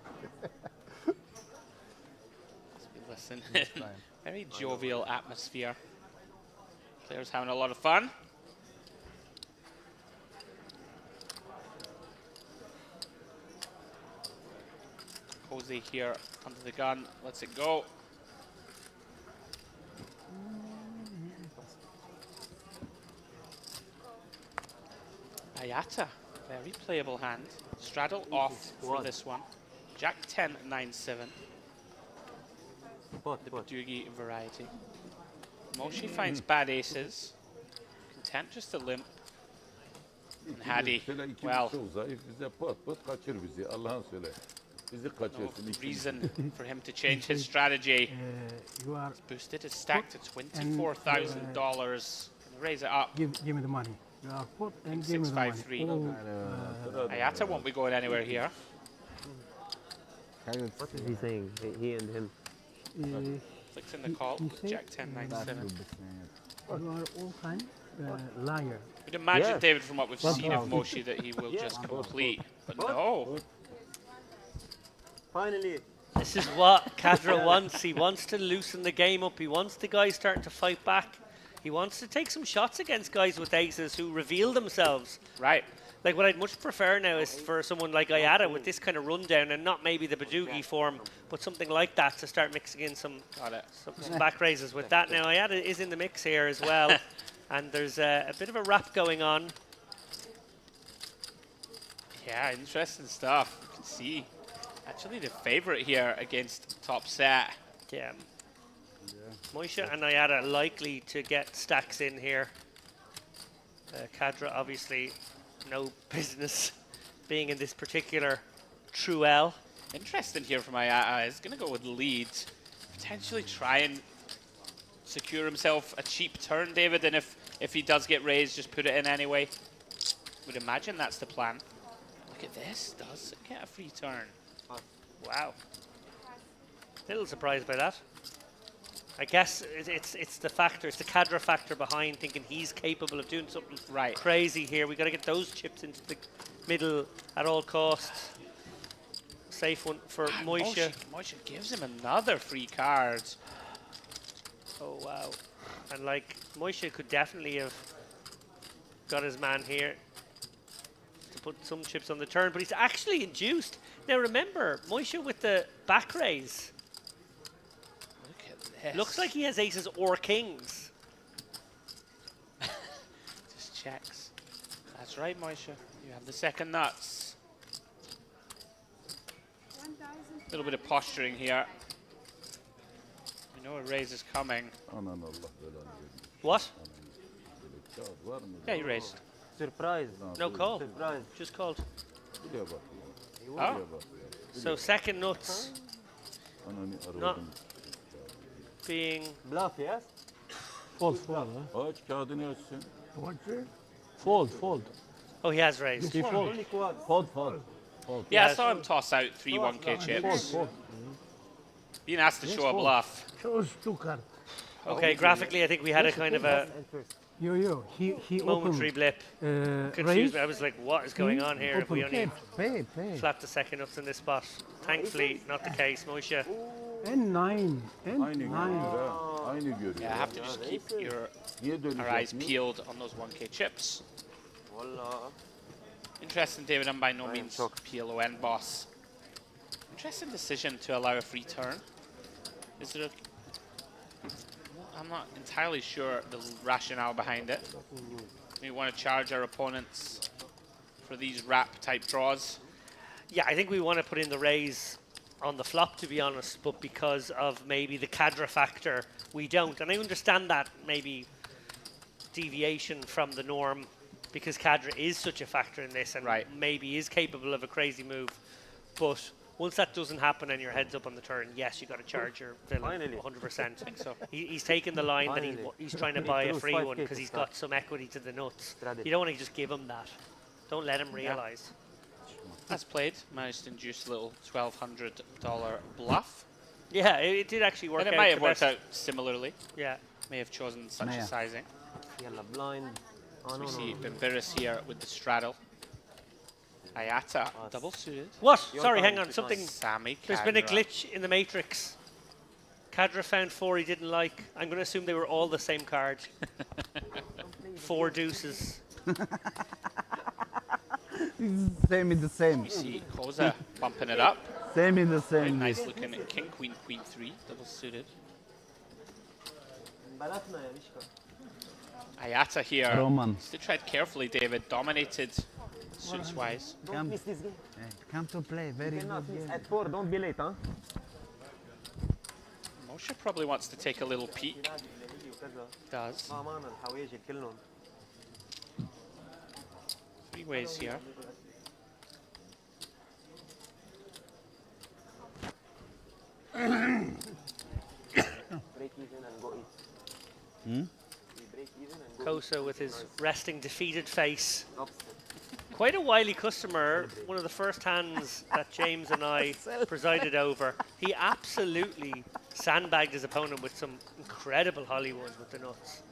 Listen, very jovial atmosphere. Players having a lot of fun. Jose here under the gun, lets it go. Ayata, very playable hand. Straddle off for this one. Jack 10, 9-7. Pot, The pot. Badugi variety. Moshi finds bad aces. Content just to limp. And Hadi, Söyle iki well, çok zayıf bize pat pat kaçır bizi. Allah'ın söyle. Bizi no kaçırsın. iki reason for him to change his strategy. You are Boosted his stack to $24,000. Raise it up. give me the money. You are put and give me the money. 653. Oh, Ayata won't be going anywhere here. What is he saying? He and him. Clicks in the call with Jack 10, 9-7. you are all kind liar. We'd imagine, Yeah. David, from what we've seen of Moshi, that he will just complete. But no. Finally. This is what Kadra wants. He wants to loosen the game up. He wants the guys starting to fight back. He wants to take some shots against guys with aces who reveal themselves. Right. Like, what I'd much prefer now is for someone like Ayada with this kind of rundown, and not maybe the Badugi form, but something like that to start mixing in some Got it. back raises with that. Now, Ayada is in the mix here as well, and there's a bit of a wrap going on. Yeah, interesting stuff. You can see. Actually, the favorite here against top set. Yeah. Moisha and Ayada likely to get stacks in here. Kadra, obviously, no business being in this particular true L. Interesting here from Ayata. He's going to go with lead. Potentially try and secure himself a cheap turn, David. And if he does get raised, just put it in anyway. Would imagine that's the plan. Look at this. Does it get a free turn? Wow. Little surprised by that. I guess it's the factor, it's the Cadra factor behind thinking he's capable of doing something crazy here. We got to get those chips into the middle at all costs. Safe one for Moishe. Moishe gives him another free card. Oh wow! And like Moishe could definitely have got his man here to put some chips on the turn, but he's actually induced. Now remember, Moishe with the back raise. Look at this. Looks like he has aces or kings. Just checks. That's right, Moishe. You have the second nuts. A little bit of posturing here. We know a raise is coming. What? Yeah, you raised. Surprise. No call. Surprise. Just called. Oh. So second nuts. Not being Bluff, yes? Fold, fold. Huh? Aç kağıdını açsın. What's it? Fold, fold. Oh, he has raised. He fold. Only quads. Fold, fold. Yeah, I Yes. saw him toss out 3 1K Fold, chips. fold. Being asked to show a fold. bluff. Chose two cards. Okay, graphically, I think we had a kind of a And first. Yo, he momentary opened. blip. Confused Raise. me. I was like, what is going on here? If we only Play. flat the second nuts in this spot. Thankfully, not the case, Moishe. N9. Aynı görüyor N9. ha. Aynı görüyor. Yeah, I have to just keep Niye dönüş our eyes yapmıyor? peeled on those 1K chips. Wallah. Interesting, David. I'm by no I am means shocked. PLO end boss. Interesting decision to allow a free turn. Is there a... I'm not entirely sure the rationale behind it. We want to charge our opponents for these wrap type draws. Yeah, I think we want to put in the raise on the flop, to be honest, but because of maybe the Cadra factor, we don't. And I understand that maybe deviation from the norm because Cadra is such a factor in this and maybe is capable of a crazy move. But once that doesn't happen and your head's up on the turn, yes, you got to charge your villain 100%. So He's taken the line that he's trying to buy a free one because he's got some equity to the nuts. You don't want to just give him that. Don't let him realize. as played, managed to induce a little $1,200 bluff. Yeah, it did actually work out. And it might have the worked best. out similarly. Yeah. May have chosen such a sizing. Yalla, blind. Oh, So we no, see no. Bimbiris here with the straddle. Ayata, double suited. What? Your Sorry, turn, hang on. it's Something. Sammy There's been a Kadra. glitch in the matrix. Kadra found 4 he didn't like. I'm going to assume they were all the same card. 4 deuces. Same in the same. We see Koza bumping it up. Same in the Very same. nice looking at King, Queen, Queen 3, double suited. بلفنا يا مشكا. Ayata here. Roman. Still tried carefully, David. Dominated suits wise. Don't miss this game. Come to play. Very You good cannot miss. game. At 4, don't be late, huh? Moshe probably wants to take a little peek. Does. ما معنا الحواجل كلهم. 3 ways here. Break even and go eat. Hmm? We break even and go Kosa with his resting defeated face. eat. Upset. Quite a wily customer. One of the first hands that James and I presided over. He absolutely sandbagged his opponent with some incredible Hollywood with the nuts.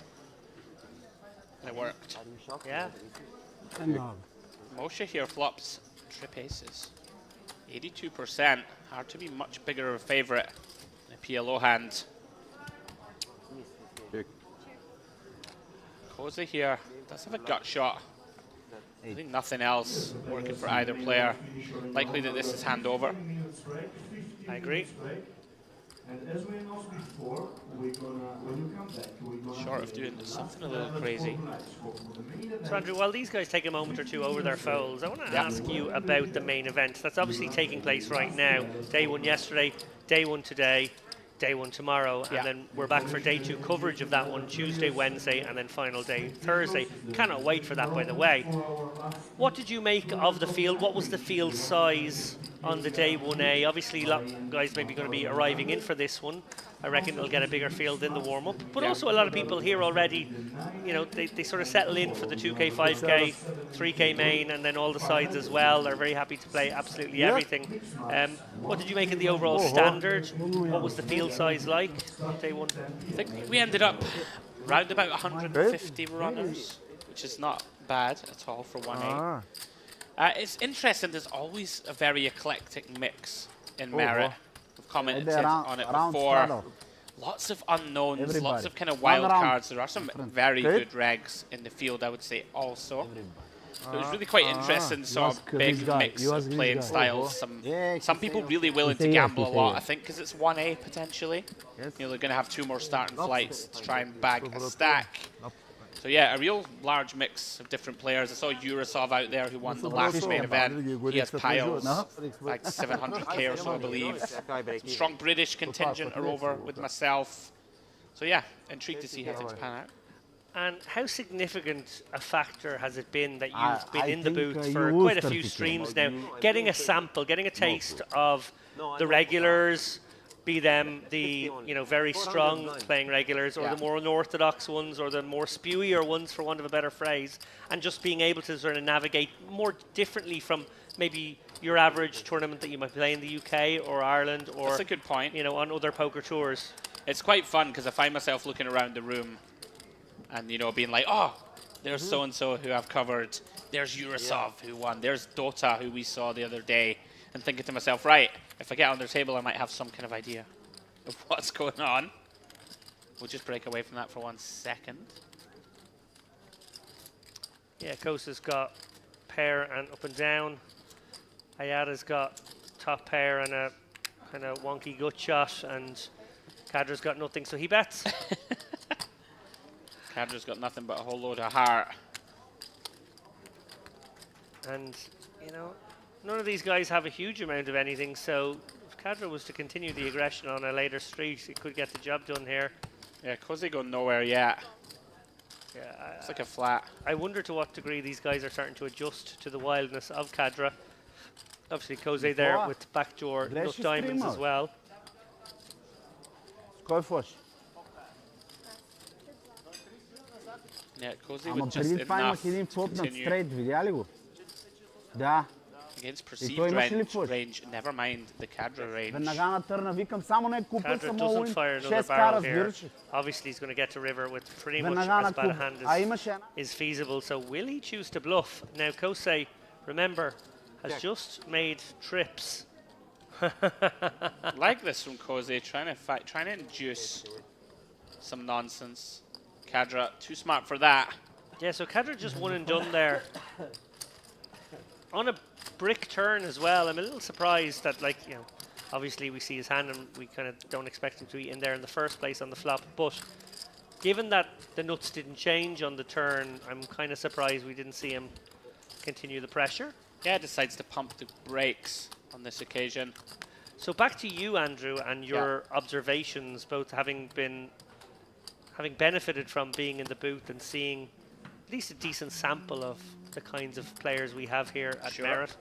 And it worked. Are you shocked? Yeah. Moshe here flops trip aces. 82%. Hard to be much bigger of a favorite in a PLO hand. Check. Koza here does have a gut shot. I think nothing else working for either player. Likely that this is hand over. I agree. And as we announced before, we're gonna, when you come back, we're gonna Short of doing something a little crazy. So Andrew, while these guys take a moment or two over their folds, I want to ask you about the main event. That's obviously taking place right now. Day 1 yesterday, day 1 today, day 1 tomorrow, and then we're back for day 2 coverage of that one Tuesday, Wednesday, and then final day Thursday. Cannot wait for that, by the way. What did you make of the field? What was the field size on the day 1A? Obviously, a lot of guys maybe going to be arriving in for this one. I reckon it'll get a bigger field in the warm-up. But also a lot of people here already, you know, they sort of settle in for the 2K, 5K, 3K main, and then all the sides as well. They're very happy to play absolutely everything. What did you make of the overall standard? What was the field size like on day one? I think we ended up round about 150 runners, which is not bad at all for 1A. It's interesting, there's always a very eclectic mix in Merit. We've commented on it before. Lots of unknowns, lots of kind of wild cards. There are some very good regs in the field, I would say, also. So it was really quite interesting, sort of big mix of playing styles. Some people really willing to gamble a lot, I think, because it's 1A potentially. You know, they're going to have 2 more starting flights to try and bag a stack. So yeah, a real large mix of different players. I saw Urasov out there who won the last main event. He has piles, like 700k or so, I believe. Some strong British contingent are over with myself. So yeah, intrigued to see how things pan out. And how significant a factor has it been that you've been in the booth for quite a few streams now, getting a sample, getting a taste of the regulars, be them the very strong playing regulars, or the more unorthodox ones, or the more spewier ones, for want of a better phrase, and just being able to sort of navigate more differently from maybe your average tournament that you might play in the UK or Ireland, or that's a good point. On other poker tours. It's quite fun because I find myself looking around the room and being like, oh, there's so and so who I've covered. There's Urasov who won. There's Dota who we saw the other day. And thinking to myself, right, if I get on their table, I might have some kind of idea of what's going on. We'll just break away from that for 1 second. Yeah, Kosa's got pair and up and down. Ayada's got top pair and a kind of wonky gut shot, and Kadra's got nothing, so he bets. Kadra's got nothing but a whole load of heart. And, none of these guys have a huge amount of anything, so if Kadra was to continue the aggression on a later street, it could get the job done here. Yeah, Koze going nowhere yet. Yeah, it's like a flat. I wonder to what degree these guys are starting to adjust to the wildness of Kadra. Obviously, Koze there with backdoor nut diamonds as well. Yeah, Koze with just enough to continue. Against perceived range, never mind the Kadra range. Kadra doesn't fire another barrel here. Obviously, he's going to get to river with pretty much as bad a hand as is feasible. So will he choose to bluff? Now, Kosei, remember, has just made trips. Like this from Koze, trying to induce some nonsense. Kadra, too smart for that. Yeah, so Kadra just one and done there. On a brick turn as well. I'm a little surprised that, obviously we see his hand and we kind of don't expect him to be in there in the first place on the flop. But given that the nuts didn't change on the turn, I'm kind of surprised we didn't see him continue the pressure. Yeah, decides to pump the brakes on this occasion. So back to you, Andrew, and your observations, both having benefited from being in the booth and seeing at least a decent sample of the kinds of players we have here at Merit.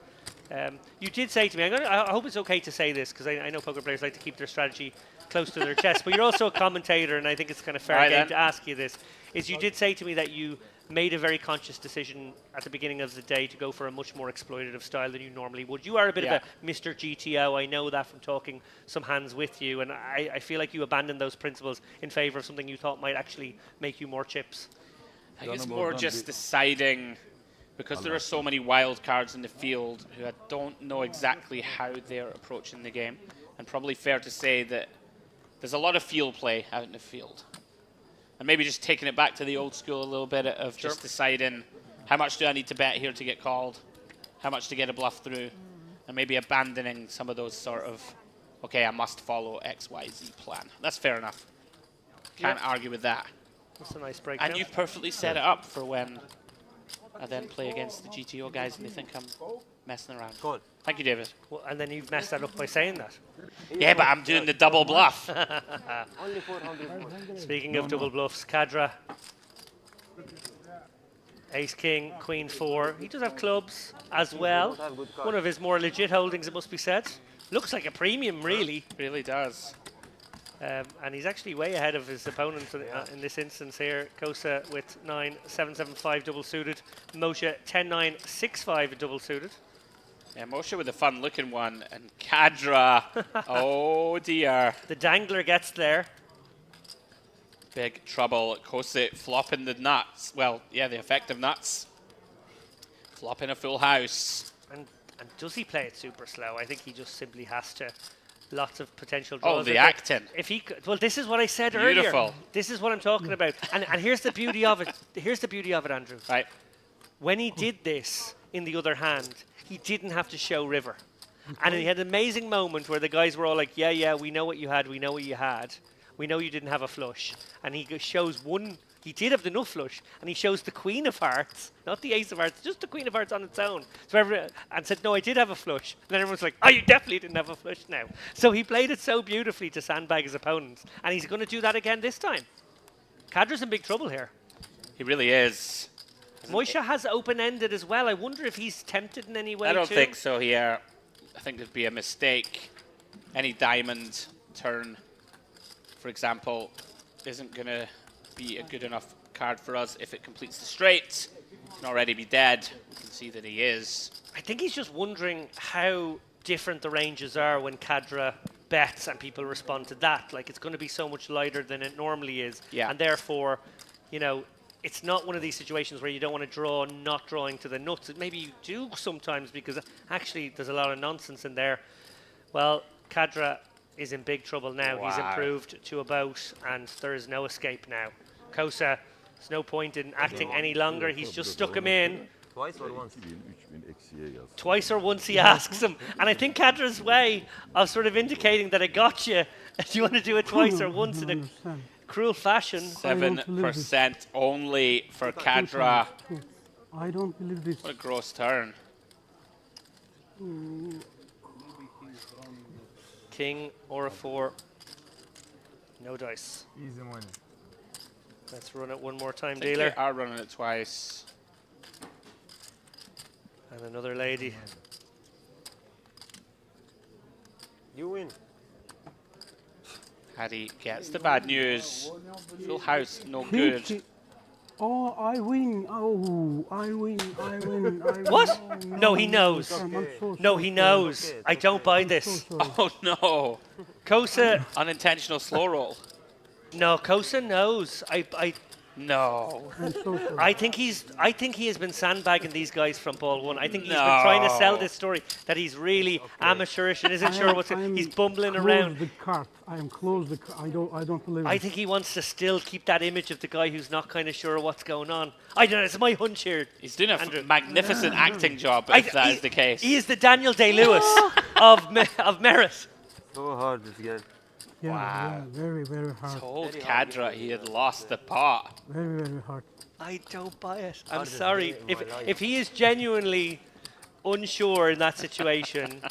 You did say to me, I hope it's okay to say this, because I know poker players like to keep their strategy close to their chest, but you're also a commentator, and I think it's kind of fair game to ask you this, is you did say to me that you made a very conscious decision at the beginning of the day to go for a much more exploitative style than you normally would. You are a bit of a Mr. GTO. I know that from talking some hands with you, and I feel like you abandoned those principles in favor of something you thought might actually make you more chips. I think it's more just deciding, because there are so many wild cards in the field who I don't know exactly how they're approaching the game, and probably fair to say that there's a lot of field play out in the field. And maybe just taking it back to the old school a little bit of just deciding how much do I need to bet here to get called, how much to get a bluff through, and maybe abandoning some of those sort of, okay, I must follow X, Y, Z plan. That's fair enough. Can't argue with that. That's a nice breakdown. And you've perfectly set it up for when I then play against the GTO guys and they think I'm messing around. Go on. Thank you, David. Well, and then you've messed that up by saying that. Yeah, but I'm doing the double bluff. Only 400 Speaking of double bluffs, Kadra. Ace, King, Queen 4. He does have clubs as well. One of his more legit holdings, it must be said. Looks like a premium, really. Really does. And he's actually way ahead of his opponent in this instance here. Kosa with 9-7-7-5 double suited. Moshe 10-9-6-5 double suited. Yeah, Moshe with a fun looking one, and Kadra. Oh dear. The dangler gets there. Big trouble. Kosa flopping the nuts. Well, yeah, the effective nuts. Flopping a full house. And does he play it super slow? I think he just simply has to. Lots of potential draws. Oh, the acting. If he well, this is what I said Beautiful. earlier. This is what I'm talking about. And here's the beauty of it. Here's the beauty of it, Andrew. Right. When he did this, in the other hand, he didn't have to show river. And he had an amazing moment where the guys were all like, yeah, we know what you had, we know what you had. We know you didn't have a flush. And he shows one, he did have the nut flush, and he shows the queen of hearts, not the ace of hearts, just the queen of hearts on its own. So and said, no, I did have a flush. And then everyone's like, oh, you definitely didn't have a flush now. So he played it so beautifully to sandbag his opponents. And he's going to do that again this time. Kadra's in big trouble here. He really is. Moshe has open-ended as well. I wonder if he's tempted in any way. I don't too. think so here. I think there'd be a mistake. Any diamond turn, for example, isn't going to be a good enough card for us. If it completes the straight, it can already be dead. You can see that he is. I think he's just wondering how different the ranges are when Kadra bets and people respond to that. Like, it's going to be so much lighter than it normally is. Yeah. And therefore, you know, it's not one of these situations where you don't want to draw not drawing to the nuts. Maybe you do sometimes because actually there's a lot of nonsense in there. Well, Kadra is in big trouble now. Wow. He's improved to a boat and there is no escape now. Kosa, there's no point in acting any longer. He's just stuck him in. Twice or once? Twice or once he asks him. And I think Kadra's way of sort of indicating that I got you. Do you want to do it twice or once in a cruel fashion? 7% only for Kadra. I don't believe this. What a gross turn. King or a 4. No dice. Easy money. Let's run it one more time, I think dealer. they are running it twice. And another lady. You win. Paddy gets the bad news. Full house, no good. Oh, I win. Oh, I win. I win. I win. What? Oh, No, he knows. I'm so No, he knows. Okay, I don't buy this. Oh no. Kosa, Unintentional slow roll. no, Kosa knows. No. I'm so sorry. I think he has been sandbagging these guys from ball one. I think he's been No. trying to sell this story that he's really amateurish and isn't sure what's. He's bumbling around. The cart. I am close the cart. I don't believe I it. think he wants to still keep that image of the guy who's not kind of sure what's going on. I don't know. It's my hunch here. He's doing a Andrew. magnificent acting job, if that is the case. He is the Daniel Day-Lewis of Merit. So hard, this guy. Yeah, Wow. yeah, very, very hard. Told Kadra he had lost the pot. Very, very hard. I don't buy it. I'm Hardest sorry. game in my life. If he is genuinely unsure in that situation,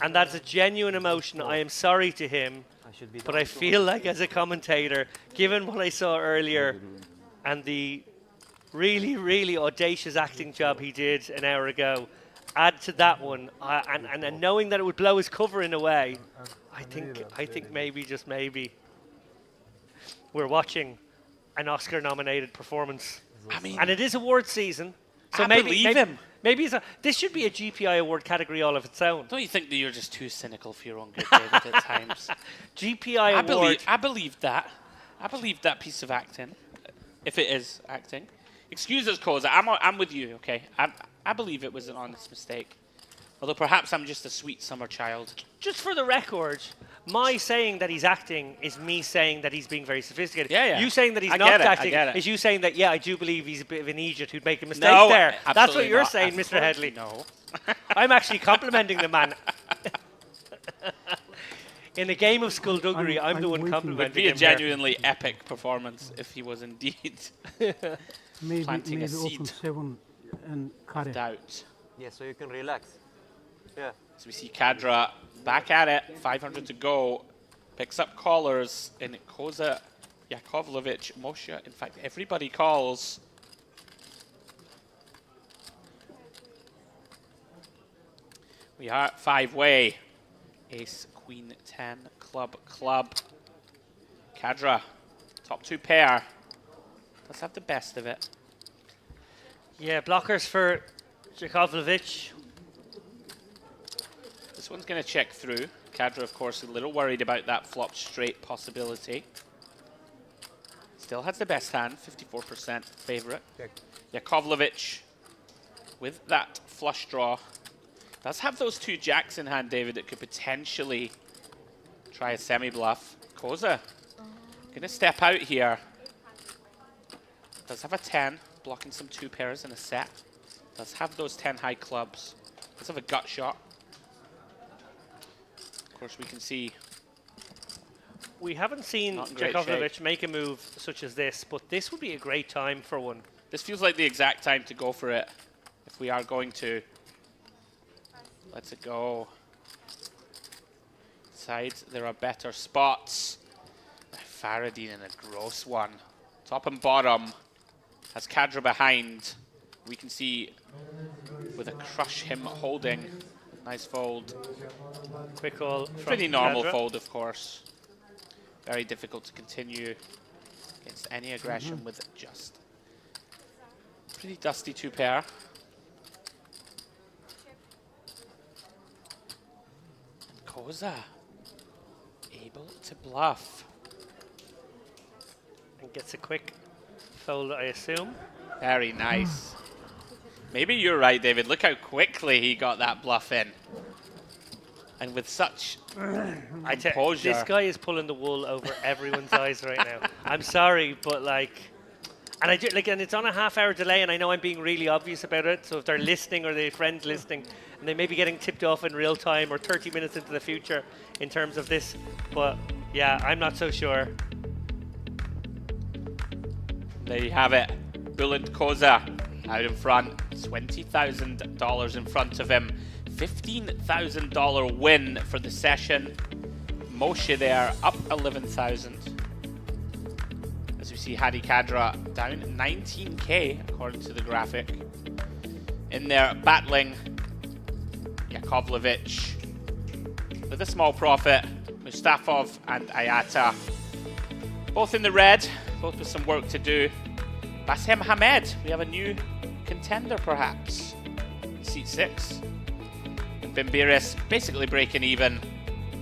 and that's a genuine emotion, I am sorry to him. I should be But I feel like as a commentator, given what I saw earlier and the really, really audacious acting job he did an hour ago, add to that one, and knowing that it would blow his cover in a way, I think maybe, just maybe, we're watching an Oscar-nominated performance. I mean, And it is award season, so I maybe believe him. Maybe this should be a GPI award category all of its own. Don't you think that you're just too cynical for your own good, David, at times? GPI award. I believe that. I believe that piece of acting, if it is acting. Excuse us, Koza. I'm with you, okay? I believe it was an honest mistake. Although perhaps I'm just a sweet summer child. Just for the record, my saying that he's acting is me saying that he's being very sophisticated. Yeah, yeah. You saying that he's I not get it, I acting get it. is you saying that, yeah, I do believe he's a bit of an idiot who'd make a mistake No, there. That's what absolutely you're not. saying, Mr. Headley. No. I'm actually complimenting the man. In a game of skullduggery, I'm the one waiting. Would complimenting be a him here. genuinely epic performance if he was indeed Maybe planting a open seed 7 and cut it. doubt. Yeah, so you can relax. Yeah. So we see Kadra back at it, 500 to go, picks up callers in Koza, Yakovlevich, Moshe. In fact, everybody calls. We are 5-way. Ace, Queen, 10, club, club. Kadra, top 2 pair. Does have the best of it. Yeah, blockers for Jakovljevic. This one's going to check through. Kadra, of course, a little worried about that flop straight possibility. Still has the best hand, 54% favorite. Jakovljevic with that flush draw. Does have those 2 jacks in hand, David, that could potentially try a semi-bluff. Koza going to step out here. Does have a 10, blocking some 2 pairs in a set. Does have those 10 high clubs. Does have a gut shot. Of course, we can see we haven't seen Jakovljevic make a move such as this, but this would be a great time for one. This feels like the exact time to go for it, if we are going to. Let's it go. Sides, there are better spots. Faradine in a gross one. Top and bottom has Kadra behind. We can see with a crush him holding. Nice fold. Quick call. Pretty normal Kadra. fold, of course. Very difficult to continue against any aggression with just pretty dusty 2 pair. And Koza able to bluff. And gets a quick fold, I assume. Very nice. Maybe you're right, David. Look how quickly he got that bluff in. And with such composure. This guy is pulling the wool over everyone's eyes right now. I'm sorry, but like, and and it's on a half-hour delay, and I know I'm being really obvious about it. So if they're listening or their friends listening, and they may be getting tipped off in real time or 30 minutes into the future in terms of this, but yeah, I'm not so sure. There you have it. Bulent Koza out in front. $20,000 in front of him. $15,000 win for the session. Moshe there up 11,000. As we see Hadi Kadra down 19k according to the graphic. In there battling Jakovljevic with a small profit. Mustafov and Ayata both in the red, both with some work to do. Bassem Hamed, we have a new contender perhaps. Seat 6. And Bimbiris basically breaking even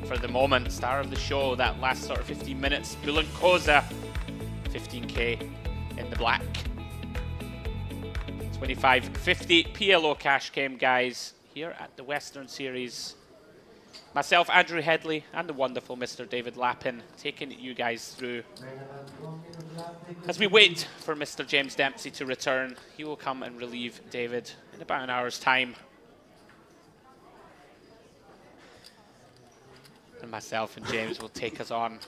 for the moment. Star of the show, that last sort of 15 minutes. Bulent Koza, 15k in the black. 25.50 PLO cash game, guys, here at the Western Series. Myself, Andrew Headley, and the wonderful Mr. David Lappin taking you guys through. As we wait for Mr. James Dempsey to return, he will come and relieve David in about an hour's time. And myself and James will take us on.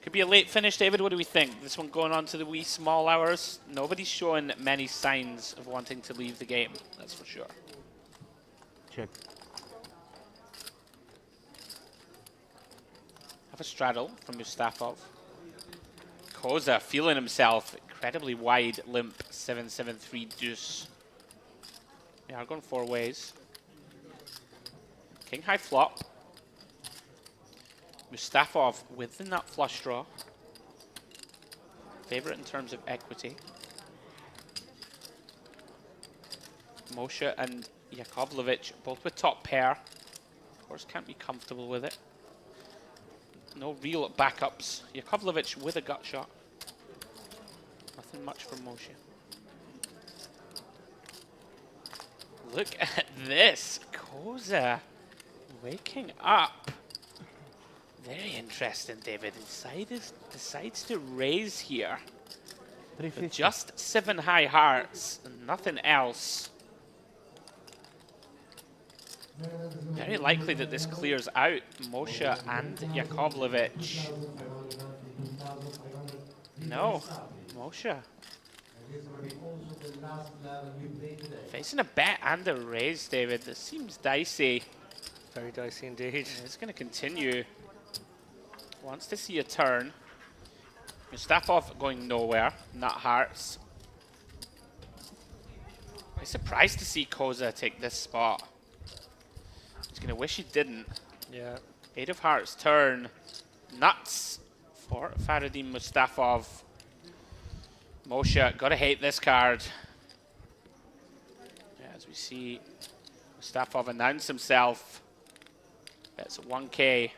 Could be a late finish, David. What do we think? This one going on to the wee small hours. Nobody's showing many signs of wanting to leave the game, that's for sure. Check. Have a straddle from Mustafov. Koza feeling himself incredibly wide, limp, 7-7-3 deuce. We are going 4 ways. King high flop. Mustafov with the nut flush draw. Favorite in terms of equity. Moshe and Jakovljevic both with top pair. Of course, can't be comfortable with it. No real backups. Jakovljevic with a gut shot. Nothing much from Moshe. Look at this. Koza waking up. Very interesting, David. Decides to raise here. With just 7 high hearts and nothing else. Very likely that this clears out Moshe and Jakovljevic. No, Moshe. Facing a bet and a raise, David. This seems dicey. Very dicey indeed. It's going to continue. Wants to see a turn. Mustafov going nowhere. Nut hearts. I'm surprised to see Koza take this spot. He's going to wish he didn't. Yeah. 8 of hearts turn. Nuts for Faradin Mustafov. Moshe, gotta hate this card. Yeah, as we see Mustafov announce himself. That's 1K.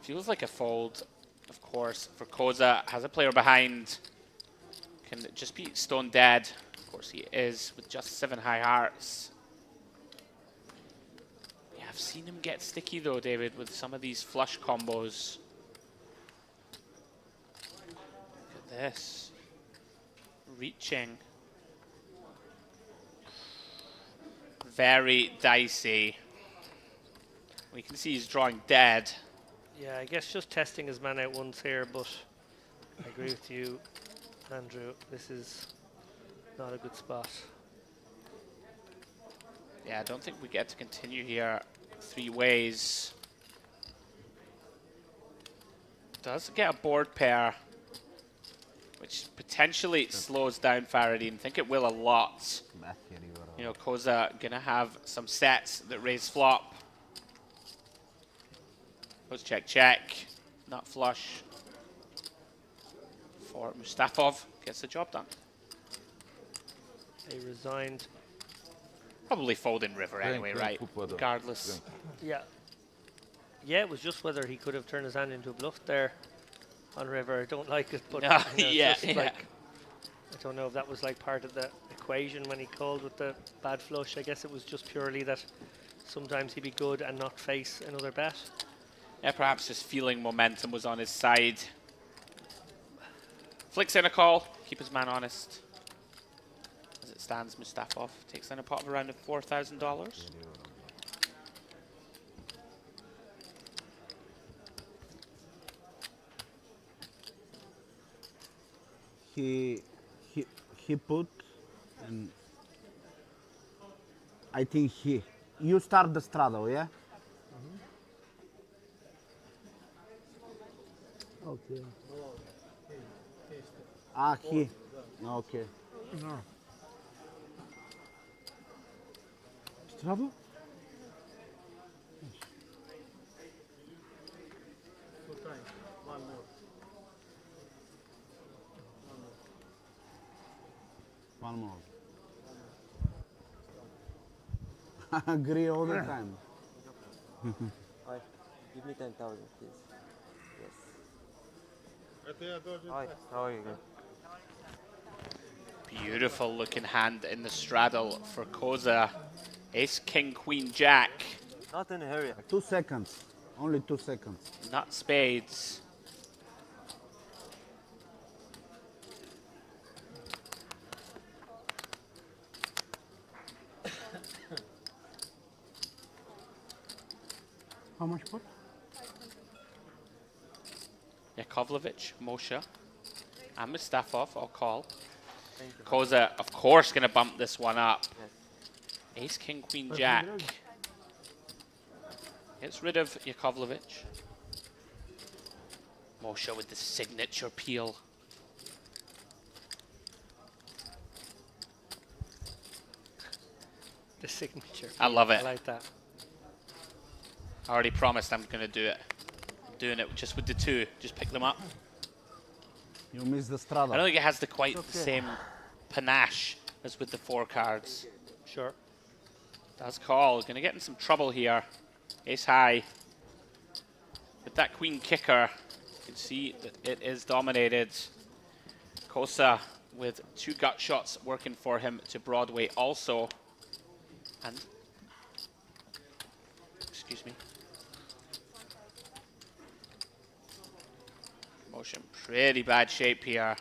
Feels like a fold, of course, for Koza. Has a player behind. Can it just be stone dead? Of course he is, with just 7 high hearts. Yeah, I've seen him get sticky though, David, with some of these flush combos. Look at this. Reaching. Very dicey. We can see he's drawing dead. Yeah, I guess just testing his man out once here, but I agree with you, Andrew. This is not a good spot. Yeah, I don't think we get to continue here 3 ways. Does get a board pair, which potentially slows down Faradin. I think it will a lot. You know, Koza gonna have some sets that raise flop. Goes check, check. Not flush. For Mustafov. Gets the job done. He resigned. Probably folding river anyway, right? Regardless. Yeah. Yeah, it was just whether he could have turned his hand into a bluff there on river. I don't like it, but No, you know, yeah, just like, I don't know if that was like part of the equation when he called with the bad flush. I guess it was just purely that sometimes he'd be good and not face another bet. Yeah, perhaps just feeling momentum was on his side. Flicks in a call, keep his man honest. As it stands, Mustafov takes in a pot of around $4,000. He put, and I think you start the straddle, yeah? Okay. He. Okay. No. Straddle? One more. I agree all the time. Hi, give me 10,000, please. Yes. Hi, how are you? Beautiful looking hand in the straddle for Koza. Ace, king, queen, jack. Not in a hurry. 2 seconds. Only 2 seconds. Not spades. How much pot? Yakovlevich, Moshe, and Mustafov, I'll call. Koza, of course, going to bump this one up. Yes. Ace, king, queen, jack. Gets rid of Yakovlevich. Moshe with the signature peel. The signature. I love it. I like that. I already promised I'm going to do it. I'm doing it just with the 2. Just pick them up. You missed the straddle. I don't think it has quite the same panache as with the 4 cards. Sure. Does call. Going to get in some trouble here. Ace high. With that queen kicker, you can see that it is dominated. Kosa with 2 gut shots working for him to Broadway also. And, excuse me. Motion, pretty bad shape here.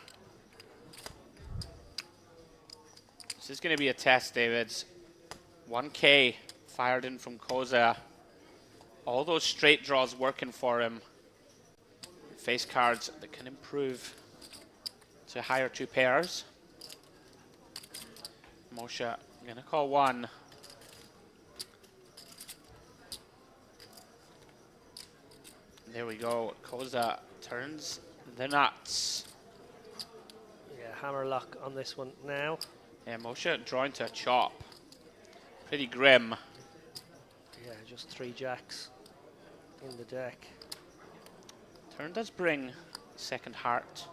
This is going to be a test, Davids. 1K fired in from Koza. All those straight draws working for him. Face cards that can improve to higher 2 pairs. Moshe, I'm going to call 1. There we go. Koza turns the nuts. Yeah, hammer lock on this one now. Yeah, Moshe drawing to a chop. Pretty grim. Yeah, just 3 jacks in the deck. Turn does bring second heart.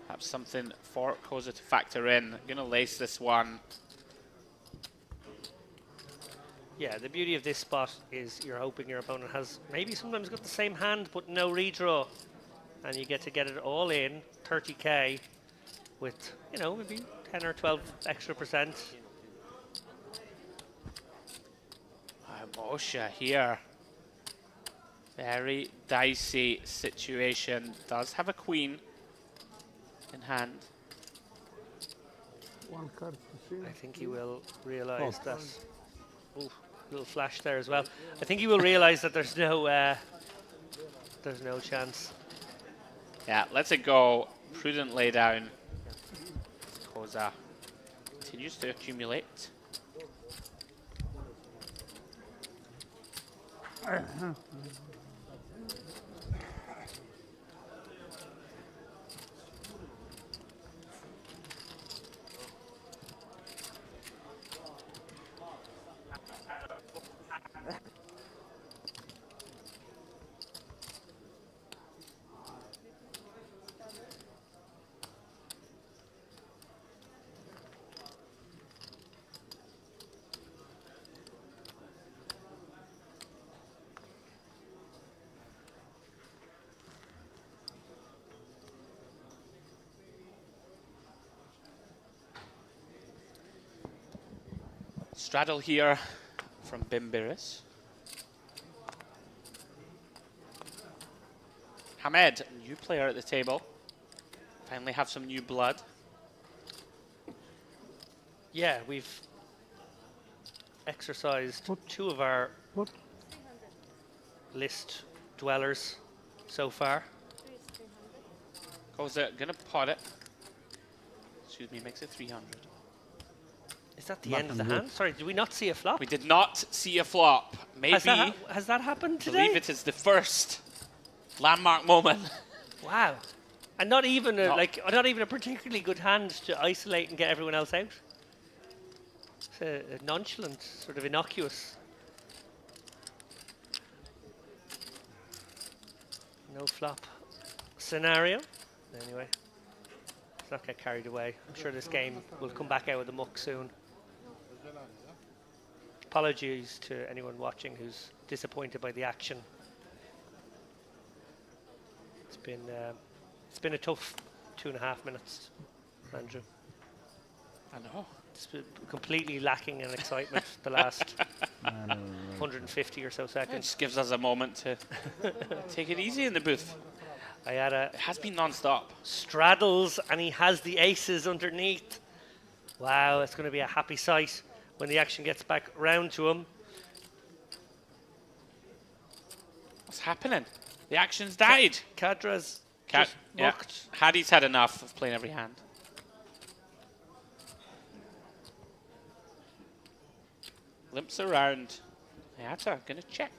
Perhaps something for Koza to factor in. Gonna lace this one. Yeah, the beauty of this spot is you're hoping your opponent has maybe sometimes got the same hand but no redraw. And you get to get it all in, 30k, with, you know, maybe 10 or 12 extra percent. Moshe here. Very dicey situation. Does have a queen in hand. One card to see. I think he will realize that. Ooh, little flash there as well. I think he will realize that there's no chance. Yeah, lets it go. Prudent lay down. Koza continues to accumulate. Straddle here from Bimbiris. Hamed, new player at the table. Finally have some new blood. Yeah, we've exercised two of our list dwellers so far. Koza gonna pot it. Excuse me, makes it 300. Is that the end of the hand? Sorry, did we not see a flop? We did not see a flop. Maybe. Has that happened I today? believe it is the first landmark moment. Wow. And not even a particularly good hand to isolate and get everyone else out. It's a nonchalant, sort of innocuous. No flop scenario. Anyway, let's not get carried away. I'm sure this game will come back out of the muck soon. Apologies to anyone watching who's disappointed by the action. It's been a tough 2.5 minutes, Andrew. I know. It's been completely lacking in excitement the last 150 or so seconds. It just gives us a moment to take it easy in the booth. It has been non-stop. Straddles, and he has the aces underneath. Wow, it's going to be a happy sight when the action gets back round to him. What's happening? The action's died. Kadra's just mucked. Hadi's had enough of playing every hand. Limps around. Hayata gonna check.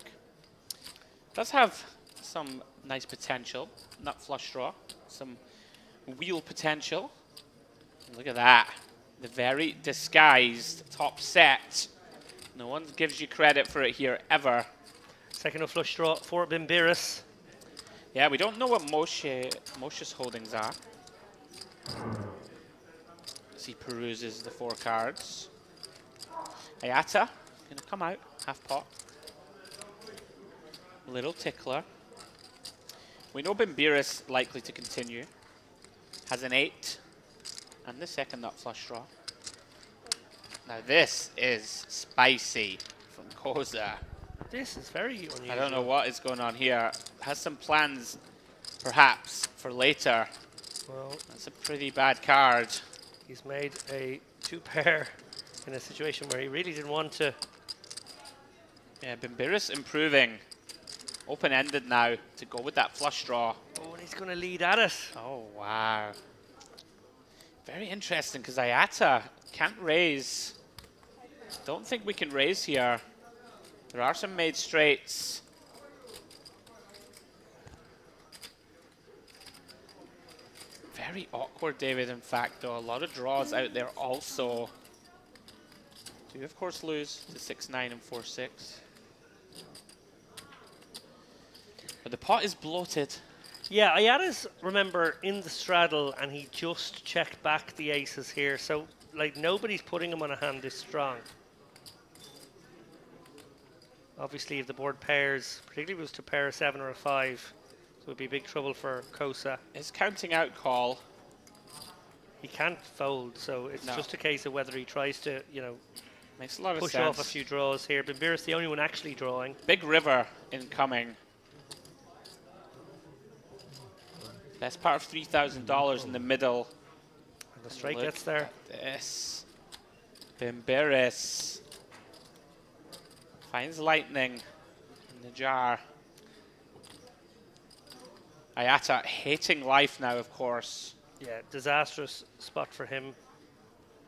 Does have some nice potential. Nut flush draw. Some wheel potential. Look at that. The very disguised top set. No one gives you credit for it here, ever. Second of flush draw for Bimbiris. Yeah, we don't know what Moshe's holdings are. As he peruses the 4 cards. Hayata gonna come out, half pot. Little tickler. We know Bimbiris likely to continue. Has an 8. And the second nut flush draw. Now this is spicy from Koza. This is very unusual. I don't know what is going on here. Has some plans, perhaps, for later. Well, that's a pretty bad card. He's made a 2-pair in a situation where he really didn't want to. Yeah, Bimbiris improving. Open-ended now to go with that flush draw. Oh, and he's going to lead at it. Oh, wow. Very interesting, because Ayata can't raise. Don't think we can raise here. There are some made straights. Very awkward, David, in fact, though. A lot of draws out there also. Do, of course, lose to 6-9 and 4-6. But the pot is bloated. Yeah, Ayada's, remember, in the straddle, and he just checked back the aces here. So, like, nobody's putting him on a hand this strong. Obviously, if the board pairs, particularly if it was to pair a 7 or a 5, it would be big trouble for Kosa. His counting out call. He can't fold, so it's No. just a case of whether he tries to, you know, Makes a lot of push sense. off a few draws here. Bimbiris the only one actually drawing. Big river incoming. Best part of $3,000 in the middle. And the straight Look gets there. at this. Bimbiris finds lightning in the jar. Ayata hating life now, of course. Yeah, disastrous spot for him.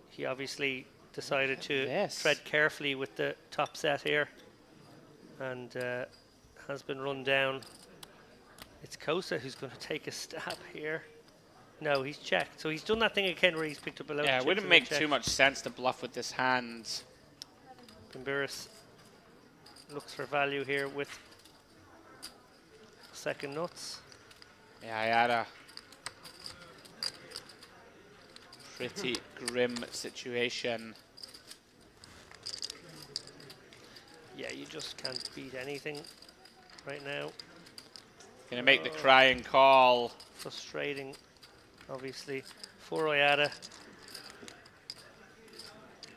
He obviously decided to tread carefully with the top set here, and has been run down. It's Kosa who's going to take a stab here. No, he's checked. So he's done that thing again where he's picked up a low. Yeah, it wouldn't make too much sense to bluff with this hand. Bimbiris looks for value here with second nuts. Yeah, Ayata. Pretty grim situation. Yeah, you just can't beat anything right now. Gonna make the crying call. Frustrating, obviously, for Oyada.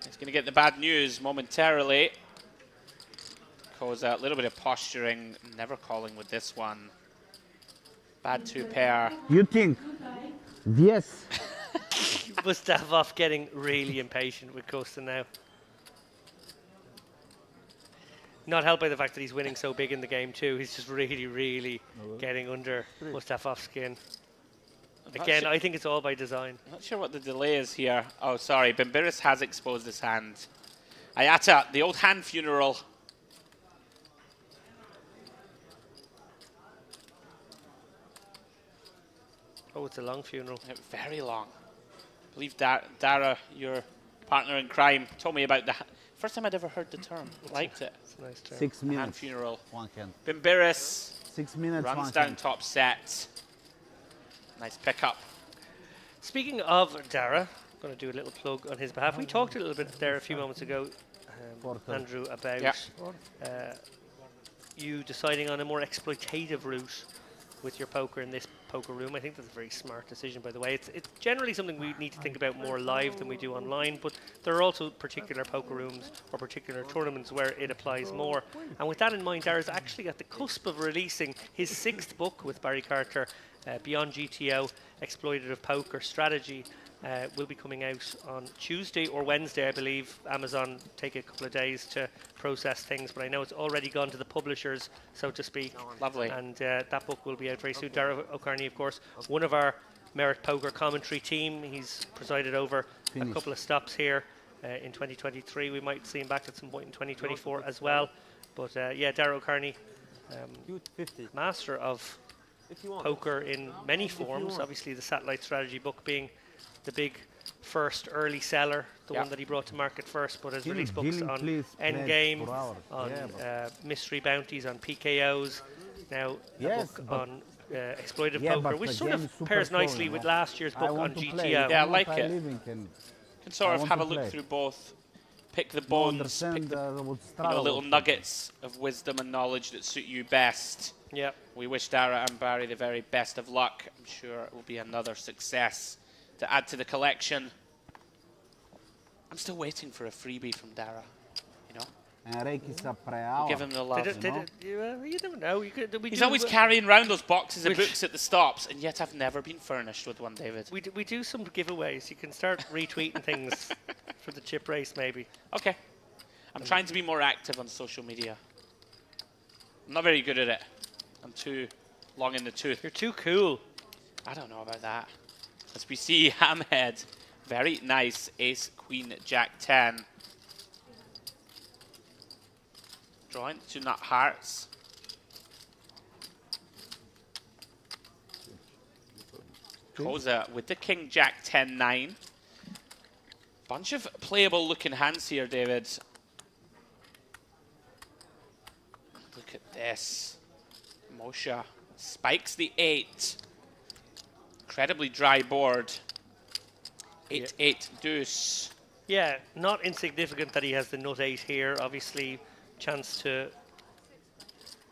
He's gonna get the bad news momentarily. Kosa, a little bit of posturing, never calling with this one. Bad 2 pair. You think? Yes. Mustavov getting really impatient with Kosa now. Not helped by the fact that he's winning so big in the game too. He's just really, really getting under Mustavov's skin. Again, I think it's all by design. I'm not sure what the delay is here. Oh, sorry. Bimbiris has exposed his hand. Ayata, the old hand funeral. Oh, it's a long funeral. Very long. I believe Dara, your partner in crime, told me about the first time I'd ever heard the term. Liked it. It's a nice term. 6 minutes. Hand funeral. One can. Bimbiris 6 minutes. runs one down can. top set. Nice pickup. Speaking of Dara, I'm going to do a little plug on his behalf. We talked a little bit there a few moments ago, Andrew, about you deciding on a more exploitative route with your poker in this poker room. I think that's a very smart decision, by the way. It's generally something we need to think about more live than we do online, but there are also particular poker rooms or particular tournaments where it applies more. And with that in mind, Dara's actually at the cusp of releasing his 6th book with Barry Carter, Beyond GTO, Exploitative Poker Strategy. Will be coming out on Tuesday or Wednesday, I believe. Amazon take a couple of days to process things, but I know it's already gone to the publishers, so to speak. Lovely. And that book will be out very soon. Dara O'Carney, of course, one of our Merit Poker commentary team. He's presided over a couple of stops here in 2023. We might see him back at some point in 2024 as well. But yeah, Dara O'Carney, master of poker in many forms. Obviously, the Satellite Strategy book being the big first early seller, the one that he brought to market first, but has released books on Endgame, on Mystery Bounties, on PKOs, now a book on Exploitative Poker, which sort of pairs nicely with last year's book on GTO. Yeah, I like it. Can sort of have a look through both, pick the bones, pick the little nuggets of wisdom and knowledge that suit you best. Yeah. We wish Dara and Barry the very best of luck. I'm sure it will be another success to add to the collection. I'm still waiting for a freebie from Dara, you know? Give him the love. You don't know. He's always carrying around those boxes of books at the stops, and yet I've never been furnished with one, David. We do some giveaways. You can start retweeting things for the chip race, maybe. Okay. I'm trying to be more active on social media. I'm not very good at it. I'm too long in the tooth. You're too cool. I don't know about that. As we see Hamhead, very nice ace, queen, jack 10. Drawing 2 nut hearts. Kosa with the king, jack 10, 9. Bunch of playable looking hands here, David. Look at this. Moshe Spikes the 8. Incredibly dry board. 8-8 deuce. Yeah, not insignificant that he has the nut 8 here. Obviously, chance to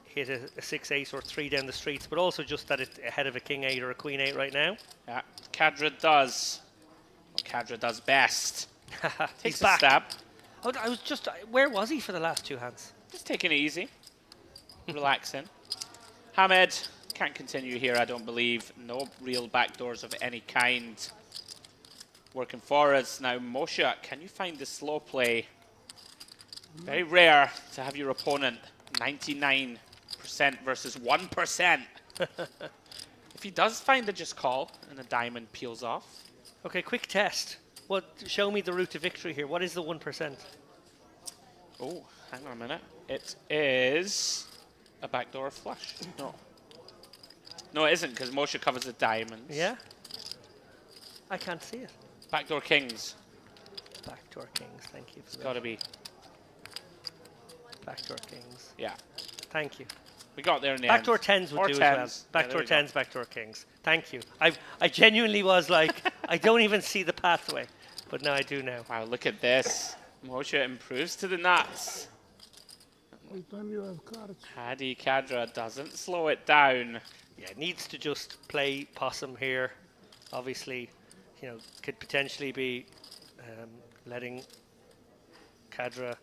hit a 6-8 or 3 down the streets, but also just that it's ahead of a king 8 or a queen 8 right now. Yeah, Cadra does what Cadra does best. Takes He's a back. stab. Oh, I was just, where was he for the last 2 hands? Just taking it easy. Relaxing. Hamed can't continue here, I don't believe. No real backdoors of any kind working for us. Now, Moshe, can you find the slow play? Very rare to have your opponent 99% versus 1%. If he does find the just call and a diamond peels off. Okay, quick test. Show me the route to victory here. What is the 1%? Oh, hang on a minute. It is a backdoor flush. No. No, it isn't, because Moshe covers the diamonds. Yeah? I can't see it. Backdoor kings. Backdoor kings, thank you. It's got to be. Backdoor kings. Yeah. Thank you. We got there in the Backdoor end. tens would Or do tens. as well. Backdoor Yeah, tens, backdoor kings. Thank you. I genuinely was like, I don't even see the pathway, but now I do now. Wow, look at this. Moshe improves to the nuts. Every time you have cards. Hadi Kadra doesn't slow it down. Yeah, needs to just play possum here. Obviously, you know, could potentially be letting Kadra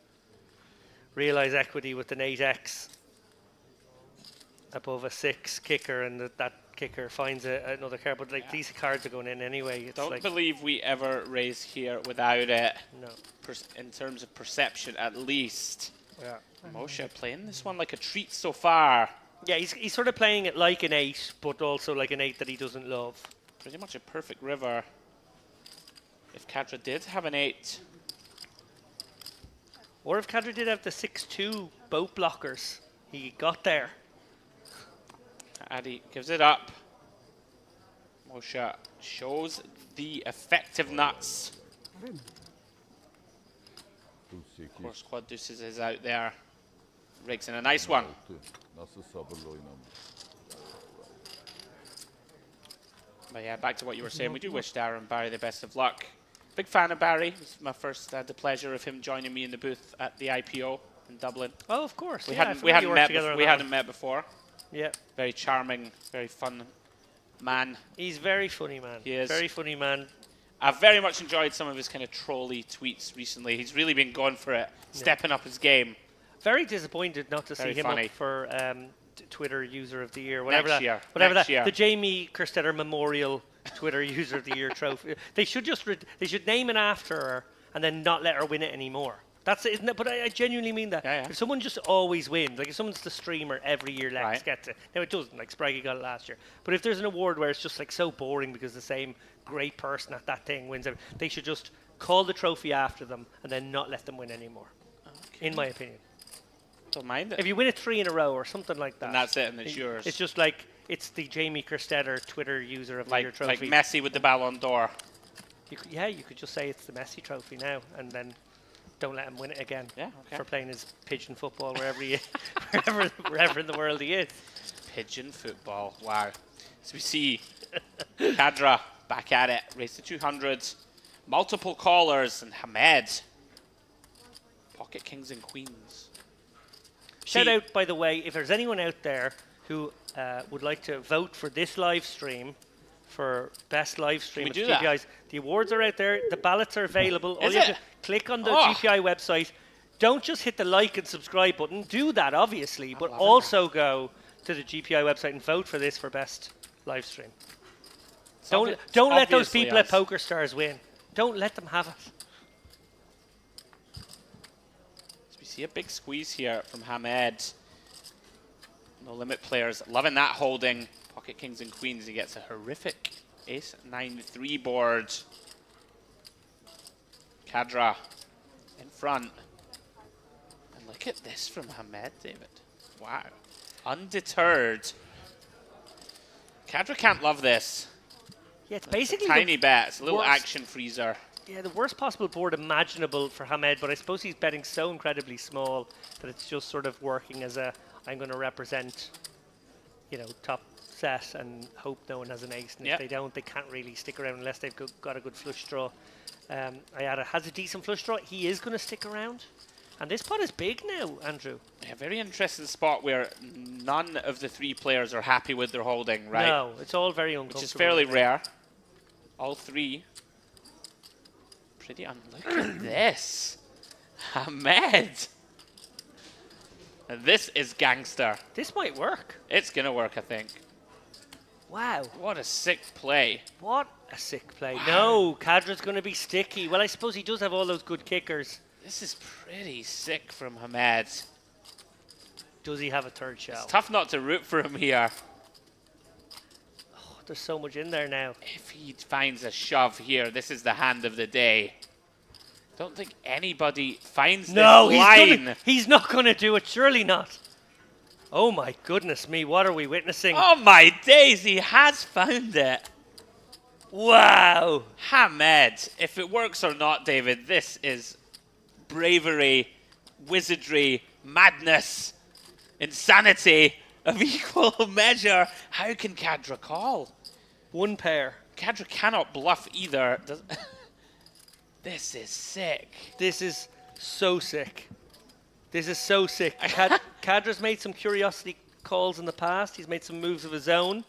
realize equity with an 8x above a 6 kicker, and that kicker finds another card. But like these cards are going in anyway. It's Don't like, believe we ever raise here without it. No. In terms of perception, at least. Yeah. Moshe playing this one like a treat so far. Yeah, he's sort of playing it like an 8, but also like an 8 that he doesn't love. Pretty much a perfect river. If Kadra did have an 8. Or if Kadra did have the 6-2 boat blockers, he got there. Adi gives it up. Moshe shows the effective nuts. Of course, quad deuces is out there. Rigs in a nice one. Nasıl sabırla oynamış. But yeah, back to what you were saying. We do wish Darren Barry the best of luck. Big fan of Barry. It was my first, the pleasure of him joining me in the booth at the IPO in Dublin. Oh, of course. We yeah, hadn't met before. Yeah. Very charming, very fun man. He's very funny, man. He is. Very funny, man. I've very much enjoyed some of his kind of trolly tweets recently. He's really been going for it, stepping up his game. Very disappointed not to Very see him funny. up for Twitter User of the Year. Next year. The Jamie Kerstetter Memorial Twitter User of the Year trophy. They should just they should name it after her and then not let her win it anymore. That's it, isn't it? But I genuinely mean that. Yeah, yeah. If someone just always wins, like if someone's the streamer every year, Lex Right. gets it. Now it doesn't, like Spraggy got it last year. But if there's an award where it's just like so boring because the same great person at that thing wins it, they should just call the trophy after them and then not let them win anymore. Okay. In my opinion. Don't mind it. If you win it 3 in a row or something like that. And that's it, and it's yours. It's just like, it's the Jamie Kerstetter Twitter User of the Year Like trophy. Messi with the Ballon d'Or. You could just say it's the Messi trophy now and then don't let him win it again. Yeah, okay. For playing his pigeon football wherever he wherever in the world he is. Pigeon football, wow. So we see Kadra back at it, race to 200. Multiple callers, and Hamed. Pocket kings and queens. Shout out, by the way, if there's anyone out there who would like to vote for this live stream for best live stream Can at we do GPIs, that? the awards are out there. The ballots are available. All Is you have it? to click on the Oh. GPI website. Don't just hit the like and subscribe button. Do that, obviously, but love it. also go to the GPI website and vote for this for best live stream. Don't let those obviously people at us. Poker Stars win. Don't let them have it. So we see a big squeeze here from Hamed. No limit players loving that holding. Pocket kings and queens. He gets a horrific ace 9-3 board. Kadra in front. And look at this from Hamed, David. Wow. Undeterred. Kadra can't love this. Yeah, it's basically Tiny bet. It's a little worst- action freezer. Yeah, the worst possible board imaginable for Hamed, but I suppose he's betting so incredibly small that it's just sort of working as a, I'm going to represent, you know, top set and hope no one has an ace. And if they don't, they can't really stick around unless they've got a good flush draw. Ayada has a decent flush draw. He is going to stick around. And this pot is big now, Andrew. Yeah, very interesting spot where none of the three players are happy with their holding, right? No, it's all very uncomfortable. Which is fairly rare. All three. Pretty look at this. Hamed. And this is gangster. This might work. It's going to work, I think. Wow. What a sick play. What a sick play. Wow. No, Kadra's going to be sticky. Well, I suppose he does have all those good kickers. This is pretty sick from Hamed. Does he have a third shell? It's tough not to root for him here. Oh, there's so much in there now. If he finds a shove here, this is the hand of the day. Don't think anybody finds this line. He's not going to do it. Surely not. Oh my goodness me, what are we witnessing? Oh my days, he has found it. Wow. Hamed, if it works or not, David, this is bravery, wizardry, madness, insanity of equal measure. How can Kadra call? One pair. Kadra cannot bluff either. This is sick. This is so sick. This is so sick. Kadra's made some curiosity calls in the past. He's made some moves of his own.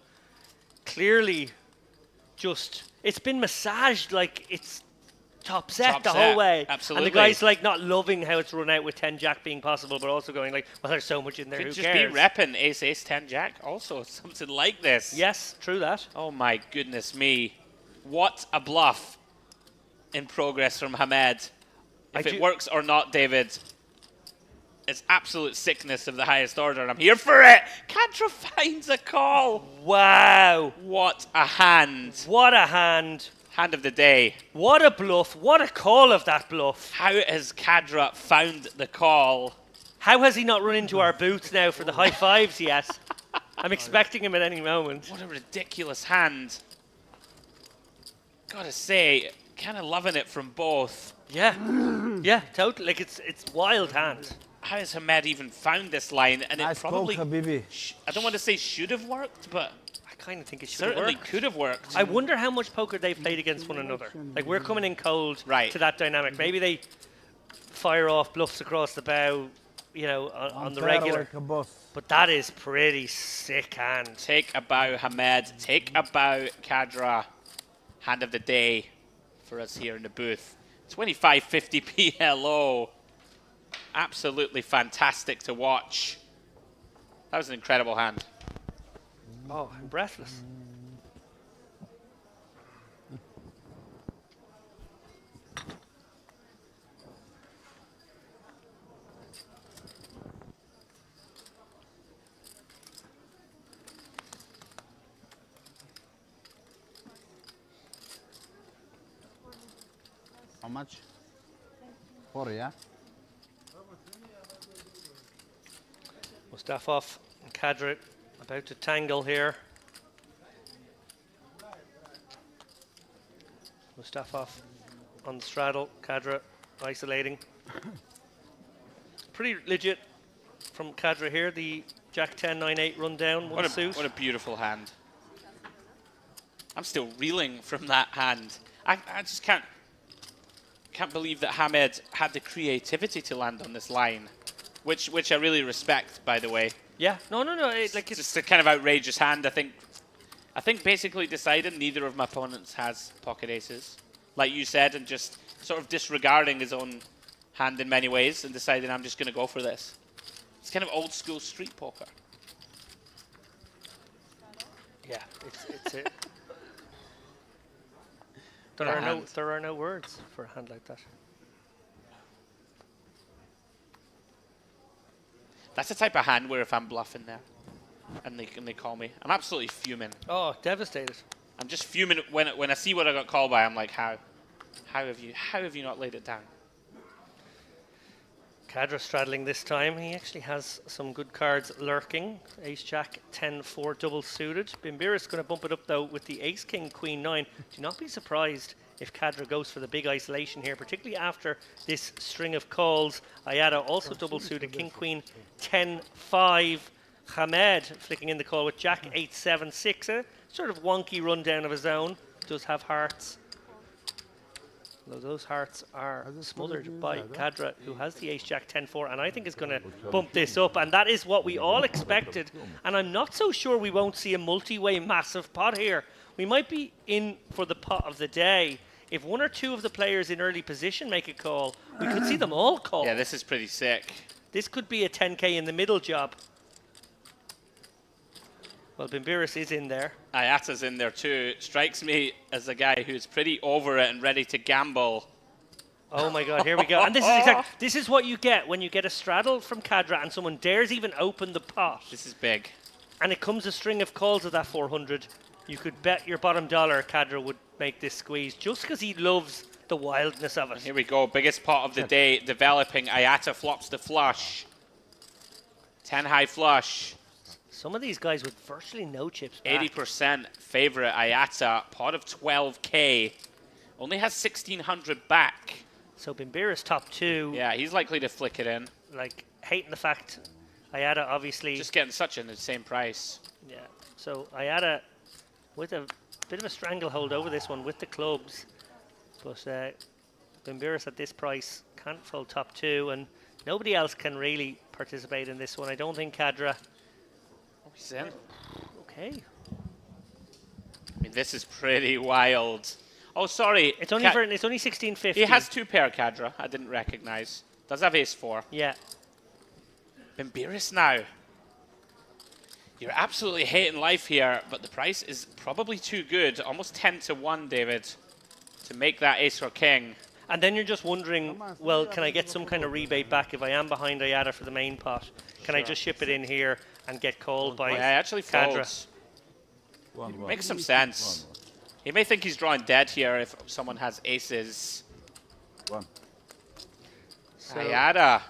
Clearly, it's been massaged like it's top set the whole way. Absolutely. And the guy's like not loving how it's run out with 10 jack being possible, but also going like, well, there's so much in there. Could who just cares? be repping ace, ace, 10 jack also, something like this. Yes, true that. Oh my goodness me. What a bluff in progress from Hamed. If it works or not, David, it's absolute sickness of the highest order, and I'm here for it. Kadra finds a call. Wow. What a hand. What a hand. Hand of the day. What a bluff. What a call of that bluff. How has Kadra found the call? How has he not run into our boots now for the high fives yet? I'm expecting him at any moment. What a ridiculous hand. Gotta say, kind of loving it from both. Yeah. Yeah, totally. Like, it's wild hand. How has Hamed even found this line? And nice it probably, Habibi. I don't want to say should have worked, but I kind of think it should have certainly worked. could have worked. I wonder how much poker they've played against one another. Like, we're coming in cold to that dynamic. Maybe they fire off bluffs across the bow, you know, on the regular. But that is pretty sick hand. Take a bow, Hamed. Take a bow, Kadra. Hand of the day for us here in the booth. 2550 PLO. Absolutely fantastic to watch. That was an incredible hand. Oh, I'm breathless. How much? 4, yeah? Mustafov and Kadra about to tangle here. Mustafov on the straddle, Kadra isolating. Pretty legit from Kadra here, the Jack 10, 9-8 run down, one suit. What a beautiful hand. I'm still reeling from that hand. I just can't believe that Hamed had the creativity to land on this line, which I really respect, by the way. Yeah, no. It's just a kind of outrageous hand. I think basically deciding neither of my opponents has pocket aces, like you said, and just sort of disregarding his own hand in many ways and deciding I'm just going to go for this. It's kind of old school street poker. Yeah, it's it. There are no words for a hand like that. That's the type of hand where if I'm bluffing there and they call me, I'm absolutely fuming. Oh, devastated. I'm just fuming when I see what I got called by. I'm like, how have you not laid it down? Kadra straddling this time. He actually has some good cards lurking. Ace-Jack, 10-4 double suited. Bimbiris going to bump it up, though, with the Ace-King, Queen-9. Do not be surprised if Kadra goes for the big isolation here, particularly after this string of calls. Ayada also double suited. King-Queen, 10-5. Hamed flicking in the call with Jack 8-7-6. A sort of wonky rundown of his own. Does have hearts. Though those hearts are smothered by Kadra, who has the Ace-Jack 10-4, and I think is going to bump this up. And that is what we all expected. And I'm not so sure we won't see a multi-way massive pot here. We might be in for the pot of the day. If one or two of the players in early position make a call, we could see them all call. Yeah, this is pretty sick. This could be a 10k in the middle job. Well, Bimbiris is in there. Ayata's in there too. Strikes me as a guy who's pretty over it and ready to gamble. Oh my God, here we go. And this is what you get when you get a straddle from Kadra and someone dares even open the pot. This is big. And it comes a string of calls of that 400. You could bet your bottom dollar Kadra would make this squeeze just because he loves the wildness of it. Here we go, biggest pot of the day developing. Ayata flops the flush. 10 high flush. Some of these guys with virtually no chips back. 80% favorite Ayata, pot of 12k. Only has 1600 back. So Bimbiris top 2. Yeah, he's likely to flick it in. Like, hating the fact Ayata obviously... Just getting such an insane price. Yeah, so Ayata with a bit of a stranglehold over this one with the clubs. But Bimbiris at this price can't fold top 2, and nobody else can really participate in this one. I don't think Kadra... He's in. Okay. I mean, this is pretty wild. Oh, sorry. It's only it's only 1650. He has 2 pair, Kadra. I didn't recognize. Does have ace-4. Yeah. Bimbiris now. You're absolutely hating life here, but the price is probably too good. Almost 10-1, David, to make that ace or king. And then you're just wondering, well, can I get some kind of rebate back if I am behind Ayata for the main pot? Can I just ship it in here and get called by actually Kadra? Makes some sense. He may think he's drawing dead here if someone has aces. So Ayata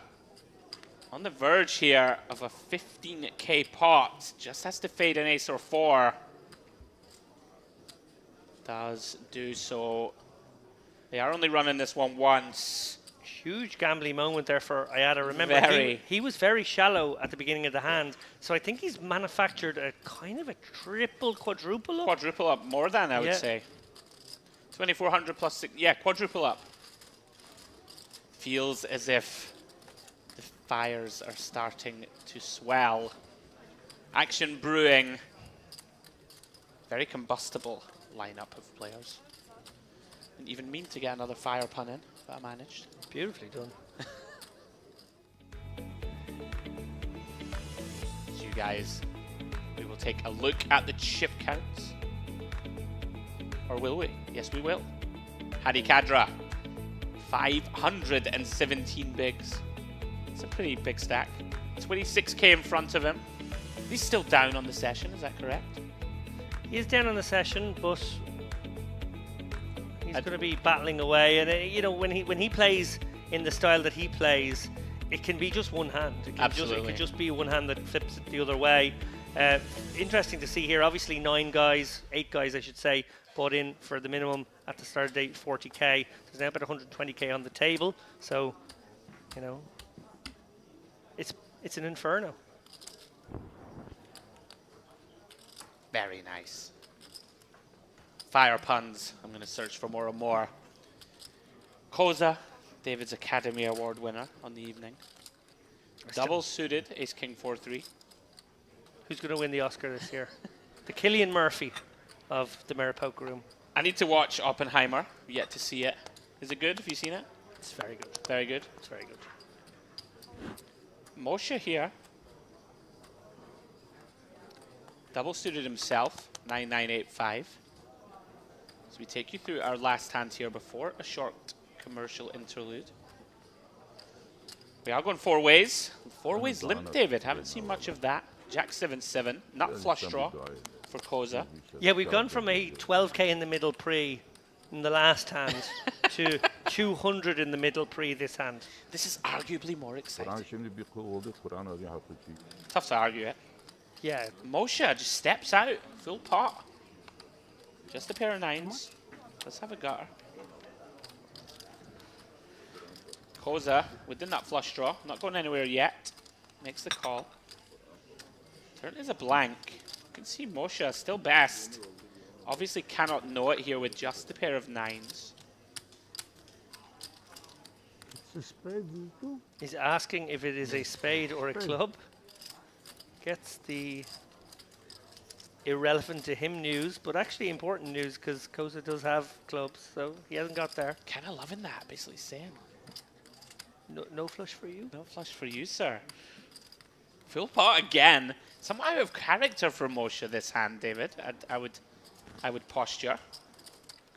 on the verge here of a 15k pot. Just has to fade an ace or 4. Does do so. They are only running this one once. Huge gambling moment there for Ayata. Remember, he was very shallow at the beginning of the hand, so I think he's manufactured a kind of a triple, quadruple up. Quadruple up, more than I would say. 2400 plus 6, yeah, quadruple up. Feels as if the fires are starting to swell. Action brewing. Very combustible lineup of players. Didn't even mean to get another fire pun in, but I managed. Beautifully done. So you guys, we will take a look at the chip counts. Or will we? Yes, we will. Hadi Kadra, 517 bigs. It's a pretty big stack. 26k in front of him. He's still down on the session, is that correct? He is down on the session, but he's going to be battling away, and you know, when he plays in the style that he plays, it can be just one hand. It can just be one hand that flips it the other way. Interesting to see here. Obviously, 8 guys, I should say, bought in for the minimum at the start of the day, 40k. There's now about 120k on the table, so you know, it's an inferno. Very nice. Fire puns. I'm going to search for more and more. Koza, David's Academy Award winner on the evening. Double suited, Ace King 4-3. Who's going to win the Oscar this year? The Cillian Murphy of the Mirror Poker Room. I need to watch Oppenheimer. Yet to see it. Is it good? Have you seen it? It's very good. Very good. It's very good. Moshe here. Double suited himself, 9985. So we take you through our last hand here before a short commercial interlude. We are going 4 ways. 4 ways limp, David. Haven't seen much of that. Jack 7-7, not flush draw for Koza. Yeah, we've gone from a 12k in the middle pre in the last hand to 200 in the middle pre this hand. This is arguably more exciting. Tough to argue it. Yeah. Moshe just steps out, full pot. Just a pair of 9s. Let's have a gutter. Koza within that flush draw, not going anywhere yet. Makes the call. Certainly is a blank. You can see Moshe still best. Obviously cannot know it here with just a pair of 9s. It's a spade too. He's asking if it is a spade or a club. Gets the irrelevant to him news, but actually important news because Koza does have clubs, so he hasn't got there. Kind of loving that, basically saying. No flush for you? No flush for you, sir. Full pot again. Somewhat out of character for Moshe this hand, David. I would posture.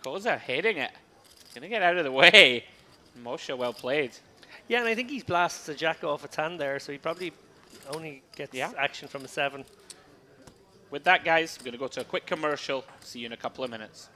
Koza heading it. Gonna get out of the way. Moshe, well played. Yeah, and I think he's blasted the jack off its hand there, so he probably only gets action from a 7. With that, guys, we're going to go to a quick commercial. See you in a couple of minutes.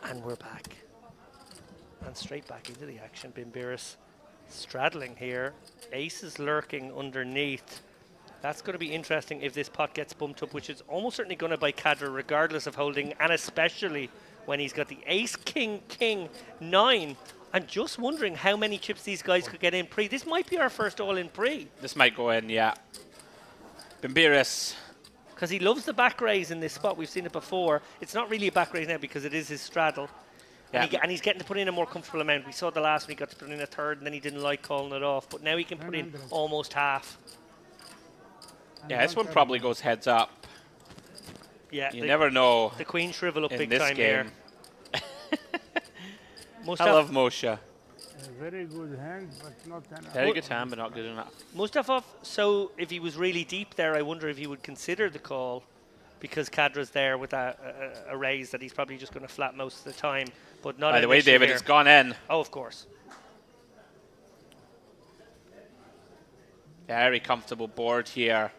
And we're back. And straight back into the action. Bimbiris straddling here. Ace is lurking underneath. That's going to be interesting if this pot gets bumped up, which is almost certainly going to by Cadra regardless of holding, and especially when he's got the ace, king, king, 9. I'm just wondering how many chips these guys could get in pre. This might be our first all-in pre. This might go in, yeah. Bimbiris. Because he loves the back raise in this spot. We've seen it before. It's not really a back raise now because it is his straddle. Yeah. And he's getting to put in a more comfortable amount. We saw the last one, he got to put in a third, and then he didn't like calling it off. But now he can put in almost half. Yeah, this one probably goes heads up. Yeah, you never know. The queen shrivel up in big this time game. here. I love Moshe. A very good hand, but not enough. Very good hand, but not good enough. Mustafov, so if he was really deep there, I wonder if he would consider the call, because Cadra's there with a raise that he's probably just going to flat most of the time. But not. By the way, David, it's gone in. Oh, of course. Very comfortable board here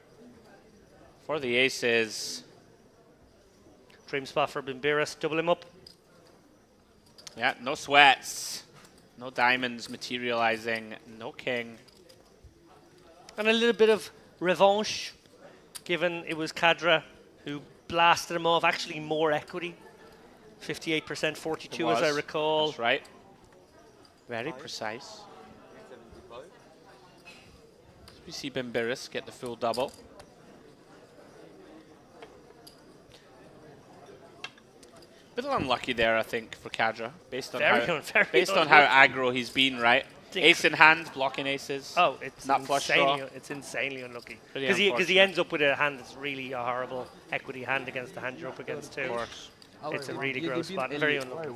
for the aces. Dream spot for Bimbiris. Double him up. Yeah, no sweats. No diamonds materializing. No king. And a little bit of revanche, given it was Cadra who blasted him off. Actually, more equity. 58%, 42 as I recall. That's right. Very precise. We see Bimbiris get the full double. Bit unlucky there, I think, for Cadra, based on how aggro he's been, right? Ace in hand, blocking aces. Oh, it's not flush draw. It's insanely unlucky. Because he ends up with a hand that's really a horrible equity hand against the hand you're up against too. Of course. It's a really gross spot and very unlucky.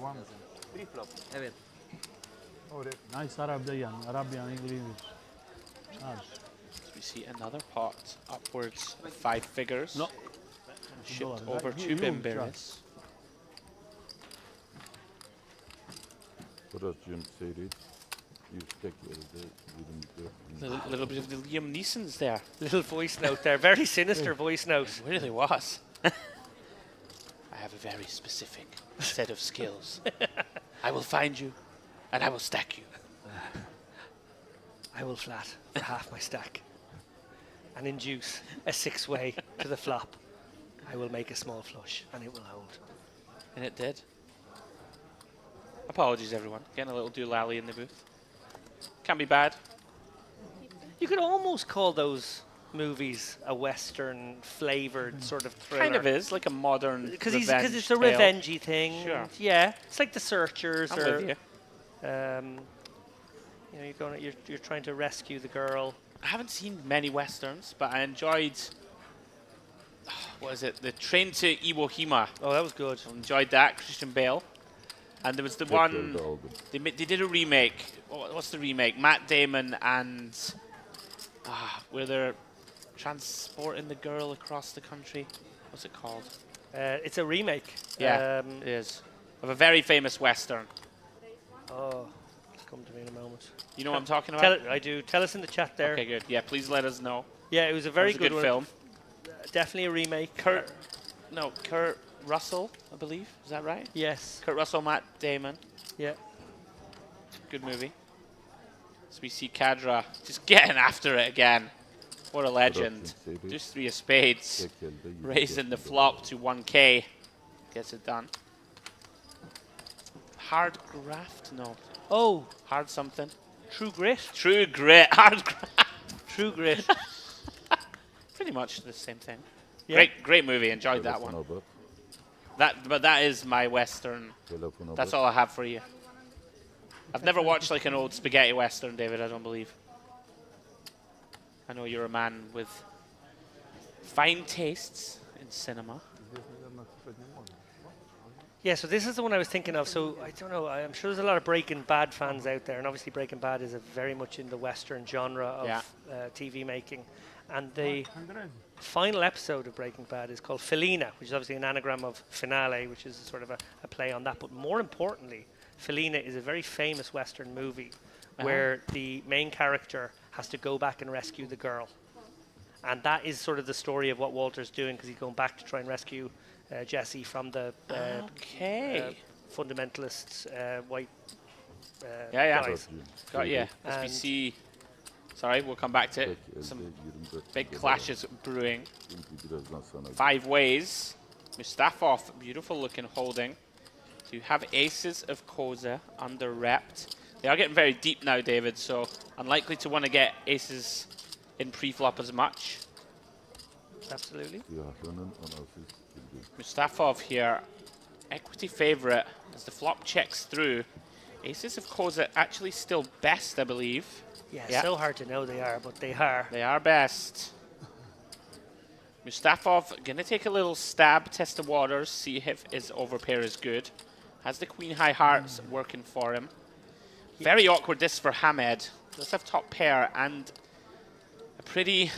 Nice Arabian English. We see another pot upwards of 5 figures. No. Shipped over to Bimbiris. Biraz Jim seyret. Little bit of the Liam Neeson's there. Little voice note there, very sinister voice note. It really was. I have a very specific set of skills. I will find you, and I will stack you. I will flat for half my stack and induce a 6-way to the flop. I will make a small flush, and it will hold. And it did. Apologies, everyone. Getting a little doolally in the booth. Can't be bad. You could almost call those movies a Western flavored sort of thriller. Kind of is, like a modern because it's tale. a revengey thing. Sure. Yeah, it's like The Searchers. I'm or with you. You know, you're trying to rescue the girl. I haven't seen many westerns, but I enjoyed. What is it? The Train to Iwo Jima. Oh, that was good. I enjoyed that. Christian Bale. And there was the one. They did a remake. What's the remake? Matt Damon and where they're transporting the girl across the country. What's it called? It's a remake. Yeah, it is. Of a very famous western. Oh, it's come to me in a moment. You know what I'm talking about? I do. Tell us in the chat there. Okay, good. Yeah, please let us know. Yeah, it was a very good one. film. Definitely a remake. Kurt Russell, I believe. Is that right? Yes. Kurt Russell, Matt Damon. Yeah. Good movie. So we see Kadra just getting after it again. What a legend. Just 3 of spades. Raising the flop to 1K. Gets it done. Hard graft? No. Oh. Hard something. True Grit? True Grit. Hard graft. True Grit. Pretty much the same thing. Yeah. Great movie. Enjoyed that one. But that is my Western. That's all I have for you. I've never watched like an old spaghetti Western, David, I don't believe. I know you're a man with fine tastes in cinema. Yeah, so this is the one I was thinking of. So I don't know. I'm sure there's a lot of Breaking Bad fans out there, and obviously Breaking Bad is very much in the Western genre of TV making. And the final episode of Breaking Bad is called Felina, which is obviously an anagram of finale, which is sort of a play on that. But more importantly, Felina is a very famous Western movie where the main character has to go back and rescue the girl. And that is sort of the story of what Walter's doing, because he's going back to try and rescue Jesse from the fundamentalists, white guys. Got you. As we see, sorry, we'll come back to it. Some big clashes brewing. 5 ways. Mustafov, beautiful looking holding. So you have aces of Koza under repped. They are getting very deep now, David, so unlikely to want to get aces in pre-flop as much. Absolutely. Mustafov here, equity favorite as the flop checks through. Aces of Koza actually still best, I believe. Yeah, so hard to know they are, but they are. They are best. Mustafov going to take a little stab, test the waters, see if his overpair is good. Has the queen high hearts working for him. Very awkward this for Hamed. Does have top pair and a pretty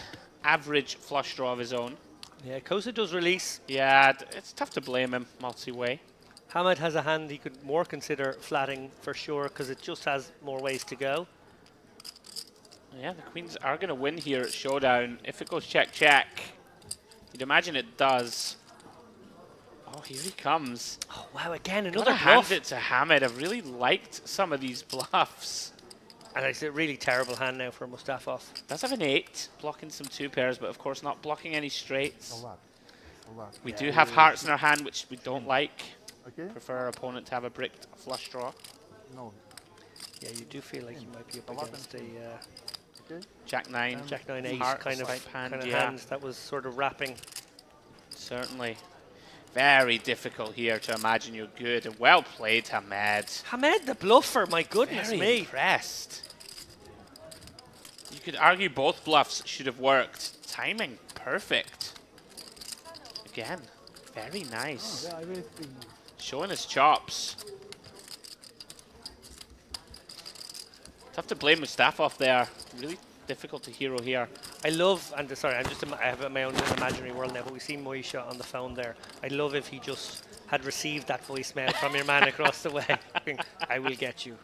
average flush draw of his own. Yeah, Koza does release. Yeah, it's tough to blame him multi-way. Hamed has a hand he could more consider flatting for sure, because it just has more ways to go. Yeah, the queens are going to win here at Showdown. If it goes check-check, you'd imagine it does. Oh, here he comes. Oh, wow, again, another Gotta bluff. hand it to Hamed. I've really liked some of these bluffs. And it's a really terrible hand now for Mustafov. Does have an 8, blocking some 2 pairs, but of course not blocking any straights. We do have hearts in our hand, which we don't like. Prefer our opponent to have a bricked flush draw. No. Yeah, you do feel like you might be up against a Jack 9, Jack 9 ace heart kind of hand, hand that was sort of wrapping. Certainly. Very difficult here to imagine you're good, and well played, Hamed. Hamed the bluffer, my goodness Very me. impressed. You could argue both bluffs should have worked. Timing perfect. Again, very nice. Showing his chops. Tough to blame Mustafov there. Really difficult to hero here. I love, and sorry, I have my own little imaginary world now, but we see Moisha on the phone there. I'd love if he just had received that voicemail from your man across the way. I will get you.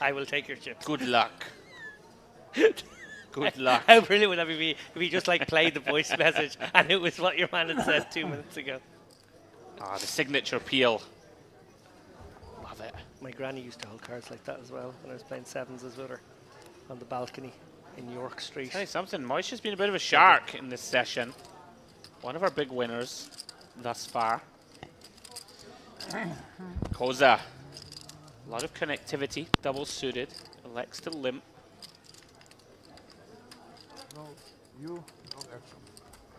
I will take your chips. Good luck. Good luck. How brilliant would that be if he just like played the voice message and it was what your man had said 2 minutes ago? Ah, the signature peel. Love it. My granny used to hold cards like that as well when I was playing sevens with her on the balcony in York Street. Hey, something. Moish has been a bit of a shark in this session. One of our big winners thus far. Koza. A lot of connectivity, double suited. Elects to limp. No, you, no action.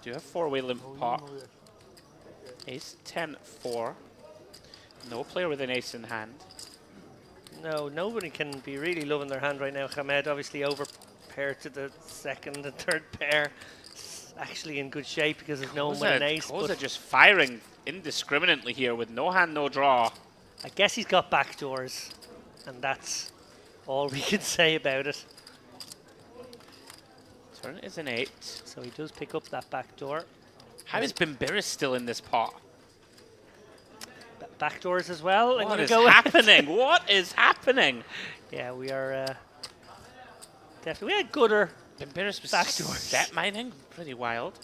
Do you have four-way limp No, you, pot? no action. Ace 10-4. No player with an ace in hand. No, nobody can be really loving their hand right now. Hamed obviously over paired to the second and third pair. It's actually in good shape because there's no one with an ace. Koza just firing indiscriminately here with no hand, no draw. I guess he's got backdoors, and that's all we can say about it. Turn is an 8. So he does pick up that backdoor. How is Bimbiris still in this pot? Backdoors as well. What is happening? What is happening? Yeah, we are definitely. We had gooder Bimbiris was backdoors. set mining. Pretty wild.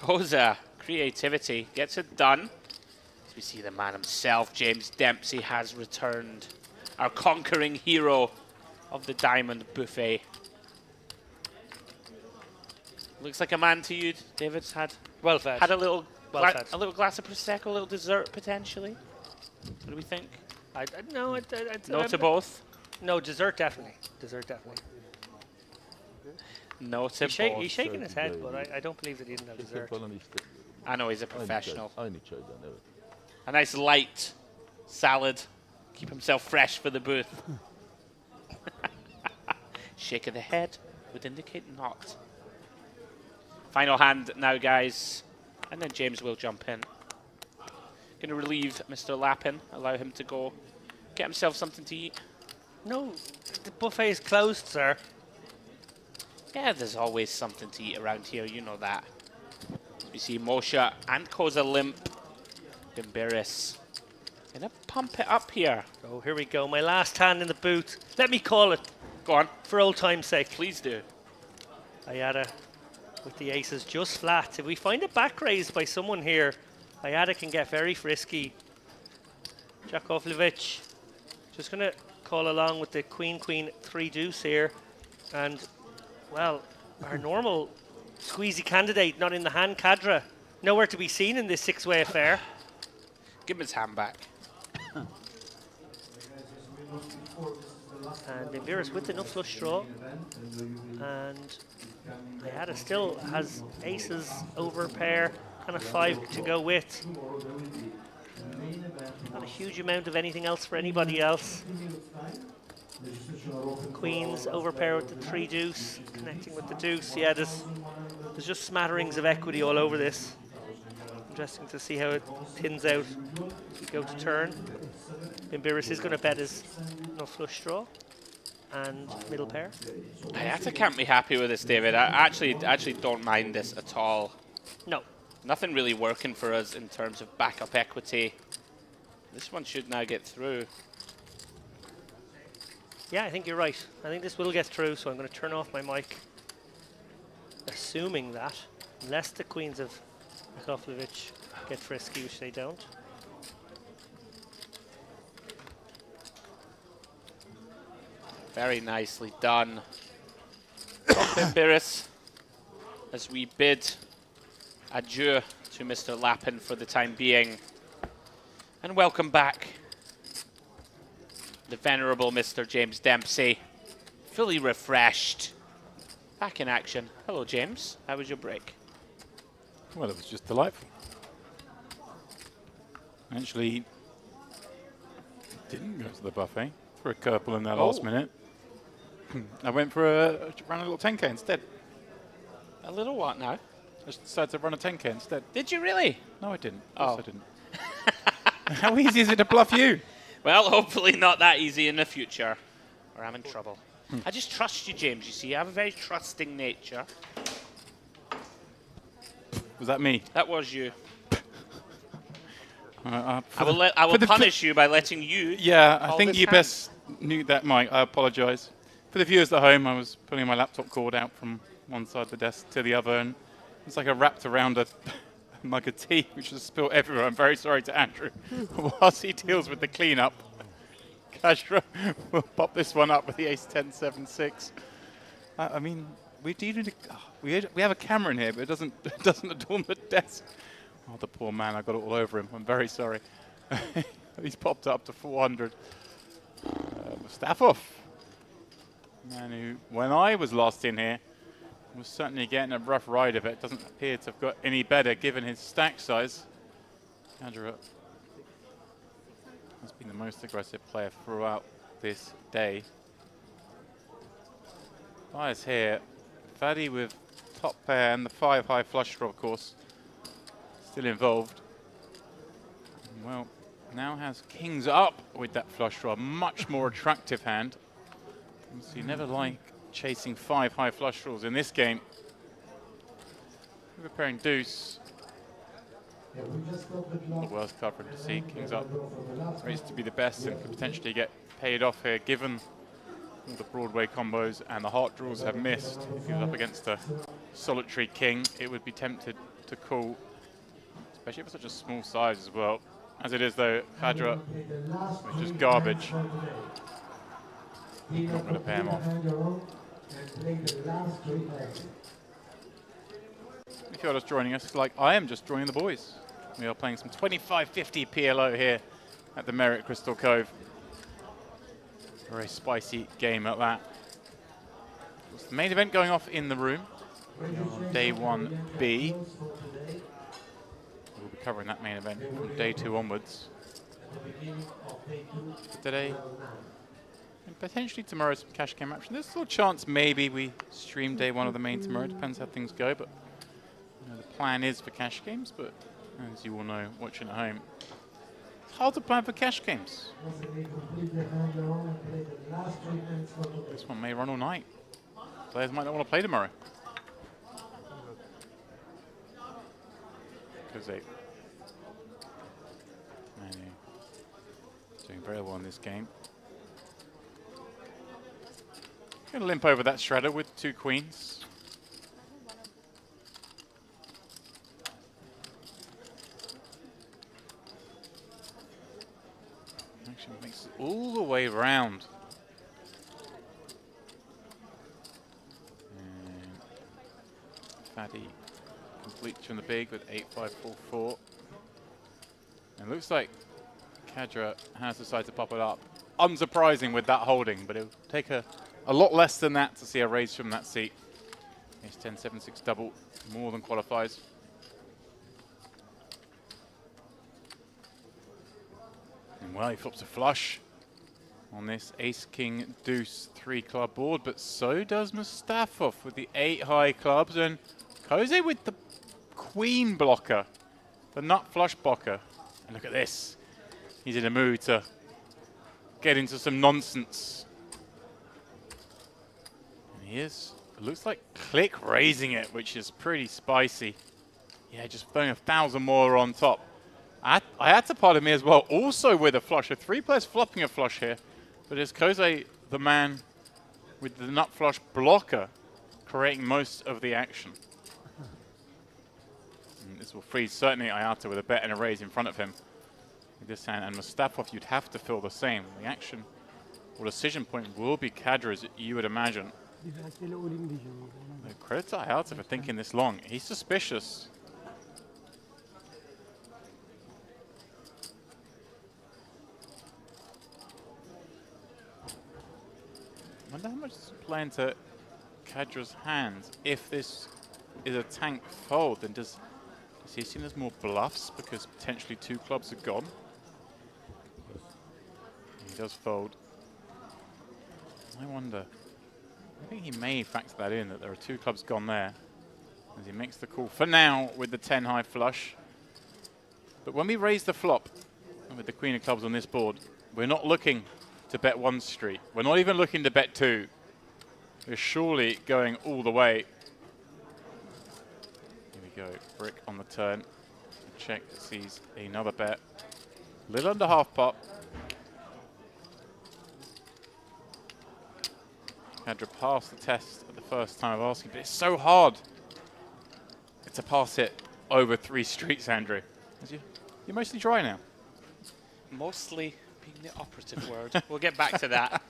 Koza, creativity, gets it done. As we see the man himself, James Dempsey, has returned. Our conquering hero of the Diamond Buffet. Looks like a man to you, David's had. Well fed. Had a little, well fed. a little glass of prosecco, a little dessert potentially. What do we think? No, No to both. No, dessert definitely. Dessert definitely. No to He's both. shaking his head, but I don't believe that he didn't have dessert. I know he's a professional. Aynı çaydan evet. A nice light salad. Keep himself fresh for the booth. Shake of the head would indicate not. Final hand now, guys. And then James will jump in. Going to relieve Mr. Lappin, allow him to go get himself something to eat. No, the buffet is closed, sir. Yeah, there's always something to eat around here, you know that. We see Moshe and Koza limp. Bimbiris. Gonna pump it up here. Oh, here we go. My last hand in the boot. Let me call it. Go on. For old time's sake. Please do. Ayada with the aces just flat. If we find a back raised by someone here, Ayada can get very frisky. Jakovljevic just going to call along with the queen-queen 3-deuce here. And, well, our normal squeezy candidate not in the hand, Kadra. Nowhere to be seen in this six-way affair. Give him his hand back. And Bimbiris with the nut flush draw. And Ayada still has aces over pair and a 5 to go with. Not a huge amount of anything else for anybody else. Queens over pair with the 3-deuce, connecting with the deuce. Yeah, there's just smatterings of equity all over this. Interesting to see how it pins out as we go to turn. Bimbiris is going to bet his no flush draw and middle pair. Ayada can't be happy with this, David. I actually don't mind this at all. No. Nothing really working for us in terms of backup equity. This one should now get through. Yeah, I think you're right. I think this will get through, so I'm going to turn off my mic. Assuming that, unless the queens of Jakovljevic get frisky, which they don't. Very nicely done. Bimbiris, as we bid adieu to Mr. Lappin for the time being. And welcome back the venerable Mr. James Dempsey, fully refreshed, back in action. Hello, James. How was your break? Well, it was just delightful. Actually, didn't go to the buffet for a couple in that last minute. I went for ran a little 10k instead. A little what now? I just decided to run a 10k instead. Did you really? No, I didn't. Oh. I didn't. How easy is it to bluff you? Well, hopefully not that easy in the future, or I'm in trouble. I just trust you, James. You see, I have a very trusting nature. Was that me? That was you. I will punish you by letting you. Yeah, I hold think his you hand. best knew that, Mike. I apologise. For the viewers at home, I was pulling my laptop cord out from one side of the desk to the other, and it's like I wrapped around a mug of tea, which has spilled everywhere. I'm very sorry to Andrew. Whilst he deals with the cleanup, Kajra will pop this one up with the ace 10 7 6. I mean, we have a camera in here, but it doesn't adorn the desk. Oh, the poor man! I got it all over him. I'm very sorry. He's popped up to 400. Mustafov, man who, when I was last in here, was certainly getting a rough ride of it. Doesn't appear to have got any better given his stack size. Kajra has been the most aggressive player throughout this day. Bias here. Fadi with top pair and the 5 high flush draw, of course, still involved. Well, now has kings up with that flush draw, a much more attractive hand. So you never like chasing 5 high flush draws in this game. We're preparing deuce. The worst card for him to see, kings up. Race to be the best and could potentially get paid off here, given all the Broadway combos and the heart draws have missed. If he was up against a solitary king, it would be tempted to call, especially for such a small size as well. As it is though, Kajra, which is garbage. Not going to pay him off. If you're just joining us, like I am just joining the boys. We are playing some 25-50 PLO here at the Merit Crystal Cove. Very spicy game at that. It's the main event going off in the room on day 1B. We'll be covering that main event from day 2 onwards. Today, and potentially tomorrow, some cash game action. There's still a chance maybe we stream day 1 of the main tomorrow. Depends how things go, but you know, the plan is for cash games. But as you all know, watching at home, it's hard to plan for cash games. This one may run all night. Players might not want to play tomorrow. Because they doing very well in this game. Going to limp over that shredder with 2 queens. Actually makes it all the way round. And Fadi completes from the big with 8-5-4-4. And it looks like Kajra has decided to pop it up. Unsurprising with that holding, but it'll take a lot less than that to see a raise from that seat. Ace 10 7 6 double more than qualifies. And well, he flops a flush on this ace king deuce 3 club board, but so does Mustafov with the 8 high clubs, and Cove with the queen blocker, the nut flush blocker. And look at this. He's in a mood to get into some nonsense. And he is. It looks like click raising it, which is pretty spicy. Yeah, just throwing 1,000 more on top. I had to part of me as well, also with a flush. 3 players flopping a flush here. But it's Cove, the man with the nut flush blocker, creating most of the action. And this will freeze certainly Ayata with a bet and a raise in front of him. With this hand, and Mustafov, you'd have to feel the same. The action or decision point will be Kajra's, you would imagine. Credit to Ayata for thinking this long. He's suspicious. I wonder how much is playing to Kajra's hands. If this is a tank fold, then does he see there's more bluffs because potentially 2 clubs are gone? He does fold. I wonder. I think he may factor that in, that there are 2 clubs gone there, as he makes the call for now with the 10 high flush. But when we raise the flop with the queen of clubs on this board, we're not looking to bet 1 street. We're not even looking to bet 2. We're surely going all the way. Here we go, brick on the turn. Check sees another bet. Little under half pot. Kadra passed the test at the first time of asking, but it's so hard to pass it over 3 streets, Andrew. You're mostly dry now. Mostly being the operative word. We'll get back to that.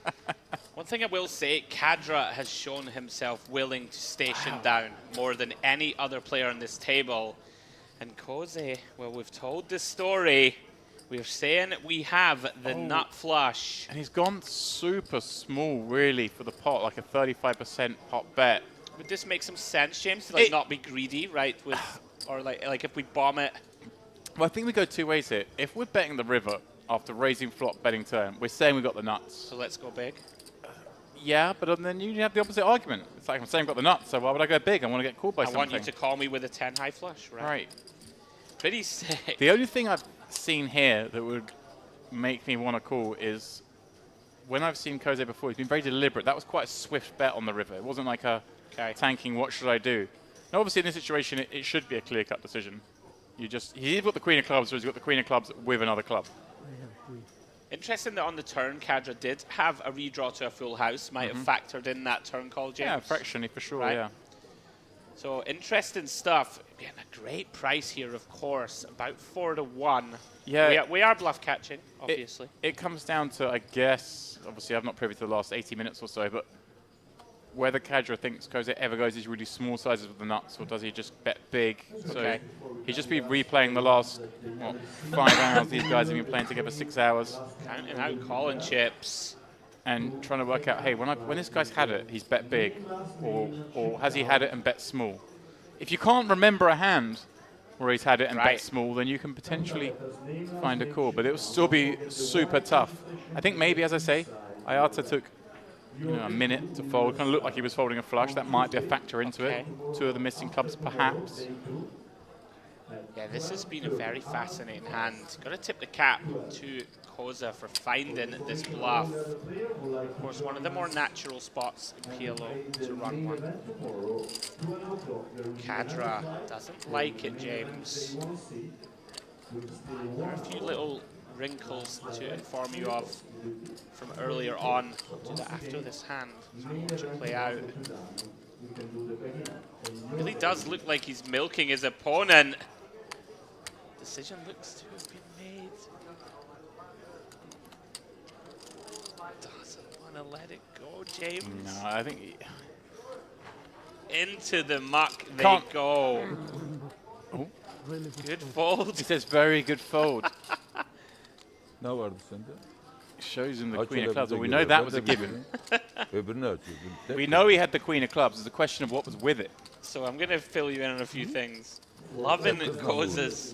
One thing I will say, Kadra has shown himself willing to station down more than any other player on this table. And Koze, well, we've told this story. We're saying we have the nut flush. And he's gone super small, really, for the pot, like a 35% pot bet. Would this make some sense, James, to like not be greedy, right? With, or like if we bomb it? Well, I think we go 2 ways here. If we're betting the river after raising flop, betting turn, we're saying we've got the nuts. So let's go big. Yeah, but then you have the opposite argument. It's like I'm saying I've got the nuts, so why would I go big? I want to get called by something. I want you to call me with a 10 high flush, right? Right. Pretty sick. The only thing I've seen here that would make me want to call is when I've seen Koze before, he's been very deliberate. That was quite a swift bet on the river. It wasn't like a tanking, what should I do? Now, obviously, in this situation, it should be a clear-cut decision. He's either got the queen of clubs or he's got the queen of clubs with another club. Interesting that on the turn, Kadra did have a redraw to a full house. Might have factored in that turn call, James. Yeah, fractionally for sure, right? yeah. So interesting stuff. Getting a great price here, of course, about 4 to 1. Yeah, we are bluff catching, obviously. It comes down to, I guess, obviously I've not privy to the last 80 minutes or so, but whether Kadra thinks Koze ever goes these really small sizes with the nuts, or does he just bet big? So he'd just be replaying the last 5 hours these guys have been playing together, 6 hours. Counting out calling chips. And trying to work out, hey, when this guy's had it, he's bet big, or has he had it and bet small? If you can't remember a hand where he's had it and bet small, then you can potentially find a call, but it will still be super tough. I think maybe, as I say, Ayata took a minute to fold. Kind of looked like he was folding a flush. That might be a factor into it. 2 of the missing clubs, perhaps. Yeah, this has been a very fascinating hand. Got to tip the cap to Koza for finding this bluff. Of course, one of the more natural spots in PLO to run one. Kadra doesn't like it, James. There are a few little wrinkles to inform you of from earlier on. I'll do that after this hand. So watch it play out. Really does look like he's milking his opponent. Decision looks to have been made. Doesn't want to let it go, James. No, I think into the muck they go. Oh. Good fold. He says very good fold. Ne vardı sende? Shows him the queen of clubs. Well, we know that was a given. Öbürünü We know he had the queen of clubs. It's a question of what was with it. So I'm going to fill you in on a few things. Loving causes.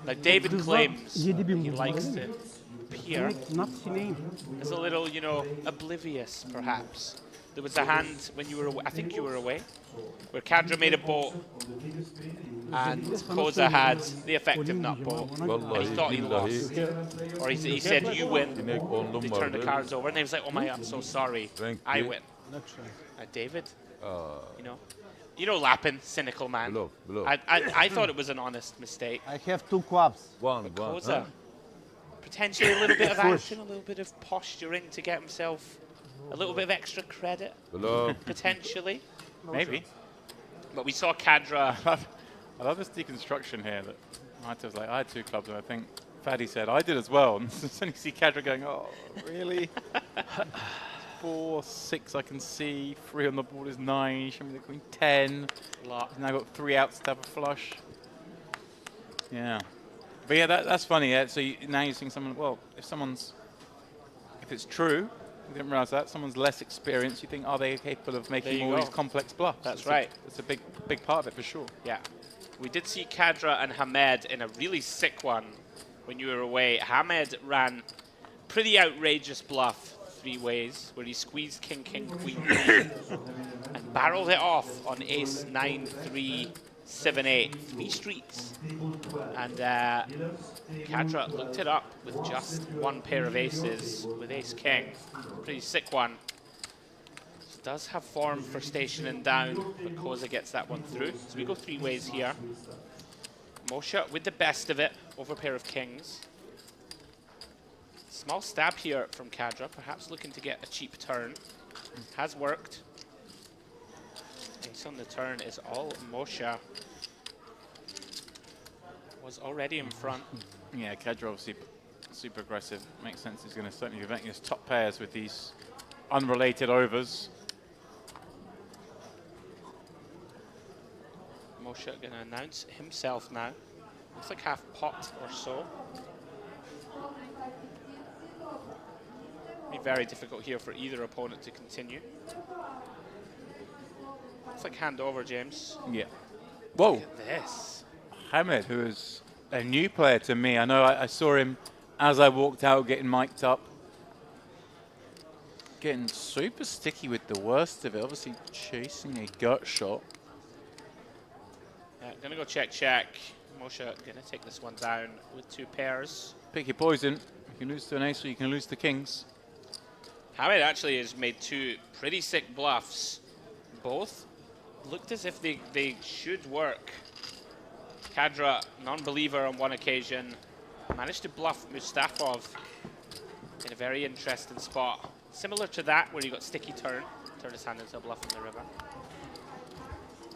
Now David claims he likes to appear as a little, oblivious, perhaps. There was a hand when you were away, I think you were away, where Kadra made a boat and Koza had the effective nut boat, and he thought he lost. Or he said, you win. They turned the cards over, and he was like, oh my, I'm so sorry, I win. David, you know Lappin, cynical man. Below. I thought it was an honest mistake. I have 2 clubs. One. Koza, potentially a little bit of action, a little bit of posturing to get himself a little bit of extra credit, potentially. Maybe. But we saw Kadra. I love this deconstruction here. That Maito was like, I had 2 clubs, and I think Fadi said, I did as well. And then you see Kadra going, oh, really? 4, 6 I can see. 3 on the board is 9. Show me the queen 10. Now I've got 3 outs to have a flush. Yeah. But yeah, that's funny. Yeah. So now you're seeing someone, well, if it's true, I didn't realize that. Someone's less experienced. You think, are they capable of making all these complex bluffs? That's right. It's a big part of it for sure. Yeah. We did see Kadra and Hamed in a really sick one when you were away. Hamed ran pretty outrageous bluff 3 ways, where he squeezed king, king, queen, queen, and barreled it off on ace 9, 3, 7, 8, 3 streets. And Kadra looked it up with just 1 pair of aces with ace king. Pretty sick one. Does have form for stationing down, but Koza gets that one through. So we go 3 ways here. Moshe with the best of it over a pair of kings. Small stab here from Kadra, perhaps looking to get a cheap turn. Has worked. Ace on the turn is all Moshe. Was already in front. Yeah, Kadra obviously super aggressive. Makes sense. He's going to certainly be making his top pairs with these unrelated overs. Moshe going to announce himself now. Looks like half pot or so. Be very difficult here for either opponent to continue. Looks like hand over, James. Yeah. Whoa. Look at this. Hamid, who is a new player to me. I know I saw him as I walked out getting mic'd up. Getting super sticky with the worst of it. Obviously chasing a gut shot. Gonna go check. Moshe gonna take this one down with 2 pairs. Pick your poison. You can lose to an ace or you can lose to kings. Hamid actually has made 2 pretty sick bluffs. Both looked as if they should work. Kadra, non-believer on one occasion, managed to bluff Mustafov in a very interesting spot. Similar to that where he got sticky turn his hand into a bluff in the river.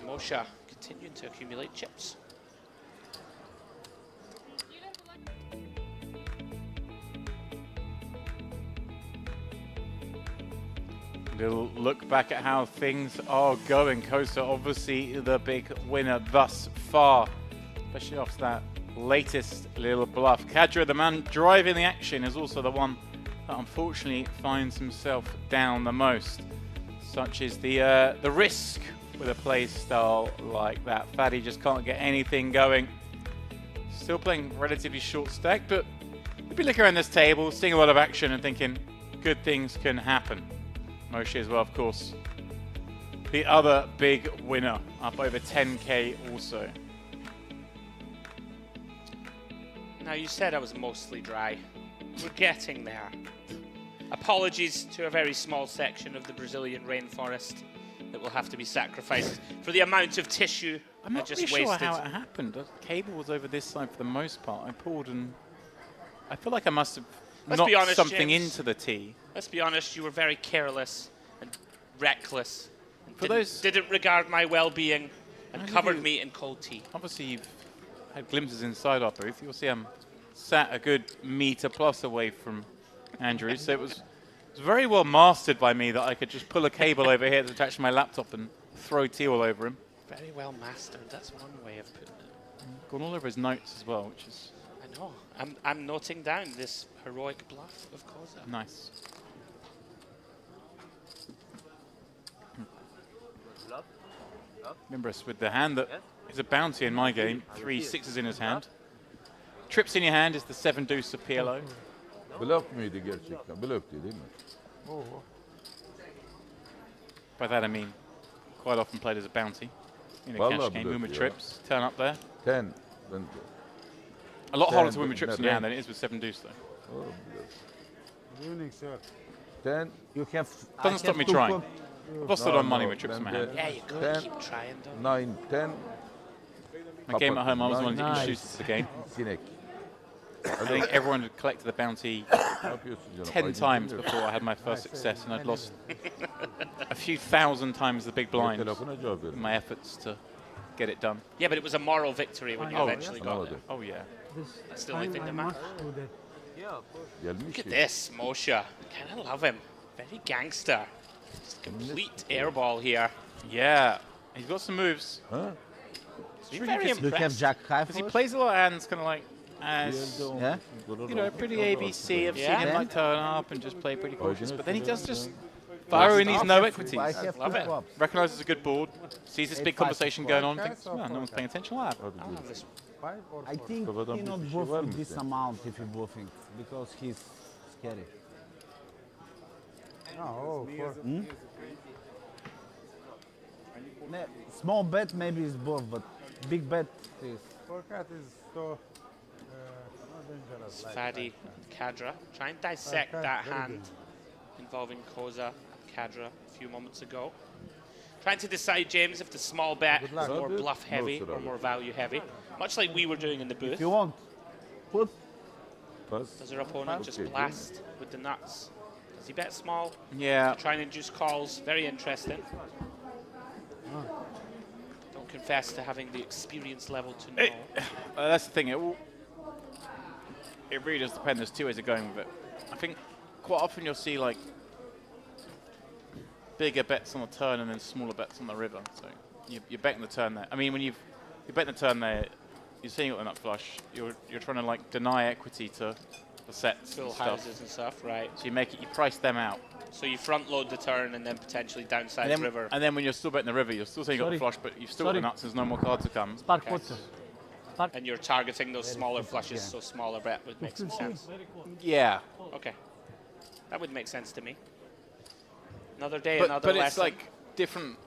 Moshe continuing to accumulate chips. Little look back at how things are going. Kosa obviously the big winner thus far, especially off that latest little bluff. Kadra, the man driving the action, is also the one that unfortunately finds himself down the most. Such is the risk with a play style like that. Fadi just can't get anything going. Still playing relatively short stack, but you'd be looking around this table, seeing a lot of action and thinking good things can happen. Moshe as well, of course. The other big winner, up over 10k also. Now, you said I was mostly dry. We're getting there. Apologies to a very small section of the Brazilian rainforest that will have to be sacrificed for the amount of tissue I'm I not just really wasted. sure how it happened. The cable was over this side for the most part. I pulled and I feel like I must have knocked honest, something James. into the tee. Let's be honest, you were very careless and reckless. And For didn't regard my well-being and How did covered you- me in cold tea. Obviously, you've had glimpses inside our booth. You'll see I'm sat a good meter plus away from Andrew, so it was very well mastered by me that I could just pull a cable over here to attach to my laptop and throw tea all over him. Very well mastered. That's one way of putting it. Gone all over his notes as well, which is I know. I'm noting down this heroic bluff of Koza. nice. Remember us with the hand that is a bounty in my game. 3 6s in his hand. Trips in your hand is the 7 deuce of PLO. Bluff mıydı gerçekten? Bluff'tı değil mi? By that I mean quite often played as a bounty in a Vallahi cash game. bluff Win with ya. trips, turn up there. 10. Ben A lot harder to Ten, win with trips but in your hand no, than it is with 7 deuce though. Oğlum bluff. Evening, sir. 10. You have. Doesn't stop me trying. I've lost a lot of money with trips in my hand. Yeah, you gotta 10, keep trying, though. 9, 10. My game at home, I was Nice. wanting to introduce it to the game. Sinek. I think everyone had collected the bounty Ne yapıyorsun canım? 10 Aydın times dinliyor. before I had my first success, and I'd lost a few thousand times the big blind Telefona cevap in verin. my efforts to get it done. Yeah, but it was a moral victory when you Oh, eventually got Anlamadım. there. Oh yeah. That's the only thing that matters. Gelmiş Look at ya. this, Moshe. Kind of love him. Very gangster. Just complete airball here. Yeah, he's got some moves. Ha? He's very Do you have impressed. Jack high Because he first? plays a lot of hands kind of like as, Yeah. you know, pretty ABC. I've seen him Yeah. like turn up and just play pretty cautious, but then he does just I fire in these no I equities. have Love two it. flops. Recognizes a good board, sees this big 8-5 conversation going on, thinks, well, no one's paying attention. I'll have it." Hadi I buyurun. love this. I think Kafadan he not bir şey worth var mı with this senin? amount if he bluffing because he's scary. Oh, for Small bet maybe is bluff, but big bet is. cat is so not dangerous. Fadi and Kadra. Try and dissect Kadra, that very hand involving Koza and Kadra a few moments ago. Trying to decide, James, if the small bet is luck. more Good. bluff heavy No, sir. or more value heavy. Much like we were doing in the If booth. you want, put Pass. Does your opponent just Okay. blast with the nuts? Does he bet small? Yeah. Try and induce calls. Very interesting. Don't confess to having the experience level to know. That's the thing. It really does depend. There's two ways of going with it. I think quite often you'll see like bigger bets on the turn and then smaller bets on the river. So you're betting the turn there. I mean, when you're betting the turn there, you're seeing it with a nut flush. You're trying to like deny equity to the sets, Full and stuff. houses and stuff, right? So you price them out. So you front load the turn and then potentially downside And then, river. and then when you're still betting the river, you're still saying you got the Sorry. flush, but you've still got the Sorry. nuts. There's no more cards to come. Spark Okay. water. And you're targeting those smaller flushes, so smaller bet would make some sense. Yeah. Okay. That would make sense to me. Another day, But another lesson. it's like different.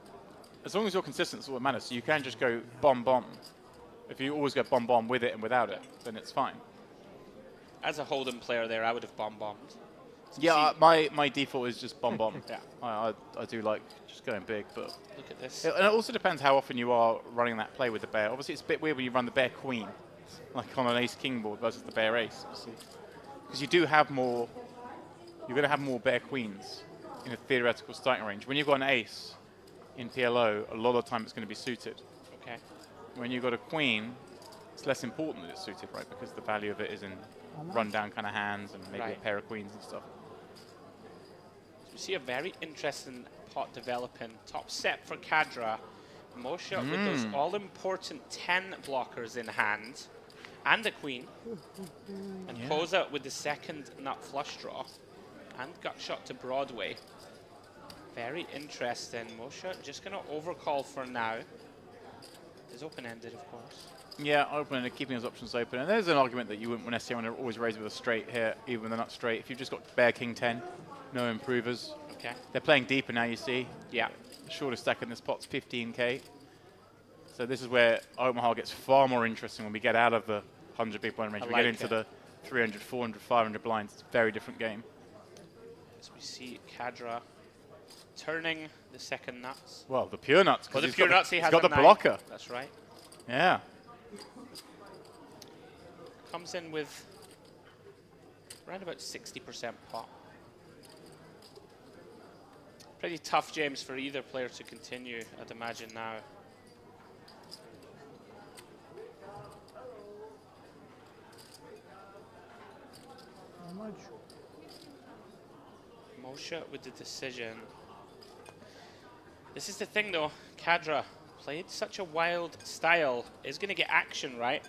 As long as you're consistent, that's all that matters. So you can just go bomb bomb. If you always go bomb bomb with it and without it, then it's fine. As a Hold'em player there, I would have bomb bombed. Yeah, my default is just bomb bomb. Yeah. I do like just going big, but Look at this. and it also depends how often you are running that play with the bear. Obviously, it's a bit weird when you run the bear queen, like on an ace king board versus the bear ace, because you do have more. You're going to have more bear queens in a theoretical starting range. When you've got an ace in PLO, a lot of the time it's going to be suited. Okay. When you've got a queen, it's less important that it's suited, right? Because the value of it is in run-down kind of hands and maybe a Right. pair of queens and stuff. We see a very interesting pot developing. Top set for Kadra. Moshe with those all-important 10 blockers in hand. And a queen. And Koza with the second nut flush draw. And gut shot to Broadway. Very interesting. Moshe just going to overcall for now. Is open-ended, of course. Yeah, open and keeping his options open. And there's an argument that you wouldn't necessarily want to always raise with a straight here, even with a nut straight. If you've just got bear king 10, no improvers. Okay. They're playing deeper now, you see. Yeah. The shortest stack in this pot's 15k. So this is where Omaha gets far more interesting when we get out of the 100 big blind range. I We like get into it. the 300, 400, 500 blinds. It's a very different game. As we see Kadra turning the second nuts. Well, the pure nuts. 'cause Well, the he's pure got nuts, he he's has got a the 9. blocker. That's right. Yeah. Comes in with around about 60% pot. Pretty tough, James, for either player to continue, I'd imagine now. How much? Moshe with the decision. This is the thing, though. Kadra played such a wild style. Is going to get action, right?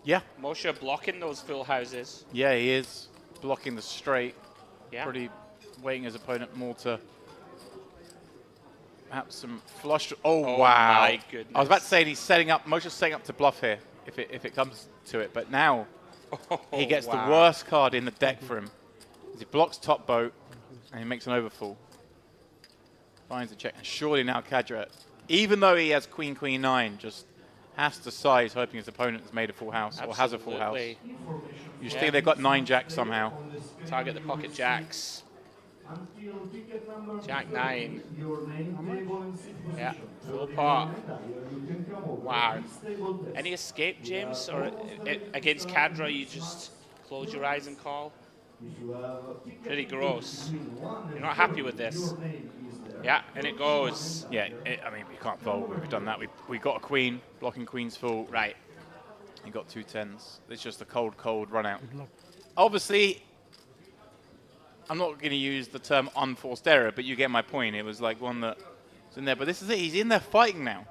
Yeah. Moshe blocking those full houses. Yeah, he is blocking the straight. Yeah. Pretty weighting his opponent more to perhaps some flush. Oh, wow. My goodness. I was about to say he's setting up, Moshe's setting up to bluff here if it comes to it. But now he gets the worst card in the deck for him. He blocks top boat and he makes an overfull. Finds the check. And surely now Kadra, even though he has queen, queen 9, just has to size, hoping his opponent has made a full house or has a full house. Absolutely. You think they've got 9 jacks somehow. Target the pocket jacks. Jack 9. Yeah, full pot. Wow. Any escape, James? Or against Kadra, you just close your eyes and call? Pretty gross. You're not happy with this? Yeah, and it goes. Yeah, I mean, we can't fold. We've done that. We got a queen, blocking queen's full. Right. You got 2 10s. It's just a cold, cold run out. Obviously, I'm not going to use the term unforced error, but you get my point. It was like one that was in there. But this is it. He's in there fighting now.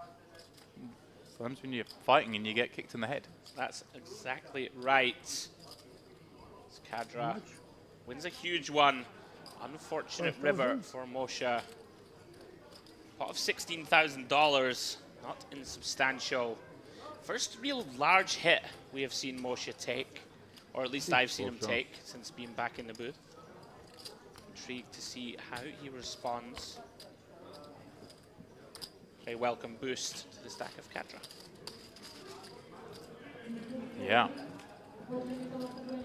Sometimes when you're fighting and you get kicked in the head. That's exactly right. It's Kadra wins a huge one. Unfortunate river for Moshe. Pot of $16,000, not insubstantial. First real large hit we have seen Moshe take, or at least I've seen him take since being back in the booth. Intrigued to see how he responds. Very welcome boost to the stack of Kadra. Yeah.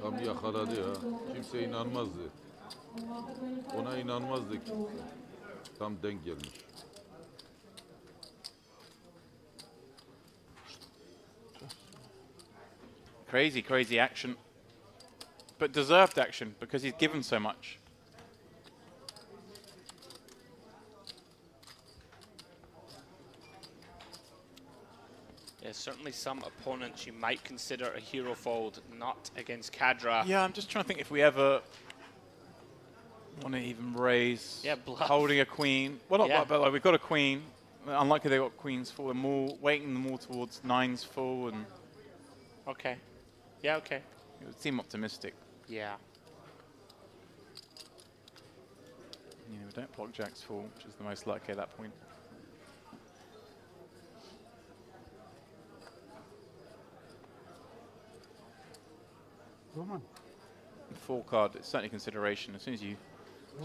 Tam yakaladı ya. Kimse inanmazdı. Ona inanmazdı ki. Tam denk gelmiş. Crazy, crazy action. but deserved action because he's given so much. Yeah, certainly some opponents you might consider a hero fold, not against Kadra. Yeah, I'm just trying to think if we ever want to even raise. Yeah, bluff. Holding a queen. Well, not Yeah. but like we've got a queen. Unlikely they got queens full. We're more weighting them more towards nines full, and Okay. Yeah, okay. it would seem optimistic. Yeah. You know, we don't block jacks full, which is the most likely at that point. Roman. Four card, it's certainly a consideration. As soon as you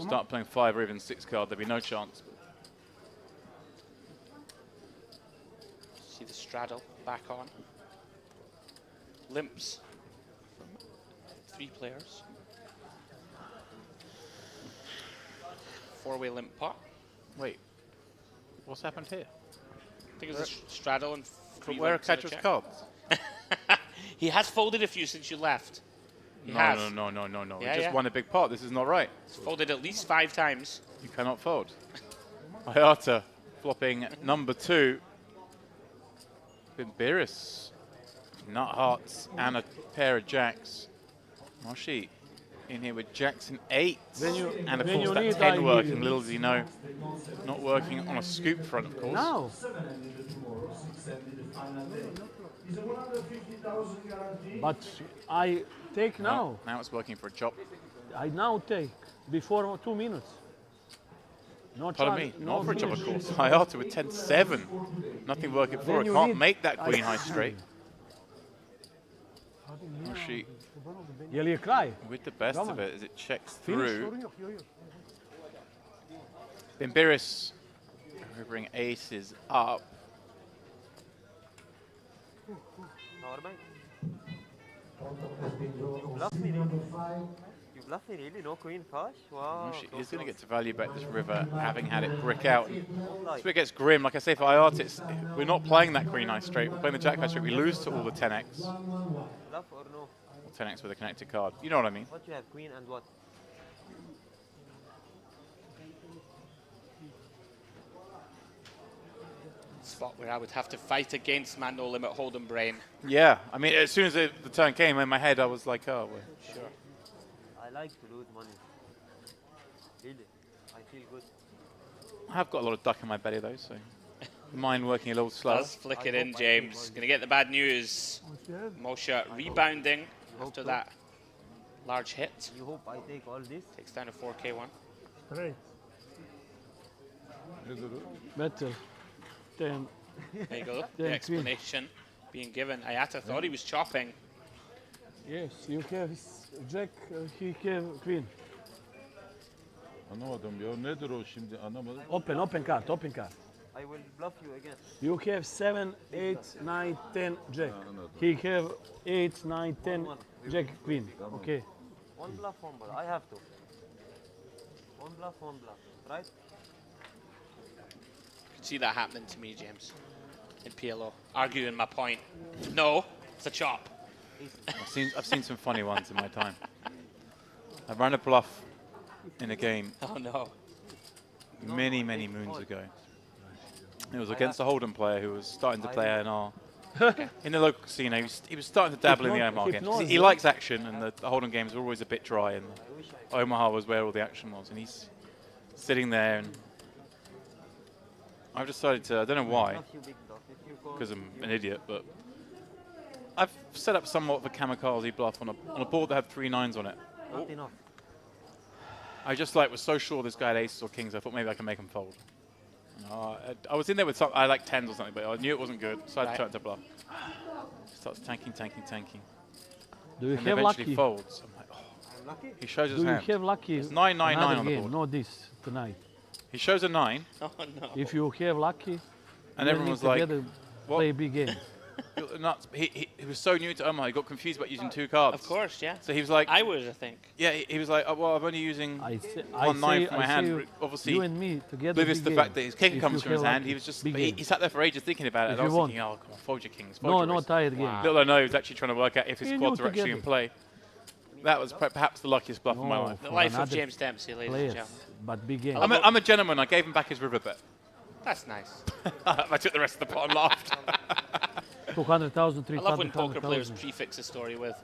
start playing 5 or even 6 card, there'd be no chance. See the straddle back on. Limps from 3 players. 4-way limp pot. Wait, what's happened here? I think it was a straddle and 3 Where are limps and a Kadra's check. cards? He has folded a few since you left. He No, has. no. Yeah, We just yeah. won a big pot. This is not right. He's folded at least 5 times. You cannot fold. Hayata flopping number 2. Bimbiris. Nut hearts and a pair of jacks. Moshi in here with jacks and 8. And of course that 10 working, little does he know. Not working on a scoop front, of course. No. 7 ended tomorrow, 6 ended the final day. It's a 150,000 guarantee. But I take now. Now it's working for a chop. I now take before 2 minutes. No Pardon chance, me, no not for a chop, of finish. course. Hayata with 10-7. Nothing working for her. Then you Can't need- make that queen high straight. Moshi You'll cry. with the best Come of on. it as it checks Finish. through. Bimbiris hovering aces up. Powerbank. Has been drawn on Bluff seat me, number 5. You bluff me really? No queen flush? Wow. She close, is going to close. get to value bet this river, having had it brick out. Like, So it gets grim. Like I say, for Hayata, we're not playing that queen high straight. We're playing the jack high straight. We lose to all the 10x. bluff or no? Or 10x with a connected card. You know what I mean? What you have? Queen and what? Spot where I would have to fight against man no limit hold'em brain. Yeah. I mean, as soon as the turn came in my head, I was like, oh, well. Sure. I like to lose money. Really. I feel good. I have got a lot of duck in my belly, though, so mine working a little slower. Does flick it in, James. Gonna get the bad news. Moshe rebounding after that large hit. You hope I take all this? Takes down a 4K1. Straight. Nedir o? Better. 10. There you go. Yeah, The queen. explanation being given. Ayata thought he was chopping. Yes, you have jack, he have queen. Anlamadım ya. Nedir o şimdi? Anlamadım. Open card, open card. I will bluff you again. You have 7, 8, 9, 10 jack. anladım. He have 8, 9, 10 jack queen. Okay. One bluff, one bluff. I have to. One bluff, right? Could see that happening to me, James, in PLO. Arguing my point. No, it's a chop. I've seen some funny ones in my time. I ran a bluff in a game Oh no. many moons ago. It was against a Hold'em player who was starting to play ANR in the local casino. He was starting to dabble in the Omaha games. 'Cause he likes action, and the Hold'em games were always a bit dry, and Omaha was where all the action was. And he's sitting there, and I've decided to, I don't know why, Bluff you, big bluff. If you call, because I'm an idiot, but I've set up somewhat of a kamikaze bluff on a board that had 3 9s on it. not enough. I just was so sure this guy had aces or kings, I thought maybe I can make him fold. I was in there with I like 10s or something, but I knew it wasn't good, so I turned to bluff. Starts tanking. Do you And have eventually lucky? folds. I'm like, oh. I'm lucky. He shows his Do you hand. have lucky? It's 9, 9, 9 Another on the game, board. not this tonight. He shows a 9, Oh no. If you have lucky, and you everyone need was like, together what? play big game. You're nuts. He was so new to Omaha, he got confused about using 2 cards. Of course, yeah. So he was like, I would, I think. yeah, he was like, oh, well, I'm only using I say, 1 9 from my hand. you Obviously, and me together. oblivious to big the fact game. that his king If comes you from his have hand. lucky, He was just, big he game. sat there for ages thinking about it. If And I was you thinking, oh, come on, fold your kings. Fold No, your no aces. tired game. Wow. Little I know he was actually trying to work out if his We quads knew are actually together. in play. That was perhaps the luckiest bluff of my life. The life of James Dempsey, ladies and gentlemen. But big game. I'm a gentleman. I gave him back his river bet. That's nice. I took the rest of the pot and laughed. 200,000, I love when 300,000. poker players prefix a story with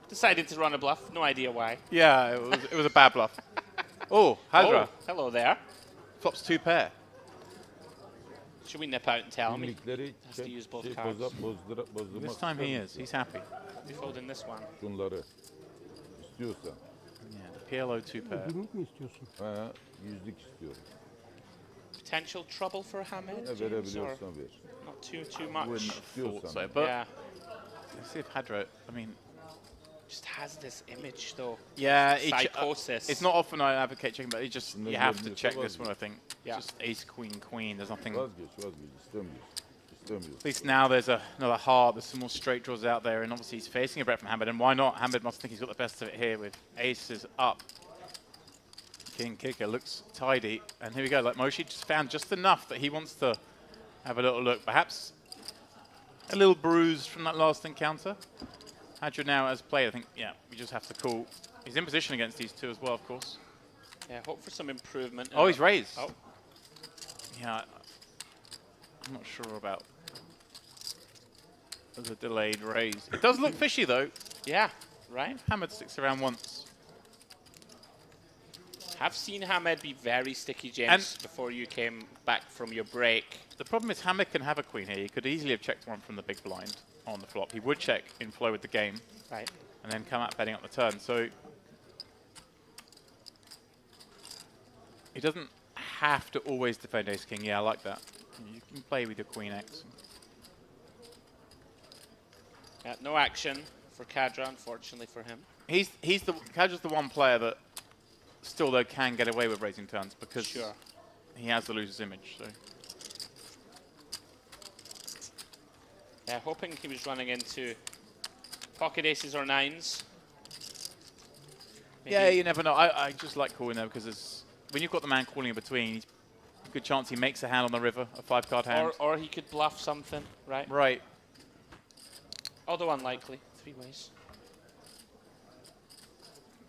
decided to run a bluff, no idea why. Yeah, it was a bad bluff. Oh, Hadra. Oh, hello there. Flops 2 pair. Should we nip out and tell him? He Kimlikleri has to use both şey cards. bozdurmak This time he is. He's happy. We fold in this one. Şunları istiyorsan. Yeah, the PLO 2 pair. Günlük mü istiyorsun? Ha, 100'lük istiyorum. Potential trouble for Hamed, Ne James, or verebiliyorsan ver. not too much? Wouldn't have thought so, but Yeah, let's see if Hadra. I mean, just has this image though. yeah, Psychosis. it's not often I advocate checking, but you have to Bunları check görmüyorsa this one. I think. Yeah. Just ace, queen, queen. There's nothing. Vazgeç, istemiyorsun. İstemiyorsun. At least now there's another heart. There's some more straight draws out there, and obviously he's facing a bet from Hamed. And why not? Hamed must think he's got the best of it here with aces up. King kicker looks tidy, and here we go. Like Moshi just found just enough that he wants to have a little look. Perhaps a little bruised from that last encounter. Hadra now has played. I think, yeah, we just have to call. He's in position against these two as well, of course. Yeah, hope for some improvement. Oh, he's raised. Oh. Yeah, I'm not sure about the delayed raise. It does look fishy, though. Yeah, right. Hamed sticks around once. Have seen Hamed be very sticky, James, before you came back from your break. The problem is Hamed can have a queen here. He could easily have checked one from the big blind on the flop. He would check in flow with the game. Right. And then come out betting up the turn. So he doesn't have to always defend ace king. Yeah, I like that. You can play with your queen x. Yeah, no action for Kadra, unfortunately for him. Kadra's the one player that still though can get away with raising turns because he has the loser's image. So yeah, hoping he was running into pocket aces or nines. Maybe. yeah, you never know. I just like calling there because when you've got the man calling in between, good chance he makes a hand on the river, a 5-card hand. Or he could bluff something, right? Right. Although unlikely, 3 ways.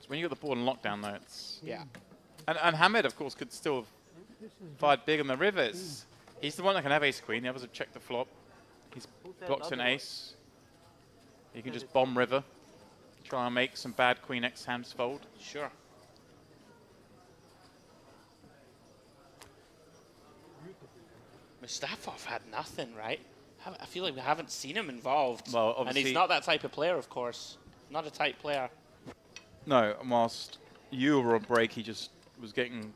So when you got the board on lockdown, though, it's Yeah. And Hamed, of course, could still have fired big on the river. He's the one that can have ace queen. The others have checked the flop. He's blocked an ace. You can just bomb river, try and make some bad queen x hands fold. Sure. Mustafov had nothing, right? I feel like we haven't seen him involved. Well, and obviously he's not that type of player, of course. Not a tight player. No, and whilst you were on break, he just was getting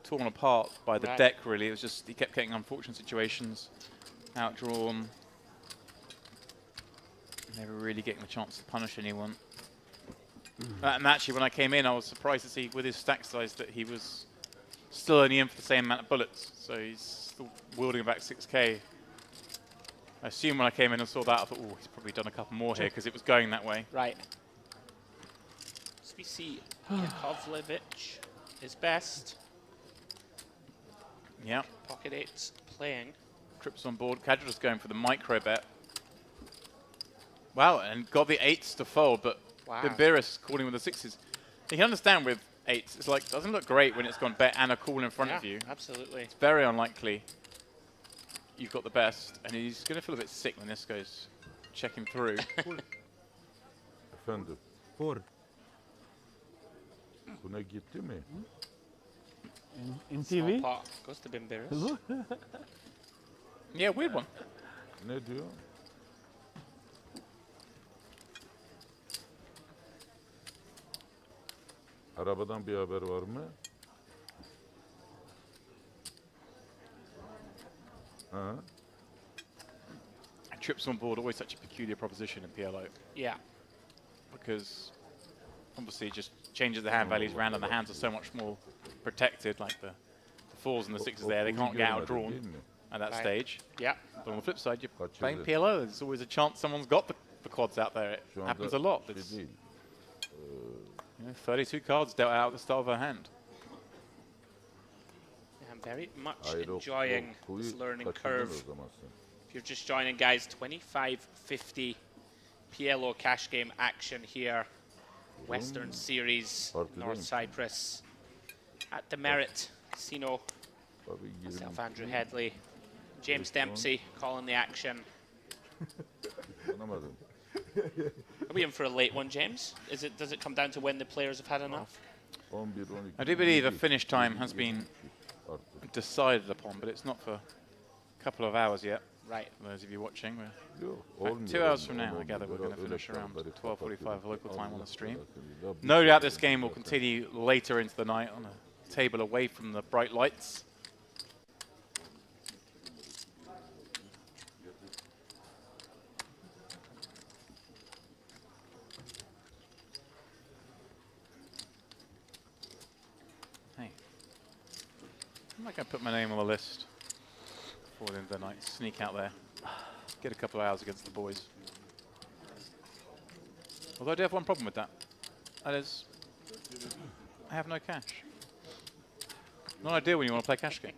torn apart by the deck, really. It was just, he kept getting unfortunate situations, outdrawn, never really getting the chance to punish anyone. And actually, when I came in, I was surprised to see with his stack size that he was still only in for the same amount of bullets. So he's still wielding about 6k. I assume when I came in and saw that, I thought, oh, he's probably done a couple more here because it was going that way. Right. So we see Yakovlevich is best. Yeah. Pocket eights playing. Trips on board. Kadra's going for the micro bet. Wow, and got the 8s to fold, but Bimbiris calling with the 6s. You can understand with 8s, it's like, doesn't look great when it's gone bet and a call in front of you. Absolutely. It's very unlikely you've got the best, and he's going to feel a bit sick when this goes checking through. Efendim. Four. Buna gitti mi? In TV? Small pot goes to Bimbiris. Yeah, weird one. Ne diyor? Arabadan bir haber var mı? Ha? Trips on board, always such a peculiar proposition in PLO. Yeah. Because obviously it just changes the hand values around, and the hands are so much more protected, like the 4s and the 6s there, they can't get outdrawn at that stage. Yeah. But on the flip side, you're playing PLO, there's always a chance someone's got the quads out there. It happens a lot. It's, you know, 32 cards dealt out at the start of her hand. Yeah, I'm very much enjoying this learning curve. If you're just joining, guys, 25.50 PLO cash game action here. Western Series, North Cyprus, at the Merit Casino. Myself, Andrew Headley, James Dempsey calling the action. Are we in for a late one, James? Does it come down to when the players have had enough? I do believe a finish time has been decided upon, but it's not for a couple of hours yet. Right. For those of you watching, we're 2 hours from now, I gather we're going to finish around 12:45 local time on the stream. No doubt this game will continue later into the night on a table away from the bright lights. Hey, I'm not going to put my name on the list before the end of the night. Sneak out there. Get a couple of hours against the boys. Although I do have one problem with that. That is, I have no cash. Not ideal when you want to play a cash game.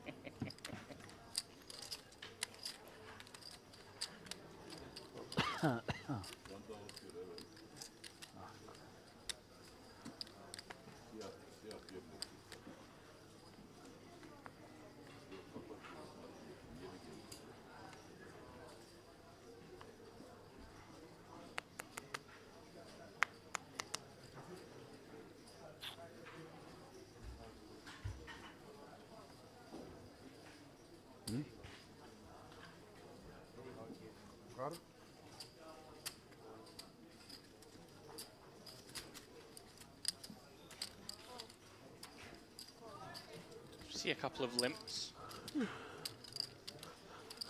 See a couple of limps.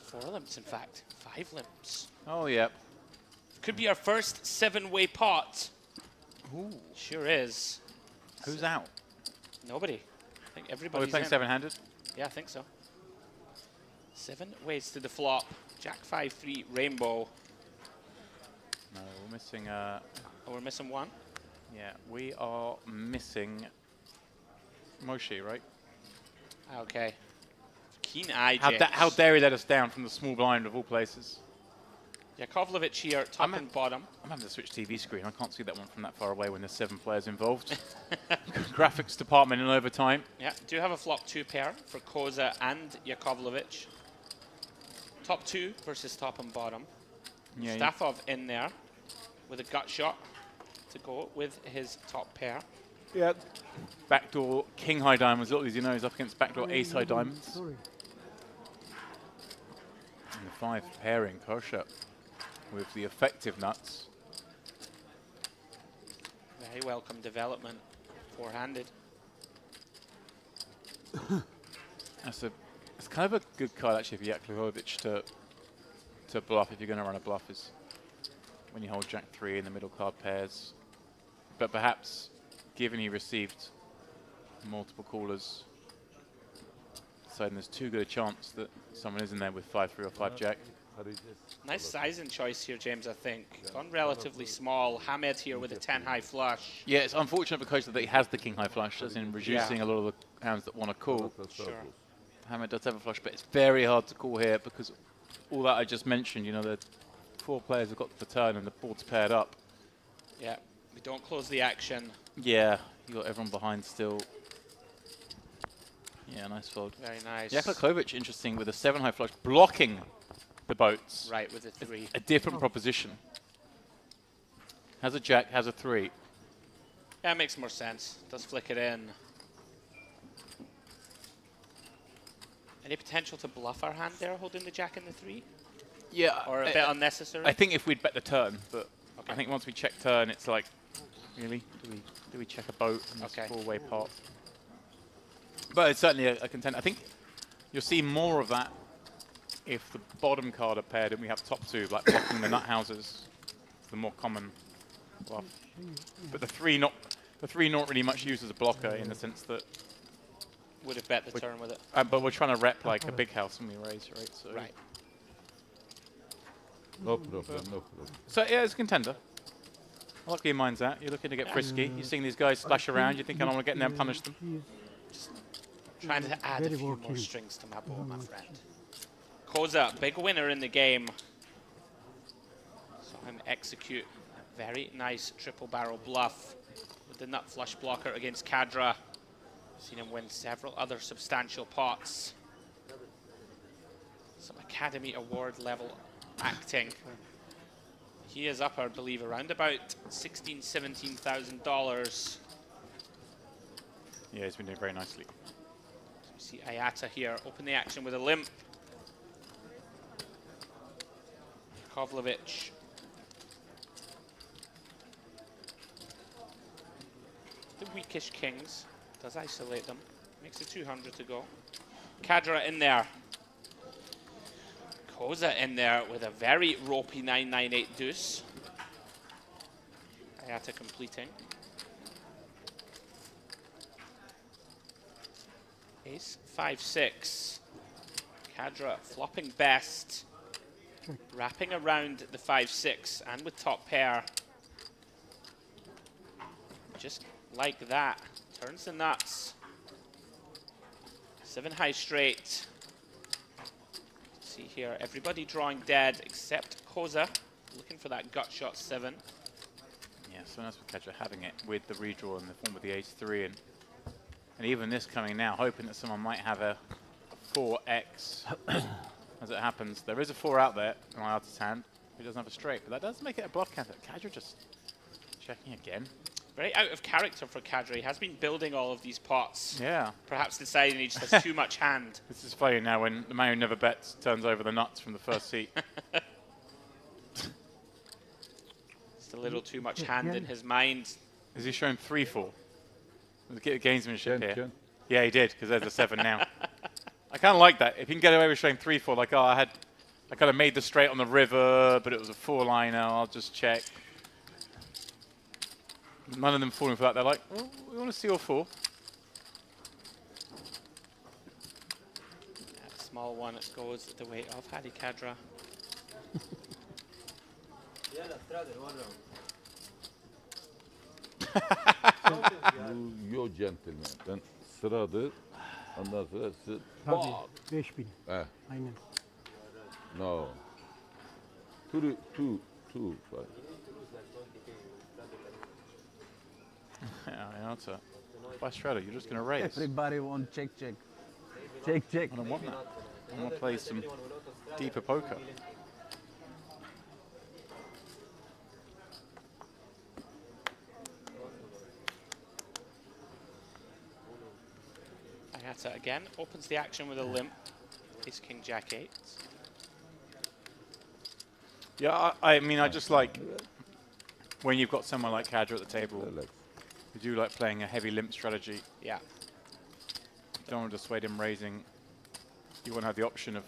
4 limps, in fact. 5 limps. Oh, yeah. Could be our first 7-way pot. Ooh. Sure is. Who's out? Nobody. I think Are we everybody's playing in. 7-handed? Yeah, I think so. 7 ways to the flop. Jack 5-3 rainbow. No, we're missing. Oh, we're missing 1. Yeah, we are missing Moshi, right? Okay. Keen eye, How, James. how dare he let us down from the small blind of all places? Yakovlevich here, top and bottom. I'm having to switch TV screen. I can't see that one from that far away when there's 7 players involved. Graphics department in overtime. Yeah, do have a flop 2 pair for Koza and Yakovlevich. Top 2 versus top and bottom. Yeah, Stafov in there with a gut shot to go with his top pair. Yeah. Backdoor king high diamonds. Little as you know, is up against backdoor ace high diamonds. Sorry. And the 5 pairing Kosher with the effective nuts. Very welcome development. 4-handed. It's kind of a good card actually for Yakovlevich to bluff if you're going to run a bluff, is when you hold Jack 3 in the middle card pairs. But perhaps, given he received multiple callers, deciding there's too good a chance that someone is in there with 5-3 or 5 Jack. Nice sizing choice here, James, I think. Gone relatively small. Hamed here with a 10 high flush. Yeah, it's unfortunate because that he has the king high flush, as in reducing a lot of the hands that want to call. Sure. Hamed does have a flush, but it's very hard to call here because all that I just mentioned, you know, the 4 players have got the turn and the board's paired up. Yeah, we don't close the action. Yeah, you got everyone behind still. Yeah, nice fold. Very nice. Yakovlevich, interesting, with a 7 high flush, blocking the boats. Right, with a 3. A different proposition. Has a Jack, has a 3. Yeah, it makes more sense. Does flick it in. Any potential to bluff our hand there, holding the Jack and the 3? Yeah. Or a bit unnecessary? I think if we'd bet the turn, but okay. I think once we check turn, it's like, really? Do we check a boat in this 4-way pot? But it's certainly a contender. I think you'll see more of that if the bottom card are paired and we have top 2, like blocking the nut houses, the more common bluff. But the 3 not really much used as a blocker in the sense that would have bet the turn with it. But we're trying to rep like a big house when we raise, right? So right. No problem, no problem. So yeah, it's a contender. I like where your mind's at. You're looking to get frisky. You're seeing these guys splash around. You think I want to get in there and punish them. Just trying to add a few more strings to my bow, my friend. Koza, big winner in the game. Saw him execute Very nice triple barrel bluff with the nut flush blocker against Kadra. Seen him win several other substantial pots. Some Academy Award level acting. He is up, I believe, around about $16,000, $17,000. Yeah, he's been doing very nicely. So you see Ayata here open the action with a limp. Kovlevic. The weakish kings. Does isolate them. Makes it 200 to go. Kadra in there. Koza in there with a very ropey 998 deuce. Ayata completing. Ace 5-6. Kadra flopping best. Wrapping around the 5-6 and with top pair. Just like that. Turns the nuts. 7 high straight. See here, everybody drawing dead except Koza, looking for that gut shot 7. Yeah, so nice with Kadra having it with the redraw in the form of the ace-3, and even this coming now, hoping that someone might have a 4x. As it happens, there is a 4 out there in Ayata's hand. He doesn't have a straight, but that does make it a bluff counter. Kadra just checking again. Very out of character for Kadra. He has been building all of these pots. Yeah. Perhaps deciding he just has too much hand. This is funny now when the man who never bets turns over the nuts from the first seat. Just a little too much hand in his mind. Is he showing 3-4? Get the gamesmanship here. Ken. Yeah, he did, because there's a 7 now. I kind of like that. If you can get away with showing 3-4, like, oh, I kind of made the straight on the river, but it was a 4-liner, I'll just check. None of them falling for that. They're like, oh, we want to see all 4. That small one, it goes the way of Hadi Kadra. Yo gentleman. Ben sıradı. Ondan sonra siz... Hadi 5000. Aynen. No. Two. Yeah, Ayata. By Shredder, you're just going to raise. Everybody want check. I don't want that. I want to play some deeper poker. Ayata again opens the action with a limp. Ace King Jack 8. Yeah, I mean, I just like when you've got someone like Kadra at the table. You do like playing a heavy limp strategy. Yeah. You don't want to dissuade him raising. You want to have the option of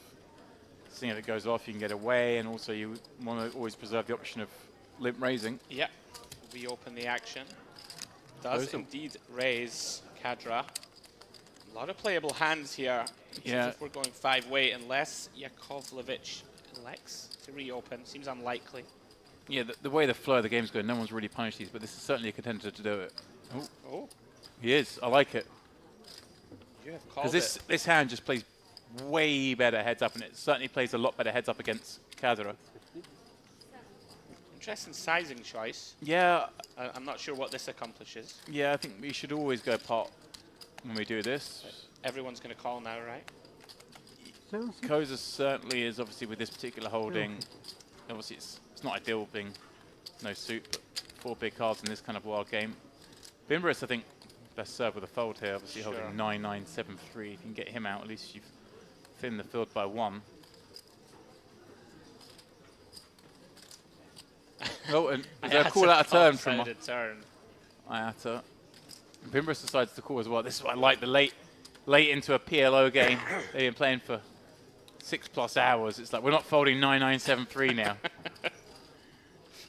seeing if it goes off, you can get away, and also you want to always preserve the option of limp raising. Yeah. We open the action. Does indeed raise Kadra. A lot of playable hands here. Yeah. If we're going 5-way, unless Yakovlevic elects to reopen. Seems unlikely. Yeah, the way the flow of the game's going, no one's really punished these, but this is certainly a contender to do it. Oh. He is. I like it. You have called Because this hand just plays way better heads up, and it certainly plays a lot better heads up against Kadra. Interesting sizing choice. Yeah. I'm not sure what this accomplishes. Yeah, I think we should always go pot when we do this. Everyone's going to call now, right? Koza certainly is, obviously, with this particular holding. Obviously, it's not ideal being no suit, but 4 big cards in this kind of wild game. Bimbrus, I think, best served with a fold here, obviously holding 9-9-7-3. If you can get him out, at least you've thinned the field by 1. Oh, and is there a call out of turn from Ayata? Bimbrus decides to call as well. This is what I like, the late into a PLO game. They've been playing for 6+ hours. It's like, we're not folding 9-9-7-3 now.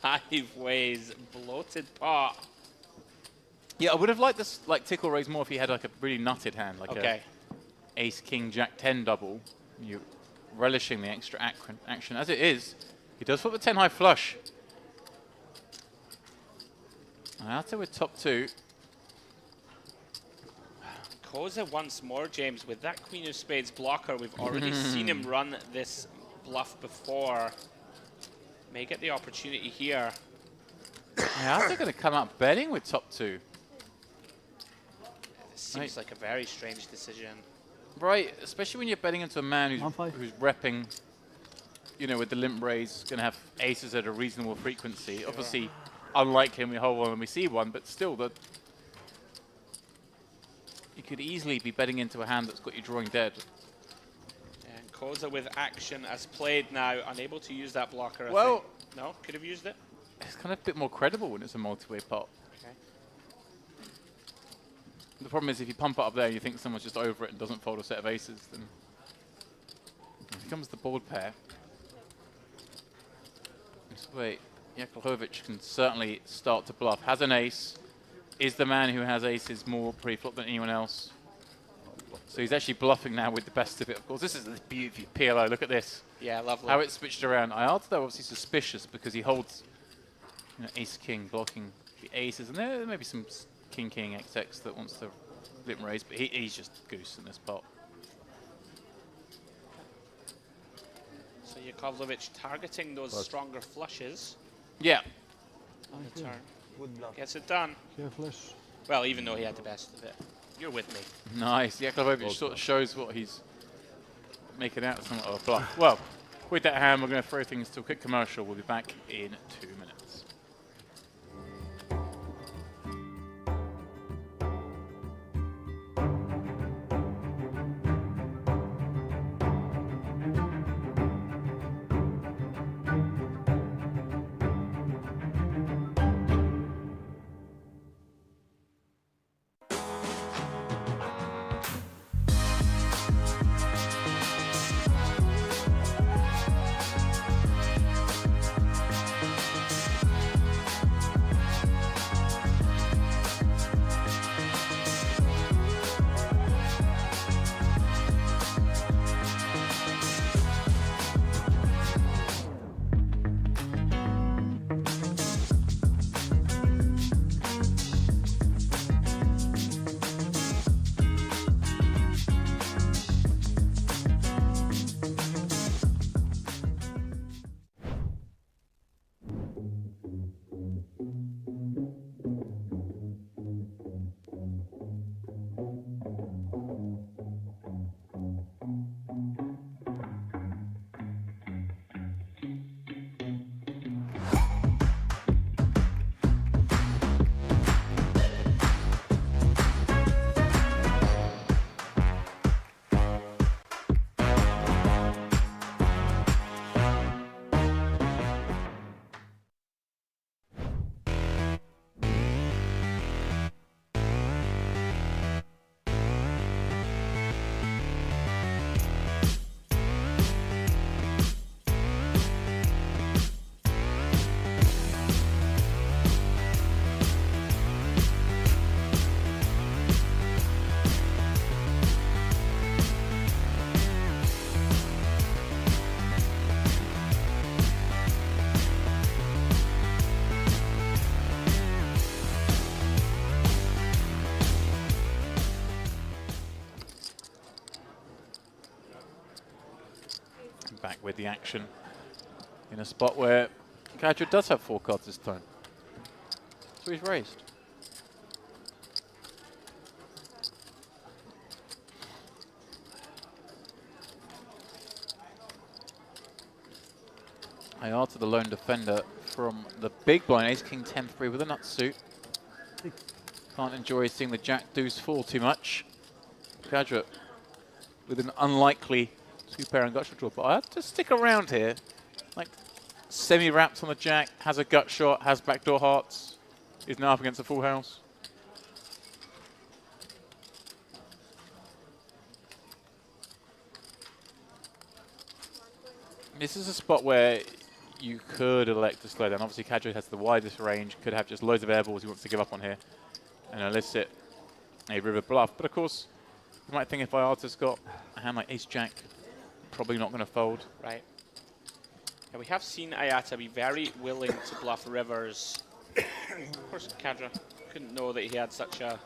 5 ways, bloated pot. Yeah, I would have liked this tickle raise more if he had like a really nutted hand, like a Ace King Jack 10 double. You relishing the extra action. As it is, he does flip the 10 high flush. Ayata with top 2. Koza once more, James, with that Queen of Spades blocker. We've already seen him run this bluff before. May get the opportunity here. How's they going to come up betting with top 2? Seems like a very strange decision. Right, especially when you're betting into a man who's repping, you know, with the limp raise, going to have aces at a reasonable frequency. Sure. Obviously, unlike him, we hold one and we see one, but still, you could easily be betting into a hand that's got you drawing dead. And Koza with action as played now, unable to use that blocker. Well, I think. No, could have used it. It's kind of a bit more credible when it's a multi-way pot. Okay. The problem is if you pump it up there and you think someone's just over it and doesn't fold a set of aces, then it becomes the board pair. This way, Jakubovic can certainly start to bluff. Has an ace, is the man who has aces more pre-flop than anyone else. So he's actually bluffing now with the best of it. Of course, this is the beauty of PLO. Look at this. Yeah, lovely. How it's switched around. Iata, though, obviously suspicious because he holds ace-king blocking the aces. And there may be some king-king XX that wants to limp raise, but he's just goose in this pot. So Jakubovic targeting those stronger flushes. Yeah. On the turn. Good bluff. Gets it done. flush. Well, even though he had the best of it. You're with me. Nice. Jakubovic sort of shows what he's making out somewhat of a bluff. Well, with that hand, we're going to throw things to a quick commercial. We'll be back in 2 minutes. Back with the action in a spot where Kadra does have 4 cards this time. So he's raised. Iata, the lone defender from the big blind, ace king 10-3 with a nut suit. Can't enjoy seeing the jack deuce fall too much. Kadra with an unlikely 2-pair and gut shot draw, but I have to stick around here. Like, semi-wrapped on the jack, has a gut shot, has backdoor hearts, is now up against a full house. This is a spot where you could elect to slow down. Obviously, Kadra has the widest range, could have just loads of air balls he wants to give up on here and elicit a river bluff. But of course, you might think if Iata's got a hand like ace-jack, probably not going to fold. Right. Yeah, we have seen Iata be very willing to bluff rivers. Of course, Kadra couldn't know that he had such a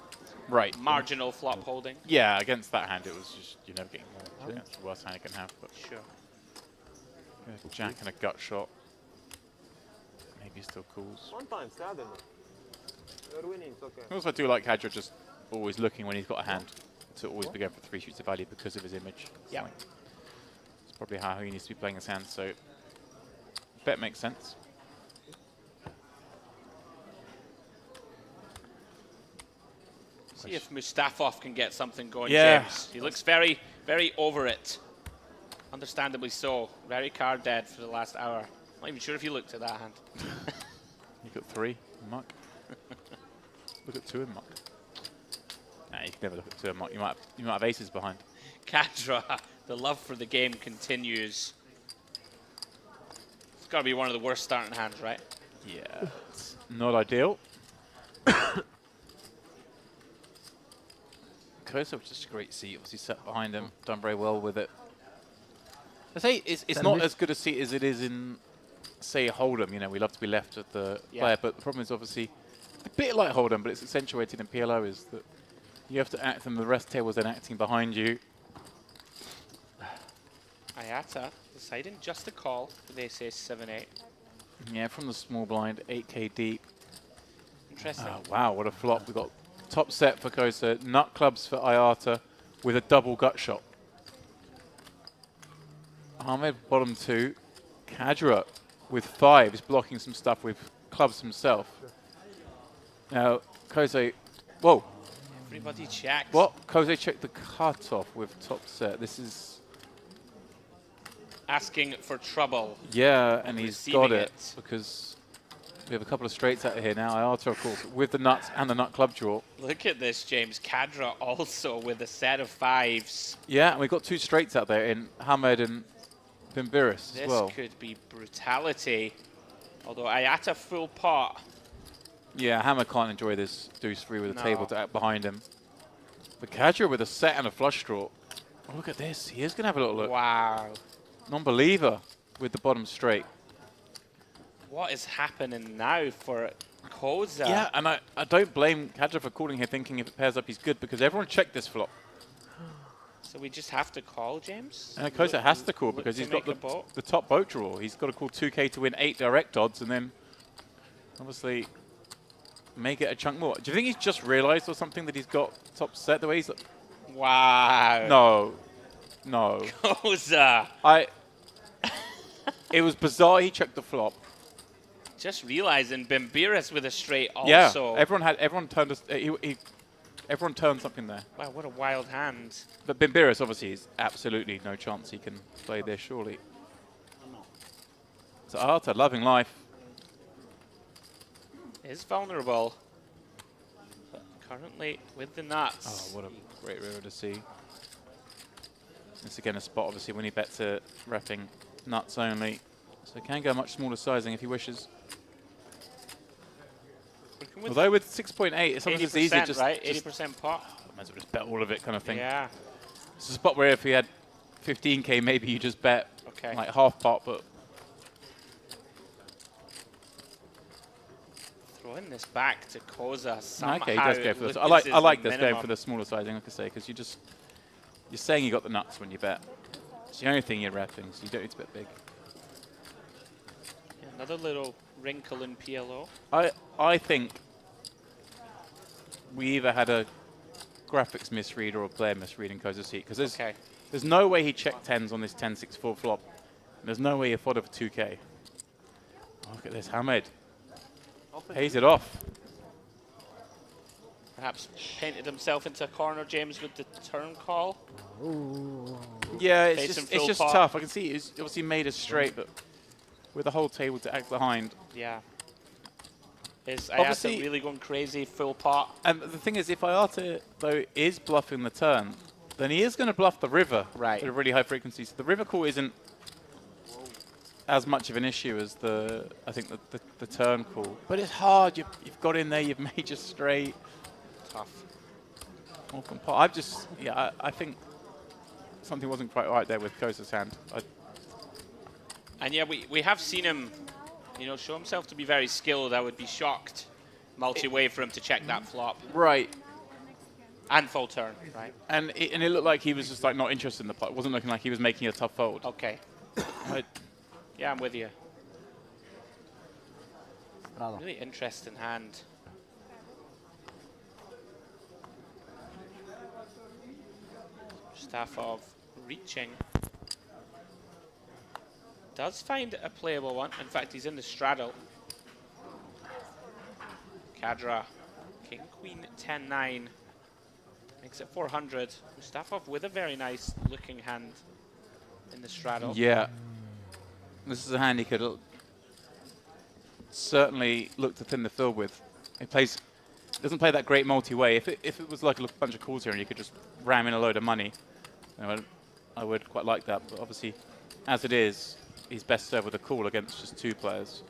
marginal flop holding. Yeah, against that hand, it was just, you know, getting more. That's the worst hand you can have. But sure. Jack and a gut shot. Maybe Maybe still calls. One time, Staden. You're winning, it's okay. I also do like Kadra just always looking when he's got a hand to always be going for 3 shoots of value because of his image. Yeah. It's probably how he needs to be playing his hand, so bet makes sense. See if Mustafov can get something going, Yeah. James. He looks very, very over it. Understandably so. Very card dead for the last hour. Not even sure if you looked at that hand. You got 3, Mark. Look at 2 in Mark. Nah, you can never look at 2 in Mark. You might have aces behind. Kadra, the love for the game continues. It's got to be one of the worst starting hands, right? Yeah, it's not ideal. Kosa was just a great seat. Obviously sat behind him, done very well with it. I say it's not as good a seat as it is in, say, Hold'em. You know, we love to be left with the player, but the problem is obviously a bit like Hold'em, but it's accentuated in PLO is that you have to act and the rest table's then acting behind you. Ayata deciding just to call for the ace 7-8. Yeah, from the small blind, 8k deep. Interesting. Wow, what a flop. We've got top set for Kosa, nut clubs for Ayata with a double gut shot. Ahmed bottom 2, Kadra with 5 is blocking some stuff with clubs himself. Now, Kosa, whoa. Everybody checks. What? Kosa checked the cutoff with top set. This is... Asking for trouble. Yeah, and he's got Receiving it because we have a couple of straights out of here now. Ayata, of course, with the nuts and the nut club draw. Look at this, James. Kadra also with a set of 5s. Yeah, and we've got 2 straights out there in Hamed and Bimbiris as well. This could be brutality. Although Ayata full pot. Yeah, Hammer can't enjoy this deuce 3 with a No. table to act behind him. But Kadra with a set and a flush draw. Oh, look at this. He is going to have a little look. Wow. Non-believer with the bottom straight. What is happening now for Koza? Yeah, and I don't blame Kadra for calling here thinking if it pairs up he's good because everyone checked this flop. So we just have to call, James? And Koza has to call look because to he's got make a boat? the top boat draw. He's got to call 2k to win 8 direct odds and then obviously make it a chunk more. Do you think he's just realized or something that he's got top set the way he's... Wow. No. No. Koza. It was bizarre he checked the flop. Just realizing Bimbiris with a straight also. Yeah, everyone turned everyone turned something there. Wow, what a wild hand. But Bimbiris obviously is absolutely no chance he can play there surely. So Ayata, loving life. Is vulnerable. But currently with the nuts. Oh, what a great river to see. It's again a spot obviously when he bets a repping nuts only. So he can go much smaller sizing if he wishes. Although with 6.8, sometimes it's easy just... right? 80% pot. Might as well just bet all of it kind of thing. Yeah. It's a spot where if he had 15k, maybe you just bet like half pot, but... Throwing this back to Koza somehow. Okay, he does go for this. I like this going for the smaller sizing, like I say, because you're saying you got the nuts when you bet. It's the only thing you're repping, so you don't need to bet big. Another little wrinkle in PLO. I think we either had a graphics misread or a player misread in Koza's seat, because there's no way he checked 10s on this 10-6-4 flop. And there's no way he fought for 2k. Oh, look at this, Hamed. Pays it off. Perhaps painted himself into a corner, James, with the turn call. Yeah, it's just tough. I can see he's obviously made it straight, but with the whole table to act behind. Yeah. Is Obviously- Ayata really going crazy, full pot? And the thing is, if Ayata, though, is bluffing the turn, then he is going to bluff the river at a really high frequency. So the river call isn't as much of an issue as the turn call. But it's hard. You've got in there. You've made your straight. Tough. I think something wasn't quite right there with Koza's hand. And yeah, we have seen him, show himself to be very skilled. I would be shocked multi-way for him to check that flop. Right. And full turn, right? And it looked like he was just like not interested in the pot. It wasn't looking like he was making a tough fold. Okay. Yeah, I'm with you. Really interesting hand. Mustafa reaching. Does find a playable one. In fact, he's in the straddle. Kadra, King, Queen, 10-9. Makes it 400. Mustafa with a very nice looking hand in the straddle. Yeah. This is a hand he could certainly look to thin the field with. He doesn't play that great multi-way. If it was like a bunch of calls here and you could just ram in a load of money, you know, I would quite like that. But obviously, as it is, he's best served with a call against just 2 players.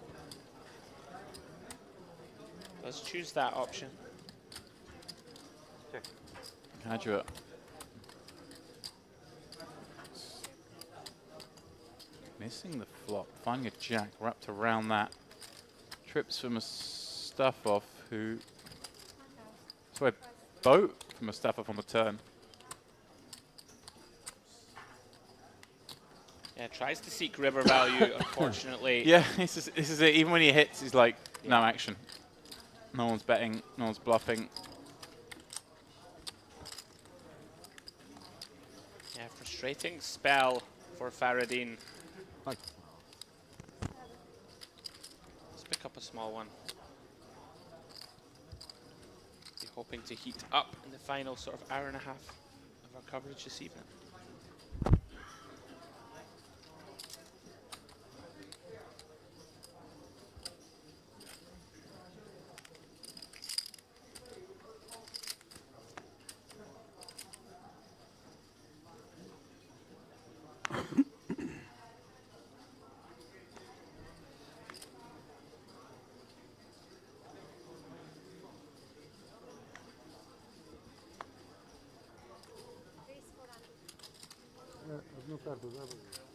Let's choose that option. Kadra. Missing the flop, finding a jack wrapped around that. Trips from Mustafa, who... Sorry, boat from Mustafa on the turn. Yeah, tries to seek river value, unfortunately. Yeah, this is it. Even when he hits, he's like, no action. No one's betting, no one's bluffing. Yeah, frustrating spell for Faradine. Let's pick up a small one. Be hoping to heat up in the final sort of hour and a half of our coverage this evening.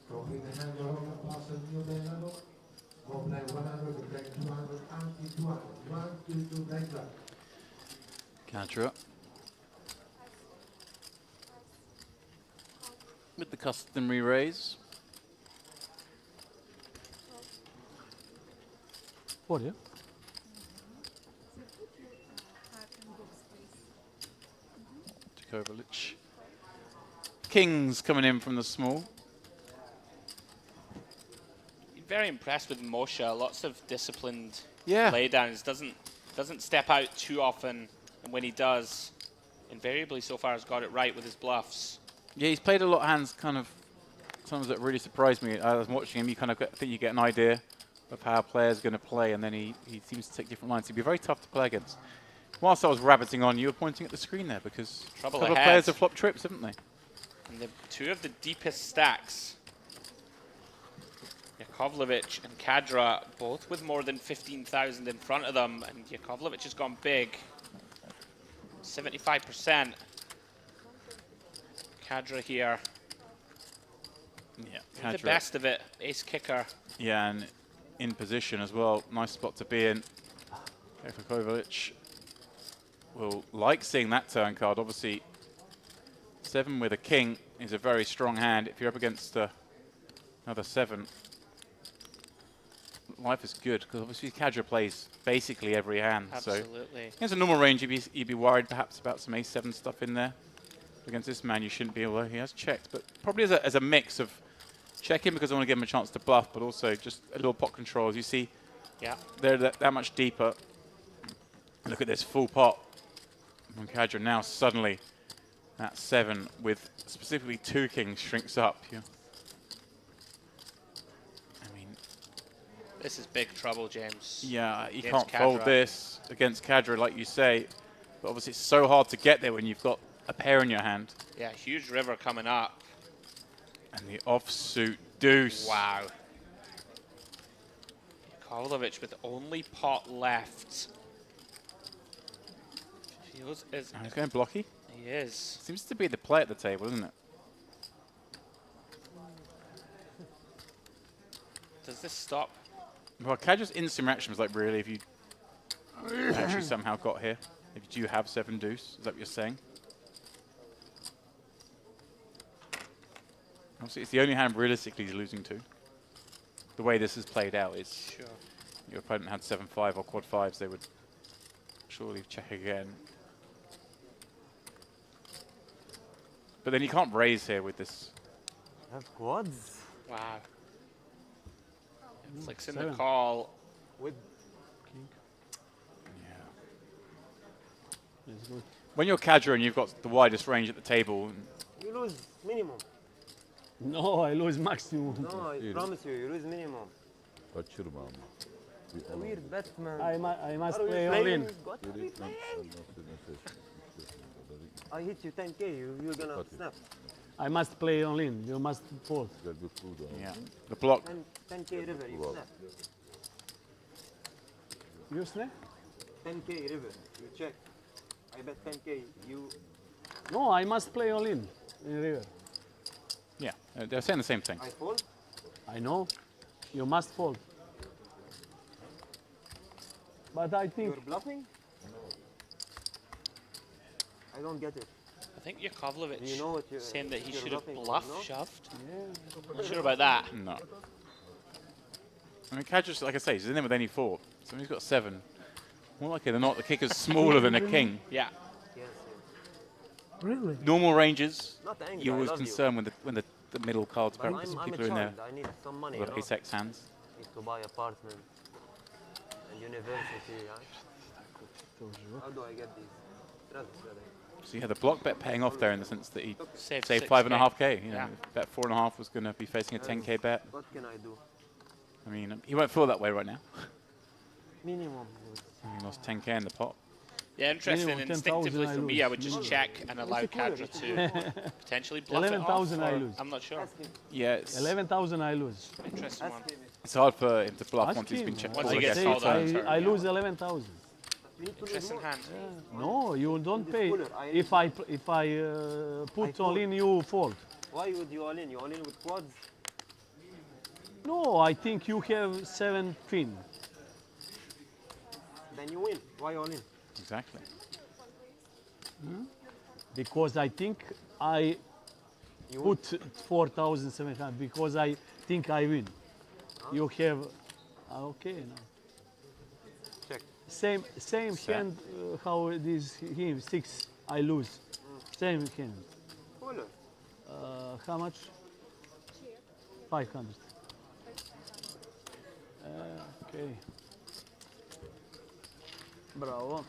Trophy the hand of person new Benado. Go play 100, go play 200, anti 200. 1, 2, 2, black black. Kadra. With the customary raise. What, yeah? Djokovic. Kings coming in from the small. Very impressed with Moshe. Lots of disciplined Yeah. laydowns. Doesn't step out too often, and when he does, invariably so far has got it right with his bluffs. Yeah, he's played a lot of hands, kind of sometimes that really surprised me. I was watching him. You kind of think you get an idea of how a player's going to play, and then he seems to take different lines. He'd be very tough to play against. Whilst I was rabbiting on, you were pointing at the screen there because Trouble a couple of ahead. players have flopped trips, haven't they? And the two of the deepest stacks, Yakovlevich and Kadra, both with more than 15,000 in front of them, and Yakovlevich has gone big, 75%. Kadra here, Yeah, the best of it, ace kicker. Yeah, and in position as well. Nice spot to be in. Yakovlevich will like seeing that turn card. Obviously, 7 with a king is a very strong hand. If you're up against another 7, life is good because obviously Kadra plays basically every hand. Absolutely. So against a normal range, you'd be worried perhaps about some ace-7 stuff in there. Against this man, you shouldn't be, although he has checked. But probably as a mix of checking because I want to give him a chance to bluff, but also just a little pot control. As you see, yeah, they're that much deeper. Look at this full pot. And Kadra now suddenly that 7 with specifically 2 kings shrinks up. Yeah. I mean, this is big trouble, James. Yeah, you Against can't fold Kadra. this against Kadra, like you say. But obviously, it's so hard to get there when you've got a pair in your hand. Yeah, huge river coming up. And the offsuit deuce. Wow. Yakovlevich with only pot left. Feels as He's going blocky. he is. Seems to be the play at the table, isn't it? Does this stop? Well, Kadra's instant reaction was like, really, if you actually somehow got here, if you do have 7 deuce, is that what you're saying? Obviously, it's the only hand realistically he's losing to. The way this is played out is Sure. your opponent had 7-5 or quad 5s, they would surely check again. But then you can't raise here with this. Have quads? Wow. Flicks in the 7. call. With It's good. When you're Kadra and you've got the widest range at the table, you lose minimum. No, I lose maximum. No, I promise you lose minimum. Kaçırma ama. It's a weird bet, man. I must Are we play all playing? in. What are we playing? I hit you 10k, you're gonna snap. I must play all in. You must fold. yeah, the block. 10k river, you snap. You snap? 10k river, you check. I bet 10k, you... No, I must play all in river. Yeah, they're saying the same thing. I fold? I know. You must fold. But I think You're bluffing? I don't get it. I think Yakovlevich Do you know what you're saying that he you're should have bluffing, bluff no? shoved. Not sure about that. No. I mean, Kadra's, like I say, he's in there with any 4. So he's got 7. More likely than not, the kicker's smaller than a king. Yeah. Yes, Really? Normal ranges, Not angry, you're I always love you. concerned when the middle cards, But because I'm a people are in there child, I need some money, with you know? ace-x hands. Need to buy apartment and university, yeah? How do I get these? Trust, brother. So yeah, the block bet paying off there in the sense that he Saved saved 6K. 5.5k. You know, Yeah. bet 4.5 was going to be facing a 10k bet. What can I do? I mean, he won't feel that way right now. Minimum. He lost 10k in the pot. Yeah, interesting. Minimum 10,000 Instinctively I for me, lose. I would just check and allow Kadra to potentially bluff it off. 11,000 I or- lose. I'm not sure. Yeah, it's 11,000 I lose. Interesting one. it's hard for him to bluff Ask once he's him. been checked. Once all he the gets guess called turns. out. I lose 11,000. Interesting hand. No, you don't This pay. cooler, I If I put all fold. in, you fold. Why would you all in? You all in with quads? No, I think you have 7 fin. Then you win. Why all in? Exactly. Because I think I You put 4,700 because I think I win. You have okay now. Check. Same Set. hand how it is him 6 I lose. Same hand. Cooler. How much? 500. Okay. Bravo.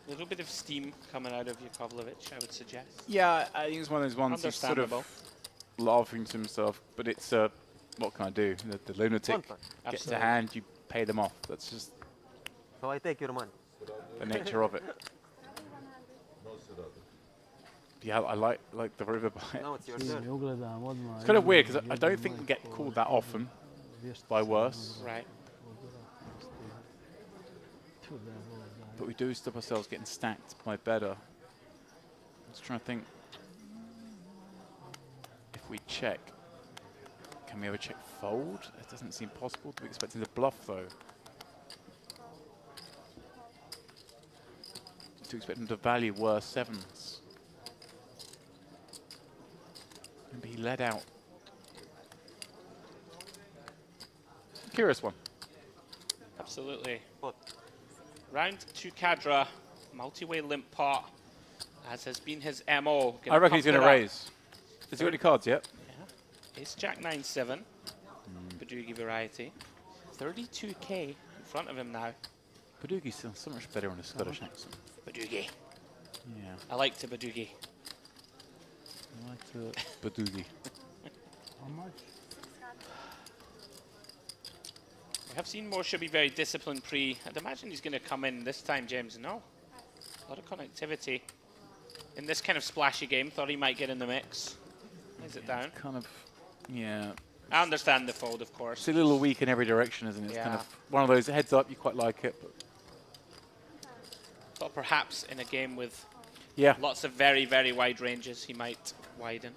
A little bit of steam coming out of Yakovlevich, I would suggest. Yeah, I think it's one of those ones he's sort Understandable. of laughing to himself, but it's what can I do? The lunatic Fun. gets a Absolutely. hand, you pay them off. That's just So I take your money. the nature of it. Yeah, I like the river bite. Now it's your Sì, turn. io gledam odmah. It's kind of weird because I don't think we get called that often by worse, Right. but we do stop ourselves getting stacked by better. I'm just trying to think if we check. Can we ever check fold? It doesn't seem possible. Do we expect him to bluff though? Do we expect him to value worse 7s? Maybe he led out. Curious one. Absolutely. What? Round 2 Kadra, multi-way limp pot, as has been his MO. I reckon he's going to pump it up. raise. Has he got any cards yet? Ace Jack 9-7, Badugi variety. 32k in front of him now. Padugi sounds so much better on a Scottish accent. Badugi. Yeah, I like to Badugi. I like the Padugi. How much? We have seen Moore should be very disciplined pre. I'd imagine he's going to come in this time, James. No. A lot of connectivity. In this kind of splashy game, thought he might get in the mix. Is it down? Kind of, yeah. I understand the fold, of course. It's a little weak in every direction, isn't it? It's kind Yeah. of one of those heads up, you quite like it. But Thought perhaps in a game with yeah, lots of very, very wide ranges, he might widen.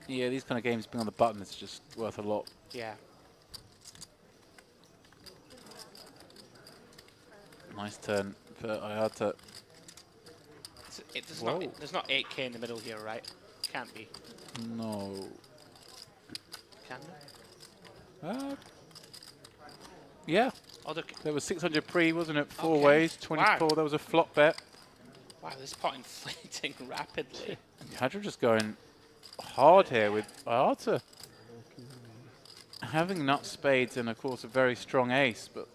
yeah, these kind of games being on the button is just worth a lot. Yeah. Nice turn for Ayata. There's not 8k in the middle here, right? Can't be. No. Can there? Yeah. Oh, there was 600 pre, wasn't it? Four Okay. ways, 24. Wow. There was a flop bet. Wow, this pot inflating rapidly. Kadra just going hard here with Ayata. Having nut spades and, of course, a very strong ace, but...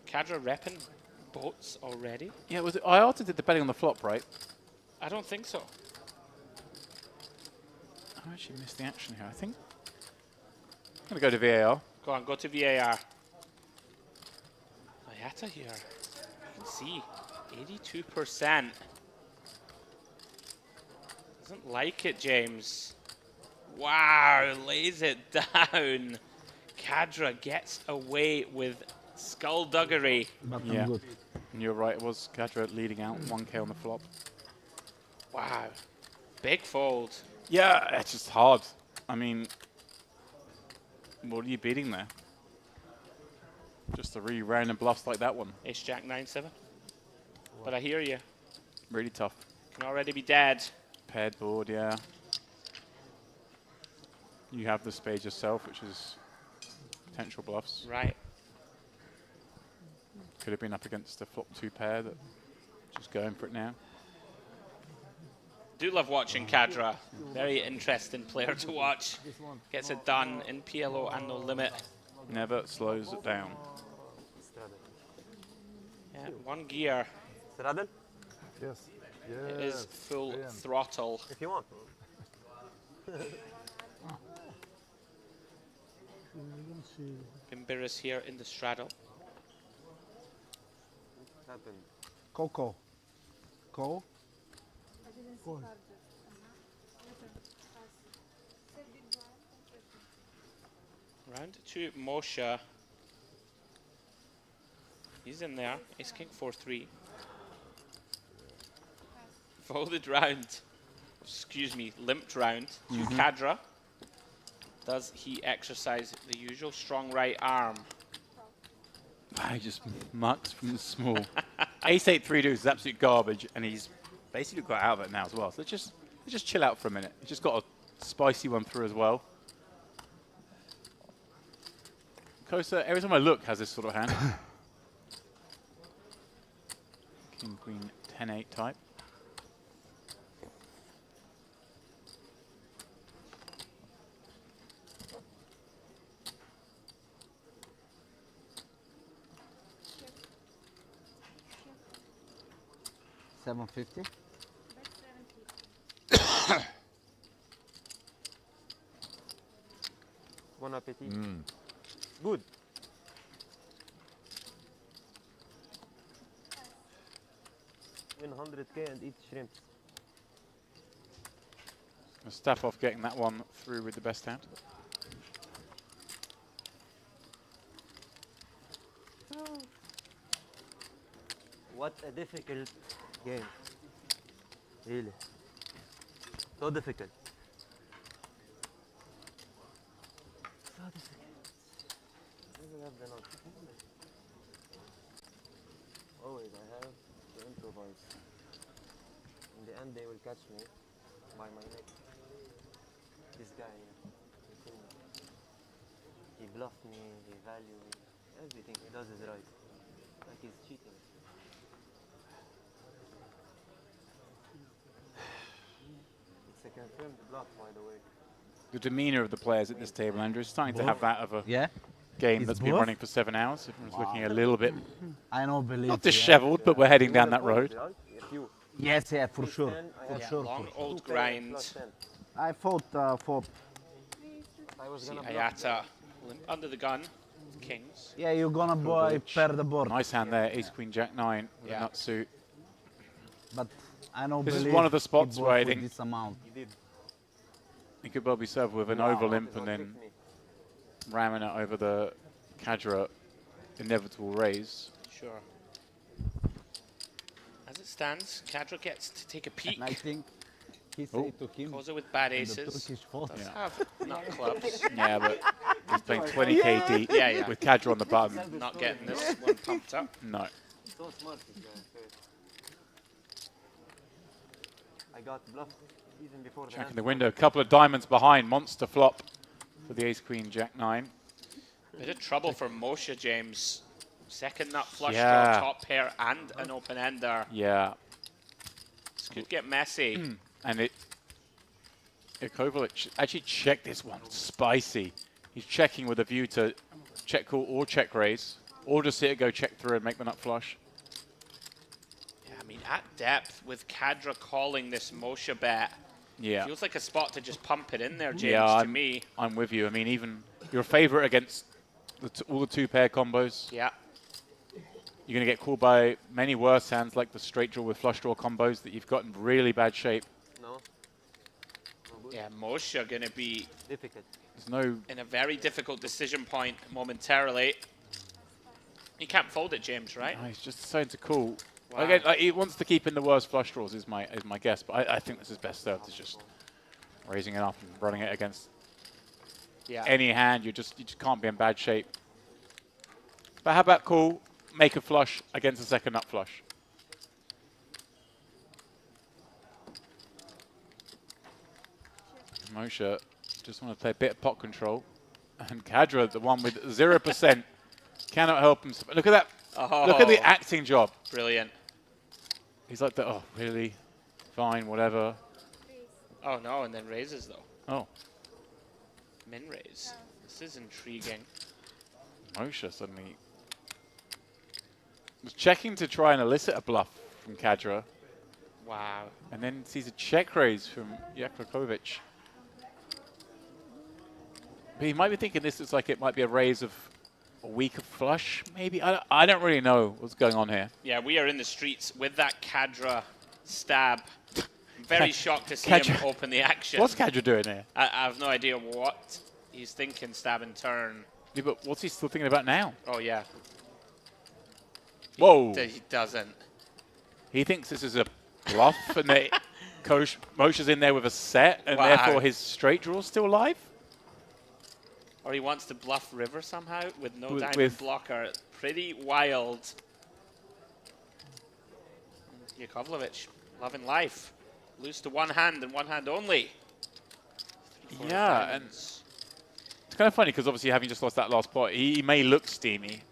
Kadra repping boats already? Yeah, was it Ayata did the betting on the flop, right? I don't think so. I actually missed the action here, I think. I'm going to go to VAR. Go on, go to VAR. Ayata here. You can see 82%. Doesn't like it, James. Wow, lays it down. Kadra gets away with skullduggery. Yeah, and you're right, it was Kadra leading out 1k on the flop. Wow, big fold. Yeah, it's just hard. I mean, what are you beating there? Just the really random bluffs like that one. Ace Jack 9-7. But I hear you. Really tough. Can already be dead. Paired board, yeah. You have the spade yourself, which is potential bluffs. Right. Could have been up against a flop 2 pair that just going for it now. Do love watching Kadra. Very interesting player to watch. Gets it done in PLO and no limit. Never slows it down. Yeah, 1 gear. Straddle? Yes. It is full throttle. If you want. Bimbiris here in the straddle. Happened. Coco. Go. Round to Moshe. He's in there. Ace King 4-3. Folded round. Excuse me, limped round to Kadra. Does he exercise the usual strong right arm? He just mucks from the small. Ace 8-3 deuce is absolute garbage, and he's basically got out of it now as well. So just chill out for a minute. He's just got a spicy one through as well. Kosa, every time I look, has this sort of hand. King, Queen, 10-8 type. $750. Bon appetit. Good. Win 100k and eat shrimps. Step getting that one through with the best hand. What a difficult game. Really. So difficult. So difficult. Never have the knot. Always I have to improvise. In the end they will catch me by my neck. This guy here. He bluffed me, he valued me. Everything he does is right. Like he's cheating. It's a confirmed bluff, by the way. The demeanor of the players at this table, Andrew, is starting to have that of a game It's that's been both? running for 7 hours. Everyone's looking a little bit I don't believe. not disheveled, but we're heading down that road. Yes, yeah, for sure. Yeah, long old grind. I fought for. See Ayata limp under the gun. Kings. Yeah, you're gonna pair the board. Nice hand there, Ace Queen Jack 9 with a nut suit. But I don't This is believe one of the he spots bought where I with think this amount. he could well be served with an over limp and then ramming it over the Kadra inevitable raise. Sure. As it stands, Kadra gets to take a peek. And I think he said to him. Goes it with bad in the aces. Turkish vote. Does have nut clubs. Yeah, but He's playing 20k deep with Kadra on the button. Not getting this one pumped up. No. So smart, this guy. I got bluff even before the Checking hand. the window. A couple of diamonds behind. Monster flop for the ace queen jack 9. Bit of trouble for Moshe, James. Second nut flush Yeah. draw, top pair, and an open ender. Yeah. This could get messy. And Cove actually checked this one. Spicy. He's checking with a view to check call or check raise, or just see it go check through and make the nut flush. Yeah, I mean, at depth, with Kadra calling this Moshe bet, Yeah. feels like a spot to just pump it in there, James, Yeah, to me. I'm with you. I mean, even you're a favorite against all the 2-pair combos. Yeah. You're going to get called by many worse hands like the straight draw with flush draw combos that you've got in really bad shape. No. Yeah, Moshe going to be Difficult. There's no... in a very difficult decision point momentarily. You can't fold it, James, right? Oh, he's just deciding to call. Wow. Again, he wants to keep in the worst flush draws is my guess, but I think this is best served is just raising it up and running it against any hand. You just can't be in bad shape. But how about call, make a flush against a second nut flush? Moshe just want to play a bit of pot control. And Kadra, the one with 0%, cannot help himself. Look at that. Oh, look at the acting job. Brilliant. He's like, oh, really? Fine, whatever. Oh, no, and then raises, though. Oh. Min raise. This is intriguing. Moshe suddenly was checking to try and elicit a bluff from Kadra. Wow. And then sees a check raise from Yakovic. But he might be thinking this is like it might be a raise of a weaker flush, maybe. I don't really know what's going on here. Yeah, we are in the streets with that Kadra stab. I'm very shocked to see him open the action. What's Kadra doing here? I have no idea what he's thinking, stab and turn. Yeah, but what's he still thinking about now? Oh, yeah. Whoa. He doesn't. He thinks this is a bluff and that Moshe's in there with a set and Wow. therefore his straight draw's still alive? Or he wants to bluff river somehow with no diamond with blocker. Pretty wild. Yakovlevich, loving life. Lose to one hand and one hand only. Yeah, and it's kind of funny because obviously having just lost that last pot, he may look steamy.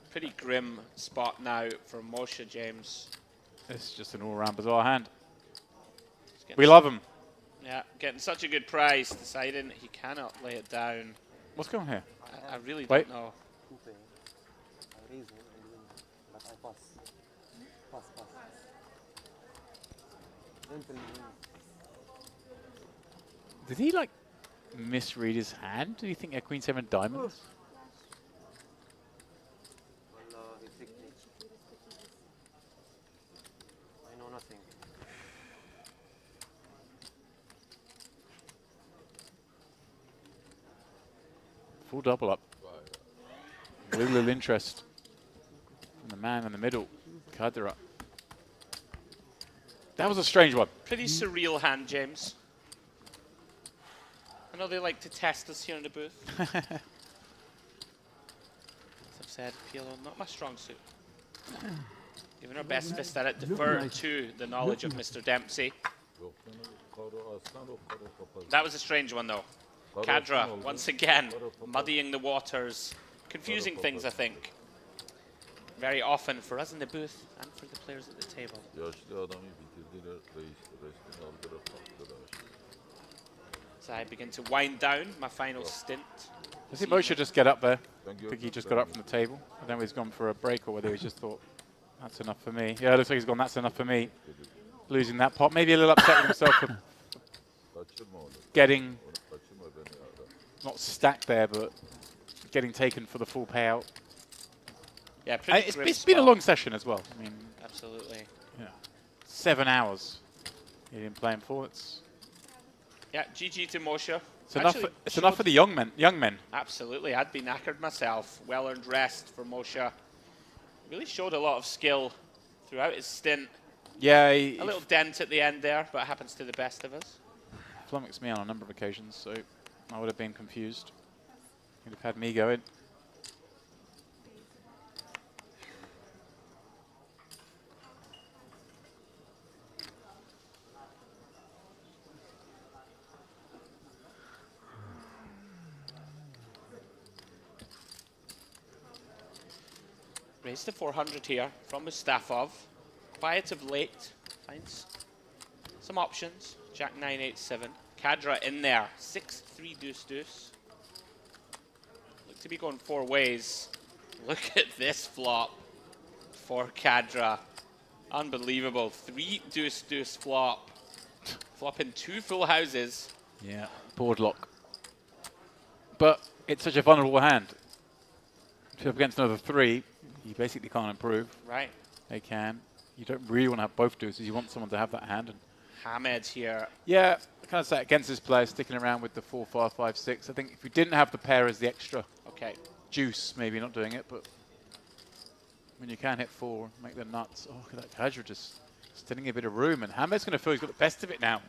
Pretty grim spot now for Moshe, James. It's just an all-round bizarre hand. We love him. Yeah, getting such a good price, deciding he cannot lay it down. What's going on here? I really Wait. don't know. I raise one and win, but I pass. Pass. Simple win. Did he like misread his hand? Do you think a Queen 7 diamonds? He tricked me. I know nothing. Full double up. With a little interest from the man in the middle. Kadra. That was a strange one. Pretty surreal hand, James. I know they like to test us here in the booth. As I've said, PLO, not my strong suit. Even our best fist at it, defer to the knowledge of Mr. Dempsey. That was a strange one, though. Kadra, once again, muddying the waters, confusing things, I think. Very often for us in the booth and for the players at the table. So I begin to wind down my final stint. I think Moshe just get up there. I think he just got up from the table. I don't know if he's gone for a break or whether he just thought, that's enough for me. Yeah, it looks like he's gone, that's enough for me. Losing that pot. Maybe a little upset with himself for getting, not stacked there, but getting taken for the full payout. Yeah, pretty it's been a long session as well. I mean, absolutely. Yeah, 7 hours he's been playing for. Yeah, GG to Moshe. It's enough for the young men. Absolutely, I'd be knackered myself. Well-earned rest for Moshe. Really showed a lot of skill throughout his stint. Yeah. A little dent at the end there, but it happens to the best of us. Flummoxed me on a number of occasions, so I would have been confused. He'd have had me going. Raised to 400 here from Mustafov. Quiet of late. Finds some options. Jack 987. Kadra in there. 6-3 deuce deuce. Look to be going 4 ways. Look at this flop for Kadra. Unbelievable. 3 deuce deuce flop. Flopping 2 full houses. Yeah, board lock. But it's such a vulnerable hand. If you're up against another 3, you basically can't improve. Right. They can. You don't really want to have both deuces. You want someone to have that hand. And Hamed here. yeah, kind of set against this player, sticking around with the 4, 5, 5, 6. I think if we didn't have the pair as the extra juice, maybe not doing it, but when you can hit 4, make them nuts. Oh, look at that Kadra just stealing a bit of room. And Hamed's going to feel he's got the best of it now.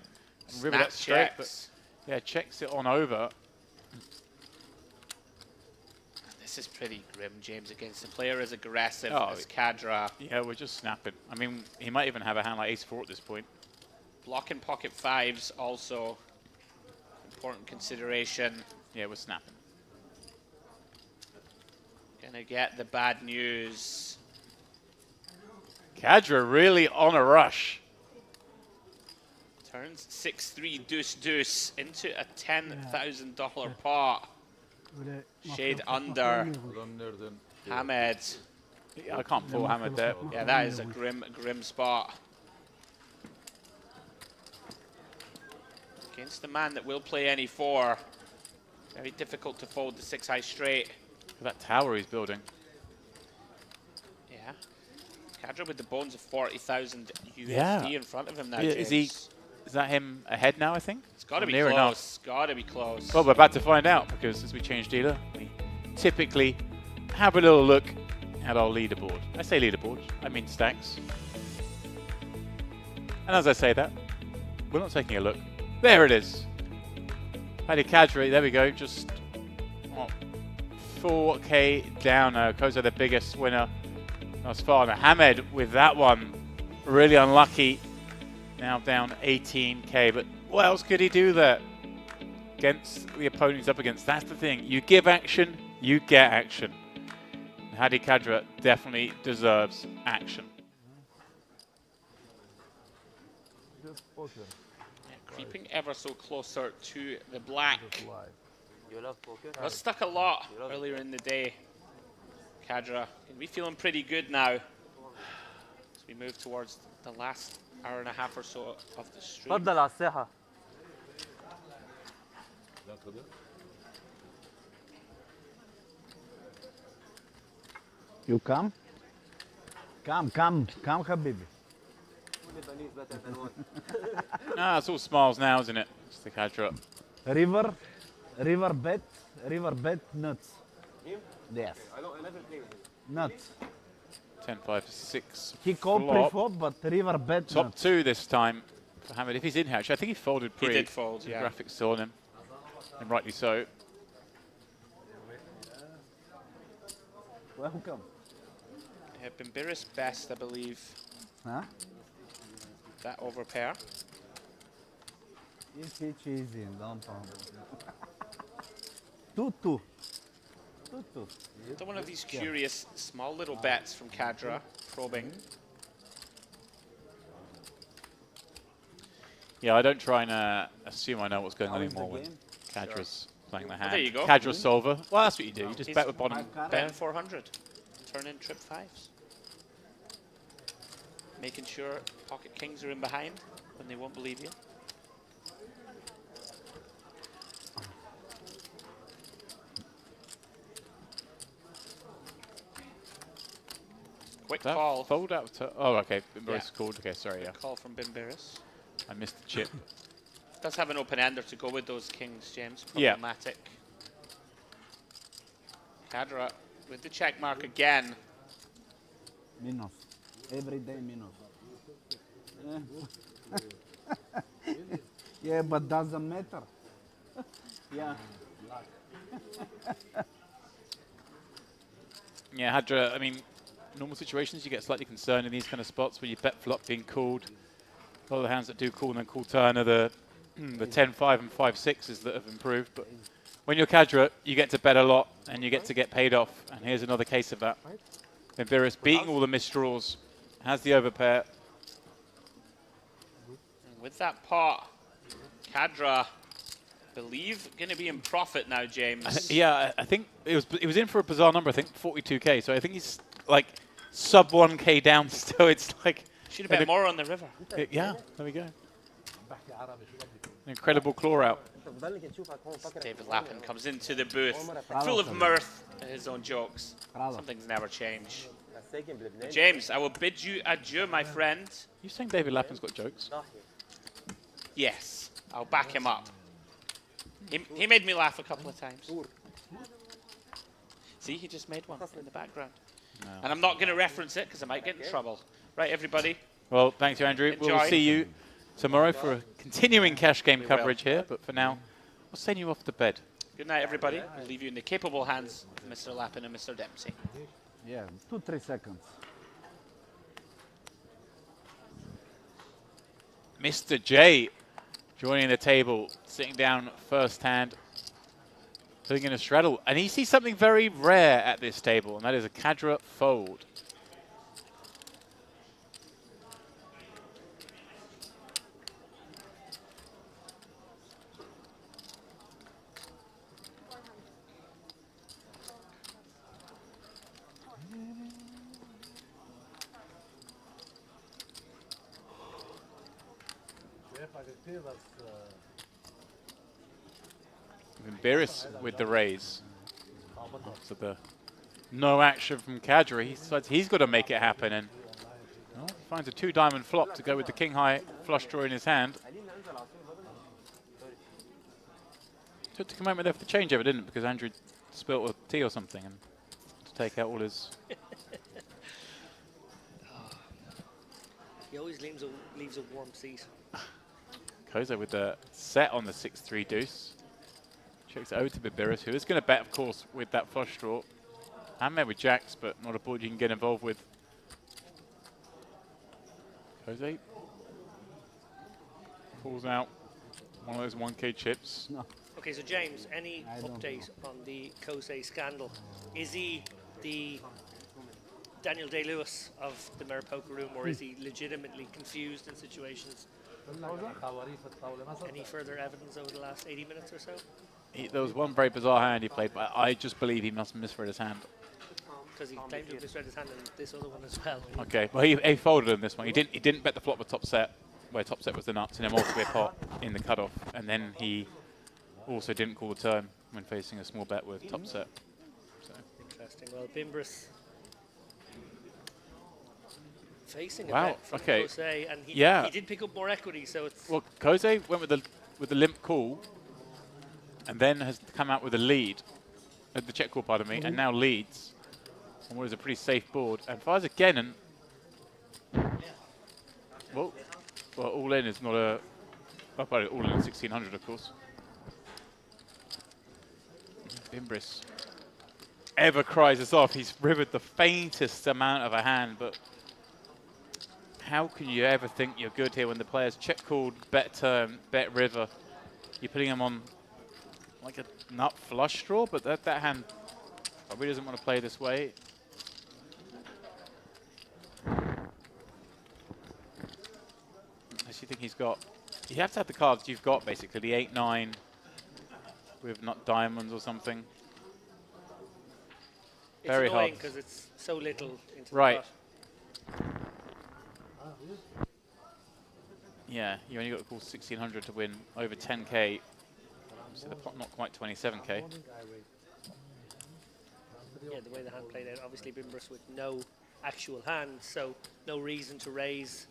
And river that straight, but yeah, checks it on over. This is pretty grim, James, against a player as aggressive as Kadra. Yeah, we're just snapping. I mean, he might even have a hand like ace-4 at this point. Blocking pocket 5s also important consideration. Yeah, we're snapping. Gonna get the bad news. Kadra really on a rush. Turns 6-3 deuce deuce into a $10,000 pot. Shade under. Hamed. Yeah, I can't pull Hamed there. Yeah, that is a grim spot. Against the man that will play any 4. Very difficult to fold the 6 high straight. That tower he's building. Yeah. Kadra with the bones of 40,000 USD in front of him now, James. Is that him ahead now, I think? It's got to be near close. enough. Got to be close. Well, we're about to find out, because as we change dealer, we typically have a little look at our leaderboard. I say leaderboard, I mean stacks. And as I say that, we're not taking a look. There it is. Paddy Kadra, there we go, just 4K down. Koza the biggest winner thus far. Now Hamed with that one, really unlucky. Now down 18K, but what else could he do there against the opponent he's up against? That's the thing. You give action, you get action. And Hadi Kadra definitely deserves action. Creeping ever so closer to the black. You love poker? Got stuck a lot earlier in the day. Kadra can be feeling pretty good now as we move towards the last hour and a half or so of the stream. تفضل على الساحة. You come? Come, حبيبي. Nah, it's all smiles now, isn't it? It's the Kadra. River bet nuts. Yes. I never play with him. Nuts. 10-5-6. He called pre-flop, but river bet Top nuts. 2 this time for Hamed. If he's in here, actually, I think he folded pre. He did fold, yeah. The graphics still on him, and rightly so. Welcome. Yeah, Bimbiris best, I believe. Huh? That overpair. It's easy, don't Tutu. Another one of these curious small little bets from Kadra, probing. Yeah, I don't try and assume I know what's going on anymore when Kadra's playing the hand. There you go. Kadra solver. Well, that's what you do. You just He's bet with bottom. Bet 400. Turn in trip 5s. Making sure pocket kings are in behind when they won't believe you. Quick call. Fold out to. Oh, okay. Bimbiris called. Okay, sorry. Yeah. Call from Bimbiris. I missed the chip. Does have an open ender to go with those kings, James. Yeah. Problematic. Kadra with the check mark again. Minus. Every day minus. Yeah, but doesn't matter. Yeah. Yeah, Hadra, I mean, normal situations you get slightly concerned in these kind of spots where you bet flop being called. A lot of the hands that do call and then call turn are the 10-5 and 5-6s that have improved. But when you're Kadra, you get to bet a lot and you get to get paid off. And here's another case of that. Virus beating all the misdraws, has the overpair. And with that pot, Kadra, believe, going to be in profit now, James. Yeah, I think it was in for a bizarre number. I think 42k. So I think he's like sub 1k down still. It's like should have bet more on the river. Yeah, there we go. An incredible claw out. David Lappin comes into the booth, full of mirth at his own jokes. Something's never changed. James, I will bid you adieu, my friend. You saying David Lappin's got jokes? Yes, I'll back him up. He made me laugh a couple of times. See, he just made one in the background. No. And I'm not going to reference it because I might get in trouble. Right, everybody? Well, thanks you, Andrew. Enjoy. We'll see you tomorrow for a continuing cash game coverage here. But for now, we'll send you off to bed. Good night, everybody. We'll leave you in the capable hands of Mr. Lappin and Mr. Dempsey. Yeah, 2-3 seconds. Mr. J joining the table, sitting down first hand, putting in a straddle. And he sees something very rare at this table, and that is a Kadra fold. Beres with the raise. So the no action from Kadra. He decides he's got to make it happen and finds a 2-diamond flop to go with the king high flush draw in his hand. Took a moment there for the changeover, didn't it? Because Andrew spilt a tea or something and to take out all his. He always leaves a warm seat. Koza with the set on the 6-3 deuce. Checks it over to Bibiris, who is going to bet, of course, with that flush draw. Handmade with jacks, but not a board you can get involved with. Koza pulls out one of those 1k chips. No. Okay, so James, any update on the Kosei scandal? Is he the Daniel Day-Lewis of the Mirror Poker Room, or is he legitimately confused in situations? Any further evidence over the last 80 minutes or so? There was one very bizarre hand he played, but I just believe he must have misread his hand. Because he claimed to have misread his hand in this other one as well. Okay, well he folded in this one. He didn't bet the flop with top set, where top set was the nuts, and then multi-way pot in the cutoff, and then he also didn't call the turn when facing a small bet with top set. So. Interesting. Well, Bimbris facing a Wow. bet from Okay. Kosei, and he did pick up more equity, so it's. Well, Kosei went with the limp call, and then has come out with a lead, the check call, pardon me, and now leads on what is a pretty safe board, and fires again, and well, all in is not a. Oh, but all in 1600, of course. Bimbris ever cries us off. He's rivered the faintest amount of a hand, but how can you ever think you're good here when the player's check called, bet turn, bet river? You're putting him on like a nut flush draw, but that hand probably doesn't want to play this way. Unless you think he's got, you have to have the cards you've got basically, the 8-9 with nut diamonds or something. It's Very annoying hard. because it's so little into Right. the pot. Yeah, you only got to call 1600 to win over 10k. So the pot not quite 27k. Yeah, the way the hand played out, obviously Bimbris with no actual hand, so no reason to raise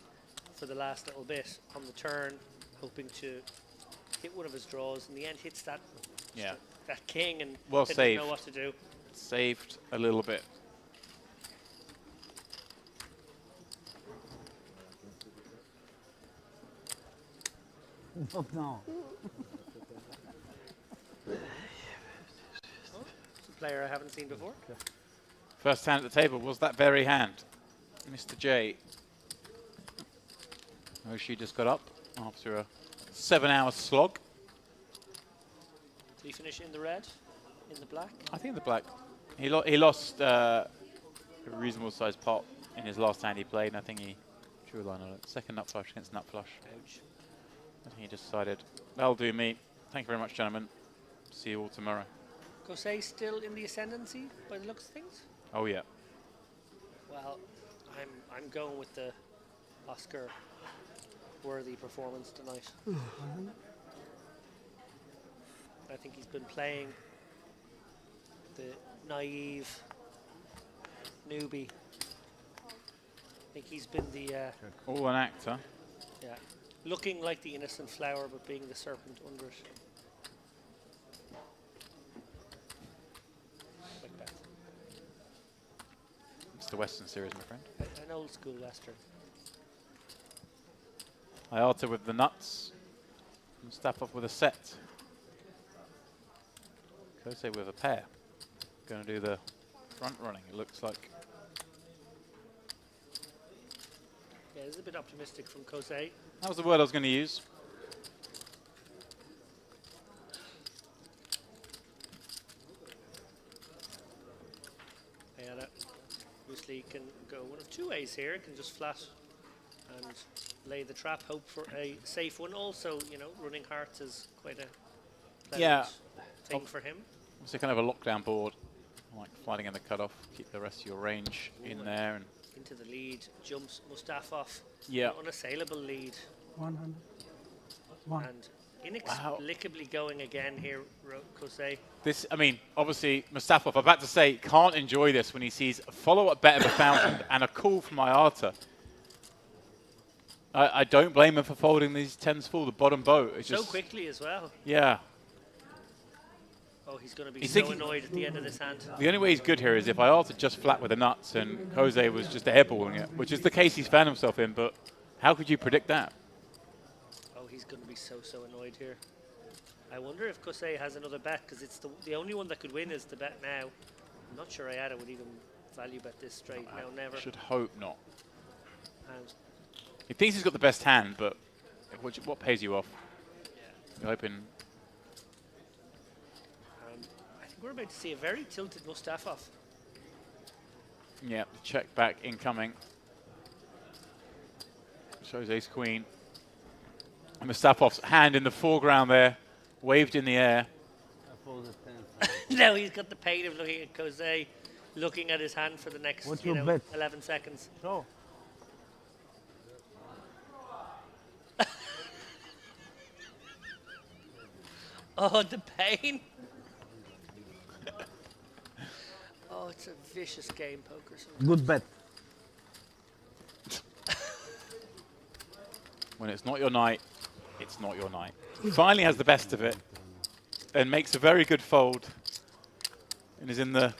for the last little bit on the turn, hoping to hit one of his draws. In the end, hits that that king and Well didn't saved. know what to do. Saved a little bit. Not now. player I haven't seen before. First hand at the table was that very hand. Mr. J. Oh, she just got up after a 7-hour slog. Did he finish in the red? In the black? I think the black. He lost a reasonable sized pot in his last hand he played, and I think he drew a line on it. Second nut flush against nut flush. Ouch. I think he decided, that'll do me. Thank you very much, gentlemen. See you all tomorrow. Kosei still in the ascendancy by the looks of things? Oh, yeah. Well, I'm going with the Oscar worthy performance tonight. I think he's been playing the naive newbie. I think he's been the All an actor. yeah, looking like the innocent flower but being the serpent under it. Like that. It's the Western series, my friend. An old school Western. Iata with the nuts. And Stapov with a set. Kosei with a pair. Going to do the front running, it looks like. Yeah, this is a bit optimistic from Kosei. That was the word I was going to use. Ayala obviously can go one of two ways here. It can just flat and lay the trap, hope for a safe one. Also, you know, running hearts is quite a pleasant thing for him. It's kind of a lockdown board, like flying in the cutoff, keep the rest of your range in there. And into the lead, jumps Mustafov. Yeah. An unassailable lead. 100. One. And inexplicably going again here, Kosei. this, I mean, obviously, Mustafov, I'm about to say, can't enjoy this when he sees a follow-up bet of 1,000 and a call from Iata. I don't blame him for folding these 10s full. The bottom boat. It's So just quickly as well. Yeah. Oh, he's going to be He's so thinking- annoyed at the end of this hand. The only way he's good here is if Iata just flat with the nuts and Kosei was just airballing it, which is the case he's found himself in, but how could you predict that? Oh, he's going to be so annoyed here. I wonder if Kosei has another bet, because it's the only one that could win is the bet now. I'm not sure Ayada would even value bet this straight. No, never. Should hope not. And He thinks he's got the best hand, but what pays you off? You're hoping. I think we're about to see a very tilted Mustafov. Yeah, the check back incoming. Shows ace queen. And Mustafov's hand in the foreground there, waved in the air. Now he's got the pain of looking at Kosei, looking at his hand for the next What's you your know, bet? 11 seconds. No. Oh, the pain. Oh, it's a vicious game, poker. Sometimes. Good bet. When it's not your night, it's not your night. He finally has the best of it and makes a very good fold and is in the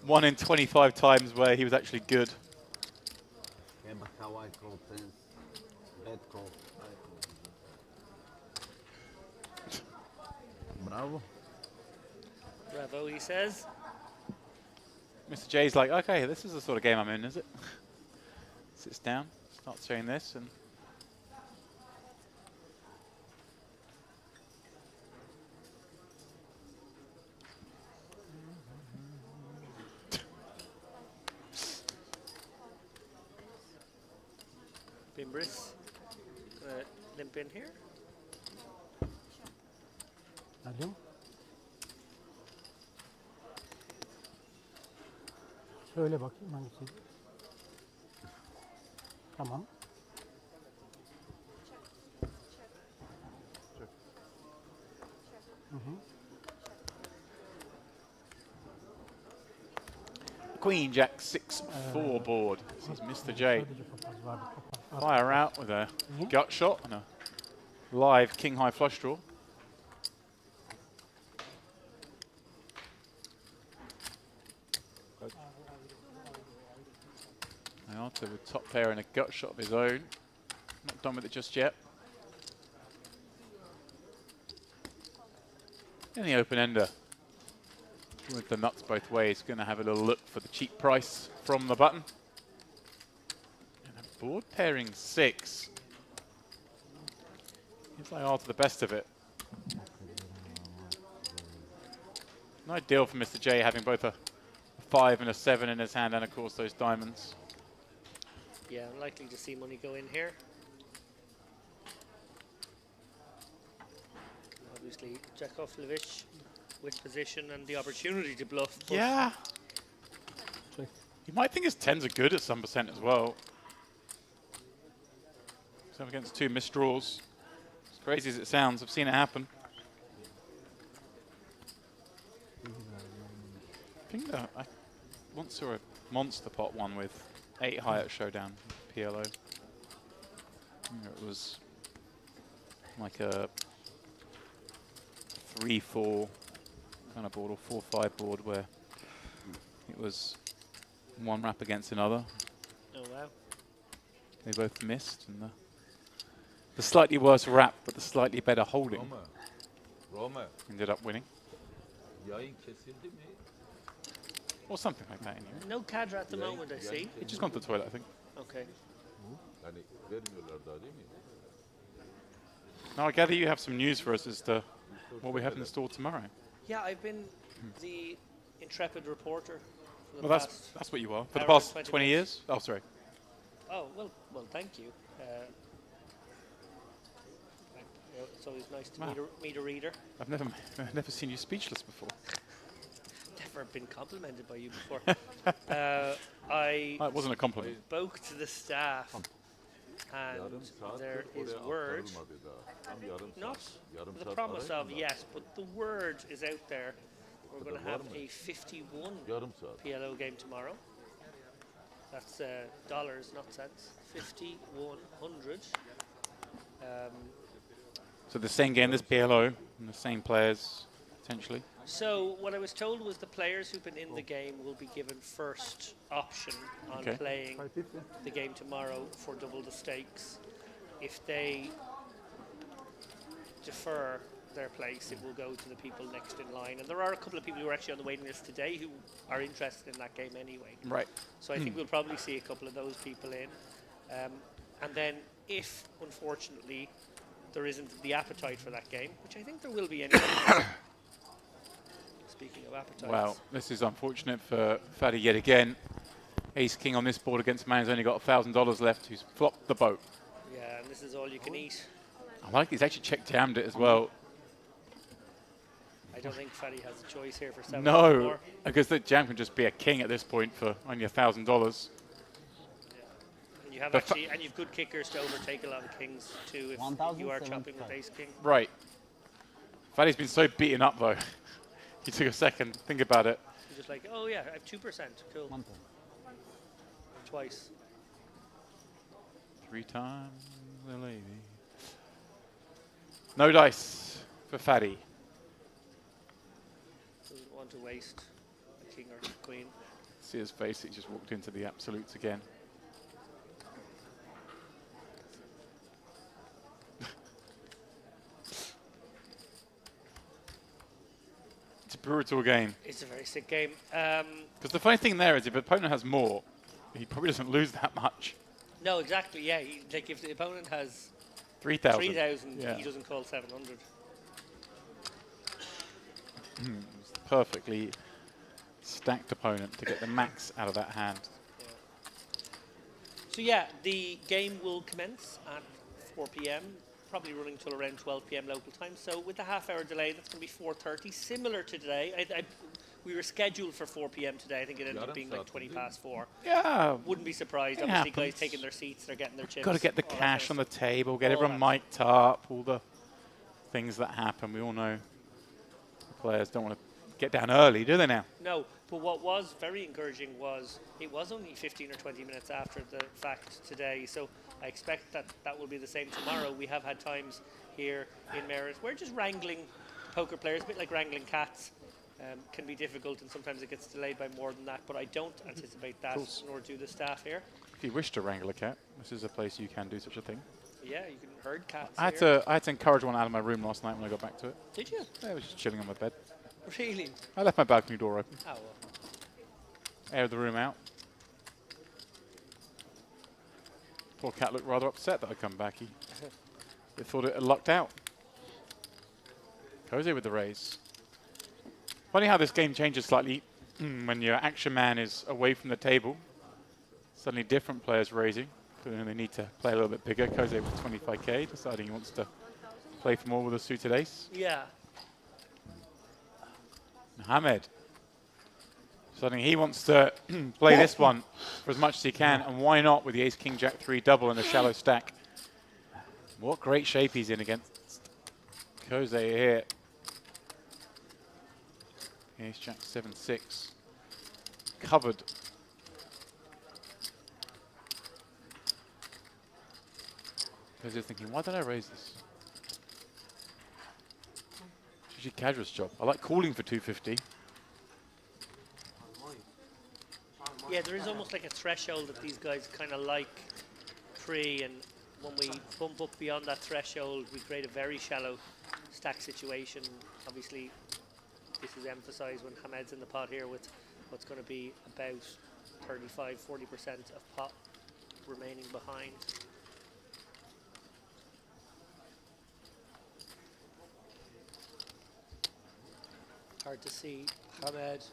1 in 25 times where he was actually good. Yeah, but how I call tens? Bad call. Bravo. Bravo, he says. Mr. J's like, okay, this is the sort of game I'm in, is it? Sits down, starts showing this, and Bimbris. Gonna limp in here. Alo. Şöyle bakayım hangisi. Tamam. Queen Jack 6-4 board. This is Mr. J. Fire out with a gut shot and a live king high flush draw. Iata with top pair and a gut shot of his own. Not done with it just yet. In the open ender. with the nuts both ways. Going to have a little look for the cheap price from the button. And a board pairing 6. Seems like after the best of it. Not ideal for Mr. J having both a 5 and a 7 in his hand, and of course those diamonds. Yeah, unlikely to see money go in here. Obviously, Jakovlevich with position and the opportunity to bluff. Yeah. You might think his 10s are good at some percent as well. So against 2 misdraws. As crazy as it sounds, I've seen it happen. I think that I once saw a monster pot one with 8 high at Showdown PLO. It was like a 3-4 kind of board or 4-5 board where it was one wrap against another. Oh wow! They both missed, and the slightly worse wrap, but the slightly better holding Roma. ended up winning, Yayın kesildi mi? or something like that. Anyway. No cadre at the moment, I see. He just gone to the toilet, I think. Okay. Yani vermiyorlar daha değil mi? Now I gather you have some news for us as to what we have in store tomorrow. Yeah, I've been the intrepid reporter for the Well, past. that's what you are for the hour past and 20 minutes. years. Oh, sorry. Oh well, thank you. It's always nice to meet a reader. I've never seen you speechless before. Never been complimented by you before. I It wasn't a compliment. spoke to the staff, and there is word, not with the promise of yes, but the word is out there. We're going to have a 51 PLO game tomorrow. That's dollars, not cents. 5,100. So the same game, this PLO, and the same players, potentially. So what I was told was the players who've been in the game will be given first option on playing the game tomorrow for double the stakes. If they defer their place, it will go to the people next in line. And there are a couple of people who are actually on the waiting list today who are interested in that game anyway. Right. So I think we'll probably see a couple of those people in. And then if, unfortunately, there isn't the appetite for that game, which I think there will be anyway. Speaking of appetites. Wow, this is unfortunate for Fadi yet again. Ace King on this board against a man who's only got $1,000 left, who's flopped the boat. Yeah, and this is all you can eat. I like he's actually check-jammed it as well. I don't think Fadi has a choice here for 7 No, because the jam can just be a king at this point for only $1,000. And you have actually, and you've good kickers to overtake a lot of kings too if you are chopping with ace king. Right. Fadi's been so beaten up though. He took a second to think about it. You're just like, oh yeah, I have 2%. Cool. Twice. 3 times the lady. No dice for Fadi. Doesn't want to waste a king or queen. See his face, he just walked into the absolutes again. It's a brutal game. It's a very sick game. Because the funny thing there is if the opponent has more, he probably doesn't lose that much. No, exactly, yeah. Like if the opponent has 3,000, yeah. He doesn't call 700. It's a perfectly stacked opponent to get the max out of that hand. Yeah. So yeah, the game will commence at 4 p.m. Probably running till around 12 p.m. local time. So with a half-hour delay, that's going to be 4:30. Similar to today. We were scheduled for 4 p.m. today. I think it ended up being like 20 past 4. Yeah. Wouldn't be surprised. It Obviously, happens. guys taking their seats, they're getting their chips. Got to get the all that cash kind on of the table, get All everyone that mic'd up, all the things that happen. We all know the players don't want to get down early, do they now? No, but what was very encouraging was it was only 15 or 20 minutes after the fact today. So I expect that that will be the same tomorrow. We have had times here in Merit where just wrangling poker players, a bit like wrangling cats, can be difficult, and sometimes it gets delayed by more than that. But I don't anticipate that, nor do the staff here. If you wish to wrangle a cat, this is a place you can do such a thing. Yeah, you can herd cats. I had to encourage one out of my room last night when I got back to it. Did you? Yeah, I was just chilling on my bed. Really? I left my balcony door open. Oh, well. Air the room out. Poor cat looked rather upset that I'd come back. They thought it had lucked out. Jose with the raise. Funny how this game changes slightly when your action man is away from the table. Suddenly different players raising. Then they need to play a little bit bigger. Jose with 25k, deciding he wants to play for more with a suited ace. Yeah. Mohamed. Suddenly he wants to play this one for as much as he can, and why not with the ace, king, jack, 3 double and a shallow stack. What great shape he's in against Jose here. Ace, jack, 7, 6. Covered. Jose's thinking, why did I raise this? It's usually Kadra's job. I like calling for 250. Yeah, there is almost like a threshold that these guys kind of like pre, and when we bump up beyond that threshold, we create a very shallow stack situation. Obviously, this is emphasized when Hamed's in the pot here with what's going to be about 35-40% of pot remaining behind. Hard to see Hamed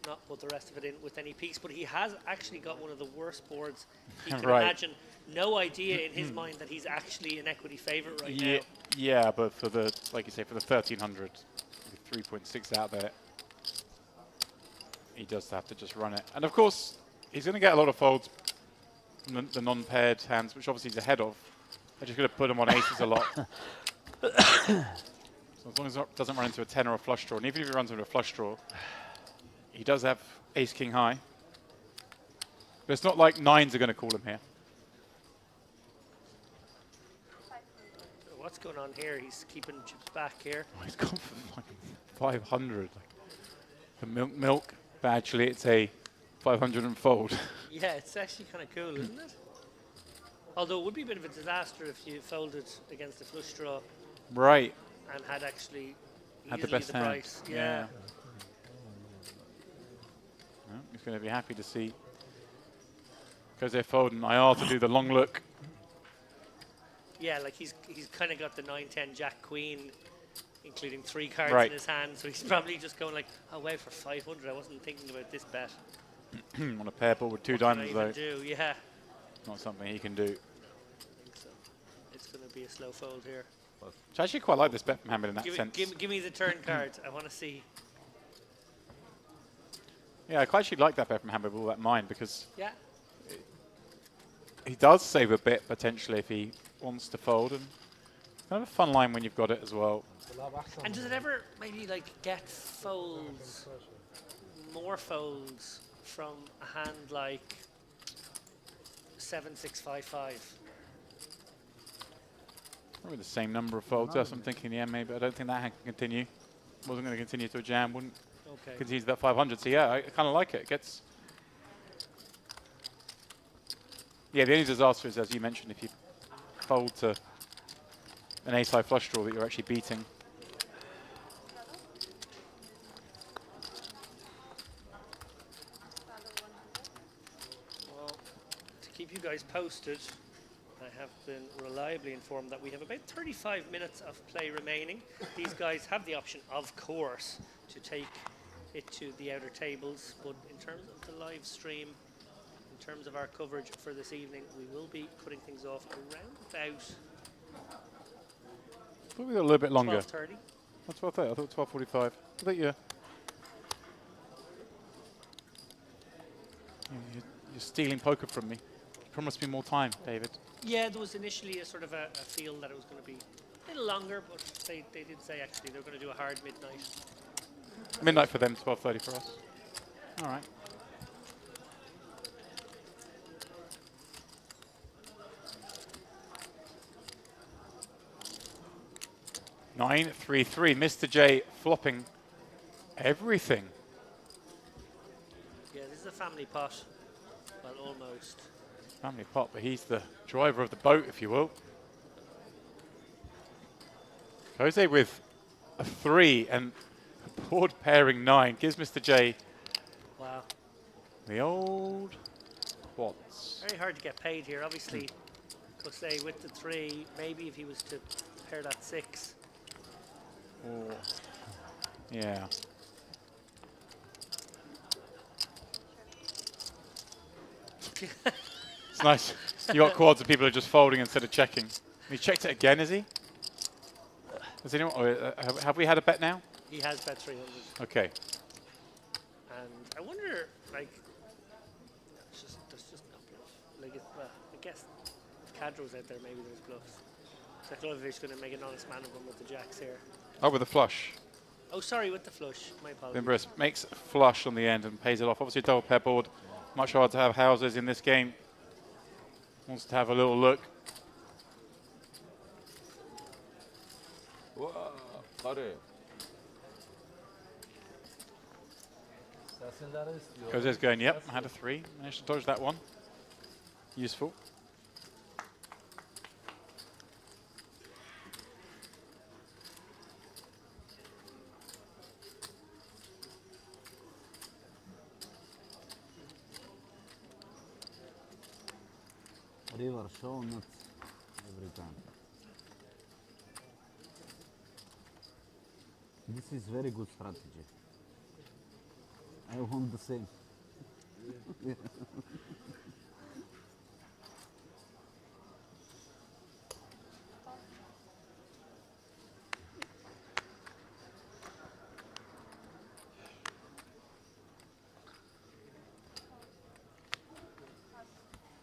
not put the rest of it in with any piece, but he has actually got one of the worst boards he can Right. imagine. No idea in his mind that he's actually an equity favorite right now. Yeah, but for the, like you say, for the 1300, with 3.6 out there, he does have to just run it. And of course, he's going to get a lot of folds from the non-paired hands, which obviously he's ahead of. I just going to put him on aces a lot. So as long as it doesn't run into a 10 or a flush draw, and even if he runs into a flush draw, he does have ace king high. But it's not like nines are going to call him here. So what's going on here? He's keeping chips back here. Oh, he's gone for like 500. Like, for milk, but actually it's a 500 and fold. Yeah, it's actually kind of cool, isn't it? Although it would be a bit of a disaster if you folded against a flush draw. Right. And had actually Had the easily best the hand. price. Yeah. Well, he's going to be happy to see Jose fold and IR to do the long look. Yeah, like he's kind of got the 9-10 Jack Queen, including 3 cards Right. in his hand. So he's probably just going like, oh wow, for 500, I wasn't thinking about this bet. On a pair board with 2 What can I diamonds even though. do? Yeah. Not something he can do. So it's going to be a slow fold here. So I actually quite like this bet from Hamid in that sense. Give me the turn card. I want to see. Yeah, I quite actually like that bet from Hamid with all that in mind, because Yeah. he does save a bit potentially if he wants to fold, and kind of a fun line when you've got it as well. And does it ever maybe like get folds, more folds from a hand like 7-6-5-5? Probably the same number of folds. That's what I'm thinking, yeah, maybe. I don't think that hand can continue. Wasn't going to continue to a jam, wouldn't Okay. continue to that 500. So yeah, I kind of like it. It gets. Yeah, the only disaster is, as you mentioned, if you fold to an ace-high flush draw that you're actually beating. Well, to keep you guys posted, I have been reliably informed that we have about 35 minutes of play remaining. These guys have the option, of course, to take it to the outer tables, but in terms of the live stream, in terms of our coverage for this evening, we will be cutting things off around about Probably a little bit longer. 12:30. That's what I thought. I thought 12:45. I thought you're stealing poker from me. You promised me more time, David. Yeah, there was initially a sort of a feel that it was going to be a little longer, but they did say actually they're going to do a hard midnight. Midnight for them, 12:30 for us. All right. Nine, 3-3. Mr. J flopping everything. Yeah, this is a family pot. Well, almost. Family pot, but he's the driver of the boat, if you will. Jose with a 3, and Board pairing 9 gives Mr. J Wow. the old quads. Very hard to get paid here. Obviously, Kosei with the 3. Maybe if he was to pair that 6. Oh. Yeah. It's nice. You got quads and people are just folding instead of checking. He checked it again, is he? Has anyone? Have we had a bet now? He has bet 300. Okay. And I wonder, like, there's just no bluff. Like, well, I guess if Cadro's out there, maybe there's bluffs. Zaklovic's going to make an honest man of him with the jacks here. Oh, with a flush. Oh, sorry, with the flush. My apologies. Limbris makes a flush on the end and pays it off. Obviously, a double pair board. Much harder to have houses in this game. Wants to have a little look. Wow, Kare. Jose's going, yep, I had a 3. Managed to dodge that one. Useful. River show nuts every time. This is very good strategy. I want the same.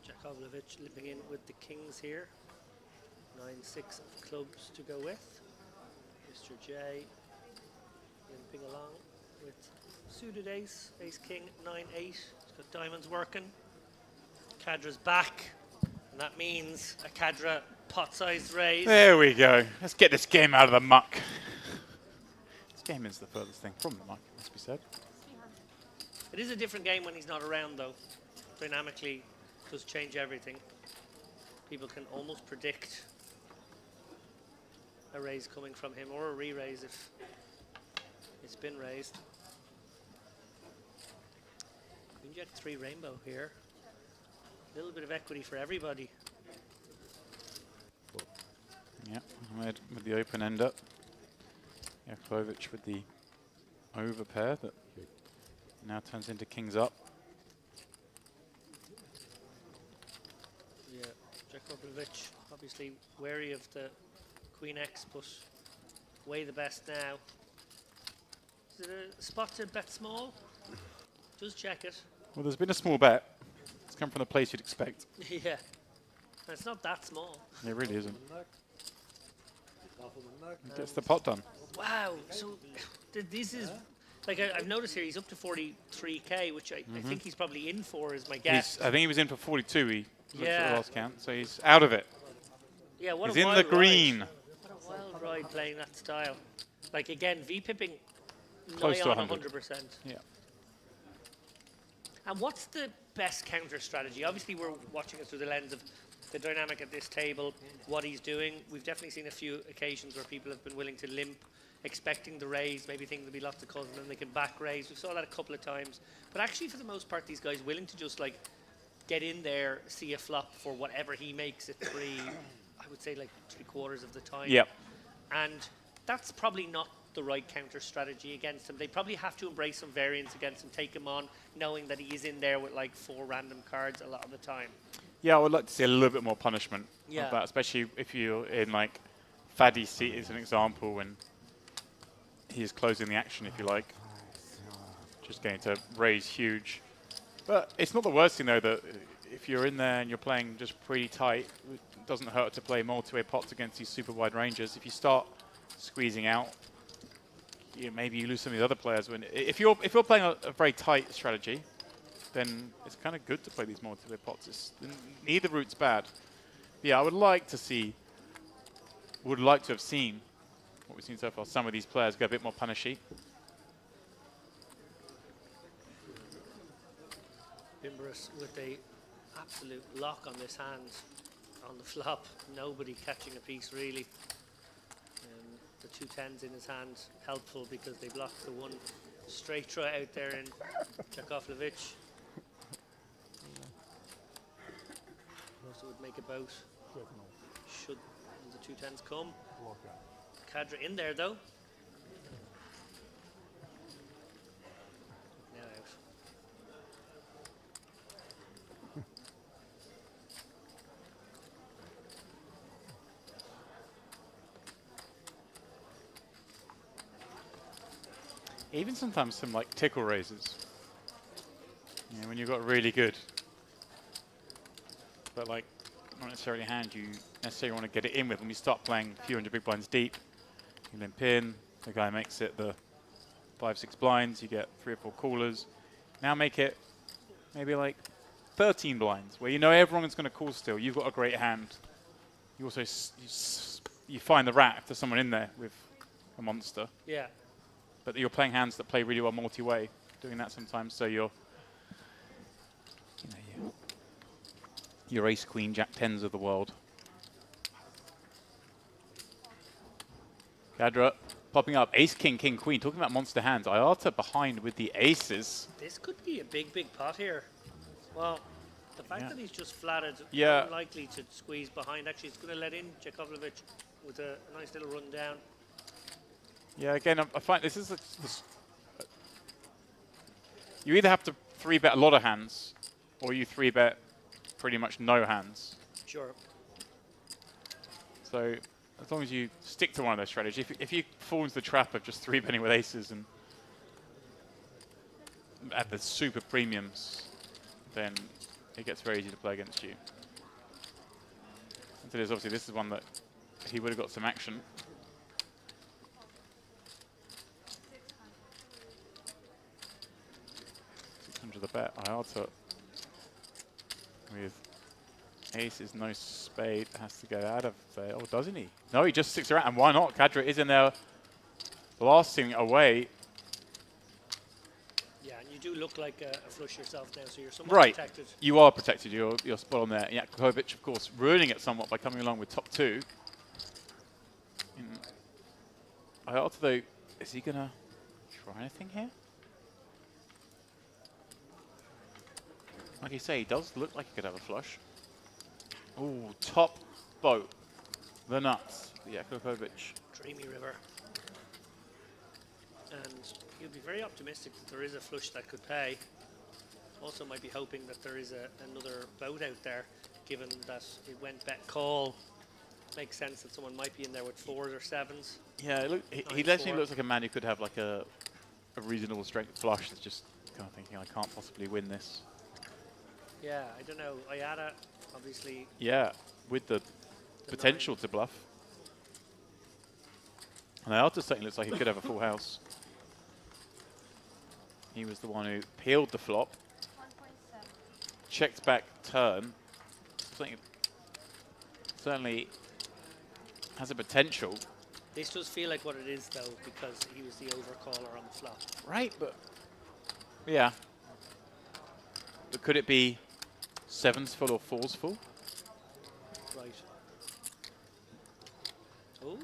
Jakovlevich limping in with the kings here. 9-6 of clubs to go with. Mr. J limping along with suited ace, ace king, 9-8. He's got diamonds working. Cadra's back, and that means a Cadra pot-sized raise. There we go. Let's get this game out of the muck. This game is the furthest thing from the muck, must be said. It is a different game when he's not around, though. Dynamically, does change everything. People can almost predict a raise coming from him, or a re-raise if it's been raised. Queen Jack 3 rainbow here. A little bit of equity for everybody. Yeah, Ahmed with the open end up. Yakovlevich with the over pair that now turns into kings up. Yeah, Jakovlevich obviously wary of the Queen X, but way the best now. Is it a spot to bet small? Just check it. Well, there's been a small bet. It's come from the place you'd expect. Yeah, and it's not that small. It really isn't. Gets the pot done. Wow, so this is, like I've noticed here, he's up to 43k, which I think he's probably in for, is my guess. I think he was in for 42, he looked at Yeah. the last count, so he's out of it. Yeah, what He's a in wild the green. Ride. What a wild ride playing that style. Like again, V-pipping Close nigh to on 100. 100%. Yeah. And what's the best counter strategy? Obviously, we're watching it through the lens of the dynamic at this table, what he's doing. We've definitely seen a few occasions where people have been willing to limp, expecting the raise, maybe thinking there'll be lots of calls and then they can back raise. We saw that a couple of times. But actually, for the most part, these guys willing to just like get in there, see a flop for whatever he makes it 3, I would say like 3/4 of the time. Yep. And that's probably not the right counter strategy against him. They probably have to embrace some variance against him, take him on, knowing that he is in there with like 4 random cards a lot of the time. Yeah, I would like to see a little bit more punishment Yeah. of that, especially if you're in like Faddy's seat as an example when he is closing the action, if you like. Just going to raise huge. But it's not the worst thing though that if you're in there and you're playing just pretty tight, it doesn't hurt to play multi-way pots against these super wide ranges. If you start squeezing out, maybe you lose some of the other players. If you're playing a very tight strategy, then it's kind of good to play these multi-way pots. Neither route's bad. But yeah, I would like to have seen what we've seen so far. Some of these players go a bit more punishy. Bimbrus with a absolute lock on this hand on the flop. Nobody catching a piece really. the 2 10s in his hand helpful because they blocked the one straight throw out there in Jakovljevic. Also would make a bout. Should the 2 10s come. Cadra in there though. Now out. Even sometimes some like tickle raises. You know, when you've got really good, but like not necessarily a hand you necessarily want to get it in with. When you start playing a few hundred big blinds deep, you then pin, the guy makes it the 5-6 blinds, you get 3 or 4 callers. Now make it maybe like 13 blinds, where you know everyone's going to call still. You've got a great hand. You also you find the rat if there's someone in there with a monster. Yeah. But you're playing hands that play really well multi-way, doing that sometimes. So you're, you know, your ace, queen, jack, 10s of the world. Cadra popping up, ace, king, king, queen. Talking about monster hands, Iata behind with the aces. This could be a big, big pot here. Well, the fact that he's just flatted, Yeah. unlikely to squeeze behind. Actually, it's going to let in Jakovljevic with a nice little run down. Yeah, again, I find this is you either have to 3-bet a lot of hands, or you 3-bet pretty much no hands. Sure. So as long as you stick to one of those strategies, if you fall into the trap of just 3-betting with aces and at the super premiums, then it gets very easy to play against you. And so there's obviously this is one that he would have got some action. 600 the bet. Iata with aces, no spade, has to get out of there. Oh, doesn't he? No, he just sticks around. And why not? Cadra is in there blasting away. Yeah, and you do look like a flush yourself now, so you're somewhat Right. protected. You are protected. You're spot on there. Yeah, Cove, of course, ruining it somewhat by coming along with top 2. Iata, though, is he going to try anything here? Like you say, he does look like he could have a flush. Ooh, top boat. The nuts. Yeah, Jakovljevic. Dreamy river. And he'll be very optimistic that there is a flush that could pay. Also might be hoping that there is another boat out there, given that it went bet call. Makes sense that someone might be in there with 4s or 7s. Yeah, he definitely looks like a man who could have like a reasonable strength flush that's just kind of thinking, I can't possibly win this. Yeah, I don't know. Iata, obviously. Yeah, with the potential to bluff. And Iata certainly looks like he could have a full house. He was the one who peeled the flop. Checked back turn. Certainly has a potential. This does feel like what it is, though, because he was the overcaller on the flop. Right, but yeah. But could it be 7s full or 4s full? Right. Oh.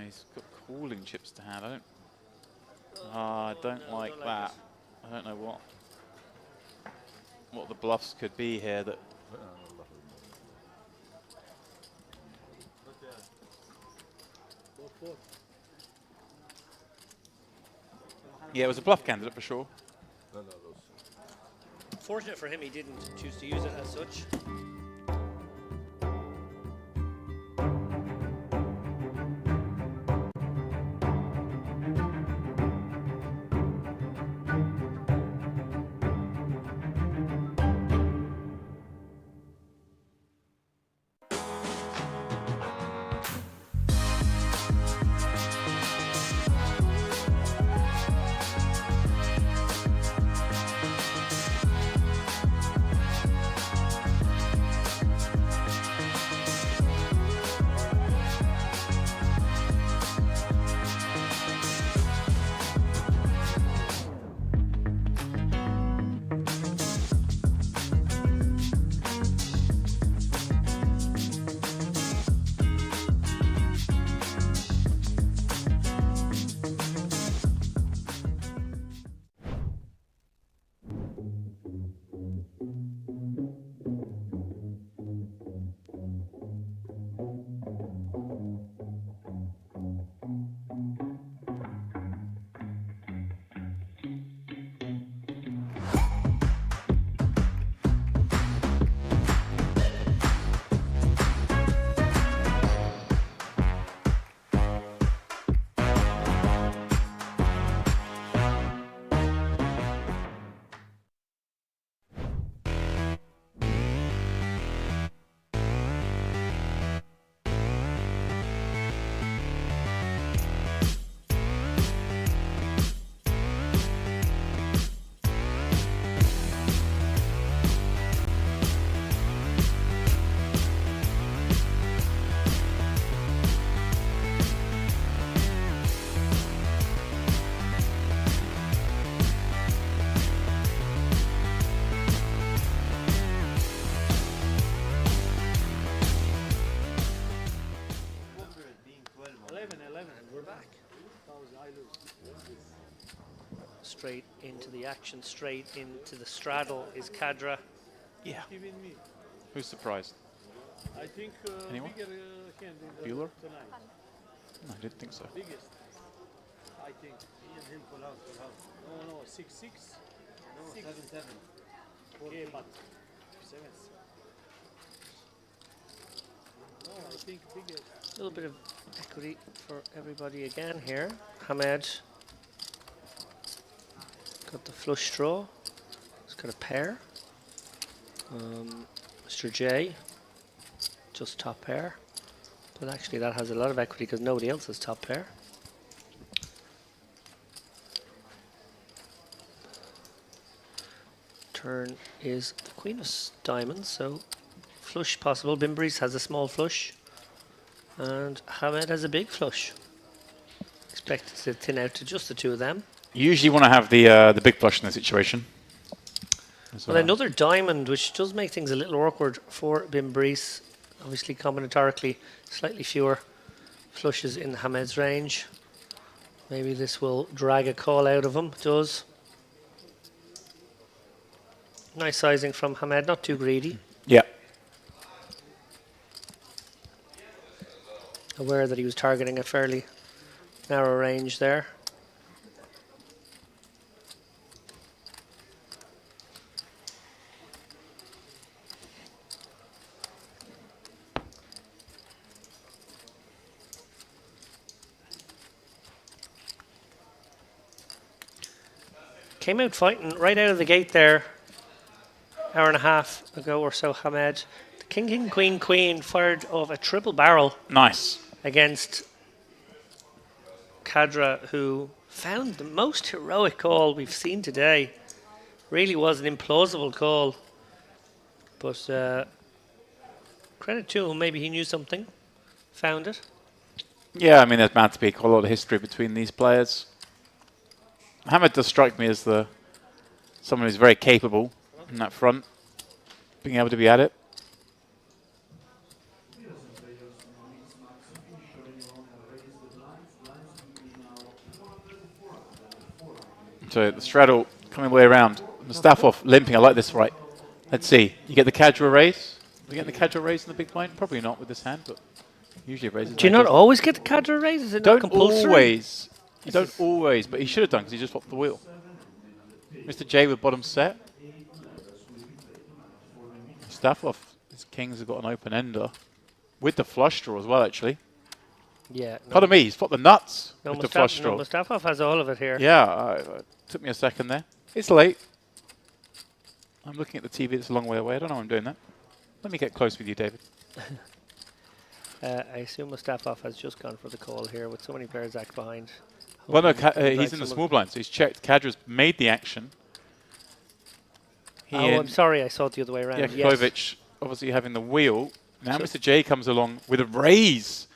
He's got cooling chips to hand. I don't like that. I don't know what the bluffs could be here that. Yeah, it was a bluff candidate for sure. Fortunate for him, he didn't choose to use it as such. Straight into the action, straight into the straddle is Kadra. Yeah. Even me. Who's surprised? I think Anyone? bigger hand in the Bueller? tonight. No, I didn't think so. Biggest. I think. He and him pull out. No, 6-6. No, 7-7. Okay, but 7. No, I think biggest. A little bit of equity for everybody again here. Hamed got the flush draw. He's got a pair. Mr. J, just top pair. But actually that has a lot of equity because nobody else has top pair. Turn is the Queen of Diamonds, so flush possible. Bimbris has a small flush. And Hamed has a big flush. Expected to thin out to just the two of them. You usually want to have the big flush in the situation. Well, another diamond, which does make things a little awkward for Bimbris. Obviously, combinatorically, slightly fewer flushes in Hamed's range. Maybe this will drag a call out of him. It does. Nice sizing from Hamed, not too greedy. Yeah. Aware that he was targeting a fairly narrow range there. Came out fighting right out of the gate there, hour and a half ago or so, Hamed. The King, King, Queen, Queen fired off a triple barrel. Nice. Against Kadra, who found the most heroic call we've seen today. Really was an implausible call. But credit to him, maybe he knew something, found it. Yeah, I mean, there's bound to be quite a lot of history between these players. Hamed does strike me as someone who's very capable in that front, being able to be at it. So the straddle coming way around. Mustafa limping. I like this right. Let's see. You get the Kadra raise. We get the Kadra raise in the big blind? Probably not with this hand, but usually raises. Do you not always get the Kadra raise? Is it not compulsory? Always. You don't always, but he should have done because he just flopped the wheel. Mr. J with bottom set. Mustafa, his kings have got an open ender with the flush draw as well, actually. Yeah. Pardon me, he's flopped the nuts with the flush draw. No, Mustafa has all of it here. Yeah, took me a second there. It's late. I'm looking at the TV that's a long way away. I don't know why I'm doing that. Let me get close with you, David. I assume Mustafa has just gone for the call here with so many players act behind. Well, no, he's in the small blind, so he's checked. Kadra's made the action. I'm sorry, I saw it the other way around. Yeah, yes. Kovic obviously having the wheel. Now Mr. J comes along with a raise.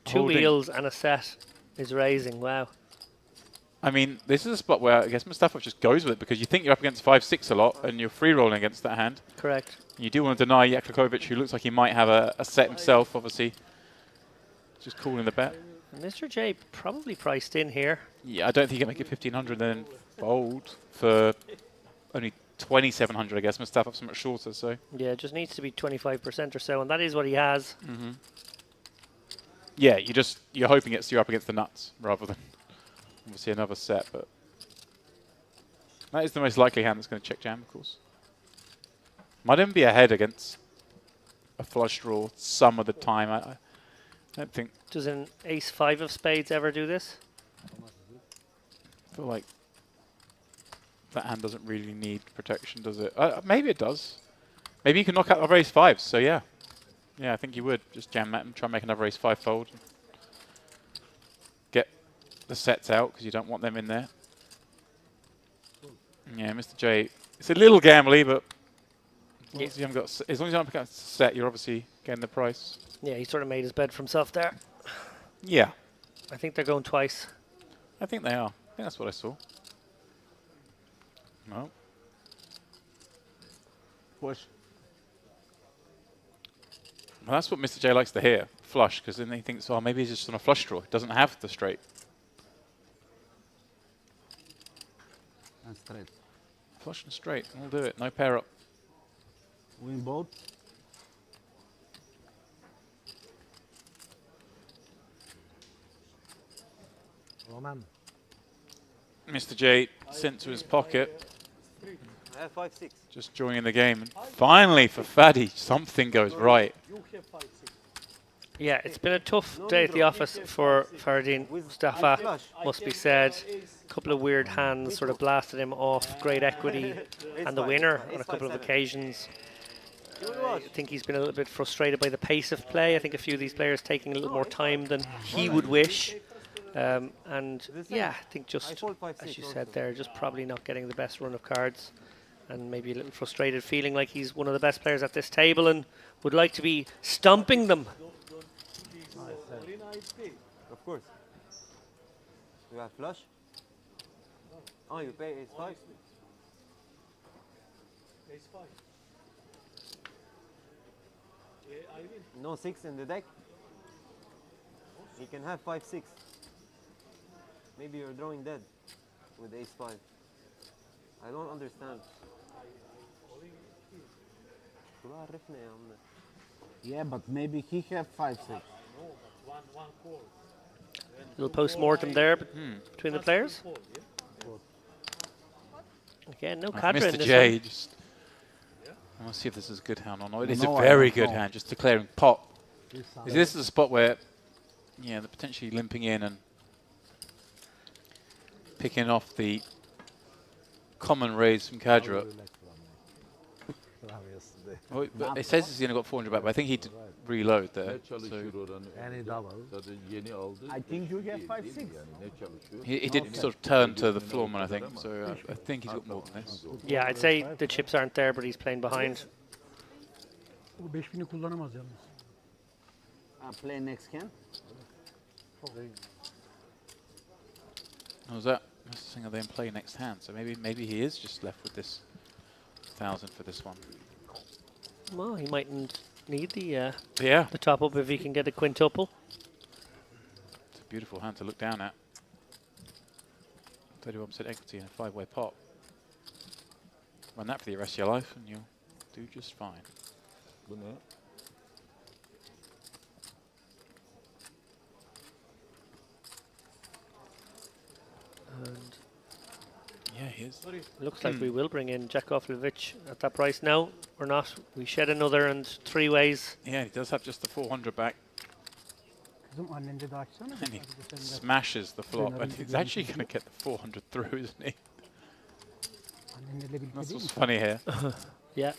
Two wheels and a set is raising. Wow. I mean, this is a spot where I guess Mustafa just goes with it because you think you're up against 5-6 a lot and you're free rolling against that hand. Correct. You do want to deny Yaklakovic, who looks like he might have a set himself, obviously. Just calling the bet. Mr. J probably priced in here. Yeah, I don't think he can make it 1,500 then fold for only 2,700, I guess. Mustafa's so much shorter, so. Yeah, it just needs to be 25% or so, and that is what he has. Mm-hmm. Yeah, you're hoping you're up against the nuts rather than obviously another set, but that is the most likely hand that's going to check jam, of course. Might even be ahead against a flush draw some of the time. I don't think. Does an ace-5 of spades ever do this? I feel like that hand doesn't really need protection, does it? Maybe it does. Maybe you can knock out other ace-5s, so yeah. Yeah, I think you would. Just jam at him, try and make another ace-5 fold. Get the sets out, because you don't want them in there. Yeah, Mr. J, it's a little gambly, but as long as you haven't got, as long as you don't pick up a set, you're obviously getting the price. Yeah, he sort of made his bed for himself there. Yeah. I think they're going twice. I think they are. I think that's what I saw. No. Push. Well, that's what Mr. J likes to hear, flush, because then he thinks, oh, maybe he's just on a flush draw. He doesn't have the straight. Flush and straight. We'll do it. No pair up. Win both. Roman. Mr. J sent to his pocket. I have 5-6. Just joining the game. And finally, for Fadi, something goes right. Yeah, it's been a tough day at the office for Faradine Mustafa, must be said. A couple of weird hands sort of blasted him off great equity and the winner on a couple of occasions. I think he's been a little bit frustrated by the pace of play. I think a few of these players taking a little more time than he would wish. And yeah, I think just, as you said there, just probably not getting the best run of cards. And maybe a little frustrated, feeling like he's one of the best players at this table and would like to be stomping them. Of course. You have flush? Oh, you pay ace 5? Ace 5. I win. No 6 in the deck? You can have 5-6. Maybe you're drawing dead with ace 5. I don't understand. Yeah, but maybe he have 5-6. No, but one call. Little post-mortem there between the players. Again, no cadre in Mr. this J one. just... I want to see if this is a good hand or not. It is a very good hand, just declaring pot. This is a spot where, yeah, they're potentially limping in and picking off the common raise from Kadra. Well, but it says he's only got 400 back, but I think he did reload there. So Any double. I think you get 5-6. he did sort of turn to the floorman, I think. So I think he's got more than this. Yeah, I'd say the chips aren't there, but he's playing behind. O 5000'i kullanamaz yalnız. Play next can. Oh, was that? That's the thing, are they in play next hand? So maybe he is just left with this 1,000 for this one. Well, he mightn't need the Yeah. the top up if he can get a quintuple. It's a beautiful hand to look down at. 31% equity in a 5-way pot. Run that for the rest of your life and you'll do just fine. And yeah, he is. Looks like we will bring in Jakovljevic at that price now, or not. We shed another and 3 ways. Yeah, he does have just the 400 back. Kızım annende de açsana. And he smashes the flop, and he's actually going to get the 400 through, isn't he? Annenle birlikte That's değil what's mi? funny here. Yeah.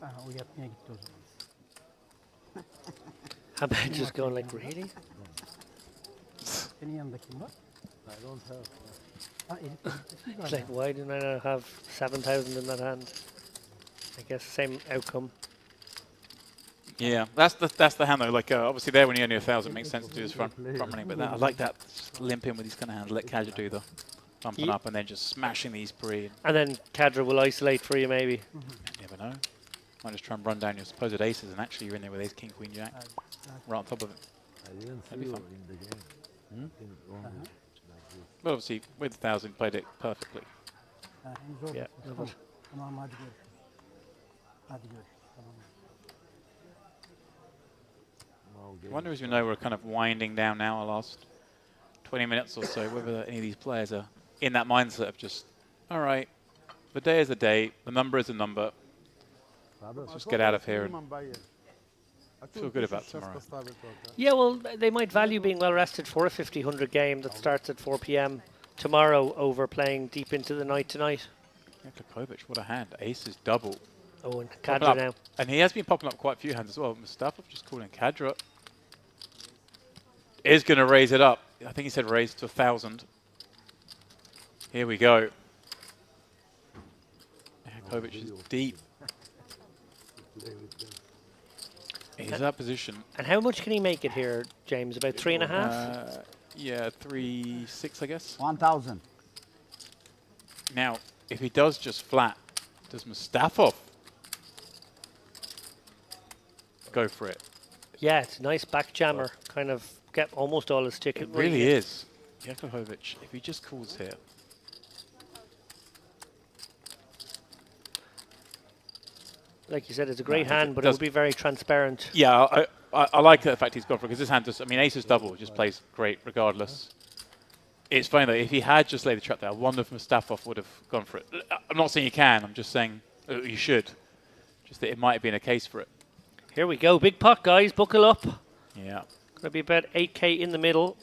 Aha, o yatmaya gitti o zaman. I'm just going like, really? Senin yanında kim var? I don't have. Ha, Elif It's like, why didn't I not have 7,000 in that hand? I guess same outcome. Yeah, that's the hand though. Like obviously there when you only 1,000 makes sense to do his front running, but I like that. Just limp in with these kind of hands. Let Kadra do the bumping up and then just smashing these pre. And then Kadra will isolate for you maybe. You never know. Might just try and run down your supposed aces and actually you're in there with ace, king, queen, jack, right on top of it. I didn't see That'd be you fun. in the game. But obviously with 1,000 played it perfectly. Ha, henüz orada. Yeah, Tamam. love it. Tamam hadi görüşürüz. Hadi görüşürüz. Tamam. I wonder, as we know, we're kind of winding down now, our last 20 minutes or so, whether any of these players are in that mindset of just, all right, the day is a day, the number is a number, let's just get out of here and feel good about tomorrow. Yeah, well, they might value being well rested for a 50-100 game that starts at 4 p.m. tomorrow over playing deep into the night tonight. Yeah, Kokovic, what a hand. Ace is double. Oh, and Popping Kadra up. now. And he has been popping up quite a few hands as well. Mustafa just calling Kadra. Is going to raise it up. I think he said raise to 1,000. Here we go. Kokovic is deep. He's out position. And how much can he make it here, James? About 3.5? Yeah, 3.6, I guess. 1,000. Now, if he does just flat, does Mustafa go for it? Yeah, it's a nice back jammer. Kind of get almost all his ticket. It really is. Jakovic, if he just calls here, like you said, it's a great No, hand, but it will be very transparent. Yeah, I like the fact he's gone for it because this hand just, I mean, aces double just plays great regardless. It's funny though, if he had just laid the trap there, I wonder if Mustafov would have gone for it. I'm not saying you can, I'm just saying you should. Just that it might have been a case for it. Here we go, big pot, guys, buckle up. Yeah. Gonna be about 8k in the middle.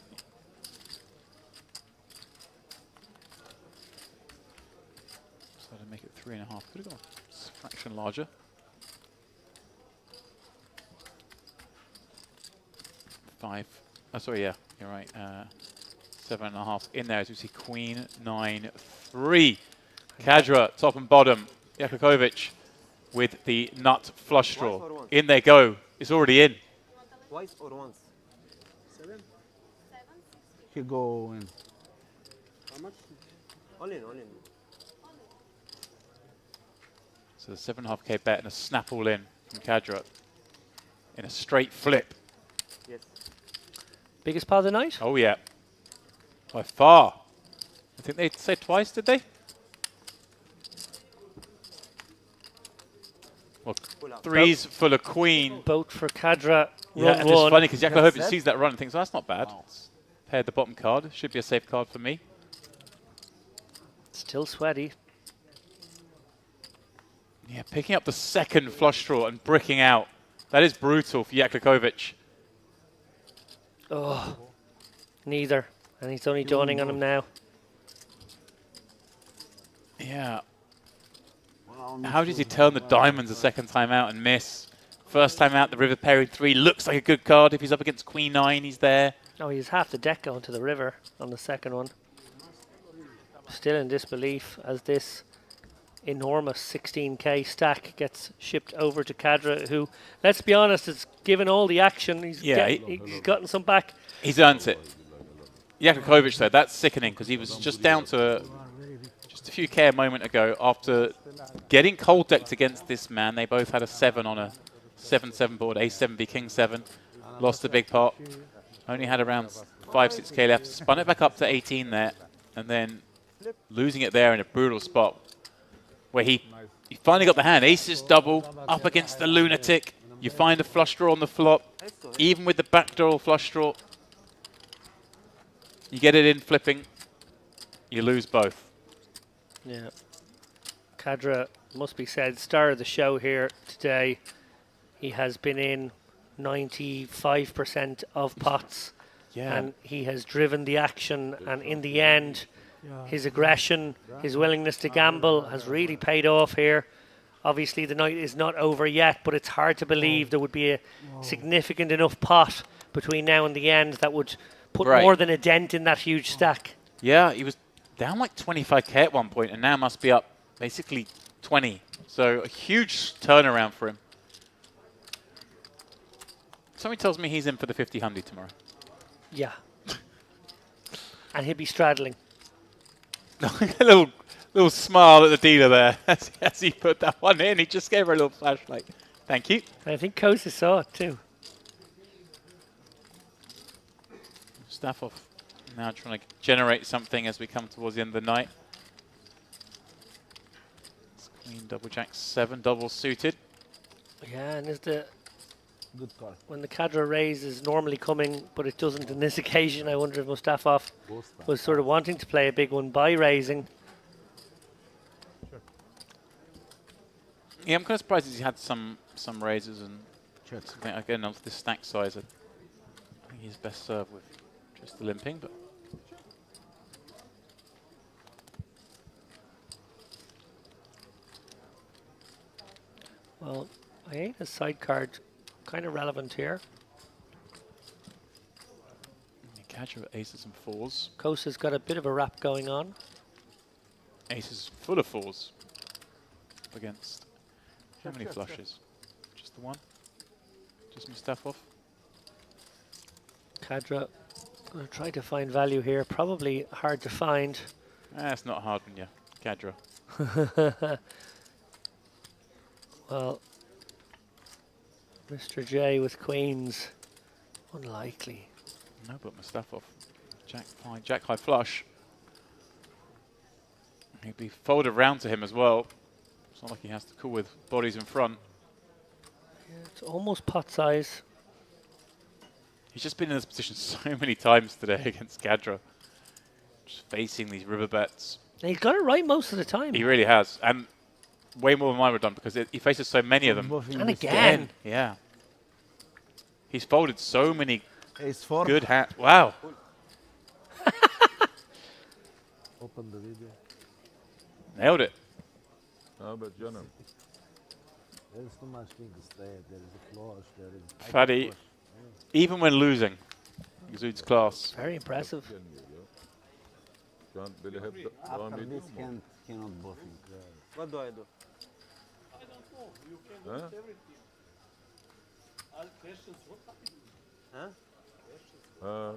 So to make it 3.5, could have gone a fraction larger. 5. Oh, sorry, yeah, you're right. 7.5 in there as we see Queen 9 3. Kadra top and bottom. Jakukovic with the nut flush draw. In they go. It's already in. Twice or once? 7? He go in. How much? All in, all in. So the 7.5k bet and a snap all in from Kadra in a straight flip. Yes. Biggest pot of the night? Oh yeah, by far. I think they said twice, did they? Well, threes full of queen. Boat for Kadra. Yeah, run and it's one. funny because Jakukovic sees that run and thinks, oh, that's not bad. Paired the bottom card. Should be a safe card for me. Still sweaty. Yeah, picking up the second flush draw and bricking out. That is brutal for Jakukovic. Oh, neither. And he's only dawning on him now. Yeah. How does he turn the diamonds a second time out and miss? First time out, the river pairing 3 looks like a good card. If he's up against Queen 9, he's there. Oh, he's half the deck going to the river on the second one. Still in disbelief as this enormous 16k stack gets shipped over to Kadra, who, let's be honest, has given all the action. He's gotten some back. He's earned it. Jakukovic, though, that's sickening because he was just down to just a few K a moment ago after getting cold decked against this man. They both had a 7 on a 7-7 board, ace-7 v king-7. Lost a big pot. Only had around 5-6k left. Spun it back up to 18 there, and then losing it there in a brutal spot where he finally got the hand. Aces double, up against the lunatic. You find a flush draw on the flop. Even with the backdoor flush draw, you get it in flipping, you lose both. Yeah. Kadra, must be said, star of the show here today. He has been in 95% of pots. Yeah. And he has driven the action, and in the end, his aggression, his willingness to gamble has really paid off here. Obviously, the night is not over yet, but it's hard to believe there would be a significant enough pot between now and the end that would put more than a dent in that huge stack. Yeah, he was down like 25k at one point, and now must be up basically 20. So a huge turnaround for him. Somebody tells me he's in for the 50-100 tomorrow. Yeah. And he'll be straddling. A little smile at the dealer there as he put that one in. He just gave her a little flashlight. Thank you. I think Kosa saw it too. Stafford now trying to generate something as we come towards the end of the night. It's Queen double jack 7 double suited. Yeah, and is the good card. When the Kadra raise is normally coming, but it doesn't on this occasion, I wonder if Mustafov was sort of wanting to play a big one by raising. Yeah, I'm kind of surprised he's had some raises and something again of this stack size. I think he's best served with just the limping, but well, I ain't a side card kind of relevant here. Catcher with aces and 4s. Kosa's got a bit of a wrap going on. Aces full of 4s against how many flushes? Just the one? Just Mustafov? Kadra going to try to find value here. Probably hard to find. It's not hard when you're Kadra. Well, Mr. J with queens, unlikely. No, but Mustafov, Jack high flush. He'd be folded round to him as well. It's not like he has to call with bodies in front. It's almost pot size. He's just been in this position so many times today against Cadra. Just facing these river bets. And he's got it right most of the time. He really has. And way more than mine would have done because he faces so many of them. And again. Yeah. He's folded so many Ace 4. good hands. Wow. Open the video. Nailed it. but canım. There's too much things there. There is a flush. There is. Fatty, even when losing, exudes class. Very impressive. Gelmiyor ya. Şu an böyle hep devam After ediyor this mu? cannot buffing. What do I do? I don't know. You can Huh? put everything. All questions. What are you doing? Huh? Ha,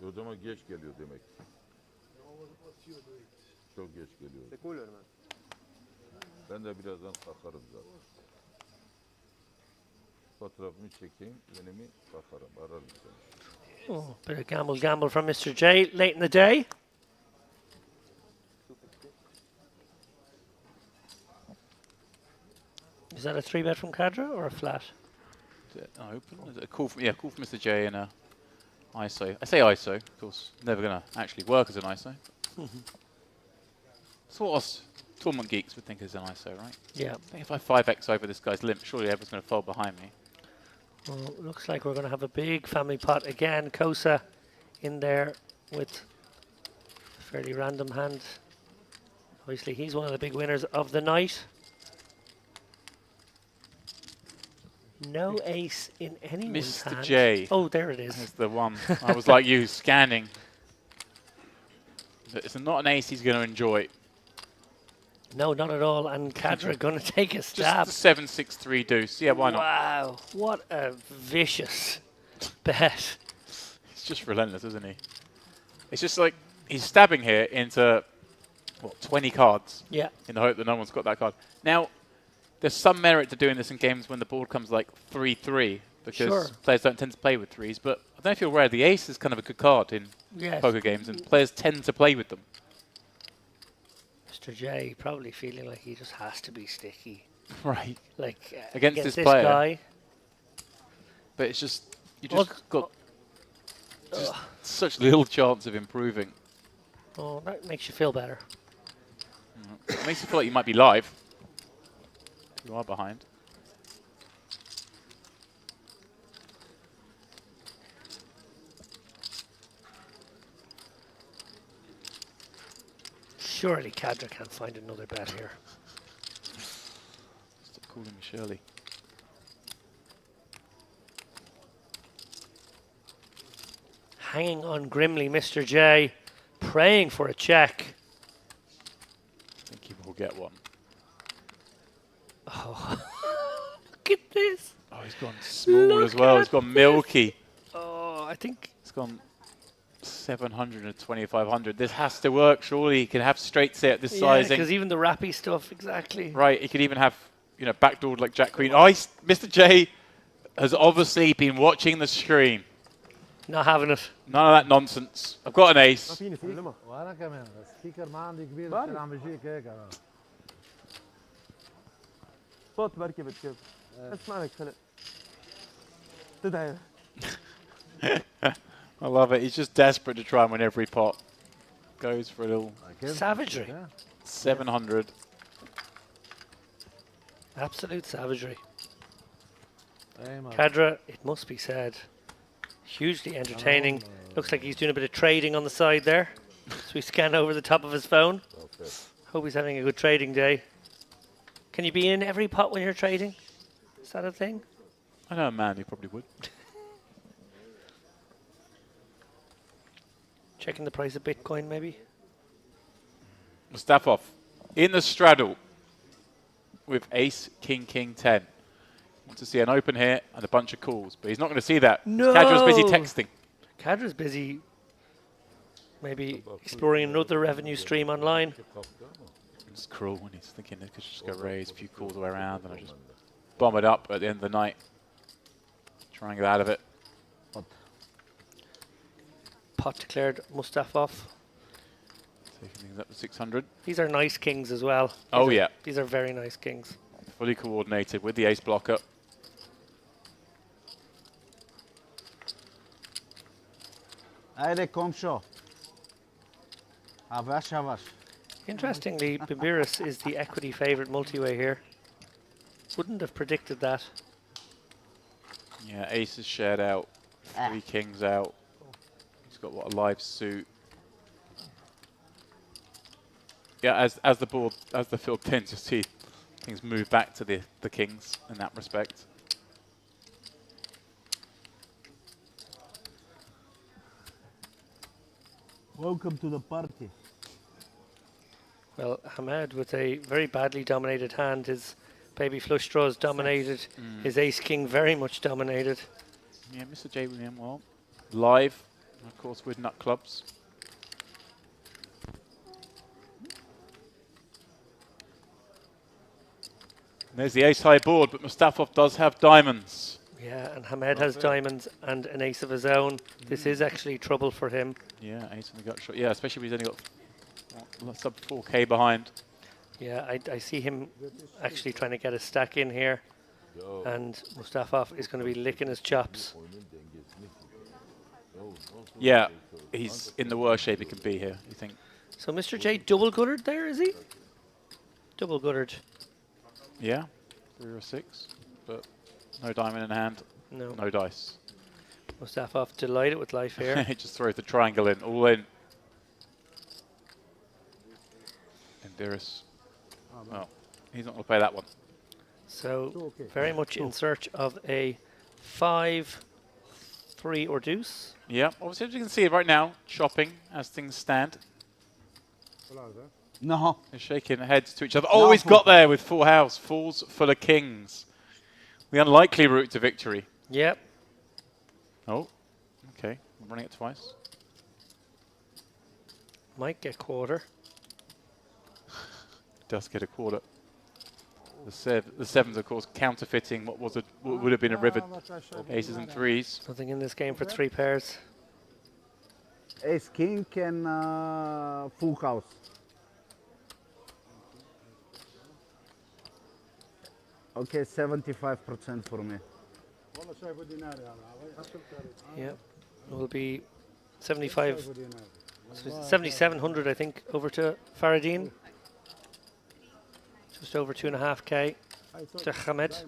o zaman geç geliyor demek. No, what you doing? Çok geç geliyor. C'est cool, man. Ben de birazdan kalkarım zaten. Fotoğrafımı çekeyim, yenimi bakarım, ararım seni. Oh, bit of gamble from Mr. J late in the day. Is that a 3-bet from Cadra or a flat? Is it open? Is it a call from, call from Mr. J and a ISO. I say ISO, of course, never going to actually work as an ISO. That's what us tournament geeks would think is an ISO, right? Yeah. I think if I 5x over this guy's limp, surely everyone's going to fold behind me. Well, it looks like we're going to have a big family pot again. Kosa in there with a fairly random hand. Obviously, he's one of the big winners of the night. No ace in anyone's Mr. hand. J. Oh, there it is. That's the one. I was like you, scanning. It's not an ace he's going to enjoy. No, not at all. And Cadra going to take a stab. Just 7-6-3 deuce. Yeah, why not? Wow, what a vicious bet. He's just relentless, isn't he? It's just like he's stabbing here into, what, 20 cards? Yeah. In the hope that no one's got that card. Now, there's some merit to doing this in games when the board comes like 3-3, because players don't tend to play with threes. But I don't know if you're aware, the ace is kind of a good card in poker games, and players tend to play with them. Mr. J probably feeling like he just has to be sticky. Right. Like against this this player. guy. But it's just, you just got just such little chance of improving. Oh, that makes you feel better. It makes you feel like you might be live. You are behind. Surely Cadra can't find another bet here. Stop calling me Shirley. Hanging on grimly, Mr. J, praying for a check. I think he will get one. Oh, look at this. Oh, he's gone small as well. He's gone milky. Oh, I think It's gone 700 and 2500. This has to work, surely. He can have straight set this sizing. because even the rappy stuff, exactly. Right, he could even have, backdoored like Jack Queen. Oh, Mr. J has obviously been watching the screen. Not having it. None of that nonsense. I've got an ace. وانا كمان بس سبيكر ما عندي كبير بصير عم بيجيك هيك انا. صوت مركبة كيف اسمع لك خلق تدعي. I love it. He's just desperate to try and win every pot. Goes for a little Savagery. 700. Absolute savagery. Hey, man. Cadra, it must be said, hugely entertaining. Looks like he's doing a bit of trading on the side there. So we scan over the top of his phone. Okay. Hope he's having a good trading day. Can you be in every pot when you're trading? Is that a thing? I know a man who probably would. Checking the price of Bitcoin, maybe? Mustafov in the straddle with ace, king, king, 10. Want to see an open here and a bunch of calls, but he's not going to see that. No! Cadra's busy texting. Cadra's busy maybe exploring another revenue stream online. It's cruel when he's thinking they could just go raise a few calls all the way around and I just bomb it up at the end of the night. Try and get out of it. Pot declared Mustafov. Taking things up to 600. These are nice kings as well. Oh, yeah. These are very nice kings. Fully coordinated with the ace blocker. Haydi komşu. Yavaş yavaş. Interestingly, Bimbiris is the equity favourite multi-way here. Wouldn't have predicted that. Yeah, ace is shared out. 3 kings out. He's got what, a live suit. Yeah, as the field tends to see things move back to the kings in that respect. Welcome to the party. Well, Hamed with a very badly dominated hand. His baby flush draws dominated. His ace king very much dominated. Yeah, Mr. J. William, well, live, of course, with nut clubs. And there's the ace high board, but Mustafov does have diamonds. Yeah, and Hamed has diamonds and an ace of his own. This is actually trouble for him. Yeah, ace in the gut shot. Yeah, especially if he's only got sub 4K behind. Yeah, I see him actually trying to get a stack in here. And Mustafov is going to be licking his chops. Yeah, he's in the worst shape he can be here, you think? So Mr. J double guttered there, is he? Double guttered. Yeah, 3 or 6, but no diamond in hand, no dice. Mustafov delighted with life here. He just throws the triangle in, all in. And Dearest, well, he's not going to play that one. So very much in search of a 5-3 or deuce. Yeah, obviously as you can see right now, chopping as things stand. No. They're shaking heads to each other. Oh, he's got there with full house. Falls full of kings. The unlikely route to victory. Yep. Oh, okay. I'm running it twice. Might get quarter. Does get a quarter. The sevens, of course, counterfeiting what would have been a river. Aces and threes. Nothing in this game for 3 pairs. Ace king can full house. Okay, 75% for me. Yep. It will be 7,700, I think, over to Faradine. Just over 2.5K to Hamed.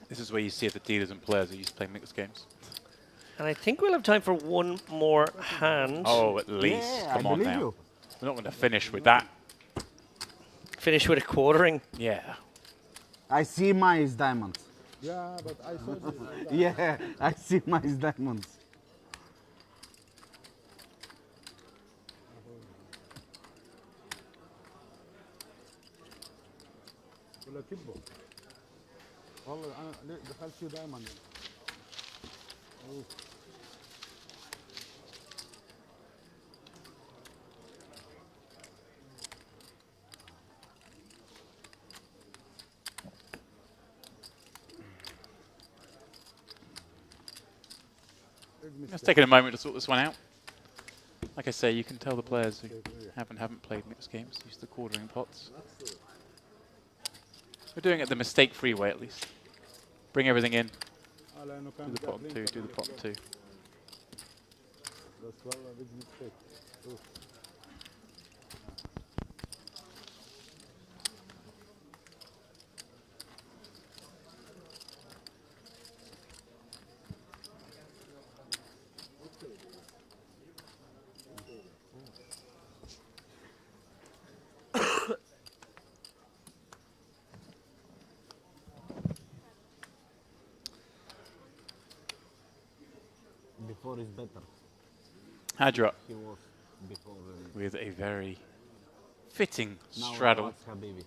This is where you see the dealers and players are used to playing mixed games. And I think we'll have time for one more hand. Oh, at least. Yeah, Come I on believe now. you. We're not going to finish with that. Finish with a quartering. Yeah. I see my diamonds. Yeah, but I saw this. Yeah, I see my diamonds. ولا كبه والله انا دخلت فيه دائما. Let's take a moment to sort this one out. Like I say, you can tell the players who haven't played mixed games use the quartering pots. We're doing it the mistake-free way, at least. Bring everything in. Do the pot and 2, do the pot and 2. بس والله big mistake. Before is better. Hadra He was before. with a very fitting Now straddle. what's Habibi?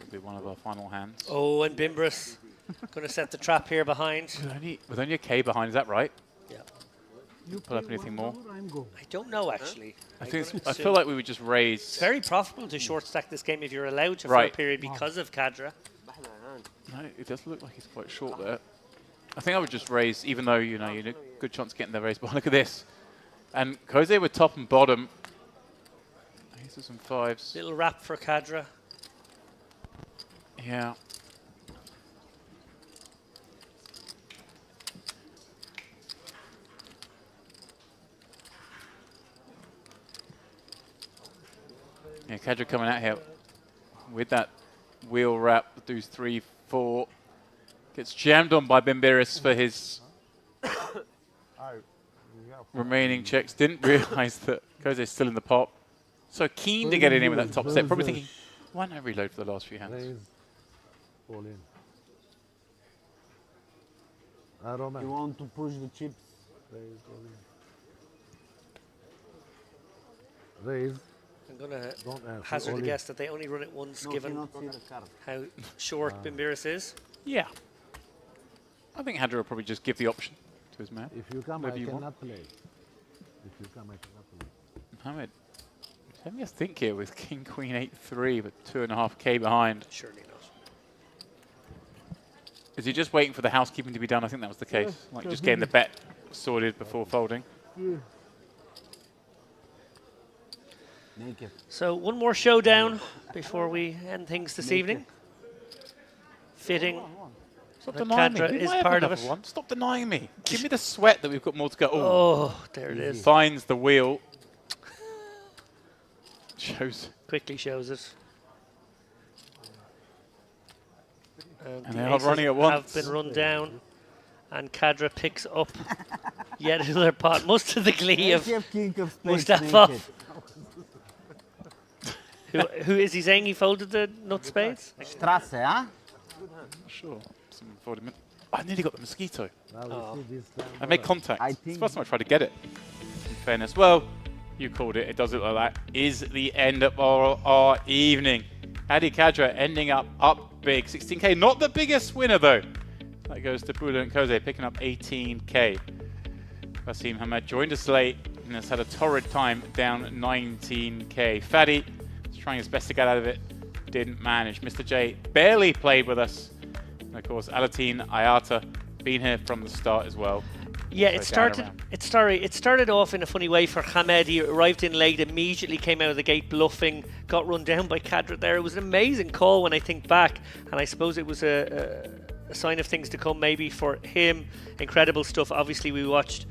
Will be one of our final hands. Oh, and Bimbris going to set the trap here behind. With only a K behind, is that right? Yeah. You Pull up anything more? I'm go. I don't know, actually. I feel like we would just raise. It's very profitable to short stack this game if you're allowed to for Right. a period because of Cadra. No, it does look like he's quite short there. I think I would just raise, even though you know good chance of getting the raise. But look at this, and Jose with top and bottom. Aces and 5s. Little wrap for Cadra. Yeah. Yeah, Kadra coming out here with that wheel wrap, does 3-4. Gets jammed on by Bimbiris for his remaining checks. Didn't realise that Koze's still in the pot. So keen to get in with that top set. Probably thinking, why not reload for the last few hands? Raise. All in. You want to push the chips? Raise. All in. Raise. I'm going to hazard a guess that they only run it once, given how short Bimbiris is. Yeah. I think Hadra will probably just give the option to his man. If you come, I cannot play. If you come, I cannot play. Mohammed, let me think here with King Queen 8-3, but 2.5k behind. Surely not. Is he just waiting for the housekeeping to be done? I think that was the case. Like just getting the bet sorted before folding. So one more showdown before we end things this evening. Fitting. Stop denying me. Kadra is part of it. Stop denying me. Give me the sweat that we've got more to go. Oh, there it is. Finds the wheel. Quickly shows it. And they are running at once. Have been run down. And Kadra picks up yet another pot. Most of the glee of Mustafa. Who is he saying he folded the nut spades? Strasse, huh? Sure. I nearly got the mosquito. I made contact. It's the first time I tried to get it. In fairness. Well, you called it. It does look like that. Is the end of our evening. Hadi Kadra ending up big. 16k. Not the biggest winner, though. That goes to Bula and Koze, picking up 18k. Wasim Hamed joined us late and has had a torrid time, down 19k. Fadi was trying his best to get out of it. Didn't manage. Mr. J barely played with us. And of course, Alatin Ayata been here from the start as well. Yeah, it started off in a funny way for Hamed. He arrived in late, immediately came out of the gate bluffing, got run down by Kadra there. It was an amazing call when I think back, and I suppose it was a sign of things to come maybe for him. Incredible stuff. Obviously, we watched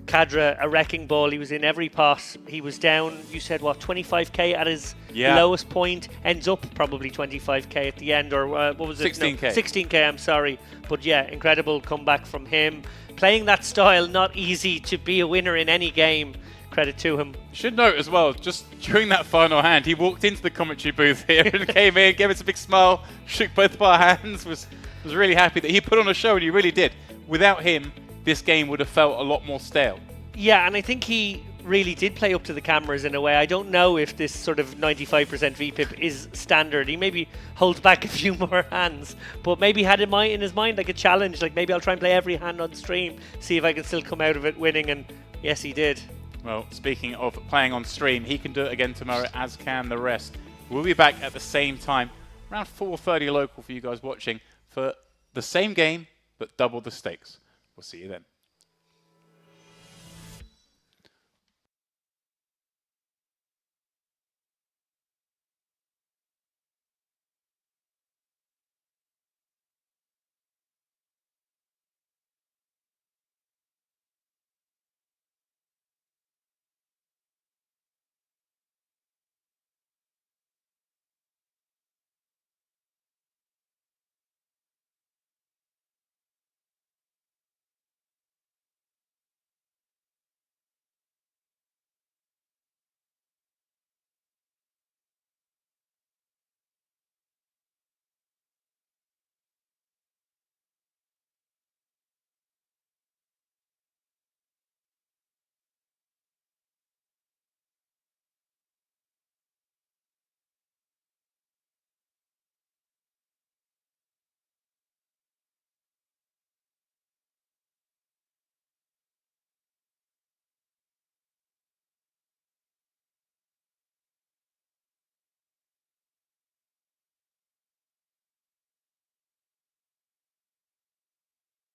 Kadra, a wrecking ball. He was in every pot. He was down, you said, what, 25k at his lowest point. Ends up probably 25k at the end, or what was it? 16k. No, 16k, I'm sorry. But yeah, incredible comeback from him. Playing that style, not easy to be a winner in any game. Credit to him. Should note as well, just during that final hand, he walked into the commentary booth here and came in, gave us a big smile, shook both of our hands, was really happy that he put on a show, and he really did. Without him, this game would have felt a lot more stale. Yeah, and I think he really did play up to the cameras in a way. I don't know if this sort of 95% VPIP is standard. He maybe holds back a few more hands, but maybe had in his mind like a challenge, like maybe I'll try and play every hand on stream, see if I can still come out of it winning, and yes, he did. Well, speaking of playing on stream, he can do it again tomorrow, as can the rest. We'll be back at the same time, around 4:30 local for you guys watching, for the same game, but double the stakes. We'll see you then.